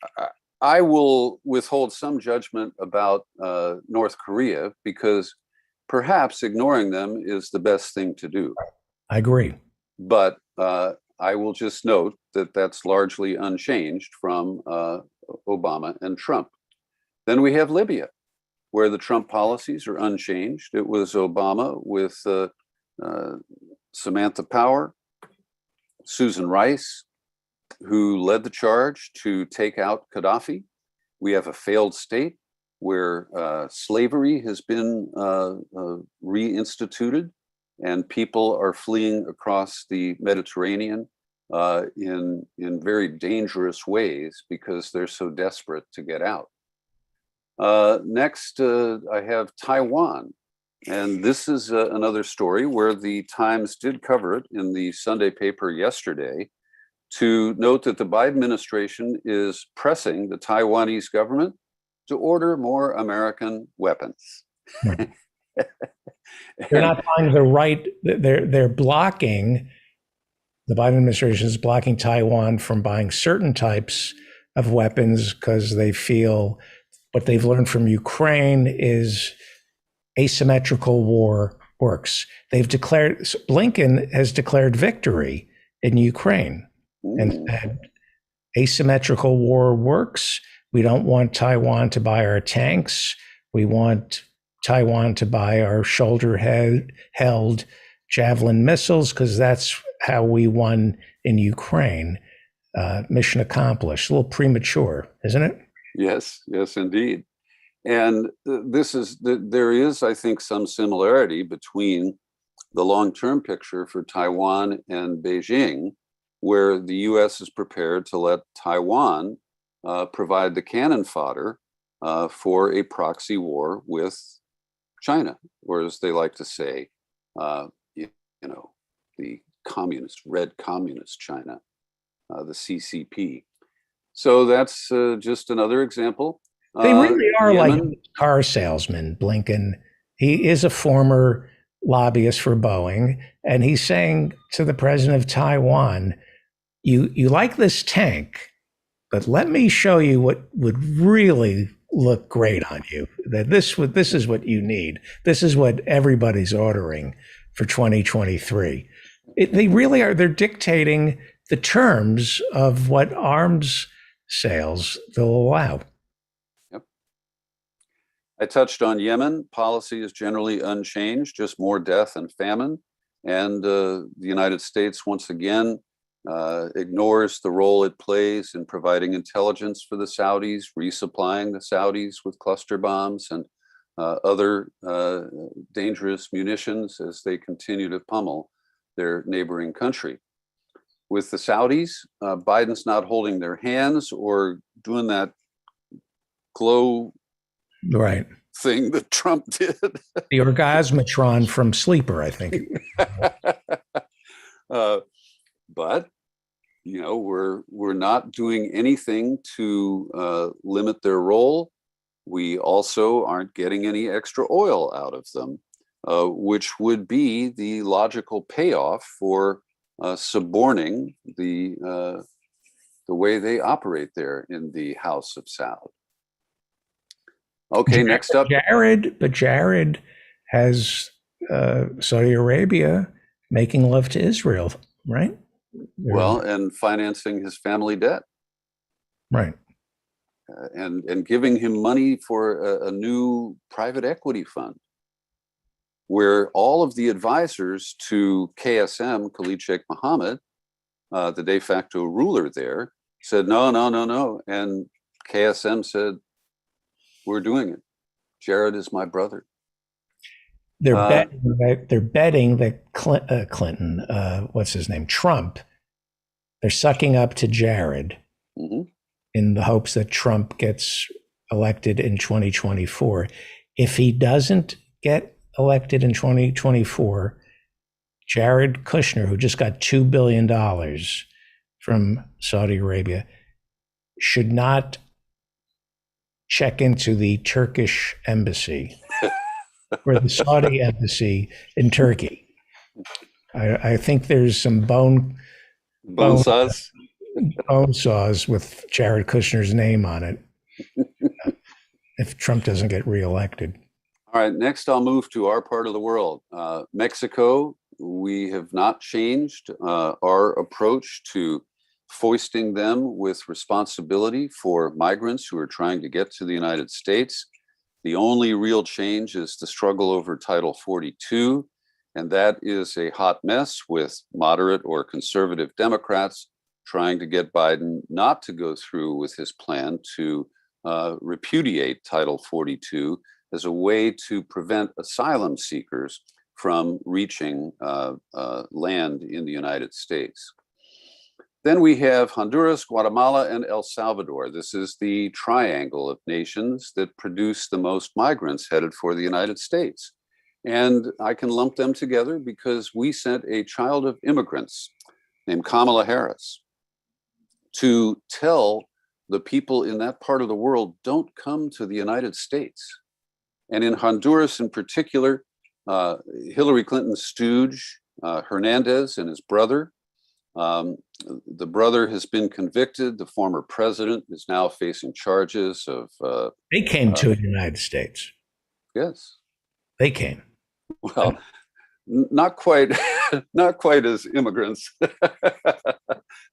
I will withhold some judgment about North Korea because perhaps ignoring them is the best thing to do. I agree. But I will just note that that's largely unchanged from Obama and Trump. Then we have Libya, where the Trump policies are unchanged. It was Obama with Samantha Power, Susan Rice, who led the charge to take out Gaddafi. We have a failed state where slavery has been reinstituted, and people are fleeing across the Mediterranean in very dangerous ways because they're so desperate to get out. Next, I have Taiwan. And this is another story where the Times did cover it in the Sunday paper yesterday to note that the Biden administration is pressing the Taiwanese government to order more American weapons. They're not finding the right, they're blocking, the Biden administration is blocking Taiwan from buying certain types of weapons because they feel what they've learned from Ukraine is asymmetrical war works. Blinken has declared victory in Ukraine and said asymmetrical war works. We don't want Taiwan to buy our tanks. We want Taiwan to buy our shoulder-held Javelin missiles because that's how we won in Ukraine. Mission accomplished. A little premature, isn't it? Yes, indeed. And there is, I think, some similarity between the long-term picture for Taiwan and Beijing, where the U.S. is prepared to let Taiwan provide the cannon fodder for a proxy war with China, or as they like to say, the red communist China, the CCP. So that's just another example. They really are Yemen, like car salesmen, Blinken. He is a former lobbyist for Boeing, and he's saying to the president of Taiwan, you like this tank, But let me show you what would really look great on you. That this is what you need. This is what everybody's ordering for 2023. They really are. They're dictating the terms of what arms sales they'll allow. Yep. I touched on Yemen. Policy is generally unchanged, just more death and famine. And the United States, once again, ignores the role it plays in providing intelligence for the Saudis, resupplying the Saudis with cluster bombs and other dangerous munitions as they continue to pummel their neighboring country. With the Saudis, Biden's not holding their hands or doing that glow Right. thing that Trump did. The orgasmatron from Sleeper, I think. But we're not doing anything to limit their role. We also aren't getting any extra oil out of them, which would be the logical payoff for suborning the way they operate there in the House of Saud. Okay, next up. Jared has Saudi Arabia making love to Israel, right? Well, and financing his family debt. Right. And giving him money for a new private equity fund, where all of the advisors to KSM, Khalid Sheikh Mohammed, the de facto ruler there, said, no. And KSM said, we're doing it. Jared is my brother. They're betting that Clinton, what's his name, Trump, they're sucking up to Jared in the hopes that Trump gets elected in 2024. If he doesn't get elected in 2024, Jared Kushner, who just got $2 billion from Saudi Arabia, should not check into the Turkish embassy or the Saudi embassy in Turkey. I think there's some bone saws with Jared Kushner's name on it if Trump doesn't get reelected. All right, next I'll move to our part of the world. Mexico, we have not changed our approach to foisting them with responsibility for migrants who are trying to get to the United States. The only real change is the struggle over Title 42, and that is a hot mess with moderate or conservative Democrats trying to get Biden not to go through with his plan to repudiate Title 42 as a way to prevent asylum seekers from reaching land in the United States. Then we have Honduras, Guatemala, and El Salvador. This is the triangle of nations that produce the most migrants headed for the United States. And I can lump them together because we sent a child of immigrants named Kamala Harris to tell the people in that part of the world, don't come to the United States. And in Honduras in particular, Hillary Clinton's stooge, Hernandez, and his brother, the brother has been convicted. The former president is now facing charges of. They came to the United States. Yes, they came. Well, not quite as immigrants.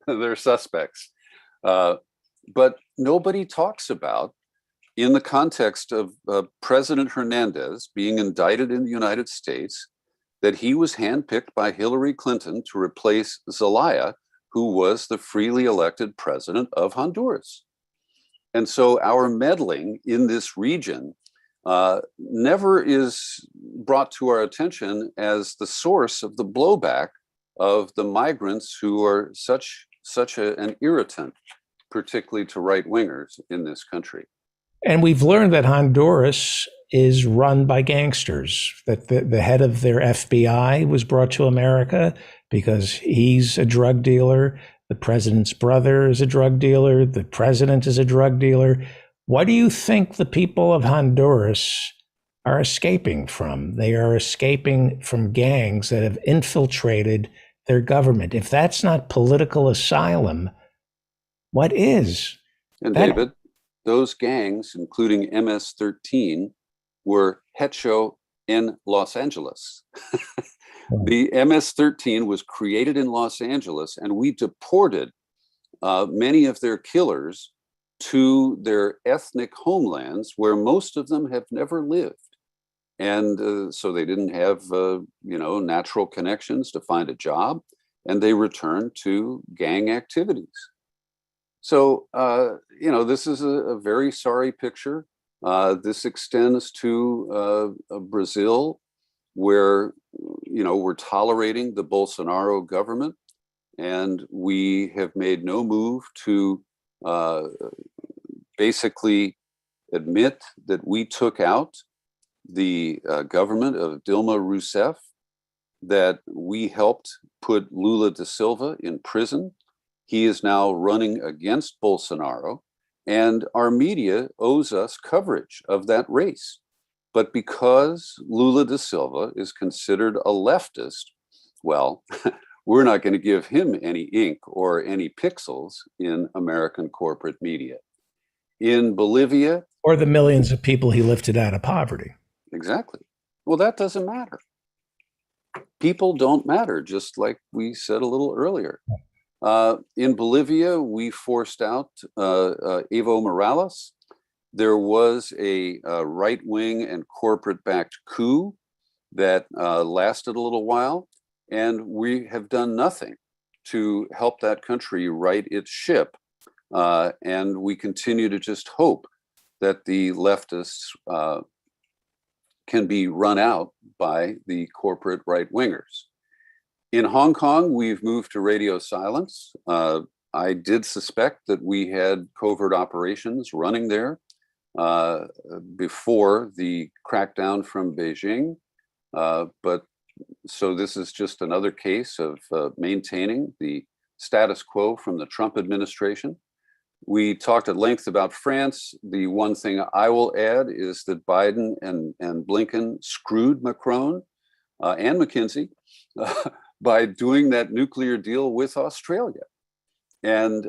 They're suspects, but nobody talks about, in the context of President Hernandez being indicted in the United States, that he was handpicked by Hillary Clinton to replace Zelaya, who was the freely elected president of Honduras. And so our meddling in this region never is brought to our attention as the source of the blowback of the migrants who are such an irritant, particularly to right-wingers in this country. And we've learned that Honduras is run by gangsters, that the head of their FBI was brought to America because he's a drug dealer. The president's brother is a drug dealer. The president is a drug dealer. What do you think the people of Honduras are escaping from? They are escaping from gangs that have infiltrated their government. If that's not political asylum, what is? And That- David, those gangs, including MS-13, were hecho in Los Angeles. The MS-13 was created in Los Angeles, and we deported many of their killers to their ethnic homelands, where most of them have never lived. And so they didn't have, natural connections to find a job, and they returned to gang activities. So, this is a very sorry picture. This extends to Brazil, where, we're tolerating the Bolsonaro government, and we have made no move to basically admit that we took out the government of Dilma Rousseff, that we helped put Lula da Silva in prison. He is now running against Bolsonaro, and our media owes us coverage of that race. But because Lula da Silva is considered a leftist, well, we're not going to give him any ink or any pixels in American corporate media. In Bolivia, or the millions of people he lifted out of poverty. Exactly. Well, that doesn't matter. People don't matter, just like we said a little earlier. In Bolivia, we forced out Evo Morales. There was a right-wing and corporate-backed coup that lasted a little while, and we have done nothing to help that country right its ship. And we continue to just hope that the leftists can be run out by the corporate right-wingers. In Hong Kong, we've moved to radio silence. I did suspect that we had covert operations running there before the crackdown from Beijing. But so this is just another case of maintaining the status quo from the Trump administration. We talked at length about France. The one thing I will add is that Biden and Blinken screwed Macron and McKinsey by doing that nuclear deal with Australia. And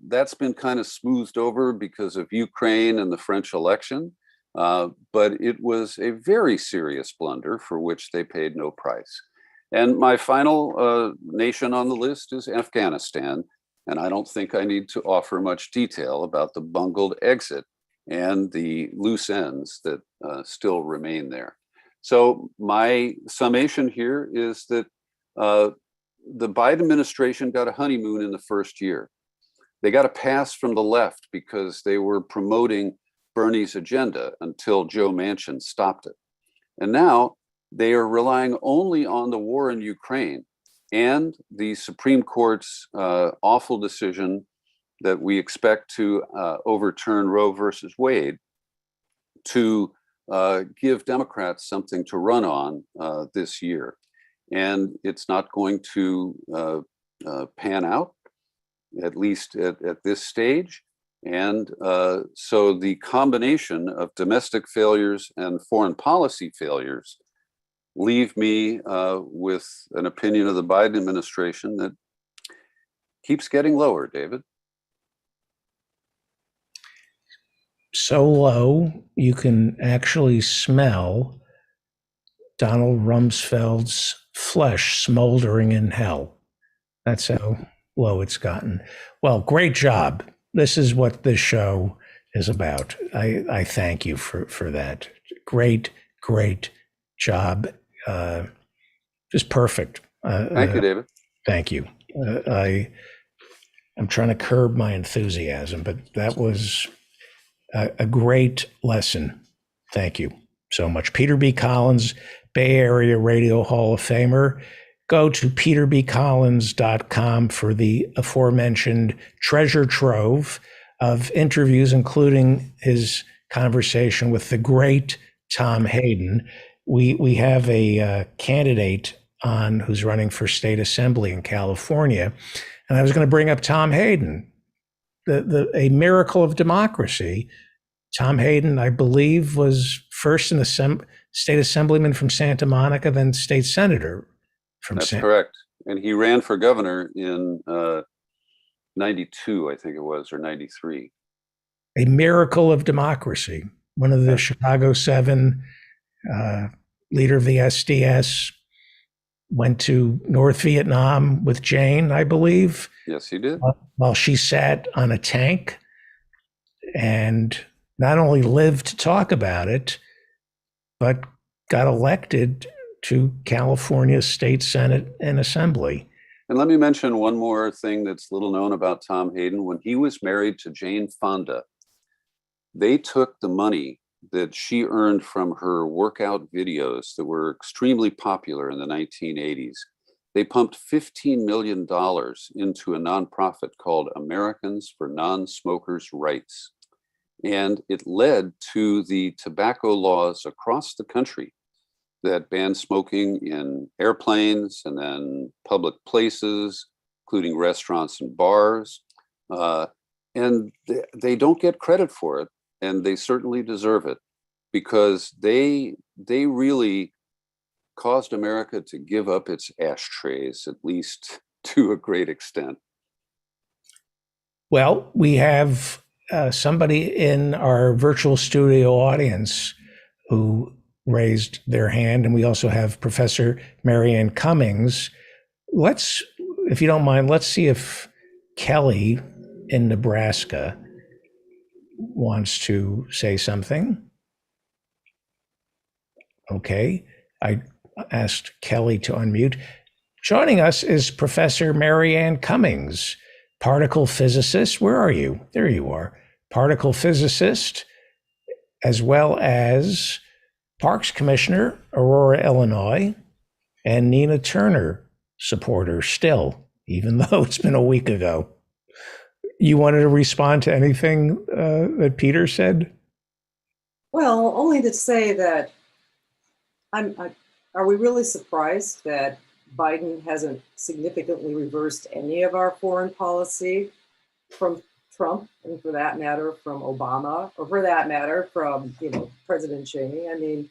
that's been kind of smoothed over because of Ukraine and the French election. But it was a very serious blunder for which they paid no price. And my final nation on the list is Afghanistan. And I don't think I need to offer much detail about the bungled exit and the loose ends that still remain there. So my summation here is that the Biden administration got a honeymoon in the first year. They got a pass from the left because they were promoting Bernie's agenda until Joe Manchin stopped it. And now they are relying only on the war in Ukraine and the Supreme Court's awful decision that we expect to overturn Roe versus Wade to give Democrats something to run on this year. And it's not going to pan out, at least at this stage. And so the combination of domestic failures and foreign policy failures leave me with an opinion of the Biden administration that keeps getting lower, David. So low, you can actually smell Donald Rumsfeld's flesh smoldering in hell. That's how low it's gotten. Well, great job. This is what this show is about. I thank you for that. Great job. Just perfect. Thank you, David. Thank you. I'm trying to curb my enthusiasm, but that was a great lesson. Thank you so much. Peter B. Collins, Bay Area Radio Hall of Famer. Go to peterbcollins.com for the aforementioned treasure trove of interviews, including his conversation with the great Tom Hayden. We have a candidate on who's running for state assembly in California, and I was going to bring up Tom Hayden, a miracle of democracy. Tom Hayden, I believe, was first an state assemblyman from Santa Monica, then state senator from That's correct. And he ran for governor in 92, I think it was, or 93. a miracle of democracy. One of the Chicago Seven, leader of the SDS, went to North Vietnam with Jane, I believe. Yes, he did. While she sat on a tank and not only lived to talk about it, but got elected to California State Senate and Assembly. And let me mention one more thing that's little known about Tom Hayden. When he was married to Jane Fonda, they took the money that she earned from her workout videos that were extremely popular in the 1980s. They pumped $15 million into a nonprofit called Americans for Non-Smokers' Rights. And it led to the tobacco laws across the country that banned smoking in airplanes and then public places, including restaurants and bars. And they don't get credit for it, and they certainly deserve it, because they really caused America to give up its ashtrays, at least to a great extent. Well, we have somebody in our virtual studio audience who raised their hand, and we also have Professor Marianne Cummings. Let's, if you don't mind, let's see if Kelly in Nebraska wants to say something. Okay, I asked Kelly to unmute. Joining us is Professor Marianne Cummings, particle physicist. Where are you? There you are. Particle physicist, as well as Parks Commissioner, Aurora, Illinois, and Nina Turner supporter still, even though it's been a week ago. You wanted to respond to anything that Peter said? Well, only to say that are we really surprised that Biden hasn't significantly reversed any of our foreign policy from Trump, and for that matter, from Obama, or for that matter, from President Cheney? I mean,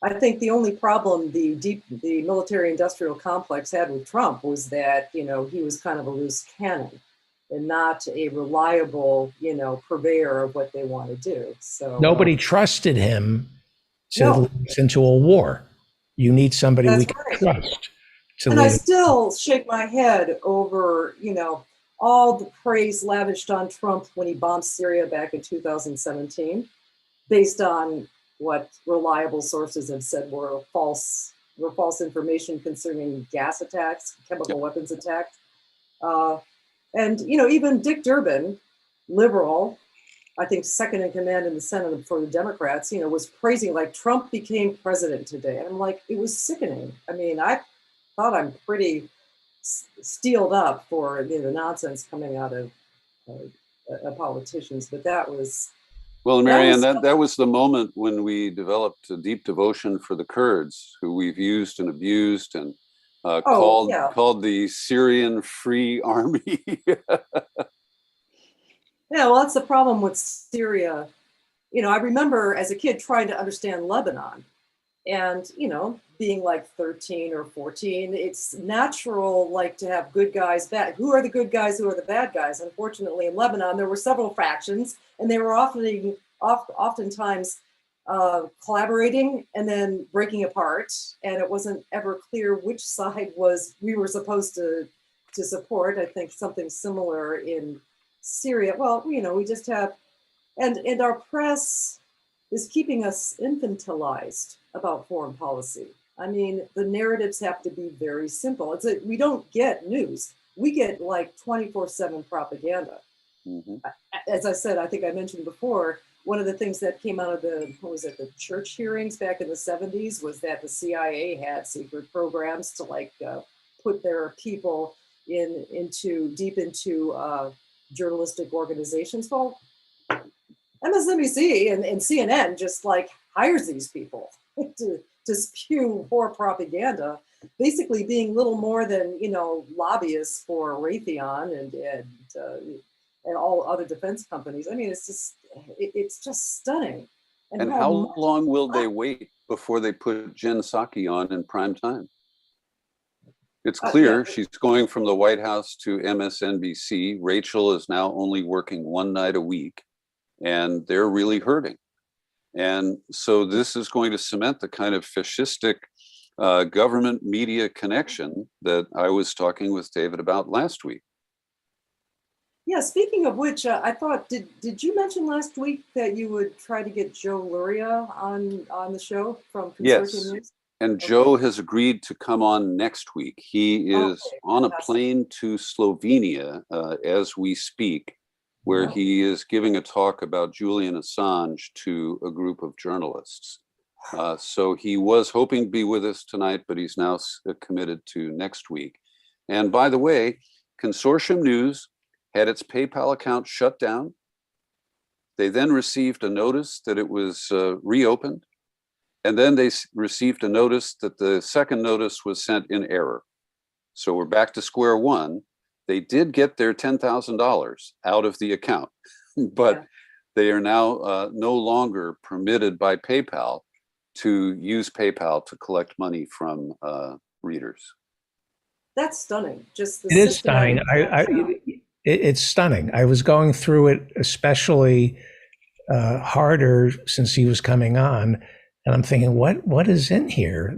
I think the only problem the military-industrial complex had with Trump was that he was kind of a loose cannon and not a reliable purveyor of what they want to do. So nobody trusted him to lead us into a war. You need somebody we can trust. And I still shake my head over all the praise lavished on Trump when he bombed Syria back in 2017, based on what reliable sources have said were false information concerning gas attacks, chemical weapons attacks. And even Dick Durbin, liberal, I think second in command in the Senate for the Democrats, was praising like Trump became president today. And I'm like, it was sickening. I mean, I thought I'm pretty steeled up for the nonsense coming out of politicians, but that was. Well, Marianne, that was the moment when we developed a deep devotion for the Kurds, who we've used and abused and called the Syrian Free Army. Yeah, well, that's the problem with Syria. I remember as a kid trying to understand Lebanon, and being like 13 or 14, it's natural to have good guys, bad. Who are the good guys? Who are the bad guys? Unfortunately, in Lebanon, there were several factions, and they were oftentimes collaborating and then breaking apart, and it wasn't ever clear which side we were supposed to support. I think something similar in Syria. Well, we just have, and our press is keeping us infantilized about foreign policy. I mean, the narratives have to be very simple. We don't get news. We get 24/7 propaganda. Mm-hmm. As I said, I think I mentioned before, one of the things that came out of the church hearings back in the 70s was that the CIA had secret programs to put their people deep into journalistic organizations. Well, MSNBC and CNN just hires these people to spew war propaganda, basically being little more than lobbyists for Raytheon and all other defense companies. I mean, it's just stunning. And how long will they wait before they put Jen Psaki on in prime time? It's clear she's going from the White House to MSNBC. Rachel is now only working one night a week. and they're really hurting. And so this is going to cement the kind of fascistic government media connection that I was talking with David about last week. Yeah, speaking of which, I thought, did you mention last week that you would try to get Joe Luria on the show from Consortium Yes. News? And Joe has agreed to come on next week. He is on a fantastic. plane to Slovenia as we speak, where Wow. he is giving a talk about Julian Assange to a group of journalists. So he was hoping to be with us tonight, but he's now committed to next week. And by the way, Consortium News had its PayPal account shut down. They then received a notice that it was reopened. And then they received a notice that the second notice was sent in error. So we're back to square one. They did get their $10,000 out of the account, but they are now no longer permitted by PayPal to use PayPal to collect money from readers. That's stunning. Just the It is stunning. systematic- It's stunning. I was going through it especially harder since he was coming on, and I'm thinking, what is in here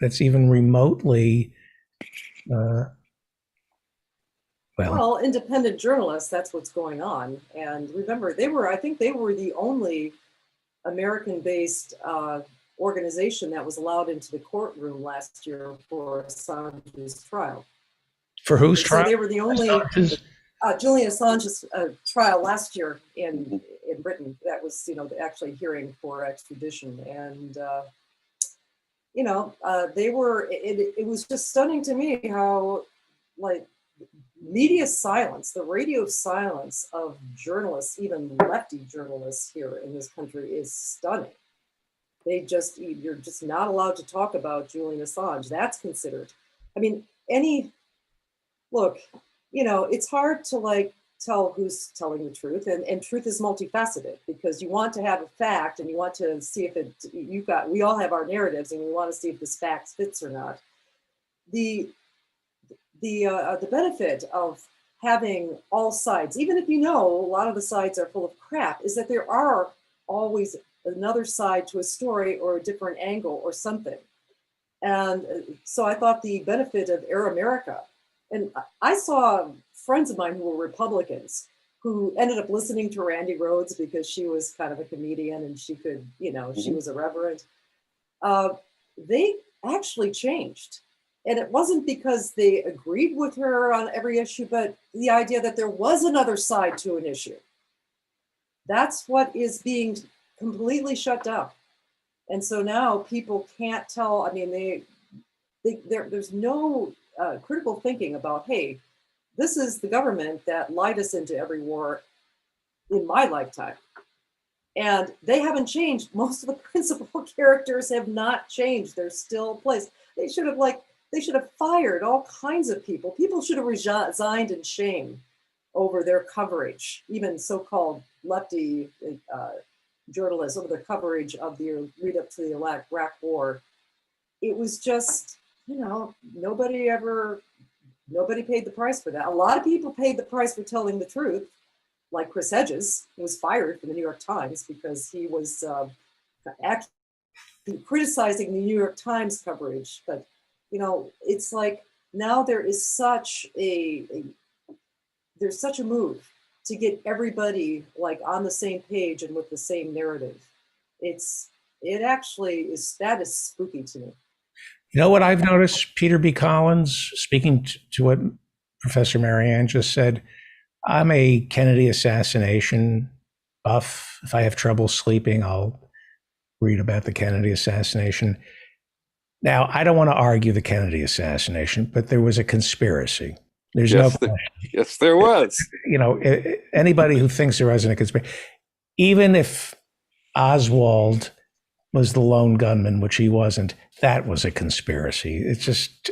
that's even remotely Well, independent journalists, that's what's going on. And remember, I think they were the only American-based organization that was allowed into the courtroom last year for Assange's trial. for whose So trial? they were the only Julian Assange's trial last year in Britain. That was, actually hearing for extradition. And, they were, it was just stunning to me how, like, media silence, the radio silence of journalists, even lefty journalists here in this country, is stunning. You're just not allowed to talk about Julian Assange. That's considered. I mean, it's hard to tell who's telling the truth, and truth is multifaceted because you want to have a fact and you want to see if we all have our narratives and we want to see if this fact fits or not. The benefit of having all sides, even if a lot of the sides are full of crap, is that there are always another side to a story or a different angle or something. And so I thought the benefit of Air America, and I saw friends of mine who were Republicans who ended up listening to Randy Rhodes because she was kind of a comedian and she could, she was irreverent. They actually changed. And it wasn't because they agreed with her on every issue, but the idea that there was another side to an issue. That's what is being completely shut down. And so now people can't tell, I mean, there's no critical thinking about, hey, this is the government that lied us into every war in my lifetime. And they haven't changed. Most of the principal characters have not changed. They're still placed. They should have fired all kinds of people. People should have resigned in shame over their coverage, even so-called lefty journalists over their coverage of the lead up to the Iraq War. It was just, nobody paid the price for that. A lot of people paid the price for telling the truth, like Chris Hedges, who was fired from the New York Times because he was actually criticizing the New York Times coverage. But it's like now there is such a move to get everybody on the same page and with the same narrative. It actually is spooky to me. You know what I've noticed, Peter B. Collins, speaking to what Professor Marianne just said, I'm a Kennedy assassination buff. If I have trouble sleeping, I'll read about the Kennedy assassination. Now, I don't want to argue the Kennedy assassination, but there was a conspiracy. There's no question. Yes, there was. Anybody who thinks there wasn't a conspiracy, even if Oswald was the lone gunman, which he wasn't, that was a conspiracy. It's just,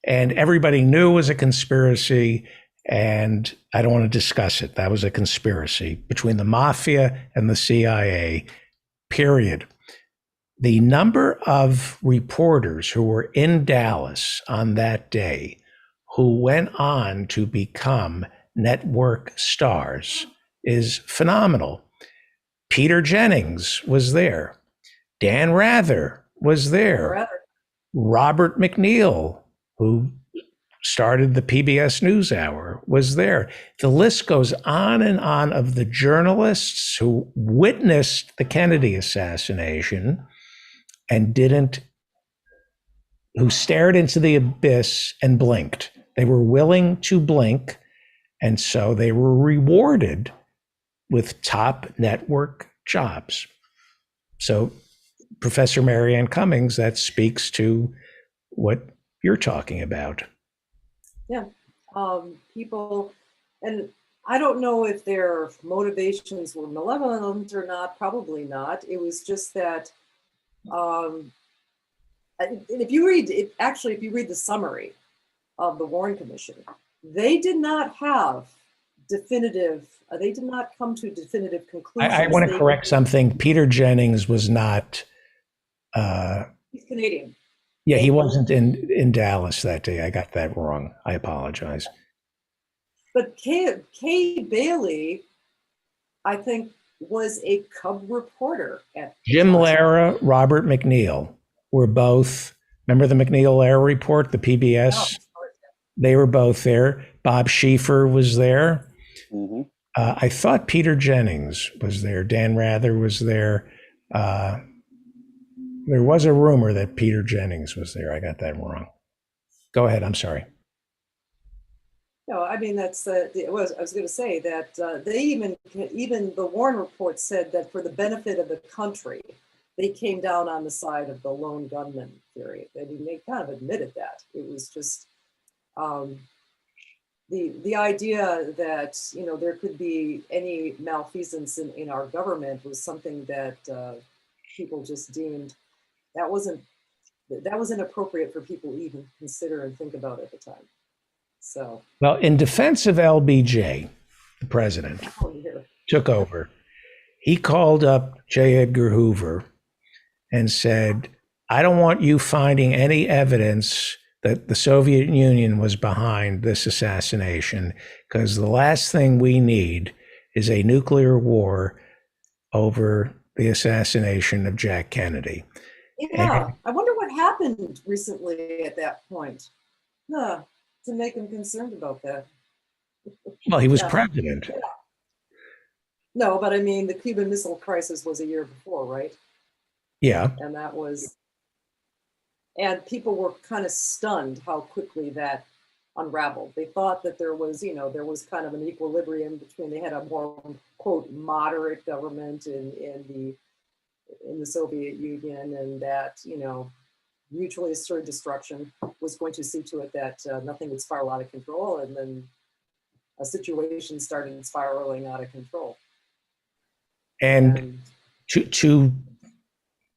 and everybody knew it was a conspiracy, and I don't want to discuss it. That was a conspiracy between the mafia and the CIA, period. The number of reporters who were in Dallas on that day who went on to become network stars is phenomenal. Peter Jennings was there. Dan Rather was there. Robert McNeil, who started the PBS NewsHour, was there. The list goes on and on of the journalists who witnessed the Kennedy assassination and who stared into the abyss and blinked. They were willing to blink, and so they were rewarded with top network jobs. So, Professor Marianne Cummings, that speaks to what you're talking about. Yeah, people, and I don't know if their motivations were malevolent or not, probably not. It was just that, if you read the summary of the Warren Commission, they did not have they did not come to definitive conclusions. I want to correct something. Peter Jennings was not. He's Canadian. Yeah, he wasn't in Dallas that day. I got that wrong. I apologize. But Kay Bailey, I think, was a Cub reporter at Jim Lehrer, Robert McNeil were both. Remember the McNeil-Lehrer report, the PBS? They were both there. Bob Schieffer was there. Mm-hmm. I thought Peter Jennings was there. Dan Rather was there. There was a rumor that Peter Jennings was there. I got that wrong. Go ahead. I'm sorry. No, I mean, I was going to say that they even the Warren report said that for the benefit of the country, they came down on the side of the lone gunman theory. I mean, they kind of admitted that. It was just the idea that, you know, there could be any malfeasance in our government was something that people just deemed that was inappropriate for people to even consider and think about at the time. So, well, in defense of LBJ, the president took over. He called up J. Edgar Hoover and said, I don't want you finding any evidence that the Soviet Union was behind this assassination, because the last thing we need is a nuclear war over the assassination of Jack Kennedy. Yeah, I wonder what happened recently at that point. To make him concerned about that. Well, he was president. Yeah. No, but I mean, the Cuban Missile Crisis was a year before, right? Yeah. And people were kind of stunned how quickly that unraveled. They thought that there was kind of an equilibrium between, they had a more, quote, moderate government in the Soviet Union, and that, you know, mutually assured destruction was going to see to it that nothing would spiral out of control, and then a situation started spiraling out of control. And to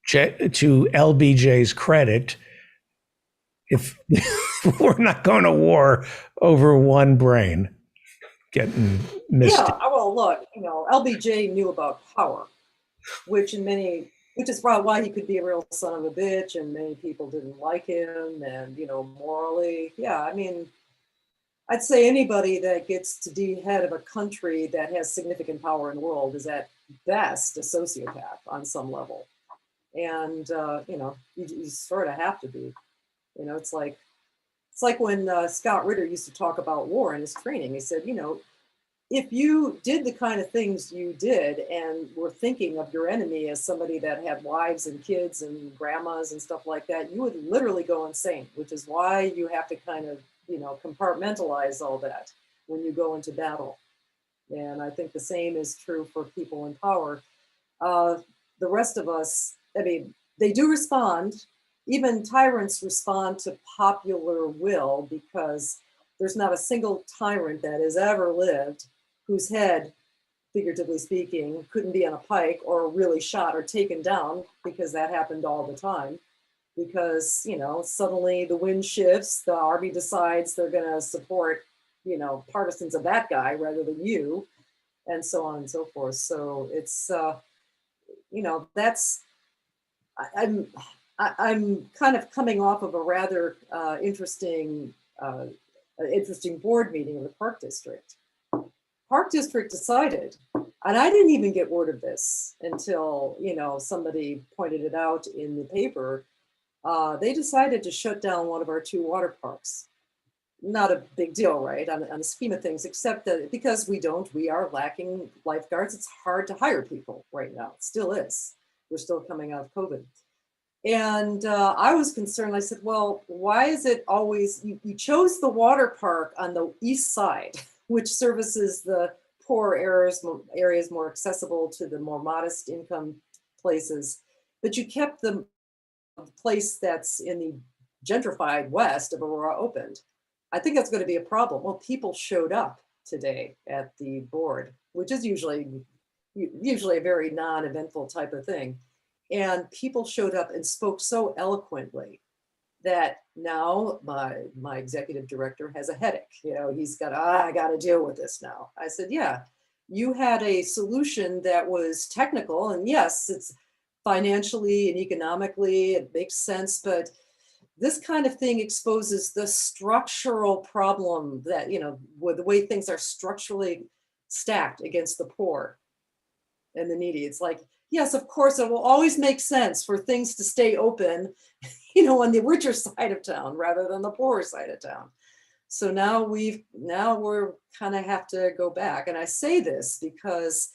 LBJ's credit, if we're not going to war over one brain getting missed. Yeah, well, look, you know, LBJ knew about power, which is probably why he could be a real son of a bitch, and many people didn't like him, and, you know, morally, yeah, I mean, I'd say anybody that gets to be head of a country that has significant power in the world is at best a sociopath on some level. And, you know, you sort of have to be, you know, it's like when Scott Ritter used to talk about war in his training. He said, you know, if you did the kind of things you did and were thinking of your enemy as somebody that had wives and kids and grandmas and stuff like that, you would literally go insane, which is why you have to kind of, you know, compartmentalize all that when you go into battle. And I think the same is true for people in power. The rest of us, I mean, they do respond. Even tyrants respond to popular will, because there's not a single tyrant that has ever lived whose head, figuratively speaking, couldn't be on a pike or really shot or taken down, because that happened all the time. Because, you know, suddenly the wind shifts, the army decides they're going to support, you know, partisans of that guy rather than you, and so on and so forth. So it's, you know, that's, I'm kind of coming off of a rather interesting board meeting of the Park District. Park District decided And I didn't even get word of this until, somebody pointed it out in the paper. They decided to shut down one of our 2 water parks. Not a big deal, right, on the scheme of things, except that because we are lacking lifeguards. It's hard to hire people right now. It still is. We're still coming out of COVID. And I was concerned. I said, well, why is it always, you chose the water park on the east side, which services the poor areas more accessible to the more modest income places, but you kept the place that's in the gentrified west of Aurora opened. I think that's going to be a problem. Well, people showed up today at the board, which is usually a very non-eventful type of thing. And people showed up and spoke so eloquently that now my executive director has a headache. He's got, I got to deal with this now. I said, yeah, you had a solution that was technical. And yes, it's financially and economically, it makes sense, but this kind of thing exposes the structural problem that, with the way things are structurally stacked against the poor and the needy. It's like, yes, of course, it will always make sense for things to stay open, on the richer side of town rather than the poorer side of town. So now we're kind of have to go back. And I say this because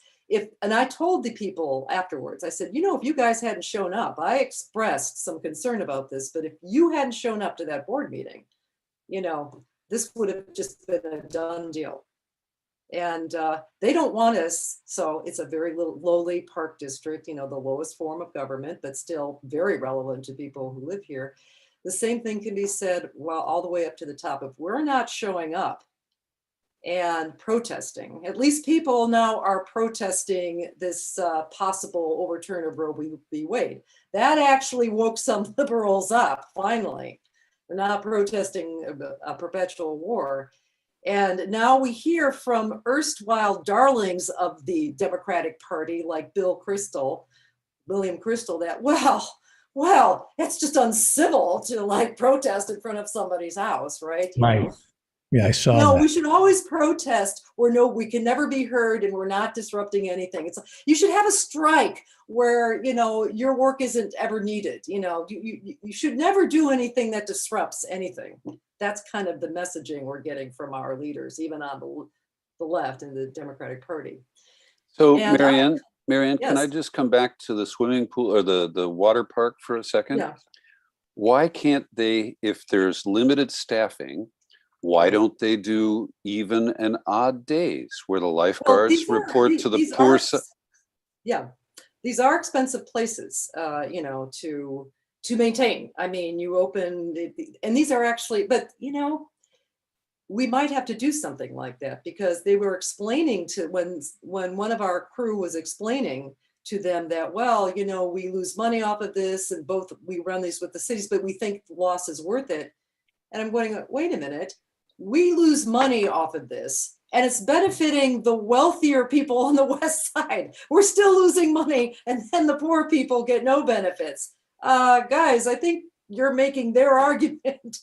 and I told the people afterwards, I said, if you guys hadn't shown up, I expressed some concern about this, but if you hadn't shown up to that board meeting, this would have just been a done deal. And they don't want us. So it's a very lowly park district, the lowest form of government, but still very relevant to people who live here. The same thing can be said, all the way up to the top. If we're not showing up and protesting, at least people now are protesting this possible overturn of Roe v. Wade. That actually woke some liberals up, finally. They're not protesting a perpetual war. And now we hear from erstwhile darlings of the Democratic Party, like William Kristol, that, well, it's just uncivil to protest in front of somebody's house, right? Right. Yeah, I saw No, that. we should always protest where we can never be heard and we're not disrupting anything. You should have a strike where, your work isn't ever needed. You should never do anything that disrupts anything. That's kind of the messaging we're getting from our leaders, even on the left in the Democratic Party. So And Marianne, can I yes. just come back to the swimming pool or the water park for a second? Yeah. Why can't they, if there's limited staffing, why don't they do even and odd days where the lifeguards report to the poor side? Yeah, these are expensive places, to maintain. I mean, you open, and these are actually, but we might have to do something like that, because they were explaining to when one of our crew was explaining to them that, we lose money off of this, and we run these with the cities, but we think the loss is worth it. And I'm going, wait a minute. We lose money off of this, and it's benefiting the wealthier people on the west side. We're still losing money, and then the poor people get no benefits. Guys, I think you're making their argument.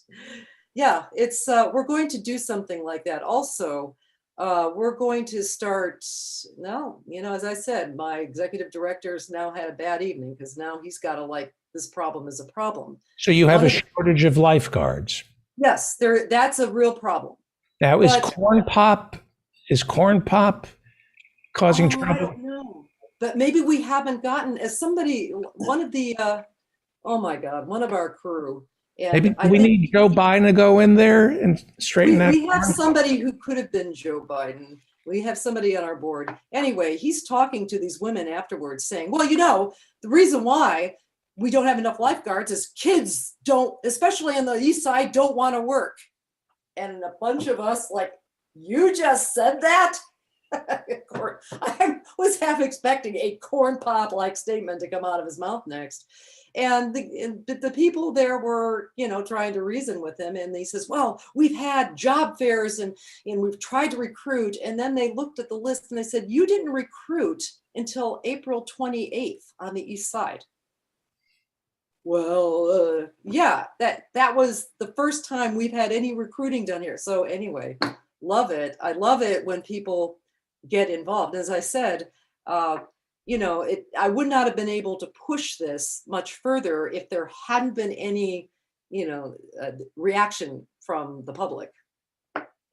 Yeah, it's we're going to do something like that. Also, we're going to start now, as I said, my executive director's now had a bad evening because now he's got to this problem is a problem. So you have a shortage of lifeguards. Yes, that's a real problem. Now, is corn pop causing trouble? I don't know. But maybe we haven't gotten, as somebody, one of our crew. And Maybe we need Joe Biden to go in there and straighten that. We have somebody who could have been Joe Biden. We have somebody on our board. Anyway, he's talking to these women afterwards saying, the reason why we don't have enough lifeguards is kids don't, especially on the east side, don't want to work. And a bunch of us you just said that? I was half expecting a corn pop like statement to come out of his mouth next. And the people there were, trying to reason with him. And he says, we've had job fairs and we've tried to recruit. And then they looked at the list and they said, you didn't recruit until April 28th on the east side. Well, yeah, that was the first time we've had any recruiting done here. So anyway, love it. I love it when people get involved. As I said, I would not have been able to push this much further if there hadn't been any, reaction from the public.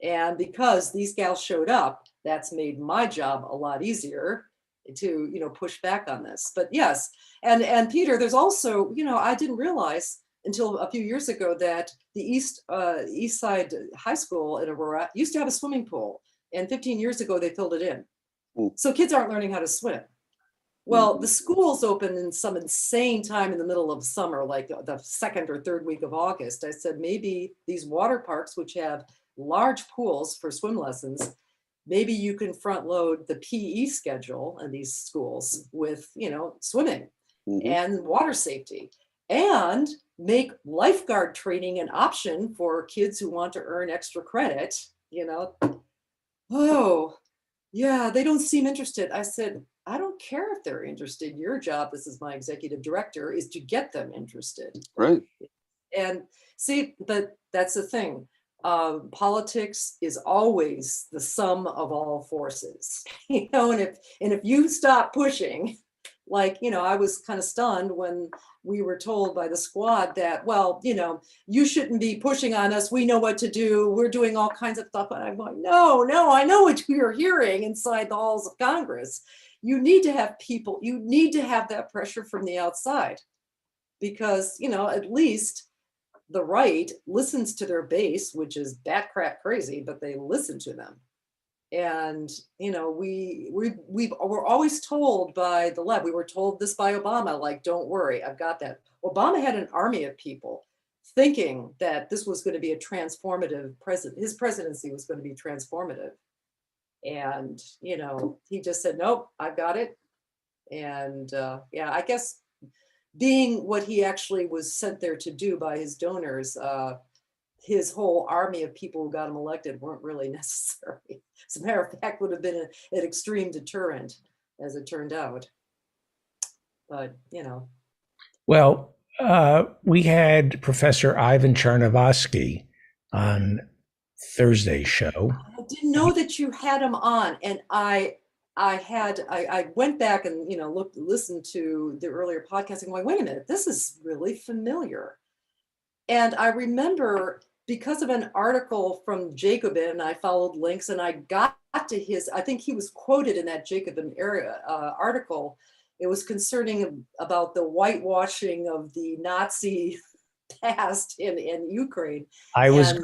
And because these gals showed up, that's made my job a lot easier to, push back on this. But yes, and Peter, there's also, I didn't realize until a few years ago that the East Side High School in Aurora used to have a swimming pool, and 15 years ago they filled it in. So kids aren't learning how to swim. Well, the schools open in some insane time in the middle of summer, like the second or third week of August. I said, maybe these water parks, which have large pools for swim lessons, maybe you can front load the PE schedule in these schools with, swimming and water safety, and make lifeguard training an option for kids who want to earn extra credit, Oh, yeah, they don't seem interested. I said, I don't care if they're interested. Your job, this is my executive director, is to get them interested. Right. And see, but that's the thing. Politics is always the sum of all forces, and if you stop pushing, like, I was kind of stunned when we were told by the squad that, well, you shouldn't be pushing on us. We know what to do. We're doing all kinds of stuff. And I'm going, no, I know what you're hearing inside the halls of Congress. You need to have people, you need to have that pressure from the outside, because, at least the right listens to their base, which is bat crap crazy, but they listen to them. And, we're always told by the left, we were told this by Obama, like, don't worry, I've got that. Obama had an army of people thinking that this was going to be a transformative his presidency was going to be transformative. And, he just said, nope, I've got it. And I guess being what he actually was sent there to do by his donors, his whole army of people who got him elected weren't really necessary. As a matter of fact, would have been an extreme deterrent, as it turned out. But, Well, we had Professor Ivan Chernovsky on Thursday's show. I didn't know that you had him on, and I went back and listened to the earlier podcast and going, wait a minute, this is really familiar. And I remember, because of an article from Jacobin, I followed links and I got to I think he was quoted in that Jacobin article. It was concerning about the whitewashing of the Nazi past in Ukraine. I wanted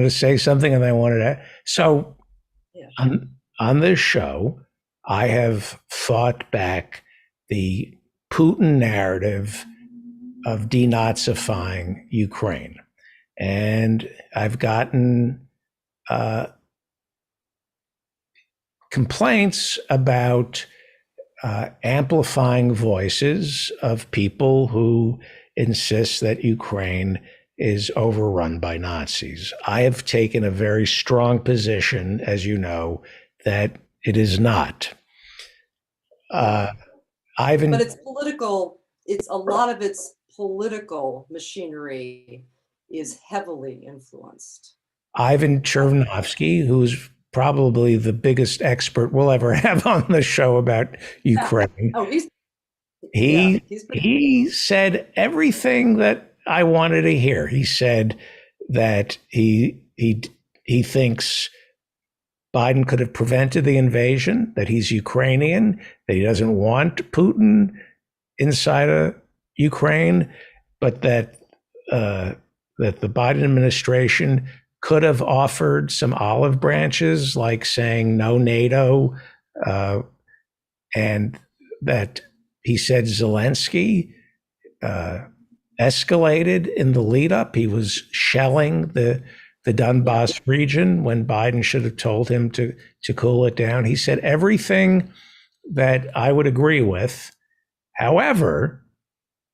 to say something, and I wanted to. So on this show, I have fought back the Putin narrative of denazifying Ukraine. And I've gotten complaints about amplifying voices of people who insist that Ukraine is overrun by Nazis. I have taken a very strong position, as you know, that it is not. Ivan, but it's political. It's a lot of its political machinery is heavily influenced. Ivan Chernovsky, who's probably the biggest expert we'll ever have on the show about Ukraine. Oh, he said everything that I wanted to hear. He said that he thinks Biden could have prevented the invasion, that he's Ukrainian, that he doesn't want Putin inside of Ukraine, but that the Biden administration could have offered some olive branches, like saying no NATO, and that he said Zelensky escalated in the lead up. He was shelling the Donbass region when Biden should have told him to cool it down. He said everything that I would agree with. However,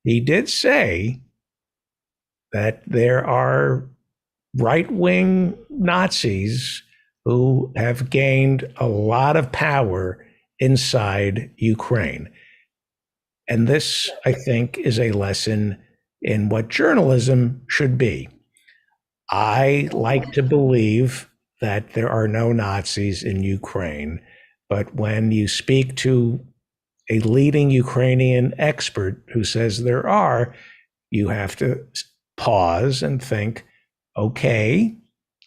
he did say that there are right-wing Nazis who have gained a lot of power inside Ukraine. And this, I think, is a lesson in what journalism should be. I like to believe that there are no Nazis in Ukraine, but when you speak to a leading Ukrainian expert who says there are, you have to pause and think, okay,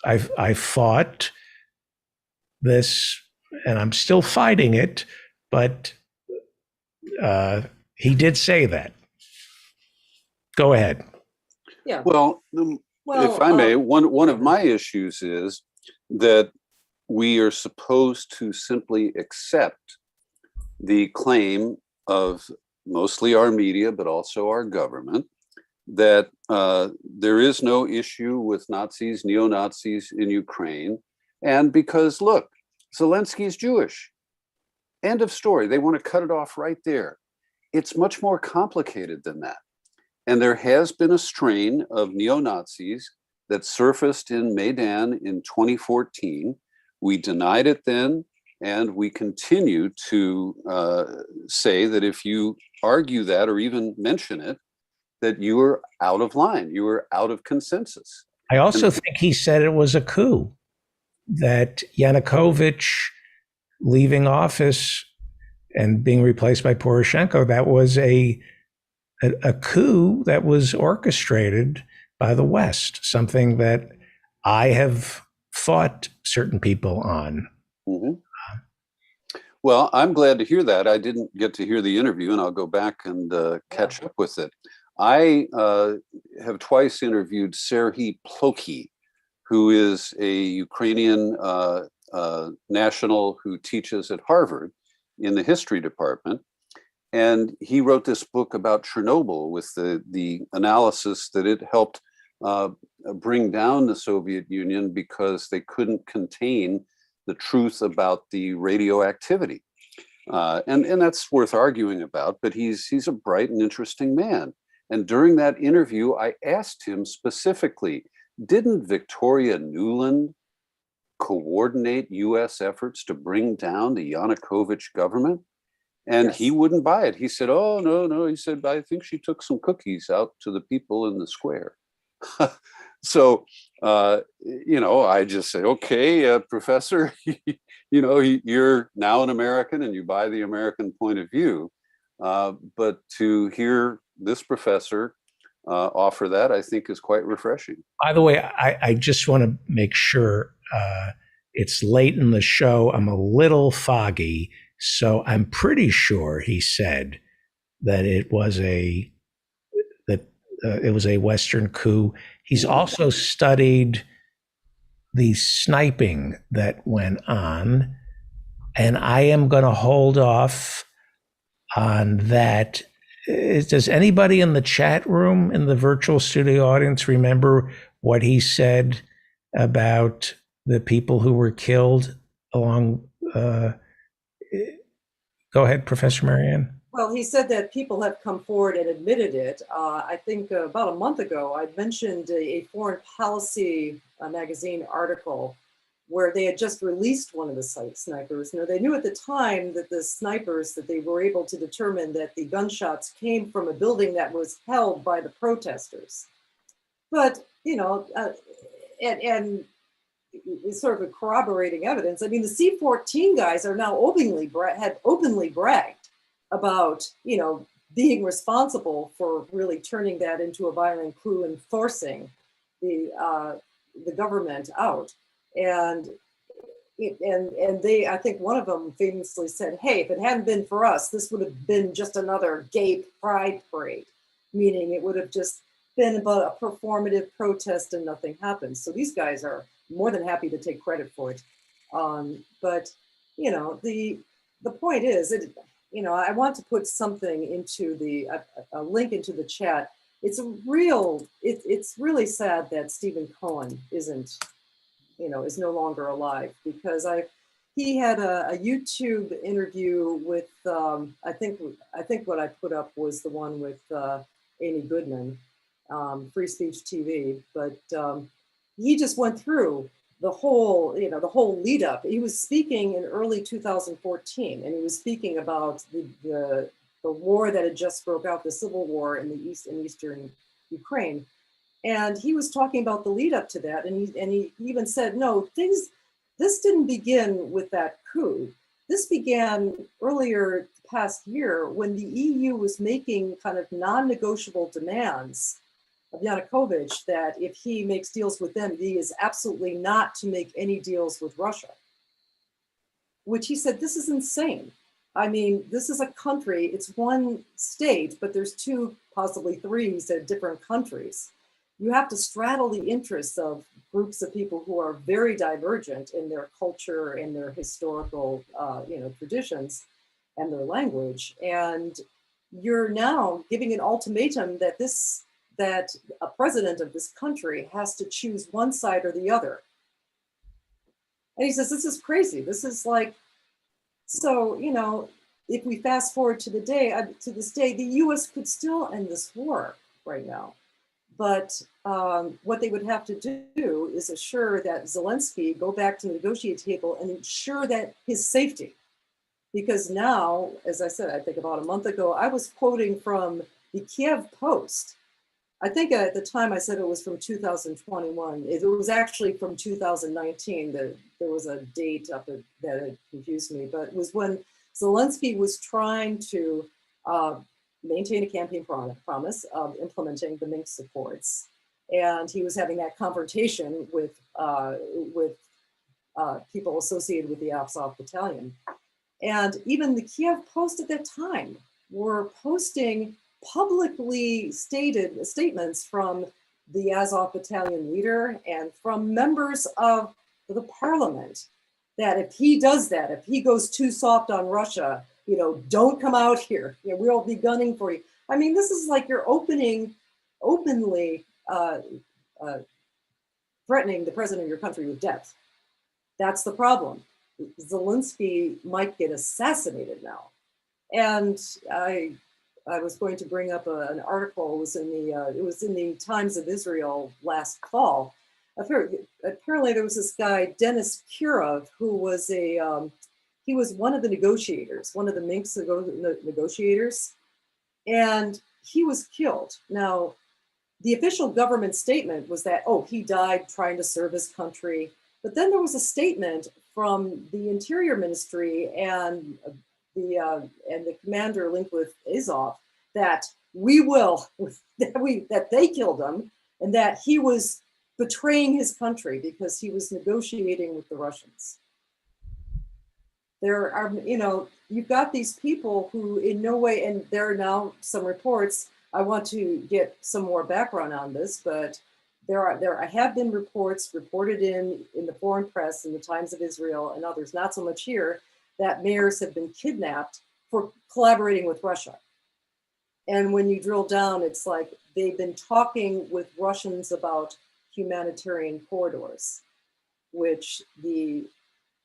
I've fought this and I'm still fighting it, but he did say that. Go ahead. Yeah. Well, Well, if I may, one of my issues is that we are supposed to simply accept the claim of mostly our media, but also our government, that there is no issue with Nazis, neo-Nazis in Ukraine. And because, look, Zelensky's Jewish. End of story. They want to cut it off right there. It's much more complicated than that. And there has been a strain of neo-Nazis that surfaced in Maidan in 2014. We denied it then, and we continue to say that if you argue that or even mention it, that you are out of line, you are out of consensus. I also think he said it was a coup, that Yanukovych leaving office and being replaced by Poroshenko, that was a coup that was orchestrated by the West, something that I have fought certain people on. Mm-hmm. Well, I'm glad to hear that. I didn't get to hear the interview, and I'll go back and catch up with it. I have twice interviewed Serhiy Plokhy, who is a Ukrainian national who teaches at Harvard in the history department. And he wrote this book about Chernobyl with the analysis that it helped bring down the Soviet Union because they couldn't contain the truth about the radioactivity. And that's worth arguing about, but he's a bright and interesting man. And during that interview, I asked him specifically, didn't Victoria Nuland coordinate US efforts to bring down the Yanukovych government? And Yes. he wouldn't buy it. He said, oh, no. He said, I think she took some cookies out to the people in the square. So, I just say, okay, professor, you're now an American and you buy the American point of view. But to hear this professor offer that, I think is quite refreshing. By the way, I just want to make sure it's late in the show. I'm a little foggy, so I'm pretty sure he said that it was a Western coup. He's also studied the sniping that went on, and I am going to hold off on that. Does anybody in the chat room, in the virtual studio audience, remember what he said about the people who were killed along? Go ahead, Professor Marianne. Well, he said that people have come forward and admitted it. I think about a month ago, I mentioned a foreign policy magazine article where they had just released one of the snipers. Now, they knew at the time that the snipers, that they were able to determine that the gunshots came from a building that was held by the protesters. But, and it's sort of a corroborating evidence. I mean, the C-14 guys are now openly bragged about, being responsible for really turning that into a violent coup and forcing the government out. And they, I think one of them famously said, hey, if it hadn't been for us, this would have been just another gay pride parade, meaning it would have just been about a performative protest and nothing happened. So these guys are more than happy to take credit for it. But, the point is, I want to put something into a link into the chat. It's really sad that Stephen Cohen is no longer alive, because he had a YouTube interview with, I think what I put up was the one with Amy Goodman, Free Speech TV, but he just went through the whole lead up. He was speaking in early 2014, and he was speaking about the war that had just broke out, the civil war in eastern Ukraine. And he was talking about the lead up to that. And he even said, no, this didn't begin with that coup. This began earlier past year when the EU was making kind of non-negotiable demands of Yanukovych that if he makes deals with them, he is absolutely not to make any deals with Russia. Which he said, this is insane. I mean, this is a country, it's one state, but there's two, possibly three, he said, different countries. You have to straddle the interests of groups of people who are very divergent in their culture and their historical traditions and their language. And you're now giving an ultimatum that a president of this country has to choose one side or the other. And he says, this is crazy. This is like, so, if we fast forward to this day, the US could still end this war right now. But what they would have to do is assure that Zelensky go back to the negotiating table and ensure that his safety. Because now, as I said, I think about a month ago, I was quoting from the Kiev Post. I think at the time I said it was from 2021. It was actually from 2019. There was a date up that had confused me, but it was when Zelensky was trying to maintain a campaign promise of implementing the Minsk Accords. And he was having that confrontation with people associated with the Azov Battalion. And even the Kiev Post at that time were posting publicly stated statements from the Azov Battalion leader and from members of the parliament that if he does that, if he goes too soft on Russia, don't come out here. We'll be gunning for you. I mean, this is like you're openly threatening the president of your country with death. That's the problem. Zelensky might get assassinated now. And I was going to bring up an article. It was in the Times of Israel last fall. Apparently there was this guy, Denis Kirov, who was he was one of the negotiators, one of the Minsk negotiators, and he was killed. Now, the official government statement was that, he died trying to serve his country. But then there was a statement from the Interior Ministry and the commander linked with Azov that that they killed him and that he was betraying his country because he was negotiating with the Russians. There are, you've got these people who in no way, and there are now some reports, I want to get some more background on this, but there have been reports reported in the foreign press, in the Times of Israel and others, not so much here, that mayors have been kidnapped for collaborating with Russia. And when you drill down, it's like they've been talking with Russians about humanitarian corridors, which the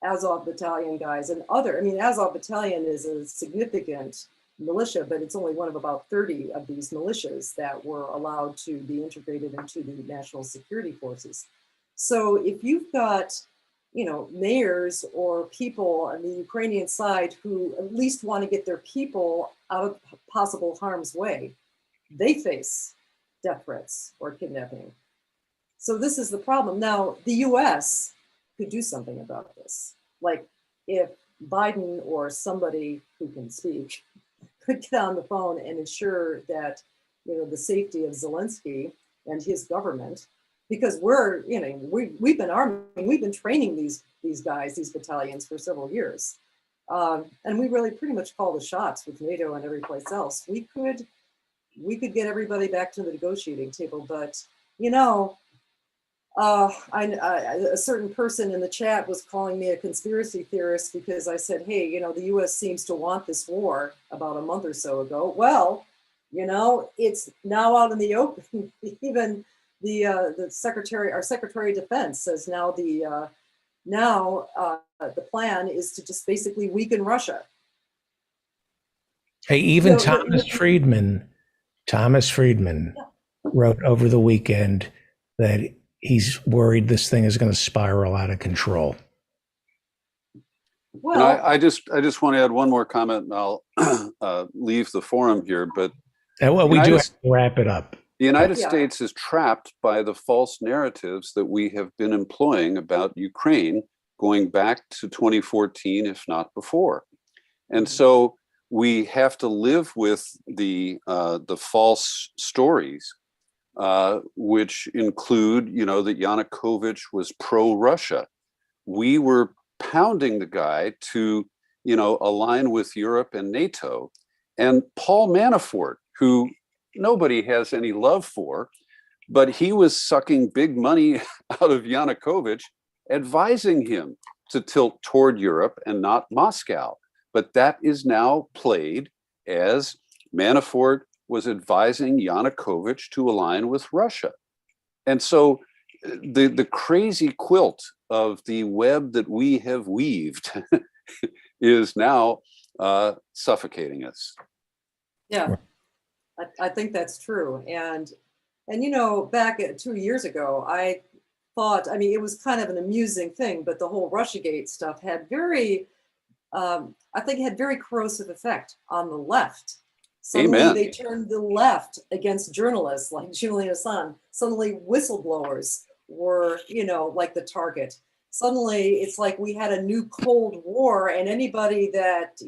Azov Battalion guys and Azov Battalion is a significant militia, but it's only one of about 30 of these militias that were allowed to be integrated into the national security forces. So if you've got, mayors or people on the Ukrainian side who at least want to get their people out of possible harm's way, they face death threats or kidnapping. So this is the problem. Now, the US could do something about this. Like if Biden or somebody who can speak could get on the phone and ensure that, the safety of Zelensky and his government, because we've been arming, we've been training these guys, these battalions for several years. And we really pretty much call the shots with NATO and every place else. We could get everybody back to the negotiating table, but a certain person in the chat was calling me a conspiracy theorist because I said, hey, the US seems to want this war about a month or so ago. Well, it's now out in the open. Even our Secretary of Defense says now the plan is to just basically weaken Russia. Hey, even Thomas Friedman wrote over the weekend that he's worried this thing is going to spiral out of control. Well, I just want to add one more comment, and I'll leave the forum here. But we do have to wrap it up. The United Yeah. States is trapped by the false narratives that we have been employing about Ukraine going back to 2014, if not before. And so we have to live with the false stories, which include, that Yanukovych was pro-Russia. We were pounding the guy to, align with Europe and NATO. And Paul Manafort, who nobody has any love for, but he was sucking big money out of Yanukovych, advising him to tilt toward Europe and not Moscow. But that is now played as Manafort was advising Yanukovych to align with Russia. And so the crazy quilt of the web that we have weaved is now suffocating us. Yeah, I think that's true. And back 2 years ago, I thought, it was kind of an amusing thing, but the whole Russiagate stuff had very corrosive effect on the left. Suddenly Amen. they turned the left against journalists like Julian Assange. Suddenly whistleblowers were, like the target. Suddenly it's like we had a new Cold War, and anybody that,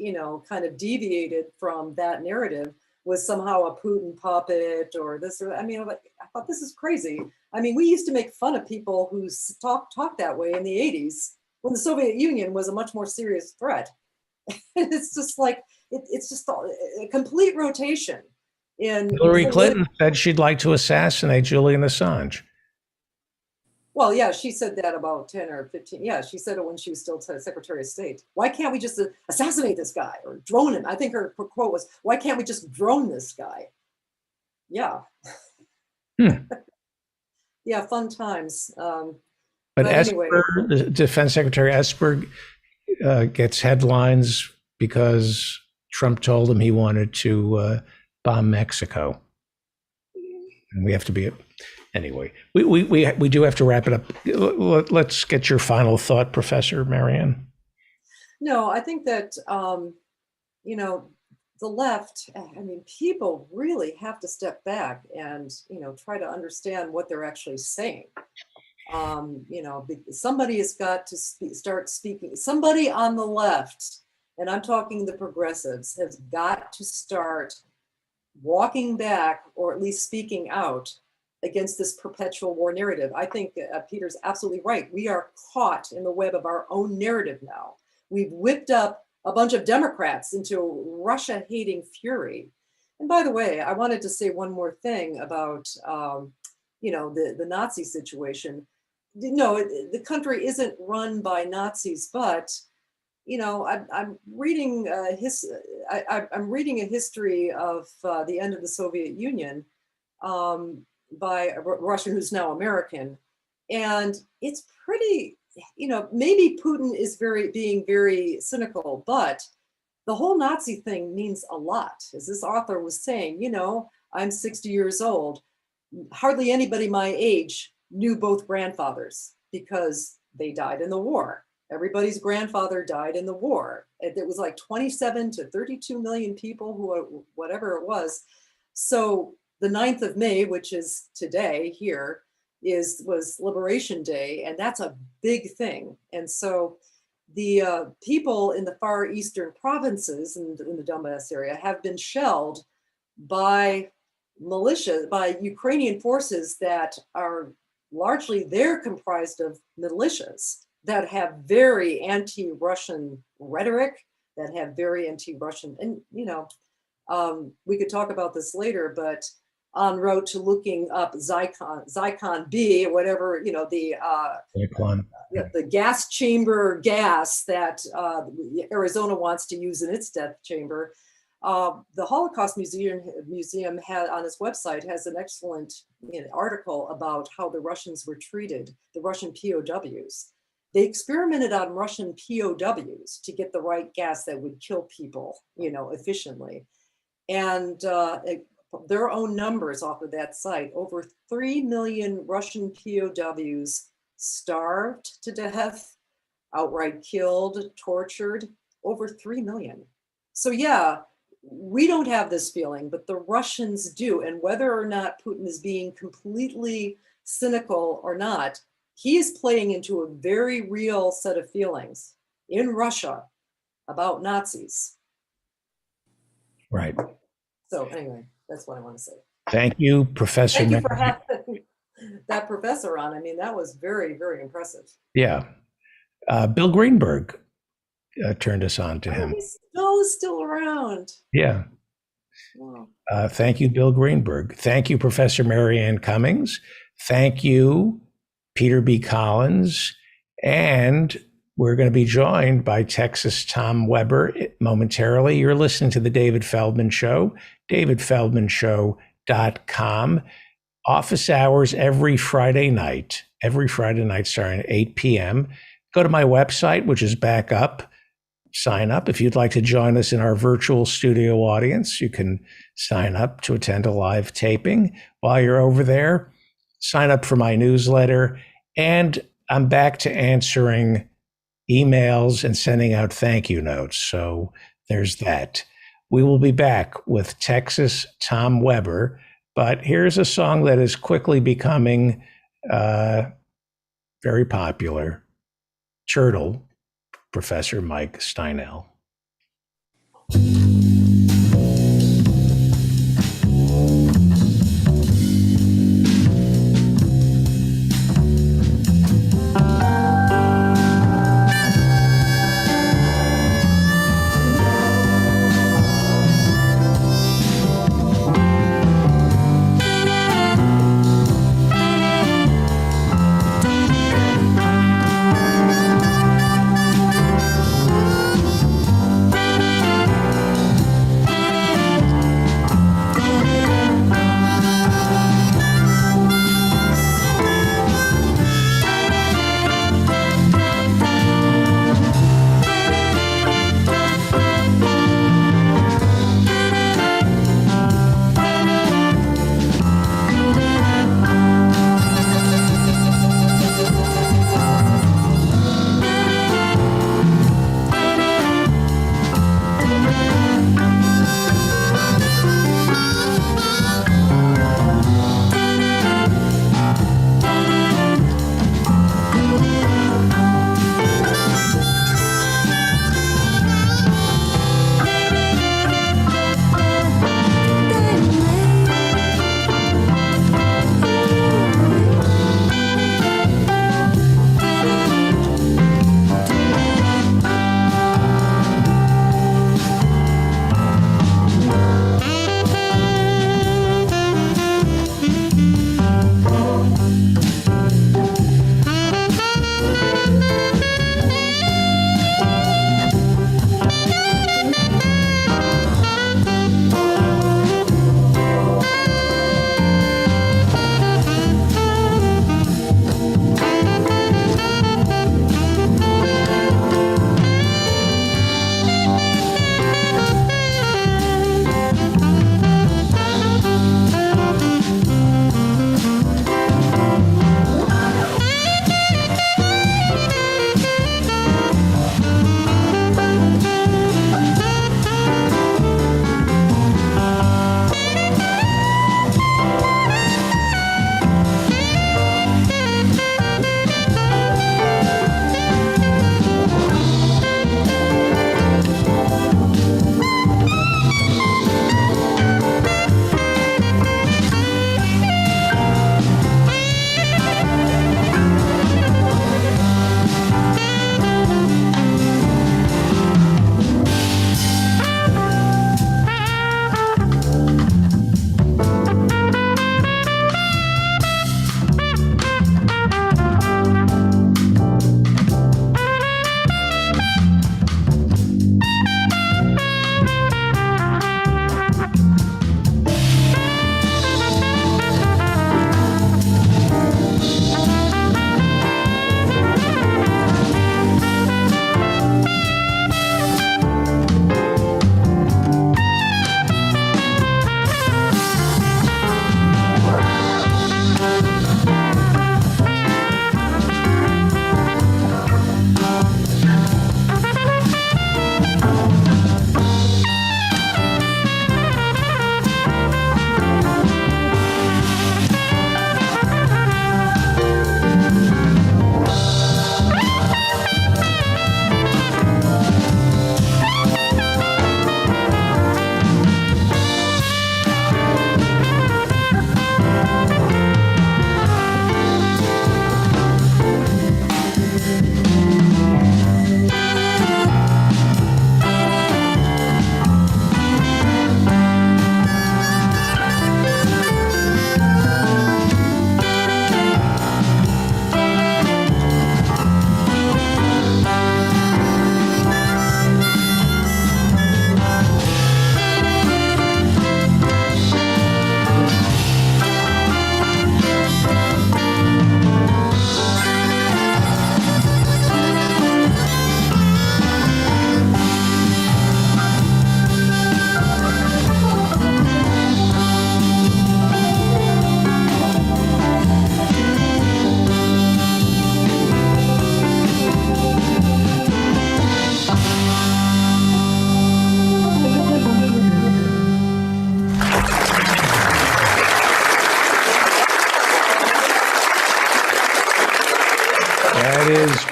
kind of deviated from that narrative was somehow a Putin puppet or this, or I thought this is crazy. We used to make fun of people who talk that way in the 80s when the Soviet Union was a much more serious threat. It's just like, it's just a complete rotation. Hillary Clinton said she'd like to assassinate Julian Assange. Well, yeah, she said that about 10 or 15. Yeah, she said it when she was still Secretary of State. Why can't we just assassinate this guy or drone him? I think her quote was, why can't we just drone this guy? Yeah. Yeah, fun times. But anyway. Esper, the Defense Secretary Esper, gets headlines because Trump told him he wanted to bomb Mexico. And we have to be... Anyway, we do have to wrap it up. Let's get your final thought, Professor Marianne. No, I think that, the left, people really have to step back and, try to understand what they're actually saying. Somebody has got to start speaking. Somebody on the left, and I'm talking the progressives, has got to start walking back, or at least speaking out against this perpetual war narrative. I think Peter's absolutely right. We are caught in the web of our own narrative now. We've whipped up a bunch of Democrats into Russia-hating fury. And by the way, I wanted to say one more thing about, the Nazi situation. No, the country isn't run by Nazis, but I'm reading I'm reading a history of the end of the Soviet Union. By a Russian who's now American. And it's pretty, maybe Putin is being very cynical, but the whole Nazi thing means a lot. As this author was saying, I'm 60 years old. Hardly anybody my age knew both grandfathers because they died in the war. Everybody's grandfather died in the war. It was like 27 to 32 million people who, whatever it was. So the 9th of May, which is today here, was Liberation Day, and that's a big thing. And so the people in the far eastern provinces in the Donbass area have been shelled by militia, by Ukrainian forces that are largely, they're comprised of militias that have very anti-Russian rhetoric, that have very anti-Russian, and we could talk about this later, but en route to looking up Zyklon B, or whatever, the gas chamber gas that Arizona wants to use in its death chamber. The Holocaust Museum had on its website has an excellent article about how the Russians were treated, the Russian POWs. They experimented on Russian POWs to get the right gas that would kill people, efficiently. And their own numbers off of that site, over 3 million Russian POWs starved to death, outright killed, tortured, over 3 million. So yeah, we don't have this feeling, but the Russians do. And whether or not Putin is being completely cynical or not, he is playing into a very real set of feelings in Russia about Nazis. Right. So anyway, that's what I want to say. Thank you, Professor. Thank you for having that professor on. I mean, that was very, very impressive. Yeah. Bill Greenberg turned us on to him. He's still around. Yeah. Wow. Thank you, Bill Greenberg. Thank you, Professor Marianne Cummings. Thank you, Peter B. Collins. And we're going to be joined by Texas Tom Weber momentarily. You're listening to The David Feldman Show, davidfeldmanshow.com. Office hours every Friday night starting at 8 p.m. Go to my website, which is back up. Sign up. If you'd like to join us in our virtual studio audience, you can sign up to attend a live taping. While you're over there, sign up for my newsletter. And I'm back to answering emails and sending out thank you notes. So there's that. We will be back with Texas Tom Weber. But here's a song that is quickly becoming very popular. Turtle, Professor Mike Steinel.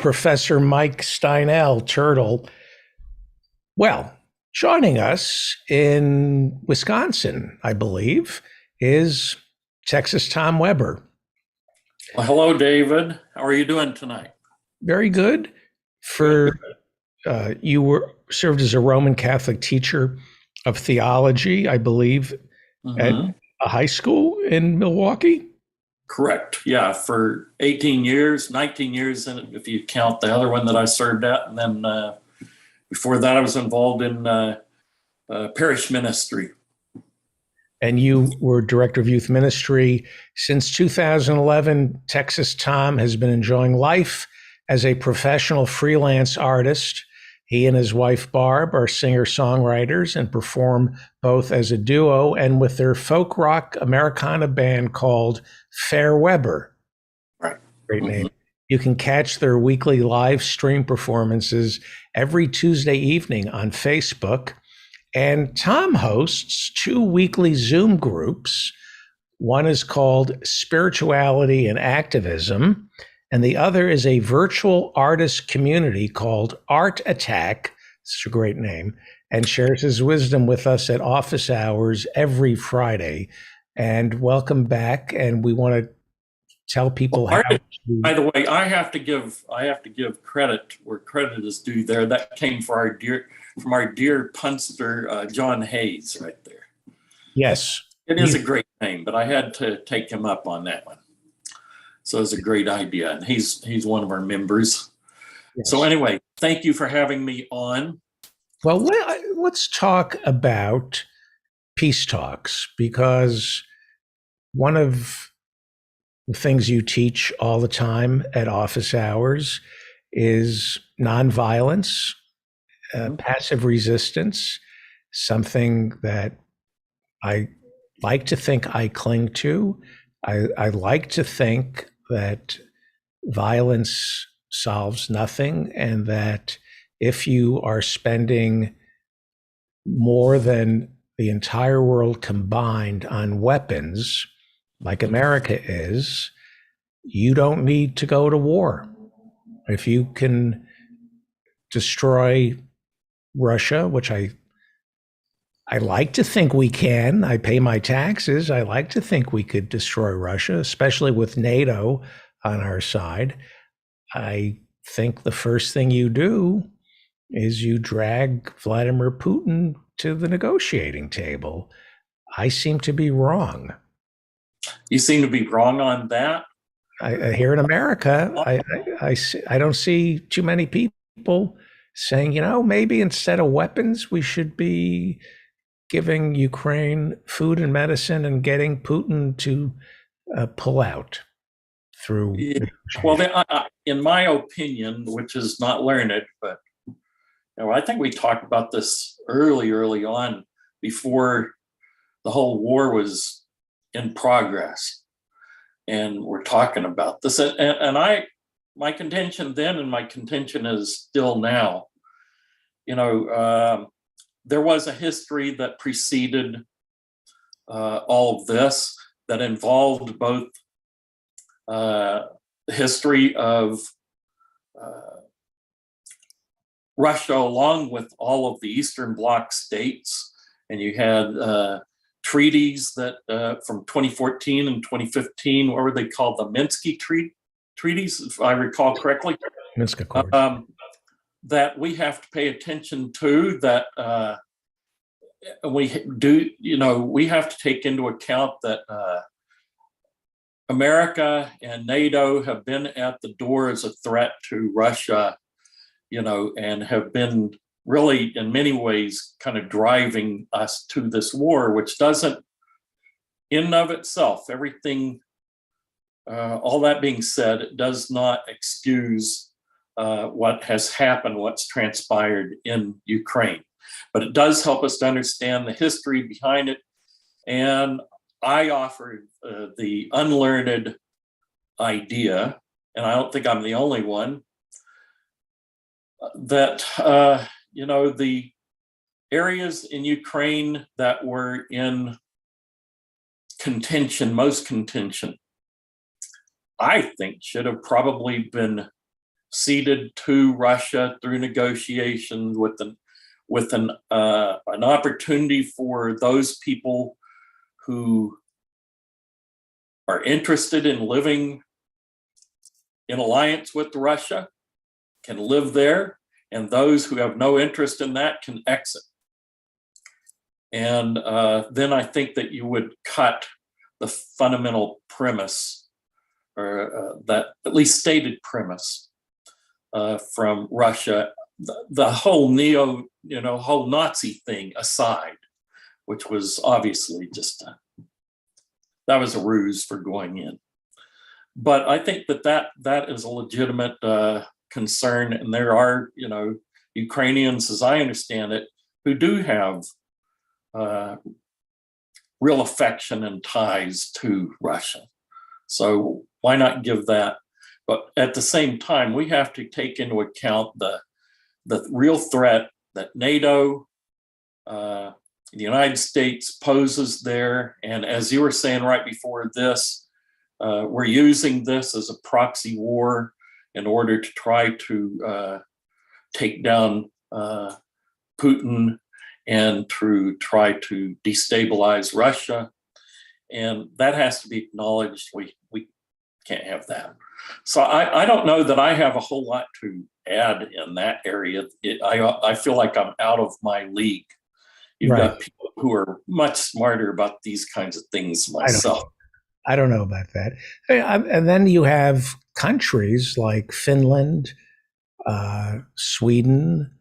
Professor Mike Steinel, Turtle. Well, joining us in Wisconsin, I believe, is Texas Tom Weber. Well, hello, David. How are you doing tonight? Very good. You served as a Roman Catholic teacher of theology, I believe, at a high school in Milwaukee. Correct. Yeah, for 18 years, 19 years, and if you count the other one that I served at, and then before that, I was involved in parish ministry. And you were director of youth ministry. Since 2011, Texas Tom has been enjoying life as a professional freelance artist. He and his wife, Barb, are singer-songwriters and perform both as a duo and with their folk rock Americana band called Fair Weber. Right. Great name. You can catch their weekly live stream performances every Tuesday evening on Facebook. And Tom hosts 2 weekly Zoom groups. One is called Spirituality and Activism, and the other is a virtual artist community called Art Attack, such a great name, and shares his wisdom with us at office hours every Friday. And welcome back. And we want to tell people how to... By the way, I have to give credit where credit is due there. That came from our dear punster, John Hayes, right there. Yes. It is a great name, but I had to take him up on that one. So it's a great idea, and he's one of our members. Yes. So anyway, thank you for having me on. Well, let's talk about peace talks, because one of the things you teach all the time at office hours is nonviolence, passive resistance, something that I like to think I cling to. I like to think that violence solves nothing, and that if you are spending more than the entire world combined on weapons, like America is, you don't need to go to war. If you can destroy Russia, which I like to think we can. I pay my taxes. I like to think we could destroy Russia, especially with NATO on our side. I think the first thing you do is you drag Vladimir Putin to the negotiating table. I seem to be wrong. You seem to be wrong on that? Here in America, I don't see too many people saying, maybe instead of weapons, we should be giving Ukraine food and medicine and getting Putin to pull out through. Yeah. Well, in my opinion, which is not learned, but I think we talked about this early on, before the whole war was in progress, and we're talking about this. And my contention then, and my contention is still now, there was a history that preceded all of this, that involved both the history of Russia along with all of the Eastern Bloc states. And you had treaties that from 2014 and 2015, what were they called? The Minsky treaties, if I recall correctly. Minsk Accord. That we have to pay attention to, that we do, we have to take into account that America and NATO have been at the door as a threat to Russia, and have been really in many ways kind of driving us to this war, which doesn't, in and of itself, everything, all that being said, it does not excuse what has happened, what's transpired in Ukraine. But it does help us to understand the history behind it. And I offered the unlearned idea, and I don't think I'm the only one, that, the areas in Ukraine that were in contention, most contention, I think should have probably been ceded to Russia through negotiations with an opportunity for those people who are interested in living in alliance with Russia can live there, and those who have no interest in that can exit. And then I think that you would cut the fundamental premise, or that at least stated premise from Russia, the whole whole Nazi thing aside, which was obviously just that was a ruse for going in. But I think that is a legitimate concern, and there are Ukrainians, as I understand it, who do have real affection and ties to Russia. So why not give that? But at the same time, we have to take into account the real threat that NATO, the United States poses there. And as you were saying right before this, we're using this as a proxy war in order to try to take down Putin and to try to destabilize Russia. And that has to be acknowledged. We can't have that. So I don't know that I have a whole lot to add in that area. I feel like I'm out of my league. You've got people who are much smarter about these kinds of things myself. I don't know about that. And then you have countries like Finland, Sweden,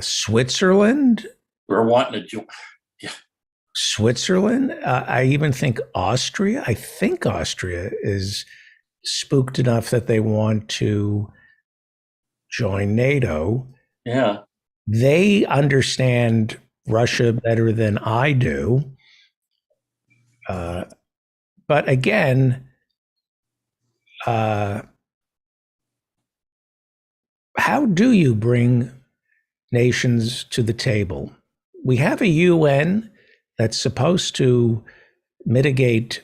Switzerland. We're wanting to join. Yeah. Switzerland. I even think Austria. I think Austria is spooked enough that they want to join NATO. Yeah. They understand Russia better than I do. But again, how do you bring nations to the table? We have a UN that's supposed to mitigate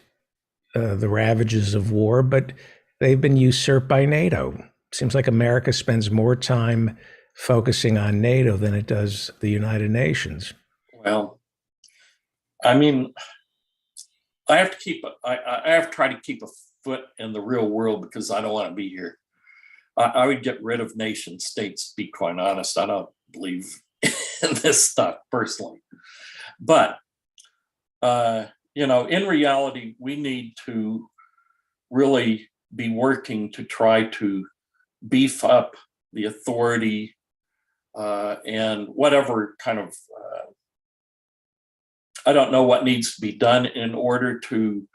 the ravages of war, but they've been usurped by NATO. Seems like America spends more time focusing on NATO than it does the United Nations. Well, I mean, I have to try to keep a foot in the real world because I don't want to be here. I would get rid of nation states, to be quite honest. I don't believe in this stuff personally. But, in reality, we need to really be working to try to beef up the authority and whatever kind of, I don't know what needs to be done in order to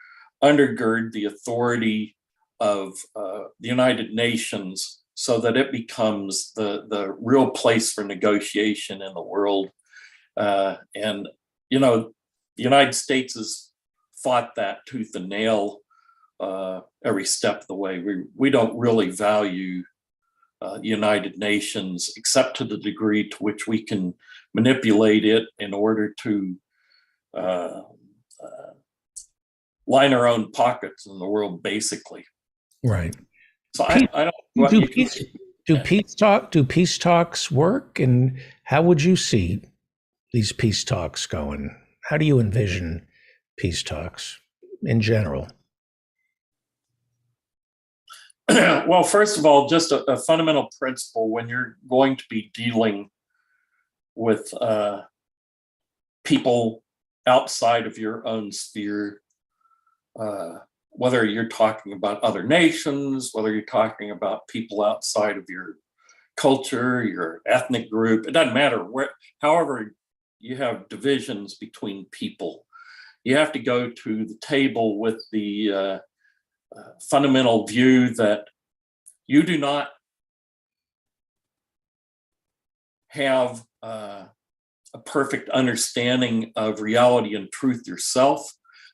undergird the authority of the United Nations so that it becomes the real place for negotiation in the world. And the United States has fought that tooth and nail every step of the way. We don't really value the United Nations except to the degree to which we can manipulate it in order to line our own pockets in the world, basically. Right. So I don't. Do peace talks work, and how would you see these peace talks going? How do you envision peace talks in general? Well, first of all, just a fundamental principle when you're going to be dealing with people outside of your own sphere, whether you're talking about other nations, whether you're talking about people outside of your culture, your ethnic group, it doesn't matter however you have divisions between people, you have to go to the table with the fundamental view that you do not have a perfect understanding of reality and truth yourself,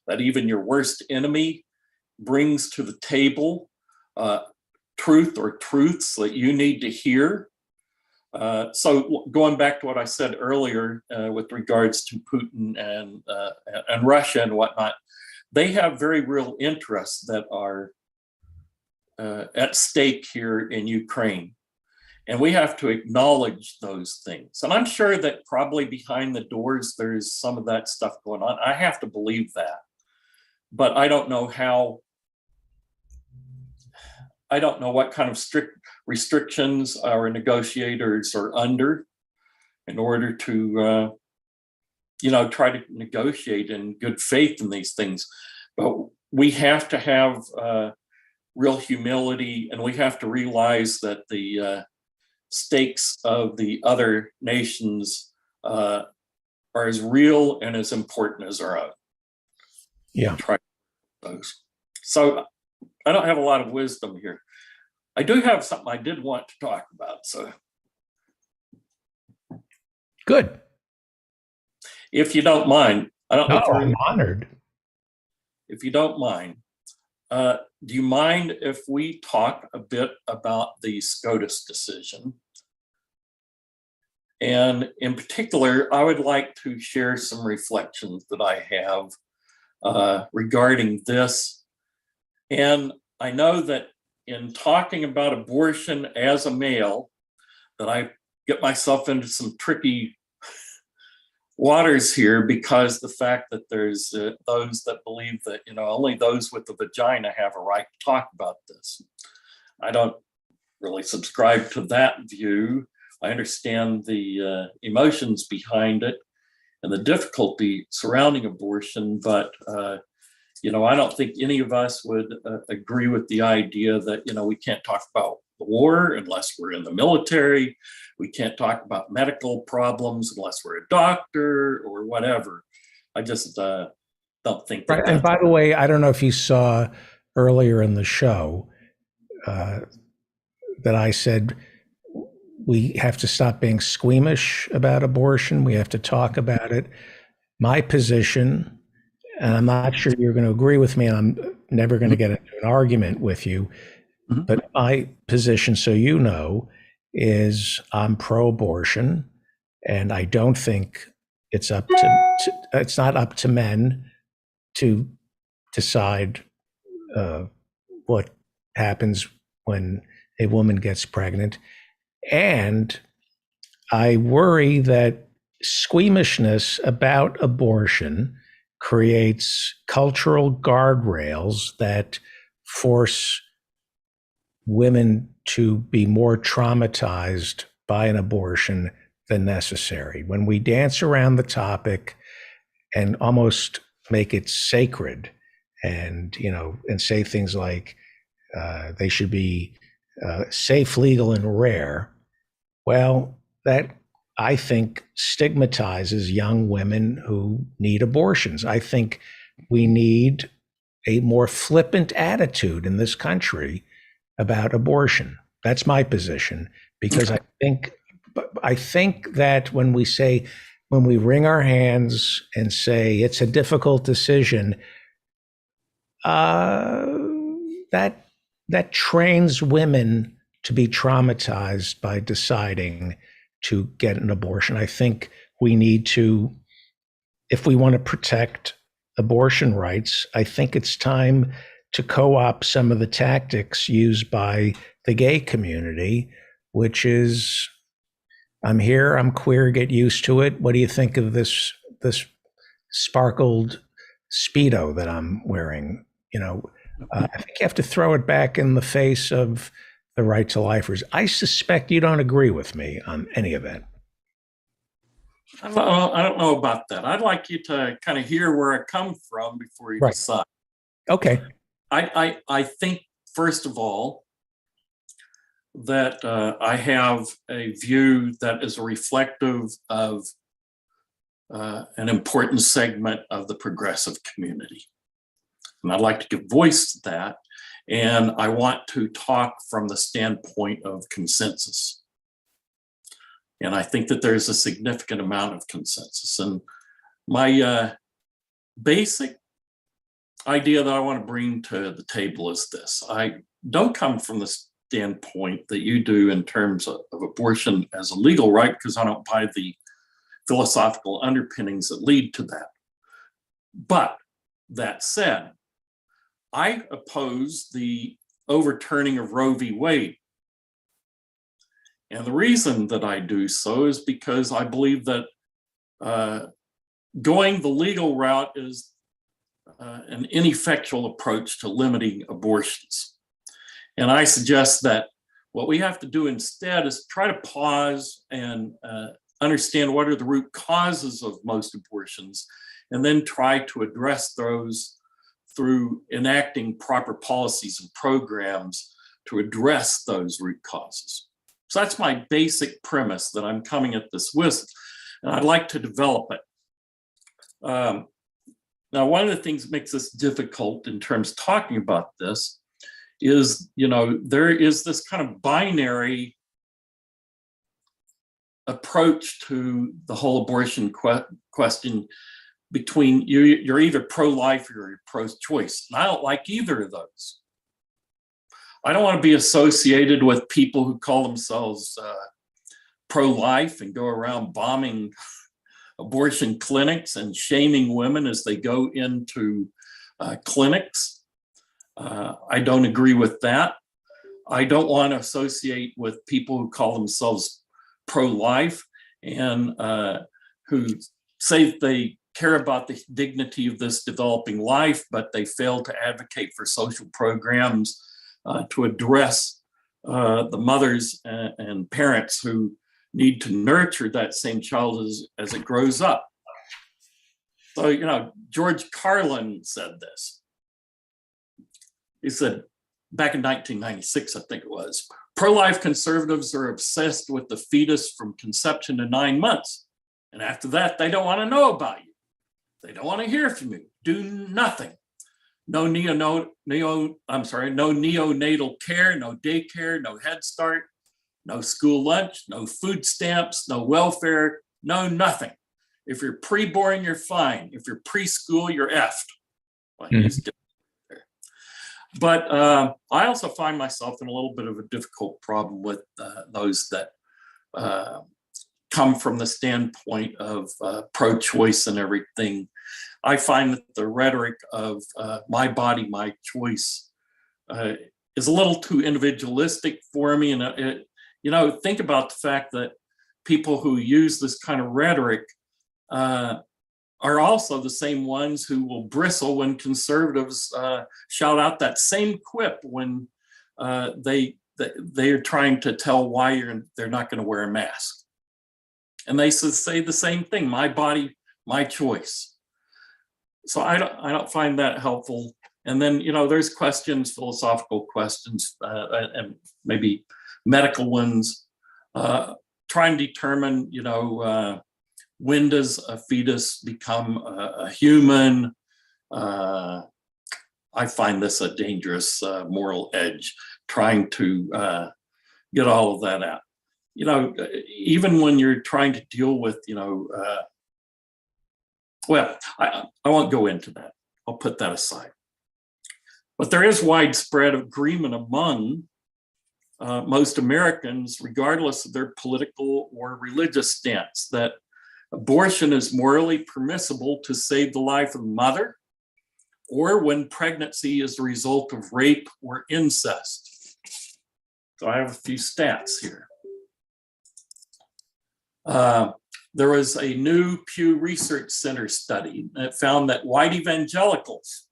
that even your worst enemy brings to the table truth or truths that you need to hear. So going back to what I said earlier with regards to Putin and Russia and whatnot, they have very real interests that are at stake here in Ukraine. And we have to acknowledge those things. And I'm sure that probably behind the doors, there's some of that stuff going on. I have to believe that. But I don't know what kind of strict restrictions our negotiators are under in order to, try to negotiate in good faith in these things. But we have to have real humility, and we have to realize that the stakes of the other nations are as real and as important as our own. Yeah. Try those. So I don't have a lot of wisdom here. I do have something I did want to talk about. So good. If you don't mind, I don't know. I'm honored. If you don't mind, do you mind if we talk a bit about the SCOTUS decision? And in particular, I would like to share some reflections that I have regarding this. And I know that in talking about abortion as a male, that I get myself into some tricky waters here, because the fact that there's those that believe that, only those with the vagina have a right to talk about this. I don't really subscribe to that view. I understand the emotions behind it and the difficulty surrounding abortion, but I don't think any of us would agree with the idea that, we can't talk about the war unless we're in the military. We can't talk about medical problems unless we're a doctor or whatever. I just don't think that. Right. And by the way, I don't know if you saw earlier in the show that I said we have to stop being squeamish about abortion. We have to talk about it. My position, and I'm not sure you're going to agree with me, and I'm never going to get into an argument with you, but my position, so you know, is I'm pro-abortion, and I don't think it's it's not up to men to decide what happens when a woman gets pregnant. And I worry that squeamishness about abortion creates cultural guardrails that force women to be more traumatized by an abortion than necessary. When we dance around the topic and almost make it sacred, and say things like they should be safe, legal, and rare, well, that I think stigmatizes young women who need abortions. I think we need a more flippant attitude in this country about abortion. That's my position, because I think that when we wring our hands and say it's a difficult decision, that trains women to be traumatized by deciding to get an abortion. I think we need to, if we want to protect abortion rights, I think it's time to co-opt some of the tactics used by the gay community, which is, I'm here, I'm queer, get used to it. What do you think of this sparkled Speedo that I'm wearing? I think you have to throw it back in the face of the right to lifers. I suspect you don't agree with me on any of that. I don't know about that. I'd like you to kind of hear where I come from before you decide. Okay. I think, first of all, that I have a view that is reflective of an important segment of the progressive community. And I'd like to give voice to that. And I want to talk from the standpoint of consensus. And I think that there's a significant amount of consensus. And my basic idea that I want to bring to the table is this. I don't come from the standpoint that you do in terms of abortion as a legal right, because I don't buy the philosophical underpinnings that lead to that. But that said, I oppose the overturning of Roe v. Wade. And the reason that I do so is because I believe that going the legal route is an ineffectual approach to limiting abortions. And I suggest that what we have to do instead is try to pause and understand what are the root causes of most abortions, and then try to address those through enacting proper policies and programs to address those root causes. So that's my basic premise that I'm coming at this with, and I'd like to develop it. Now, one of the things that makes this difficult in terms of talking about this is, there is this kind of binary approach to the whole abortion question between you're either pro-life or you're pro-choice. And I don't like either of those. I don't want to be associated with people who call themselves pro-life and go around bombing abortion clinics and shaming women as they go into clinics. I don't agree with that. I don't want to associate with people who call themselves pro-life and who say that they care about the dignity of this developing life, but they fail to advocate for social programs to address the mothers and parents who need to nurture that same child as it grows up. So, George Carlin said this. He said, back in 1996, I think it was, pro-life conservatives are obsessed with the fetus from conception to 9 months. And after that, they don't want to know about you. They don't want to hear from you. Do nothing. No neonatal care, no daycare, no Head Start, no school lunch, no food stamps, no welfare, no nothing. If you're pre-born, you're fine. If you're preschool, you're effed. Well, but I also find myself in a little bit of a difficult problem with those that come from the standpoint of pro-choice and everything. I find that the rhetoric of my body, my choice is a little too individualistic for me. And, think about the fact that people who use this kind of rhetoric are also the same ones who will bristle when conservatives shout out that same quip when they are trying to tell why they're not going to wear a mask. And they say the same thing: my body, my choice. So I don't find that helpful. And then there's questions, philosophical questions, and maybe medical ones, trying to determine when does a fetus become a human? I find this a dangerous moral edge, trying to get all of that out. Even when you're trying to deal with, well, I won't go into that. I'll put that aside. But there is widespread agreement among most Americans, regardless of their political or religious stance, that abortion is morally permissible to save the life of the mother, or when pregnancy is the result of rape or incest. So I have a few stats here. There was a new Pew Research Center study that found that white evangelicals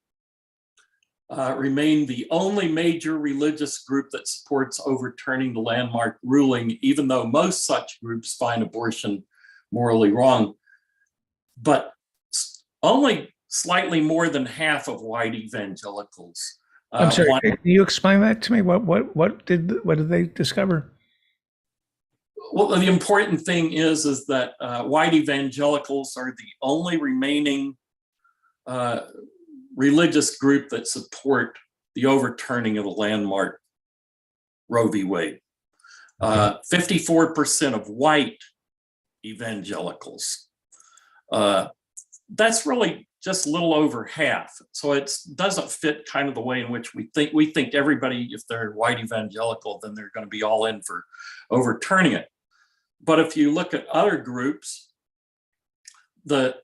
remain the only major religious group that supports overturning the landmark ruling, even though most such groups find abortion morally wrong. But only slightly more than half of white evangelicals. I'm sorry, can you explain that to me? What did they discover? Well, the important thing is that white evangelicals are the only remaining religious group that support the overturning of the landmark Roe v. Wade. 54% of white evangelicals. That's really just a little over half. So it doesn't fit kind of the way in which we think everybody, if they're white evangelical, then they're going to be all in for overturning it. But if you look at other groups, the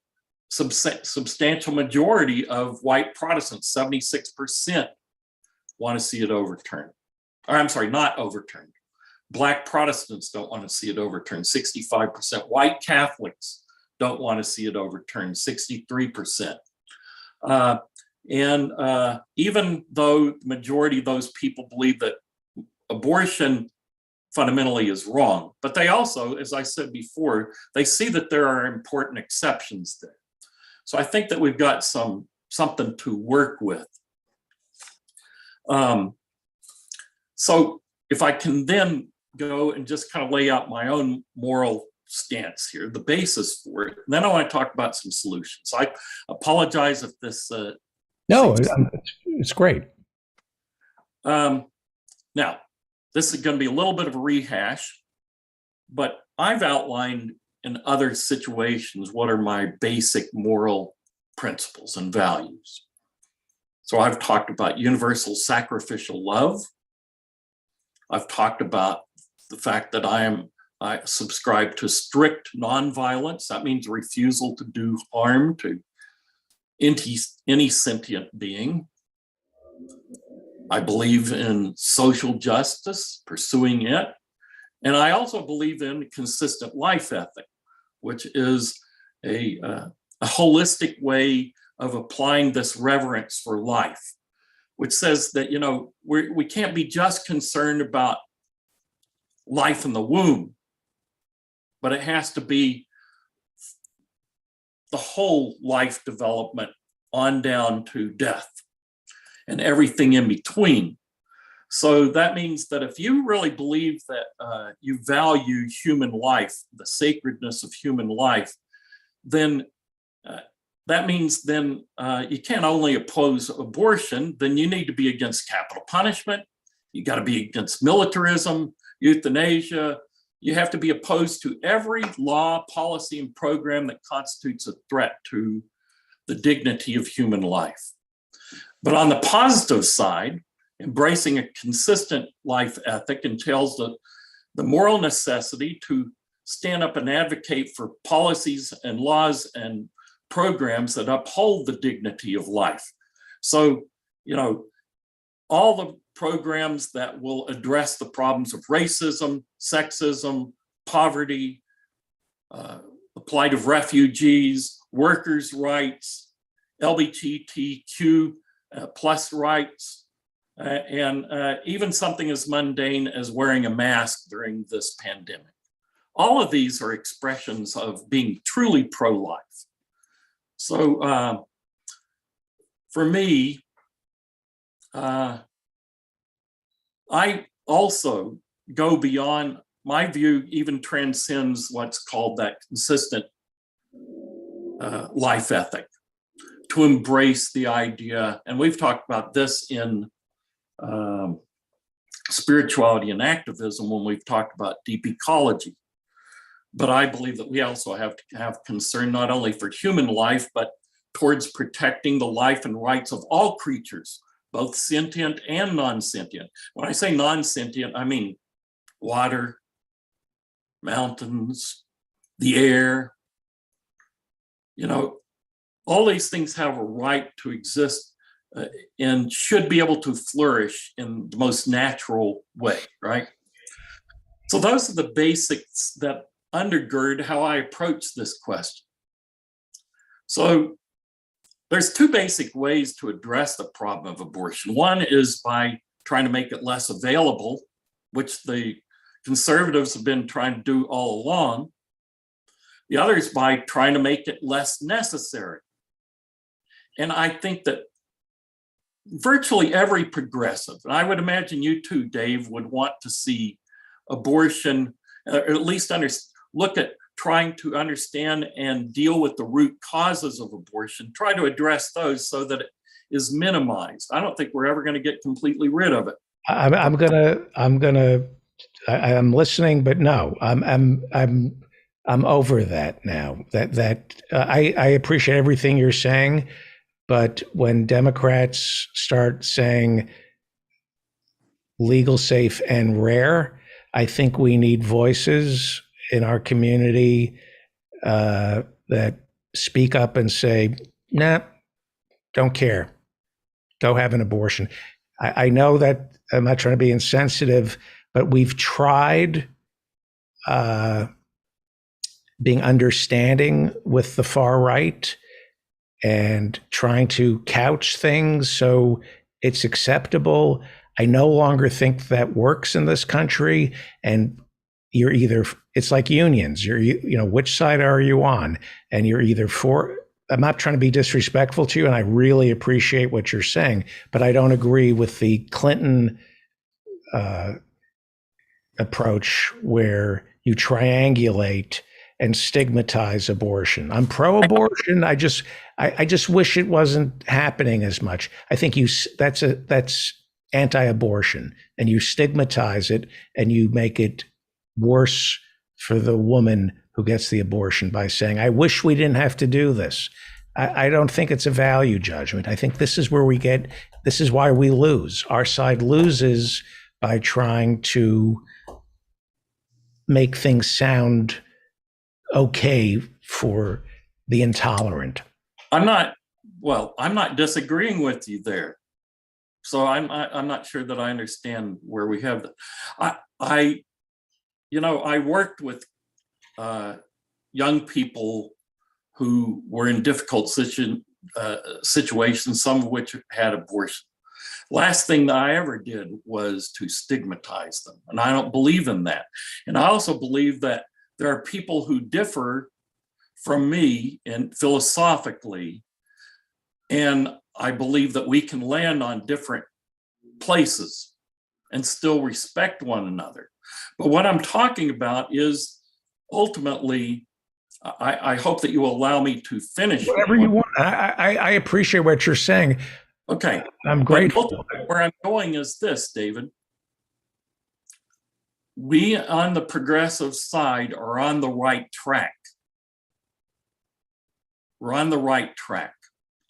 substantial majority of white Protestants, 76%, want to see it overturned. Or I'm sorry, not overturned. Black Protestants don't want to see it overturned, 65%. White Catholics don't want to see it overturned, 63%. Even though the majority of those people believe that abortion fundamentally is wrong, but they also, as I said before, they see that there are important exceptions there. So I think that we've got something to work with. So if I can then go and just kind of lay out my own moral stance here, the basis for it, and then I want to talk about some solutions. I apologize if this No, it's great. Now, this is going to be a little bit of a rehash, but I've outlined in other situations what are my basic moral principles and values. So I've talked about universal sacrificial love. I've talked about the fact that I subscribe to strict nonviolence. That means refusal to do harm to any sentient being. I believe in social justice, pursuing it. And I also believe in consistent life ethic, which is a holistic way of applying this reverence for life, which says that, you know, we can't be just concerned about life in the womb, but it has to be the whole life development on down to death and everything in between. So that means that if you really believe that you value human life, the sacredness of human life, then that means then you can't only oppose abortion, then you need to be against capital punishment. You got to be against militarism, euthanasia. You have to be opposed to every law, policy, and program that constitutes a threat to the dignity of human life. But on the positive side, embracing a consistent life ethic entails the moral necessity to stand up and advocate for policies and laws and programs that uphold the dignity of life. So, you know, all the programs that will address the problems of racism, sexism, poverty, the plight of refugees, workers' rights, LGBTQ plus rights, and even something as mundane as wearing a mask during this pandemic. All of these are expressions of being truly pro-life. So for me, I also go beyond, my view even transcends what's called that consistent life ethic, to embrace the idea, and we've talked about this in spirituality and activism when we've talked about deep ecology. But I believe that we also have to have concern not only for human life, but towards protecting the life and rights of all creatures, both sentient and non-sentient. When I say non-sentient, I mean water, mountains, the air. You know, all these things have a right to exist and should be able to flourish in the most natural way, right? So those are the basics that undergird how I approach this question. So there's two basic ways to address the problem of abortion. One is by trying to make it less available, which the conservatives have been trying to do all along. The other is by trying to make it less necessary. And I think that virtually every progressive, and I would imagine you too, Dave, would want to see abortion, or at least look at trying to understand and deal with the root causes of abortion, try to address those so that it is minimized. I don't think we're ever going to get completely rid of it. I'm listening, but no, I'm over that now. I appreciate everything you're saying, but when Democrats start saying legal, safe, and rare, I think we need voices in our community that speak up and say, nah, don't care. Go have an abortion. I know that I'm not trying to be insensitive, but we've tried being understanding with the far right and trying to couch things so it's acceptable. I no longer think that works in this country. And you're either, it's like unions, which side are you on? And you're either for, I'm not trying to be disrespectful to you, and I really appreciate what you're saying, but I don't agree with the Clinton approach where you triangulate and stigmatize abortion. I'm pro-abortion. I just wish it wasn't happening as much. I think that's anti-abortion, and you stigmatize it and you make it worse for the woman who gets the abortion by saying, I wish we didn't have to do this. I don't think it's a value judgment. I think this is why we lose. Our side loses by trying to make things sound okay for the intolerant. I'm not disagreeing with you there. So I'm not sure that I understand where we have that. I worked with young people who were in difficult situations, some of which had abortion. Last thing that I ever did was to stigmatize them. And I don't believe in that. And I also believe that there are people who differ from me and philosophically, and I believe that we can land on different places and still respect one another. But what I'm talking about is ultimately, I hope that you will allow me to finish. Whatever you want. I appreciate what you're saying. Okay. I'm grateful. Where I'm going is this, David. We on the progressive side are on the right track. We're on the right track.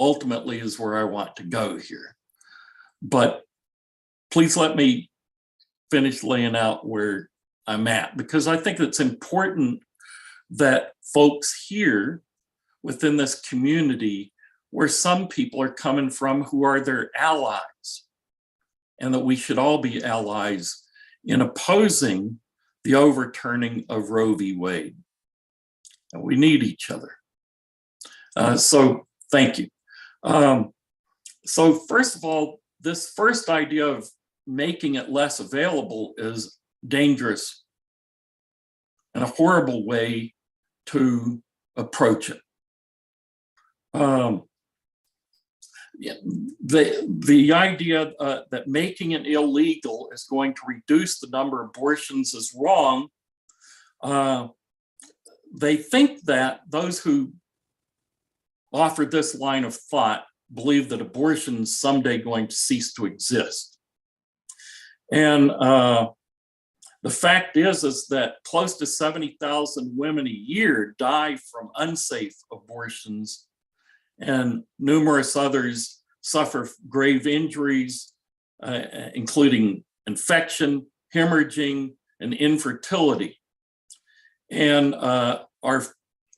Ultimately is where I want to go here. But please let me finish laying out where I'm at, because I think it's important that folks here within this community, where some people are coming from who are their allies, and that we should all be allies in opposing the overturning of Roe v. Wade. And we need each other. So thank you. So first of all, this first idea of making it less available is dangerous and a horrible way to approach it. The idea that making it illegal is going to reduce the number of abortions is wrong. They think that those who offer this line of thought believe that abortion is someday going to cease to exist. And the fact is that close to 70,000 women a year die from unsafe abortions, and numerous others suffer grave injuries, including infection, hemorrhaging, and infertility. And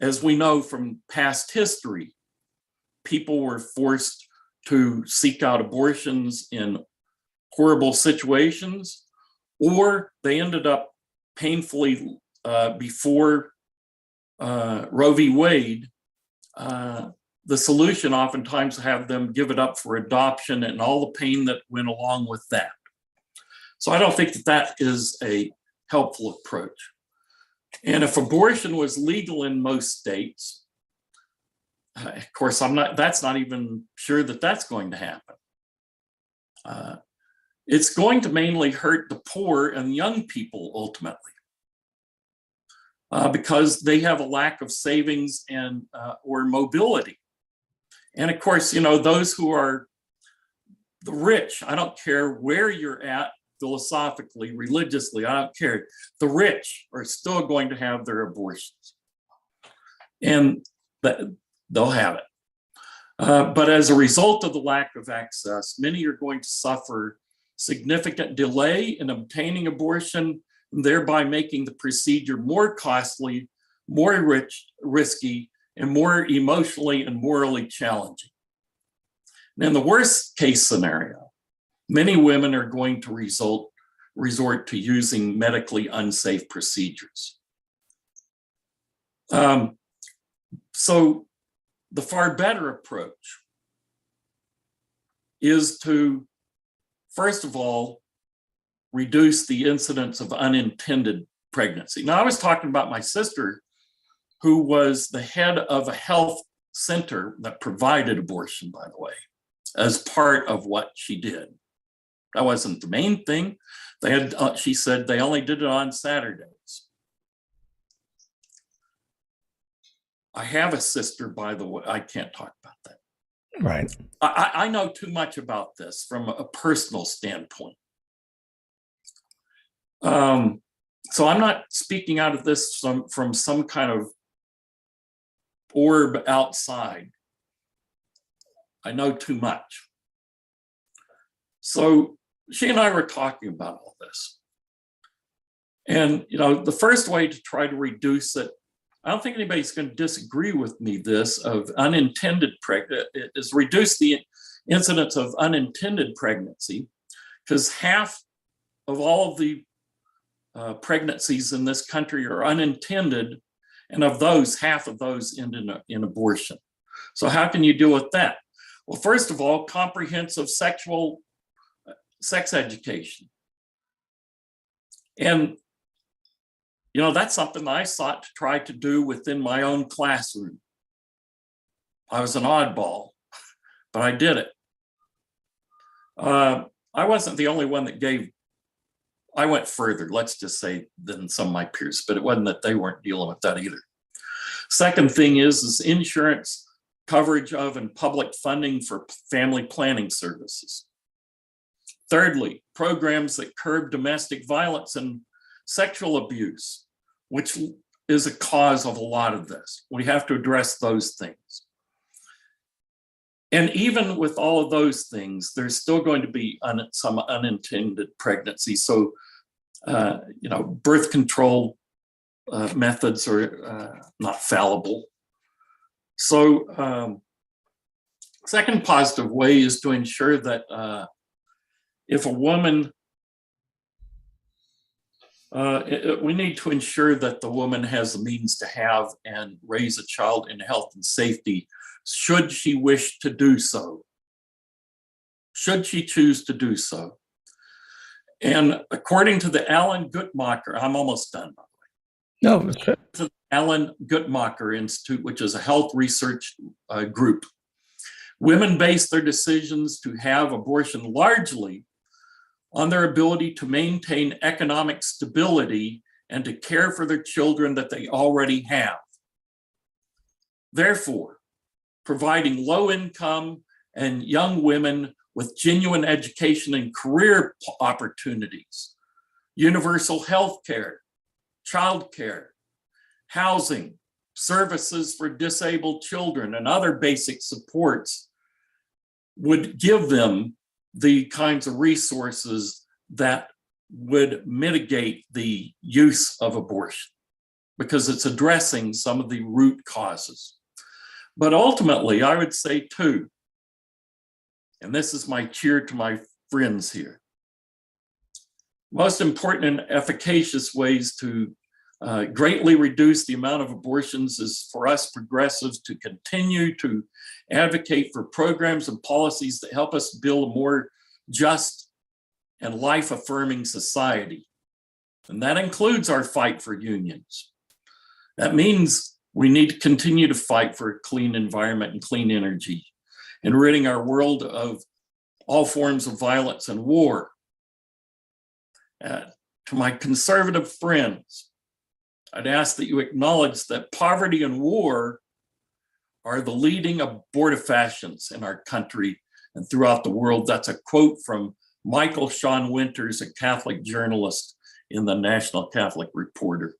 as we know from past history, people were forced to seek out abortions in horrible situations, or they ended up painfully before Roe v. Wade. The solution oftentimes have them give it up for adoption and all the pain that went along with that. So I don't think that that is a helpful approach. And if abortion was legal in most states, of course, that's not even sure that that's going to happen. It's going to mainly hurt the poor and young people ultimately, because they have a lack of savings and or mobility. And of course, those who are the rich, I don't care where you're at philosophically, religiously, I don't care. The rich are still going to have their abortions, and they'll have it. But as a result of the lack of access, many are going to suffer significant delay in obtaining abortion, thereby making the procedure more costly, more risky, and more emotionally and morally challenging. And in the worst case scenario, many women are going to resort to using medically unsafe procedures. So the far better approach is to, first of all, reduce the incidence of unintended pregnancy. Now, I was talking about my sister, who was the head of a health center that provided abortion, by the way, as part of what she did. That wasn't the main thing. They had, she said they only did it on Saturdays. I have a sister, by the way. I can't talk about that. Right. I know too much about this from a personal standpoint. So I'm not speaking out of this from some kind of orb outside. I know too much. So she and I were talking about all this. And, you know, the first way to try to reduce it, I don't think anybody's going to disagree with me this, of unintended pregnancy, is reduce the incidence of unintended pregnancy, because half of all of the pregnancies in this country are unintended, and of those, half of those end in abortion. So how can you deal with that? Well, first of all, comprehensive sex education. And, you know, that's something I sought to try to do within my own classroom. I was an oddball, but I did it. I wasn't the only one that I went further, let's just say, than some of my peers, but it wasn't that they weren't dealing with that either. Second thing is insurance coverage of and public funding for family planning services. Thirdly, programs that curb domestic violence and sexual abuse, which is a cause of a lot of this. We have to address those things. And even with all of those things, there's still going to be some unintended pregnancy. So, you know, birth control methods are not fallible. So, second positive way is to ensure that if a woman, we need to ensure that the woman has the means to have and raise a child in health and safety, should she wish to do so, should she choose to do so. And according to the Alan Guttmacher, I'm almost done, by the way. No, sure. To the Alan Guttmacher Institute, which is a health research group, women base their decisions to have abortion largely on their ability to maintain economic stability and to care for their children that they already have. Therefore, providing low income and young women with genuine education and career opportunities, universal health care, child care, housing, services for disabled children, and other basic supports would give them the kinds of resources that would mitigate the use of abortion, because it's addressing some of the root causes. But ultimately, I would say too, and this is my cheer to my friends here, most important and efficacious ways to greatly reduce the amount of abortions is for us progressives to continue to advocate for programs and policies that help us build a more just and life-affirming society. And that includes our fight for unions. That means we need to continue to fight for a clean environment and clean energy, and ridding our world of all forms of violence and war. To my conservative friends, I'd ask that you acknowledge that poverty and war are the leading abortifacients in our country and throughout the world. That's a quote from Michael Sean Winters, a Catholic journalist in the National Catholic Reporter.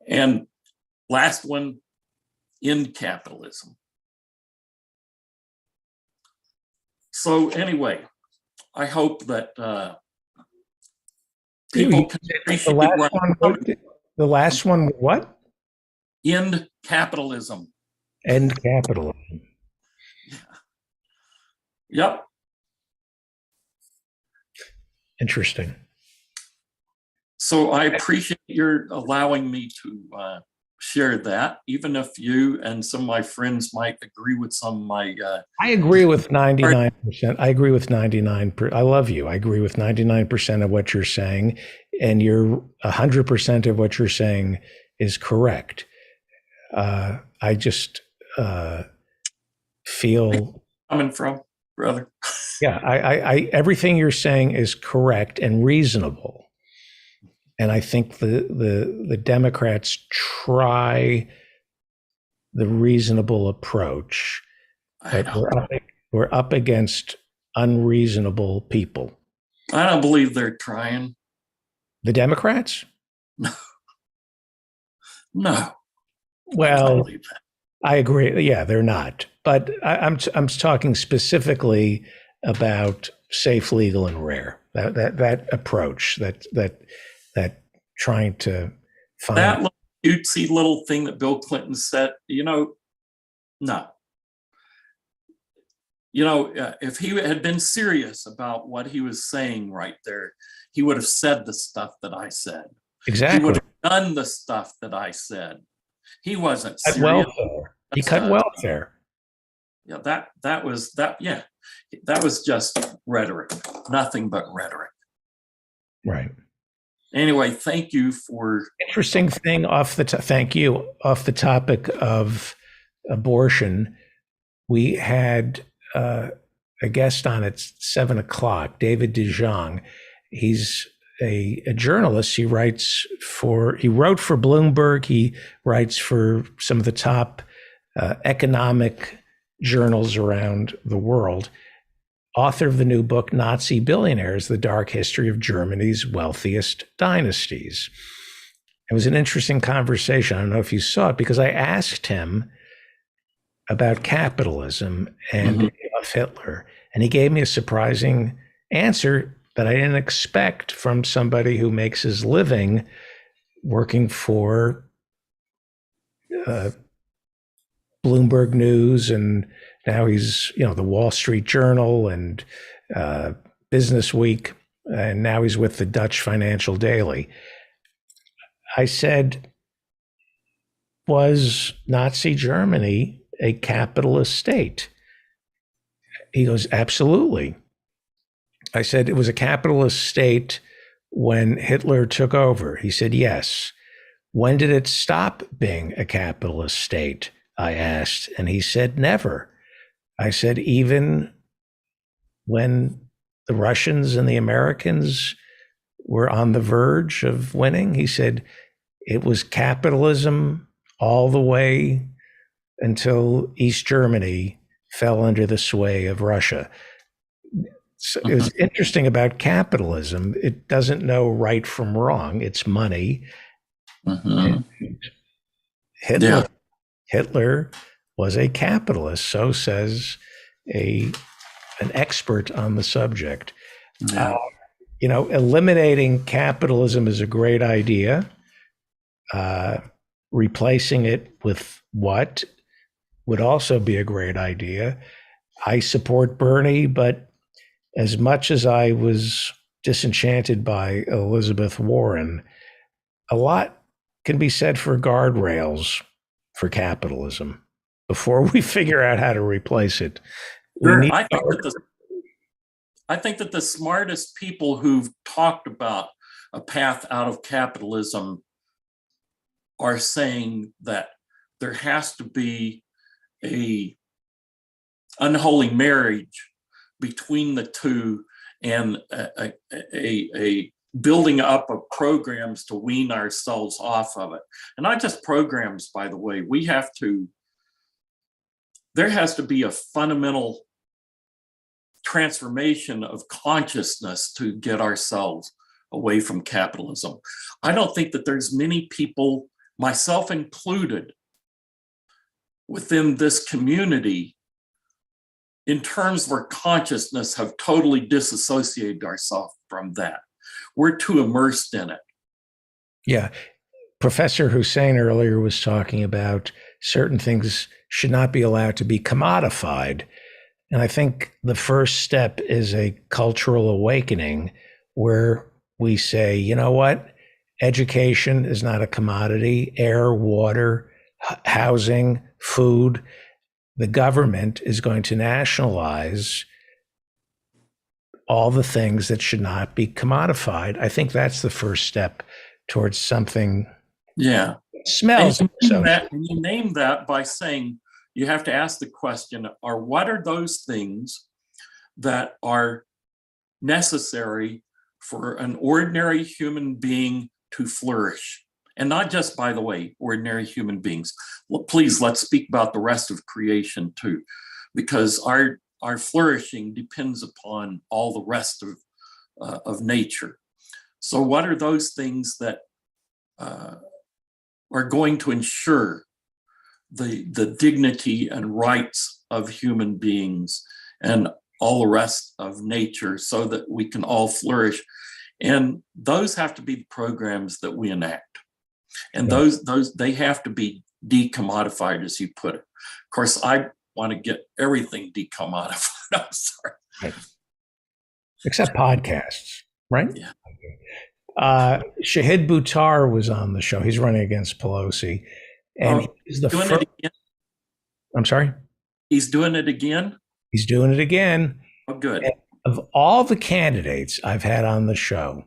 And last one, end capitalism. So anyway, I hope that people can appreciate the last one, what? End capitalism. End capitalism. Yep. Interesting. So I appreciate your allowing me to share that, even if you and some of my friends might agree with some of my. I agree with 99%. I agree with 99%. I love you. I agree with 99% of what you're saying, and 100% of what you're saying is correct. I just feel coming from, brother. Yeah, I everything you're saying is correct and reasonable. And I think the Democrats try the reasonable approach, but we're up against unreasonable people. I don't believe they're trying. The Democrats? No. Well, I agree. Yeah, they're not. But I'm talking specifically about safe, legal, and rare. That approach. That trying to find that little cutesy little thing that Bill Clinton said, no. If he had been serious about what he was saying right there, he would have said the stuff that I said. Exactly. He would have done the stuff that I said. He wasn't serious. Welfare. He cut welfare. Yeah, that was just rhetoric, nothing but rhetoric. Right. Anyway, thank you for interesting thing thank you off the topic of abortion. We had a guest on at 7:00, David DeJong. He's a journalist. He wrote for Bloomberg. He writes for some of the top economic journals around the world. Author of the new book, Nazi Billionaires, The Dark History of Germany's Wealthiest Dynasties. It was an interesting conversation. I don't know if you saw it, because I asked him about capitalism and Adolf Hitler, and he gave me a surprising answer that I didn't expect from somebody who makes his living working for Bloomberg News, and now he's, the Wall Street Journal and Business Week, and now he's with the Dutch Financial Daily. I said, was Nazi Germany a capitalist state? He goes, absolutely. I said, it was a capitalist state when Hitler took over. He said, yes. When did it stop being a capitalist state? I asked, and he said, never. I said, even when the Russians and the Americans were on the verge of winning, he said, it was capitalism all the way until East Germany fell under the sway of Russia. So it was interesting about capitalism. It doesn't know right from wrong. It's money. Hitler was a capitalist, so says an expert on the subject. Eliminating capitalism is a great idea. Replacing it with what would also be a great idea. I support Bernie, but as much as I was disenchanted by Elizabeth Warren, a lot can be said for guardrails for capitalism before we figure out how to replace it. I think that the smartest people who've talked about a path out of capitalism are saying that there has to be a unholy marriage between the two, and a building up of programs to wean ourselves off of it. And not just programs, by the way. There has to be a fundamental transformation of consciousness to get ourselves away from capitalism. I don't think that there's many people, myself included, within this community, in terms of our consciousness, have totally disassociated ourselves from that. We're too immersed in it. Yeah. Professor Hussein earlier was talking about certain things should not be allowed to be commodified. And I think the first step is a cultural awakening where we say, you know what? Education is not a commodity. Air, water, housing, food. The government is going to nationalize all the things that should not be commodified. I think that's the first step towards something. Yeah. Smells. And you name that by saying, you have to ask the question, what are those things that are necessary for an ordinary human being to flourish? And not just, by the way, ordinary human beings. Well, please, let's speak about the rest of creation too, because our flourishing depends upon all the rest of nature. So what are those things that are going to ensure the dignity and rights of human beings and all the rest of nature so that we can all flourish? And those have to be the programs that we enact. And those they have to be decommodified, as you put it. Of course, I want to get everything decommodified. I'm sorry. Right. Except podcasts, right? Yeah. Shahid Buttar was on the show. He's running against Pelosi. And he's the doing first. it again? I'm sorry? He's doing it again? He's doing it again. Oh, good. And of all the candidates I've had on the show,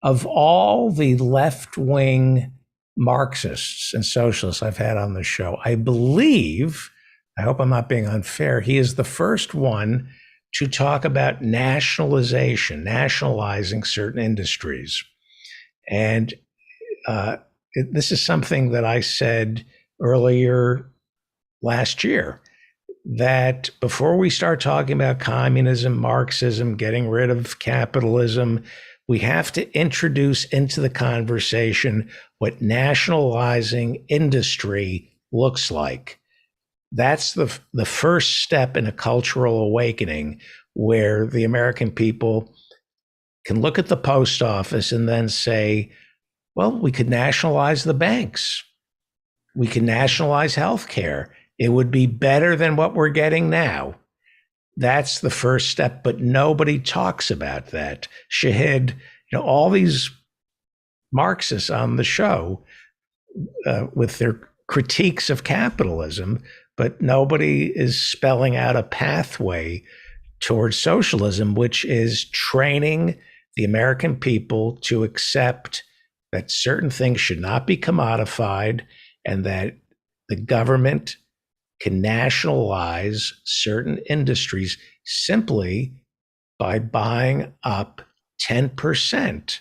of all the left-wing Marxists and socialists I've had on the show, I believe, I hope I'm not being unfair, he is the first one to talk about nationalization, nationalizing certain industries. And this is something that I said earlier last year, that before we start talking about communism, Marxism, getting rid of capitalism, we have to introduce into the conversation what nationalizing industry looks like. That's the first step in a cultural awakening, where the American people can look at the post office and then say, well, we could nationalize the banks. We can nationalize healthcare. It would be better than what we're getting now. That's the first step, but nobody talks about that. Shahid, all these Marxists on the show with their critiques of capitalism, but nobody is spelling out a pathway towards socialism, which is training the American people to accept that certain things should not be commodified and that the government can nationalize certain industries simply by buying up 10%,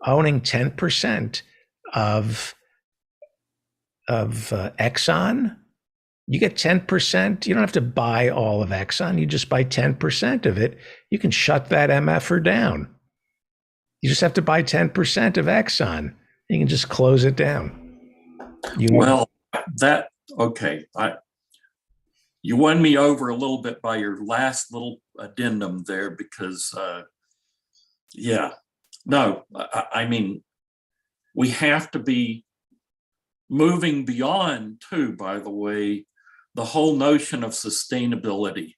owning 10% of Exxon. You get 10%. You don't have to buy all of Exxon. You just buy 10% of it. You can shut that MFer down. You just have to buy 10% of Exxon. You can just close it down. Okay. You won me over a little bit by your last little addendum there, because I mean, we have to be moving beyond too, by the way, the whole notion of sustainability.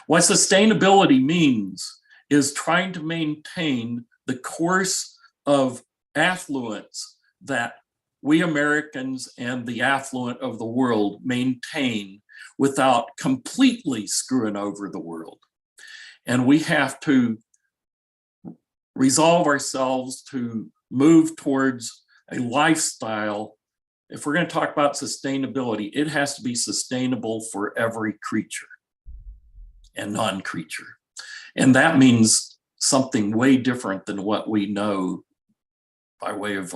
What sustainability means is trying to maintain the course of affluence that we Americans and the affluent of the world maintain without completely screwing over the world. And we have to resolve ourselves to move towards a lifestyle. If we're going to talk about sustainability, it has to be sustainable for every creature and non-creature. And that means something way different than what we know by way of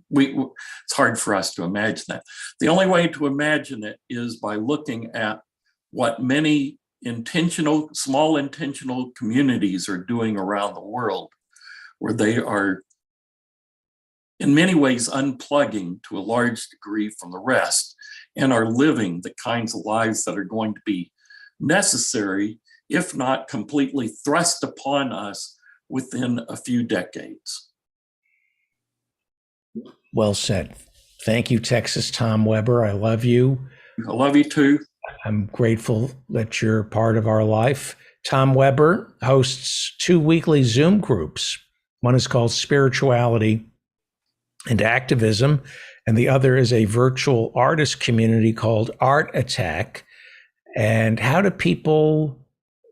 it's hard for us to imagine that. The only way to imagine it is by looking at what many small intentional communities are doing around the world, where they are in many ways unplugging to a large degree from the rest and are living the kinds of lives that are going to be necessary, if not completely thrust upon us within a few decades. Well said. Thank you, Texas Tom Weber. I love you. I love you too. I'm grateful that you're part of our life. Tom Weber hosts 2 weekly Zoom groups. One is called Spirituality and Activism, and the other is a virtual artist community called Art Attack. And how do people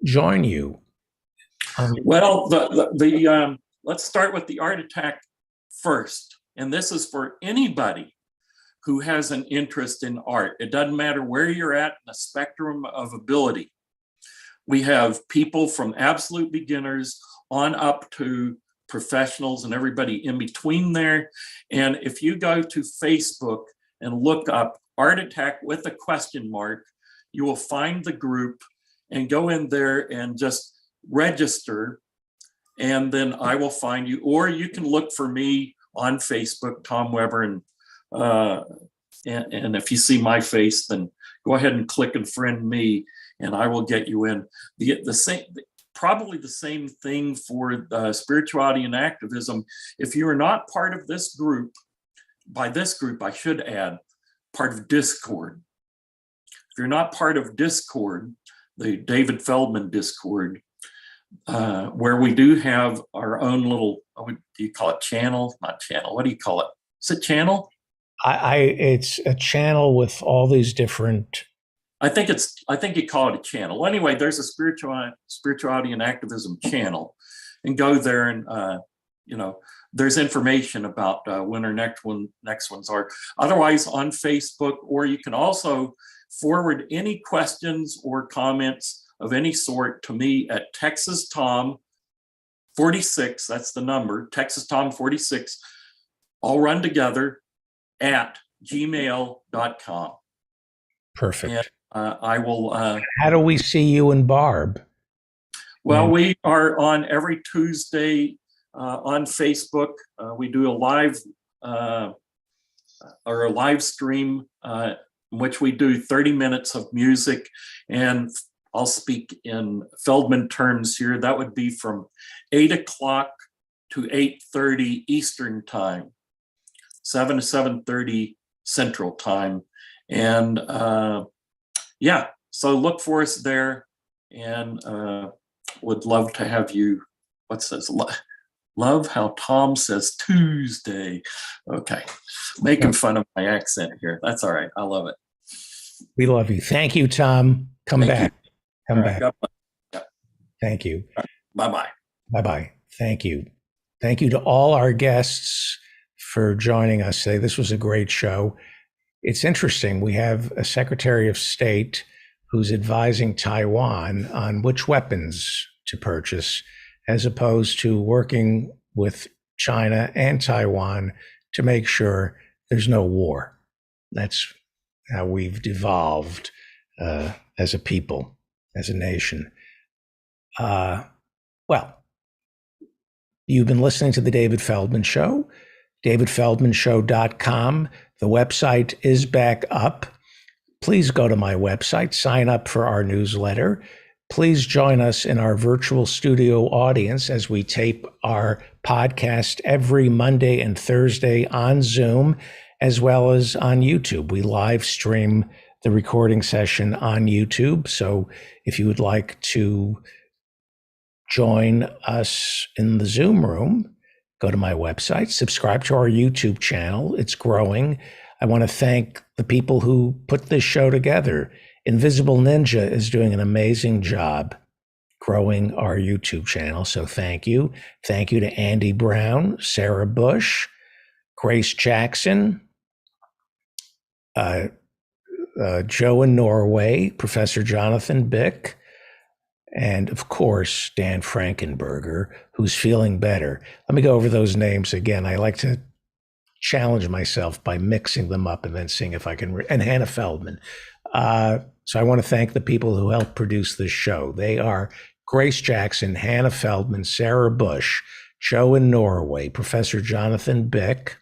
join you? Well, let's start with the Art Attack first. And this is for anybody who has an interest in art. It doesn't matter where you're at in the spectrum of ability. We have people from absolute beginners on up to professionals and everybody in between there. And if you go to Facebook and look up Art Attack with a question mark, you will find the group and go in there and just register. And then I will find you, or you can look for me on Facebook, Tom Weber, and if you see my face, then go ahead and click and friend me, and I will get you in. Probably the same thing for spirituality and activism. If you are not part of this group, by this group, I should add, part of Discord. If you're not part of Discord, the David Feldman Discord, where we do have our own little, do you call it channel? Not channel, what do you call it? Is it channel? It's a channel with all these different. I think you call it a channel. Well, anyway, there's a spirituality and activism channel, and go there and there's information about when our next ones are. Otherwise, on Facebook, or you can also forward any questions or comments of any sort to me at Texas Tom 46. That's the number, Texas Tom 46, all run together at gmail.com. Perfect. And, I will. How do we see you and Barb? Well, we are on every Tuesday on Facebook. We do a live stream in which we do 30 minutes of music, and I'll speak in Feldman terms here. That would be from 8 o'clock to 8:30 Eastern time, 7 to 7:30 Central time, and so look for us there, and would love to have you. What says love how Tom says Tuesday? Okay, making fun of my accent here. That's all right. I love it. We love you. Thank you, Tom. Come back. Come back. Thank you. Bye-bye. Bye-bye. Thank you. Thank you to all our guests for joining us today. This was a great show. It's interesting. We have a Secretary of State who's advising Taiwan on which weapons to purchase, as opposed to working with China and Taiwan to make sure there's no war. That's how we've devolved as a people, as a nation. Well, you've been listening to The David Feldman Show, davidfeldmanshow.com. The website is back up. Please go to my website, sign up for our newsletter. Please join us in our virtual studio audience as we tape our podcast every Monday and Thursday on Zoom, as well as on YouTube. We live stream the recording session on YouTube. So if you would like to join us in the Zoom room, go to my website, subscribe to our YouTube channel. It's growing. I want to thank the people who put this show together. Invisible Ninja is doing an amazing job growing our YouTube channel, so thank you. Thank you to Andy Brown, Sarah Bush, Grace Jackson, Joe in Norway, Professor Jonathan Bick, and of course, Dan Frankenberger, who's feeling better. Let me go over those names again. I like to challenge myself by mixing them up and then seeing if I can, and Hannah Feldman. So I want to thank the people who helped produce this show. They are Grace Jackson, Hannah Feldman, Sarah Bush, Joe in Norway, Professor Jonathan Bick,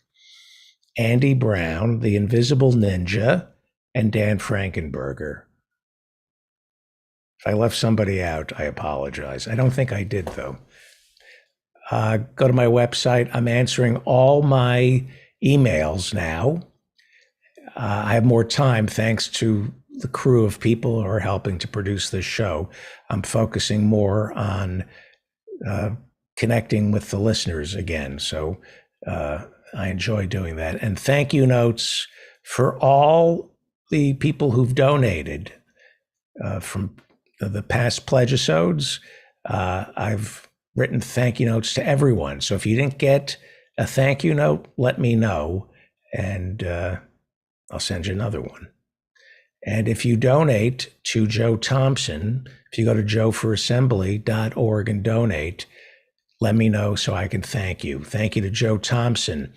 Andy Brown, the Invisible Ninja, and Dan Frankenberger. If I left somebody out, I apologize. I don't think I did, though. Go to my website. I'm answering all my emails now. I have more time thanks to the crew of people who are helping to produce this show. I'm focusing more on connecting with the listeners again. So I enjoy doing that. And thank you notes for all the people who've donated from the past pledge-episodes. I've written thank you notes to everyone. So if you didn't get a thank you note, let me know, and I'll send you another one. And if you donate to Joe Thompson, if you go to joeforassembly.org and donate, let me know so I can thank you. Thank you to Joe Thompson,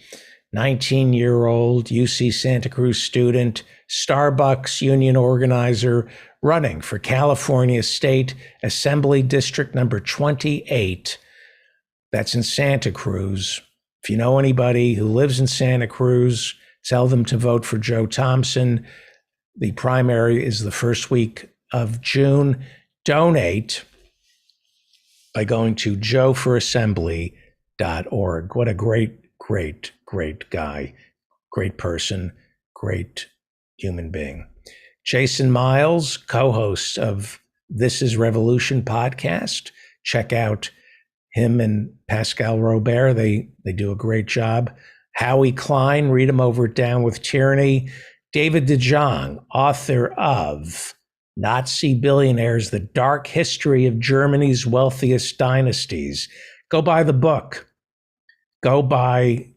19-year-old UC Santa Cruz student, Starbucks union organizer, running for California State Assembly District number 28. That's in Santa Cruz. If you know anybody who lives in Santa Cruz, tell them to vote for Joe Thompson. The primary is the first week of June. Donate by going to joeforassembly.org. What a great guy, great person, great human being. Jason Miles, co-host of This Is Revolution podcast. Check out him and Pascal Robert. They do a great job. Howie Klein, read him over at Down with Tyranny. David DeJong, author of Nazi Billionaires, The Dark History of Germany's Wealthiest Dynasties. Go buy the book. Go buy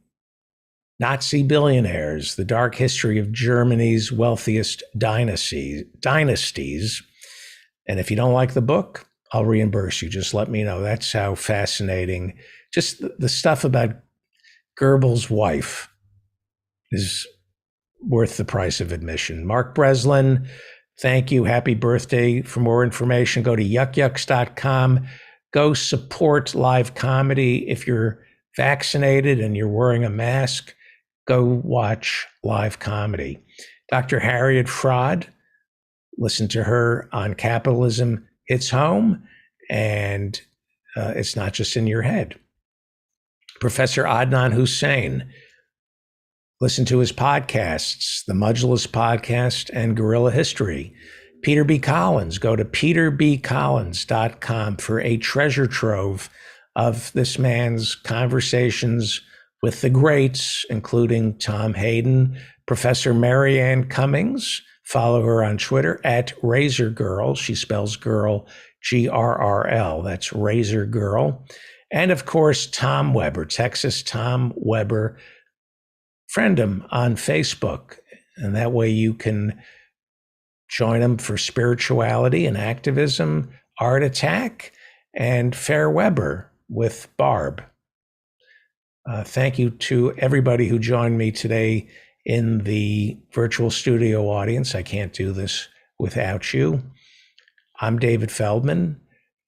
Nazi Billionaires, The Dark History of Germany's Wealthiest Dynasties. And if you don't like the book, I'll reimburse you. Just let me know. That's how fascinating. Just the stuff about Goebbels' wife is worth the price of admission. Mark Breslin, thank you. Happy birthday. For more information, go to yuckyucks.com. Go support live comedy. If you're vaccinated and you're wearing a mask, go watch live comedy. Dr. Harriet Fraud, listen to her on Capitalism Hits Home, and it's not just in your head. Professor Adnan Hussein, listen to his podcasts, the Mudgeless Podcast and Guerrilla History. Peter B. Collins, go to peterbcollins.com for a treasure trove of this man's conversations with the greats, including Tom Hayden. Professor Marianne Cummings, follow her on Twitter at Razor Girl. She spells girl GRRL. That's Razor Girl. And of course, Tom Weber, Texas Tom Weber. Friend him on Facebook, and that way you can join him for spirituality and activism, Art Attack, and Fair Weber with Barb. Thank you to everybody who joined me today in the virtual studio audience. I can't do this without you. I'm David Feldman,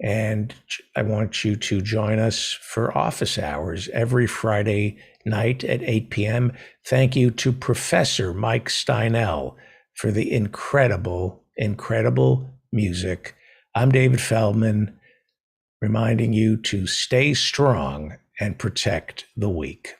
and I want you to join us for office hours every Friday night at 8 p.m. Thank you to Professor Mike Steinel for the incredible music. I'm David Feldman, reminding you to stay strong and protect the weak.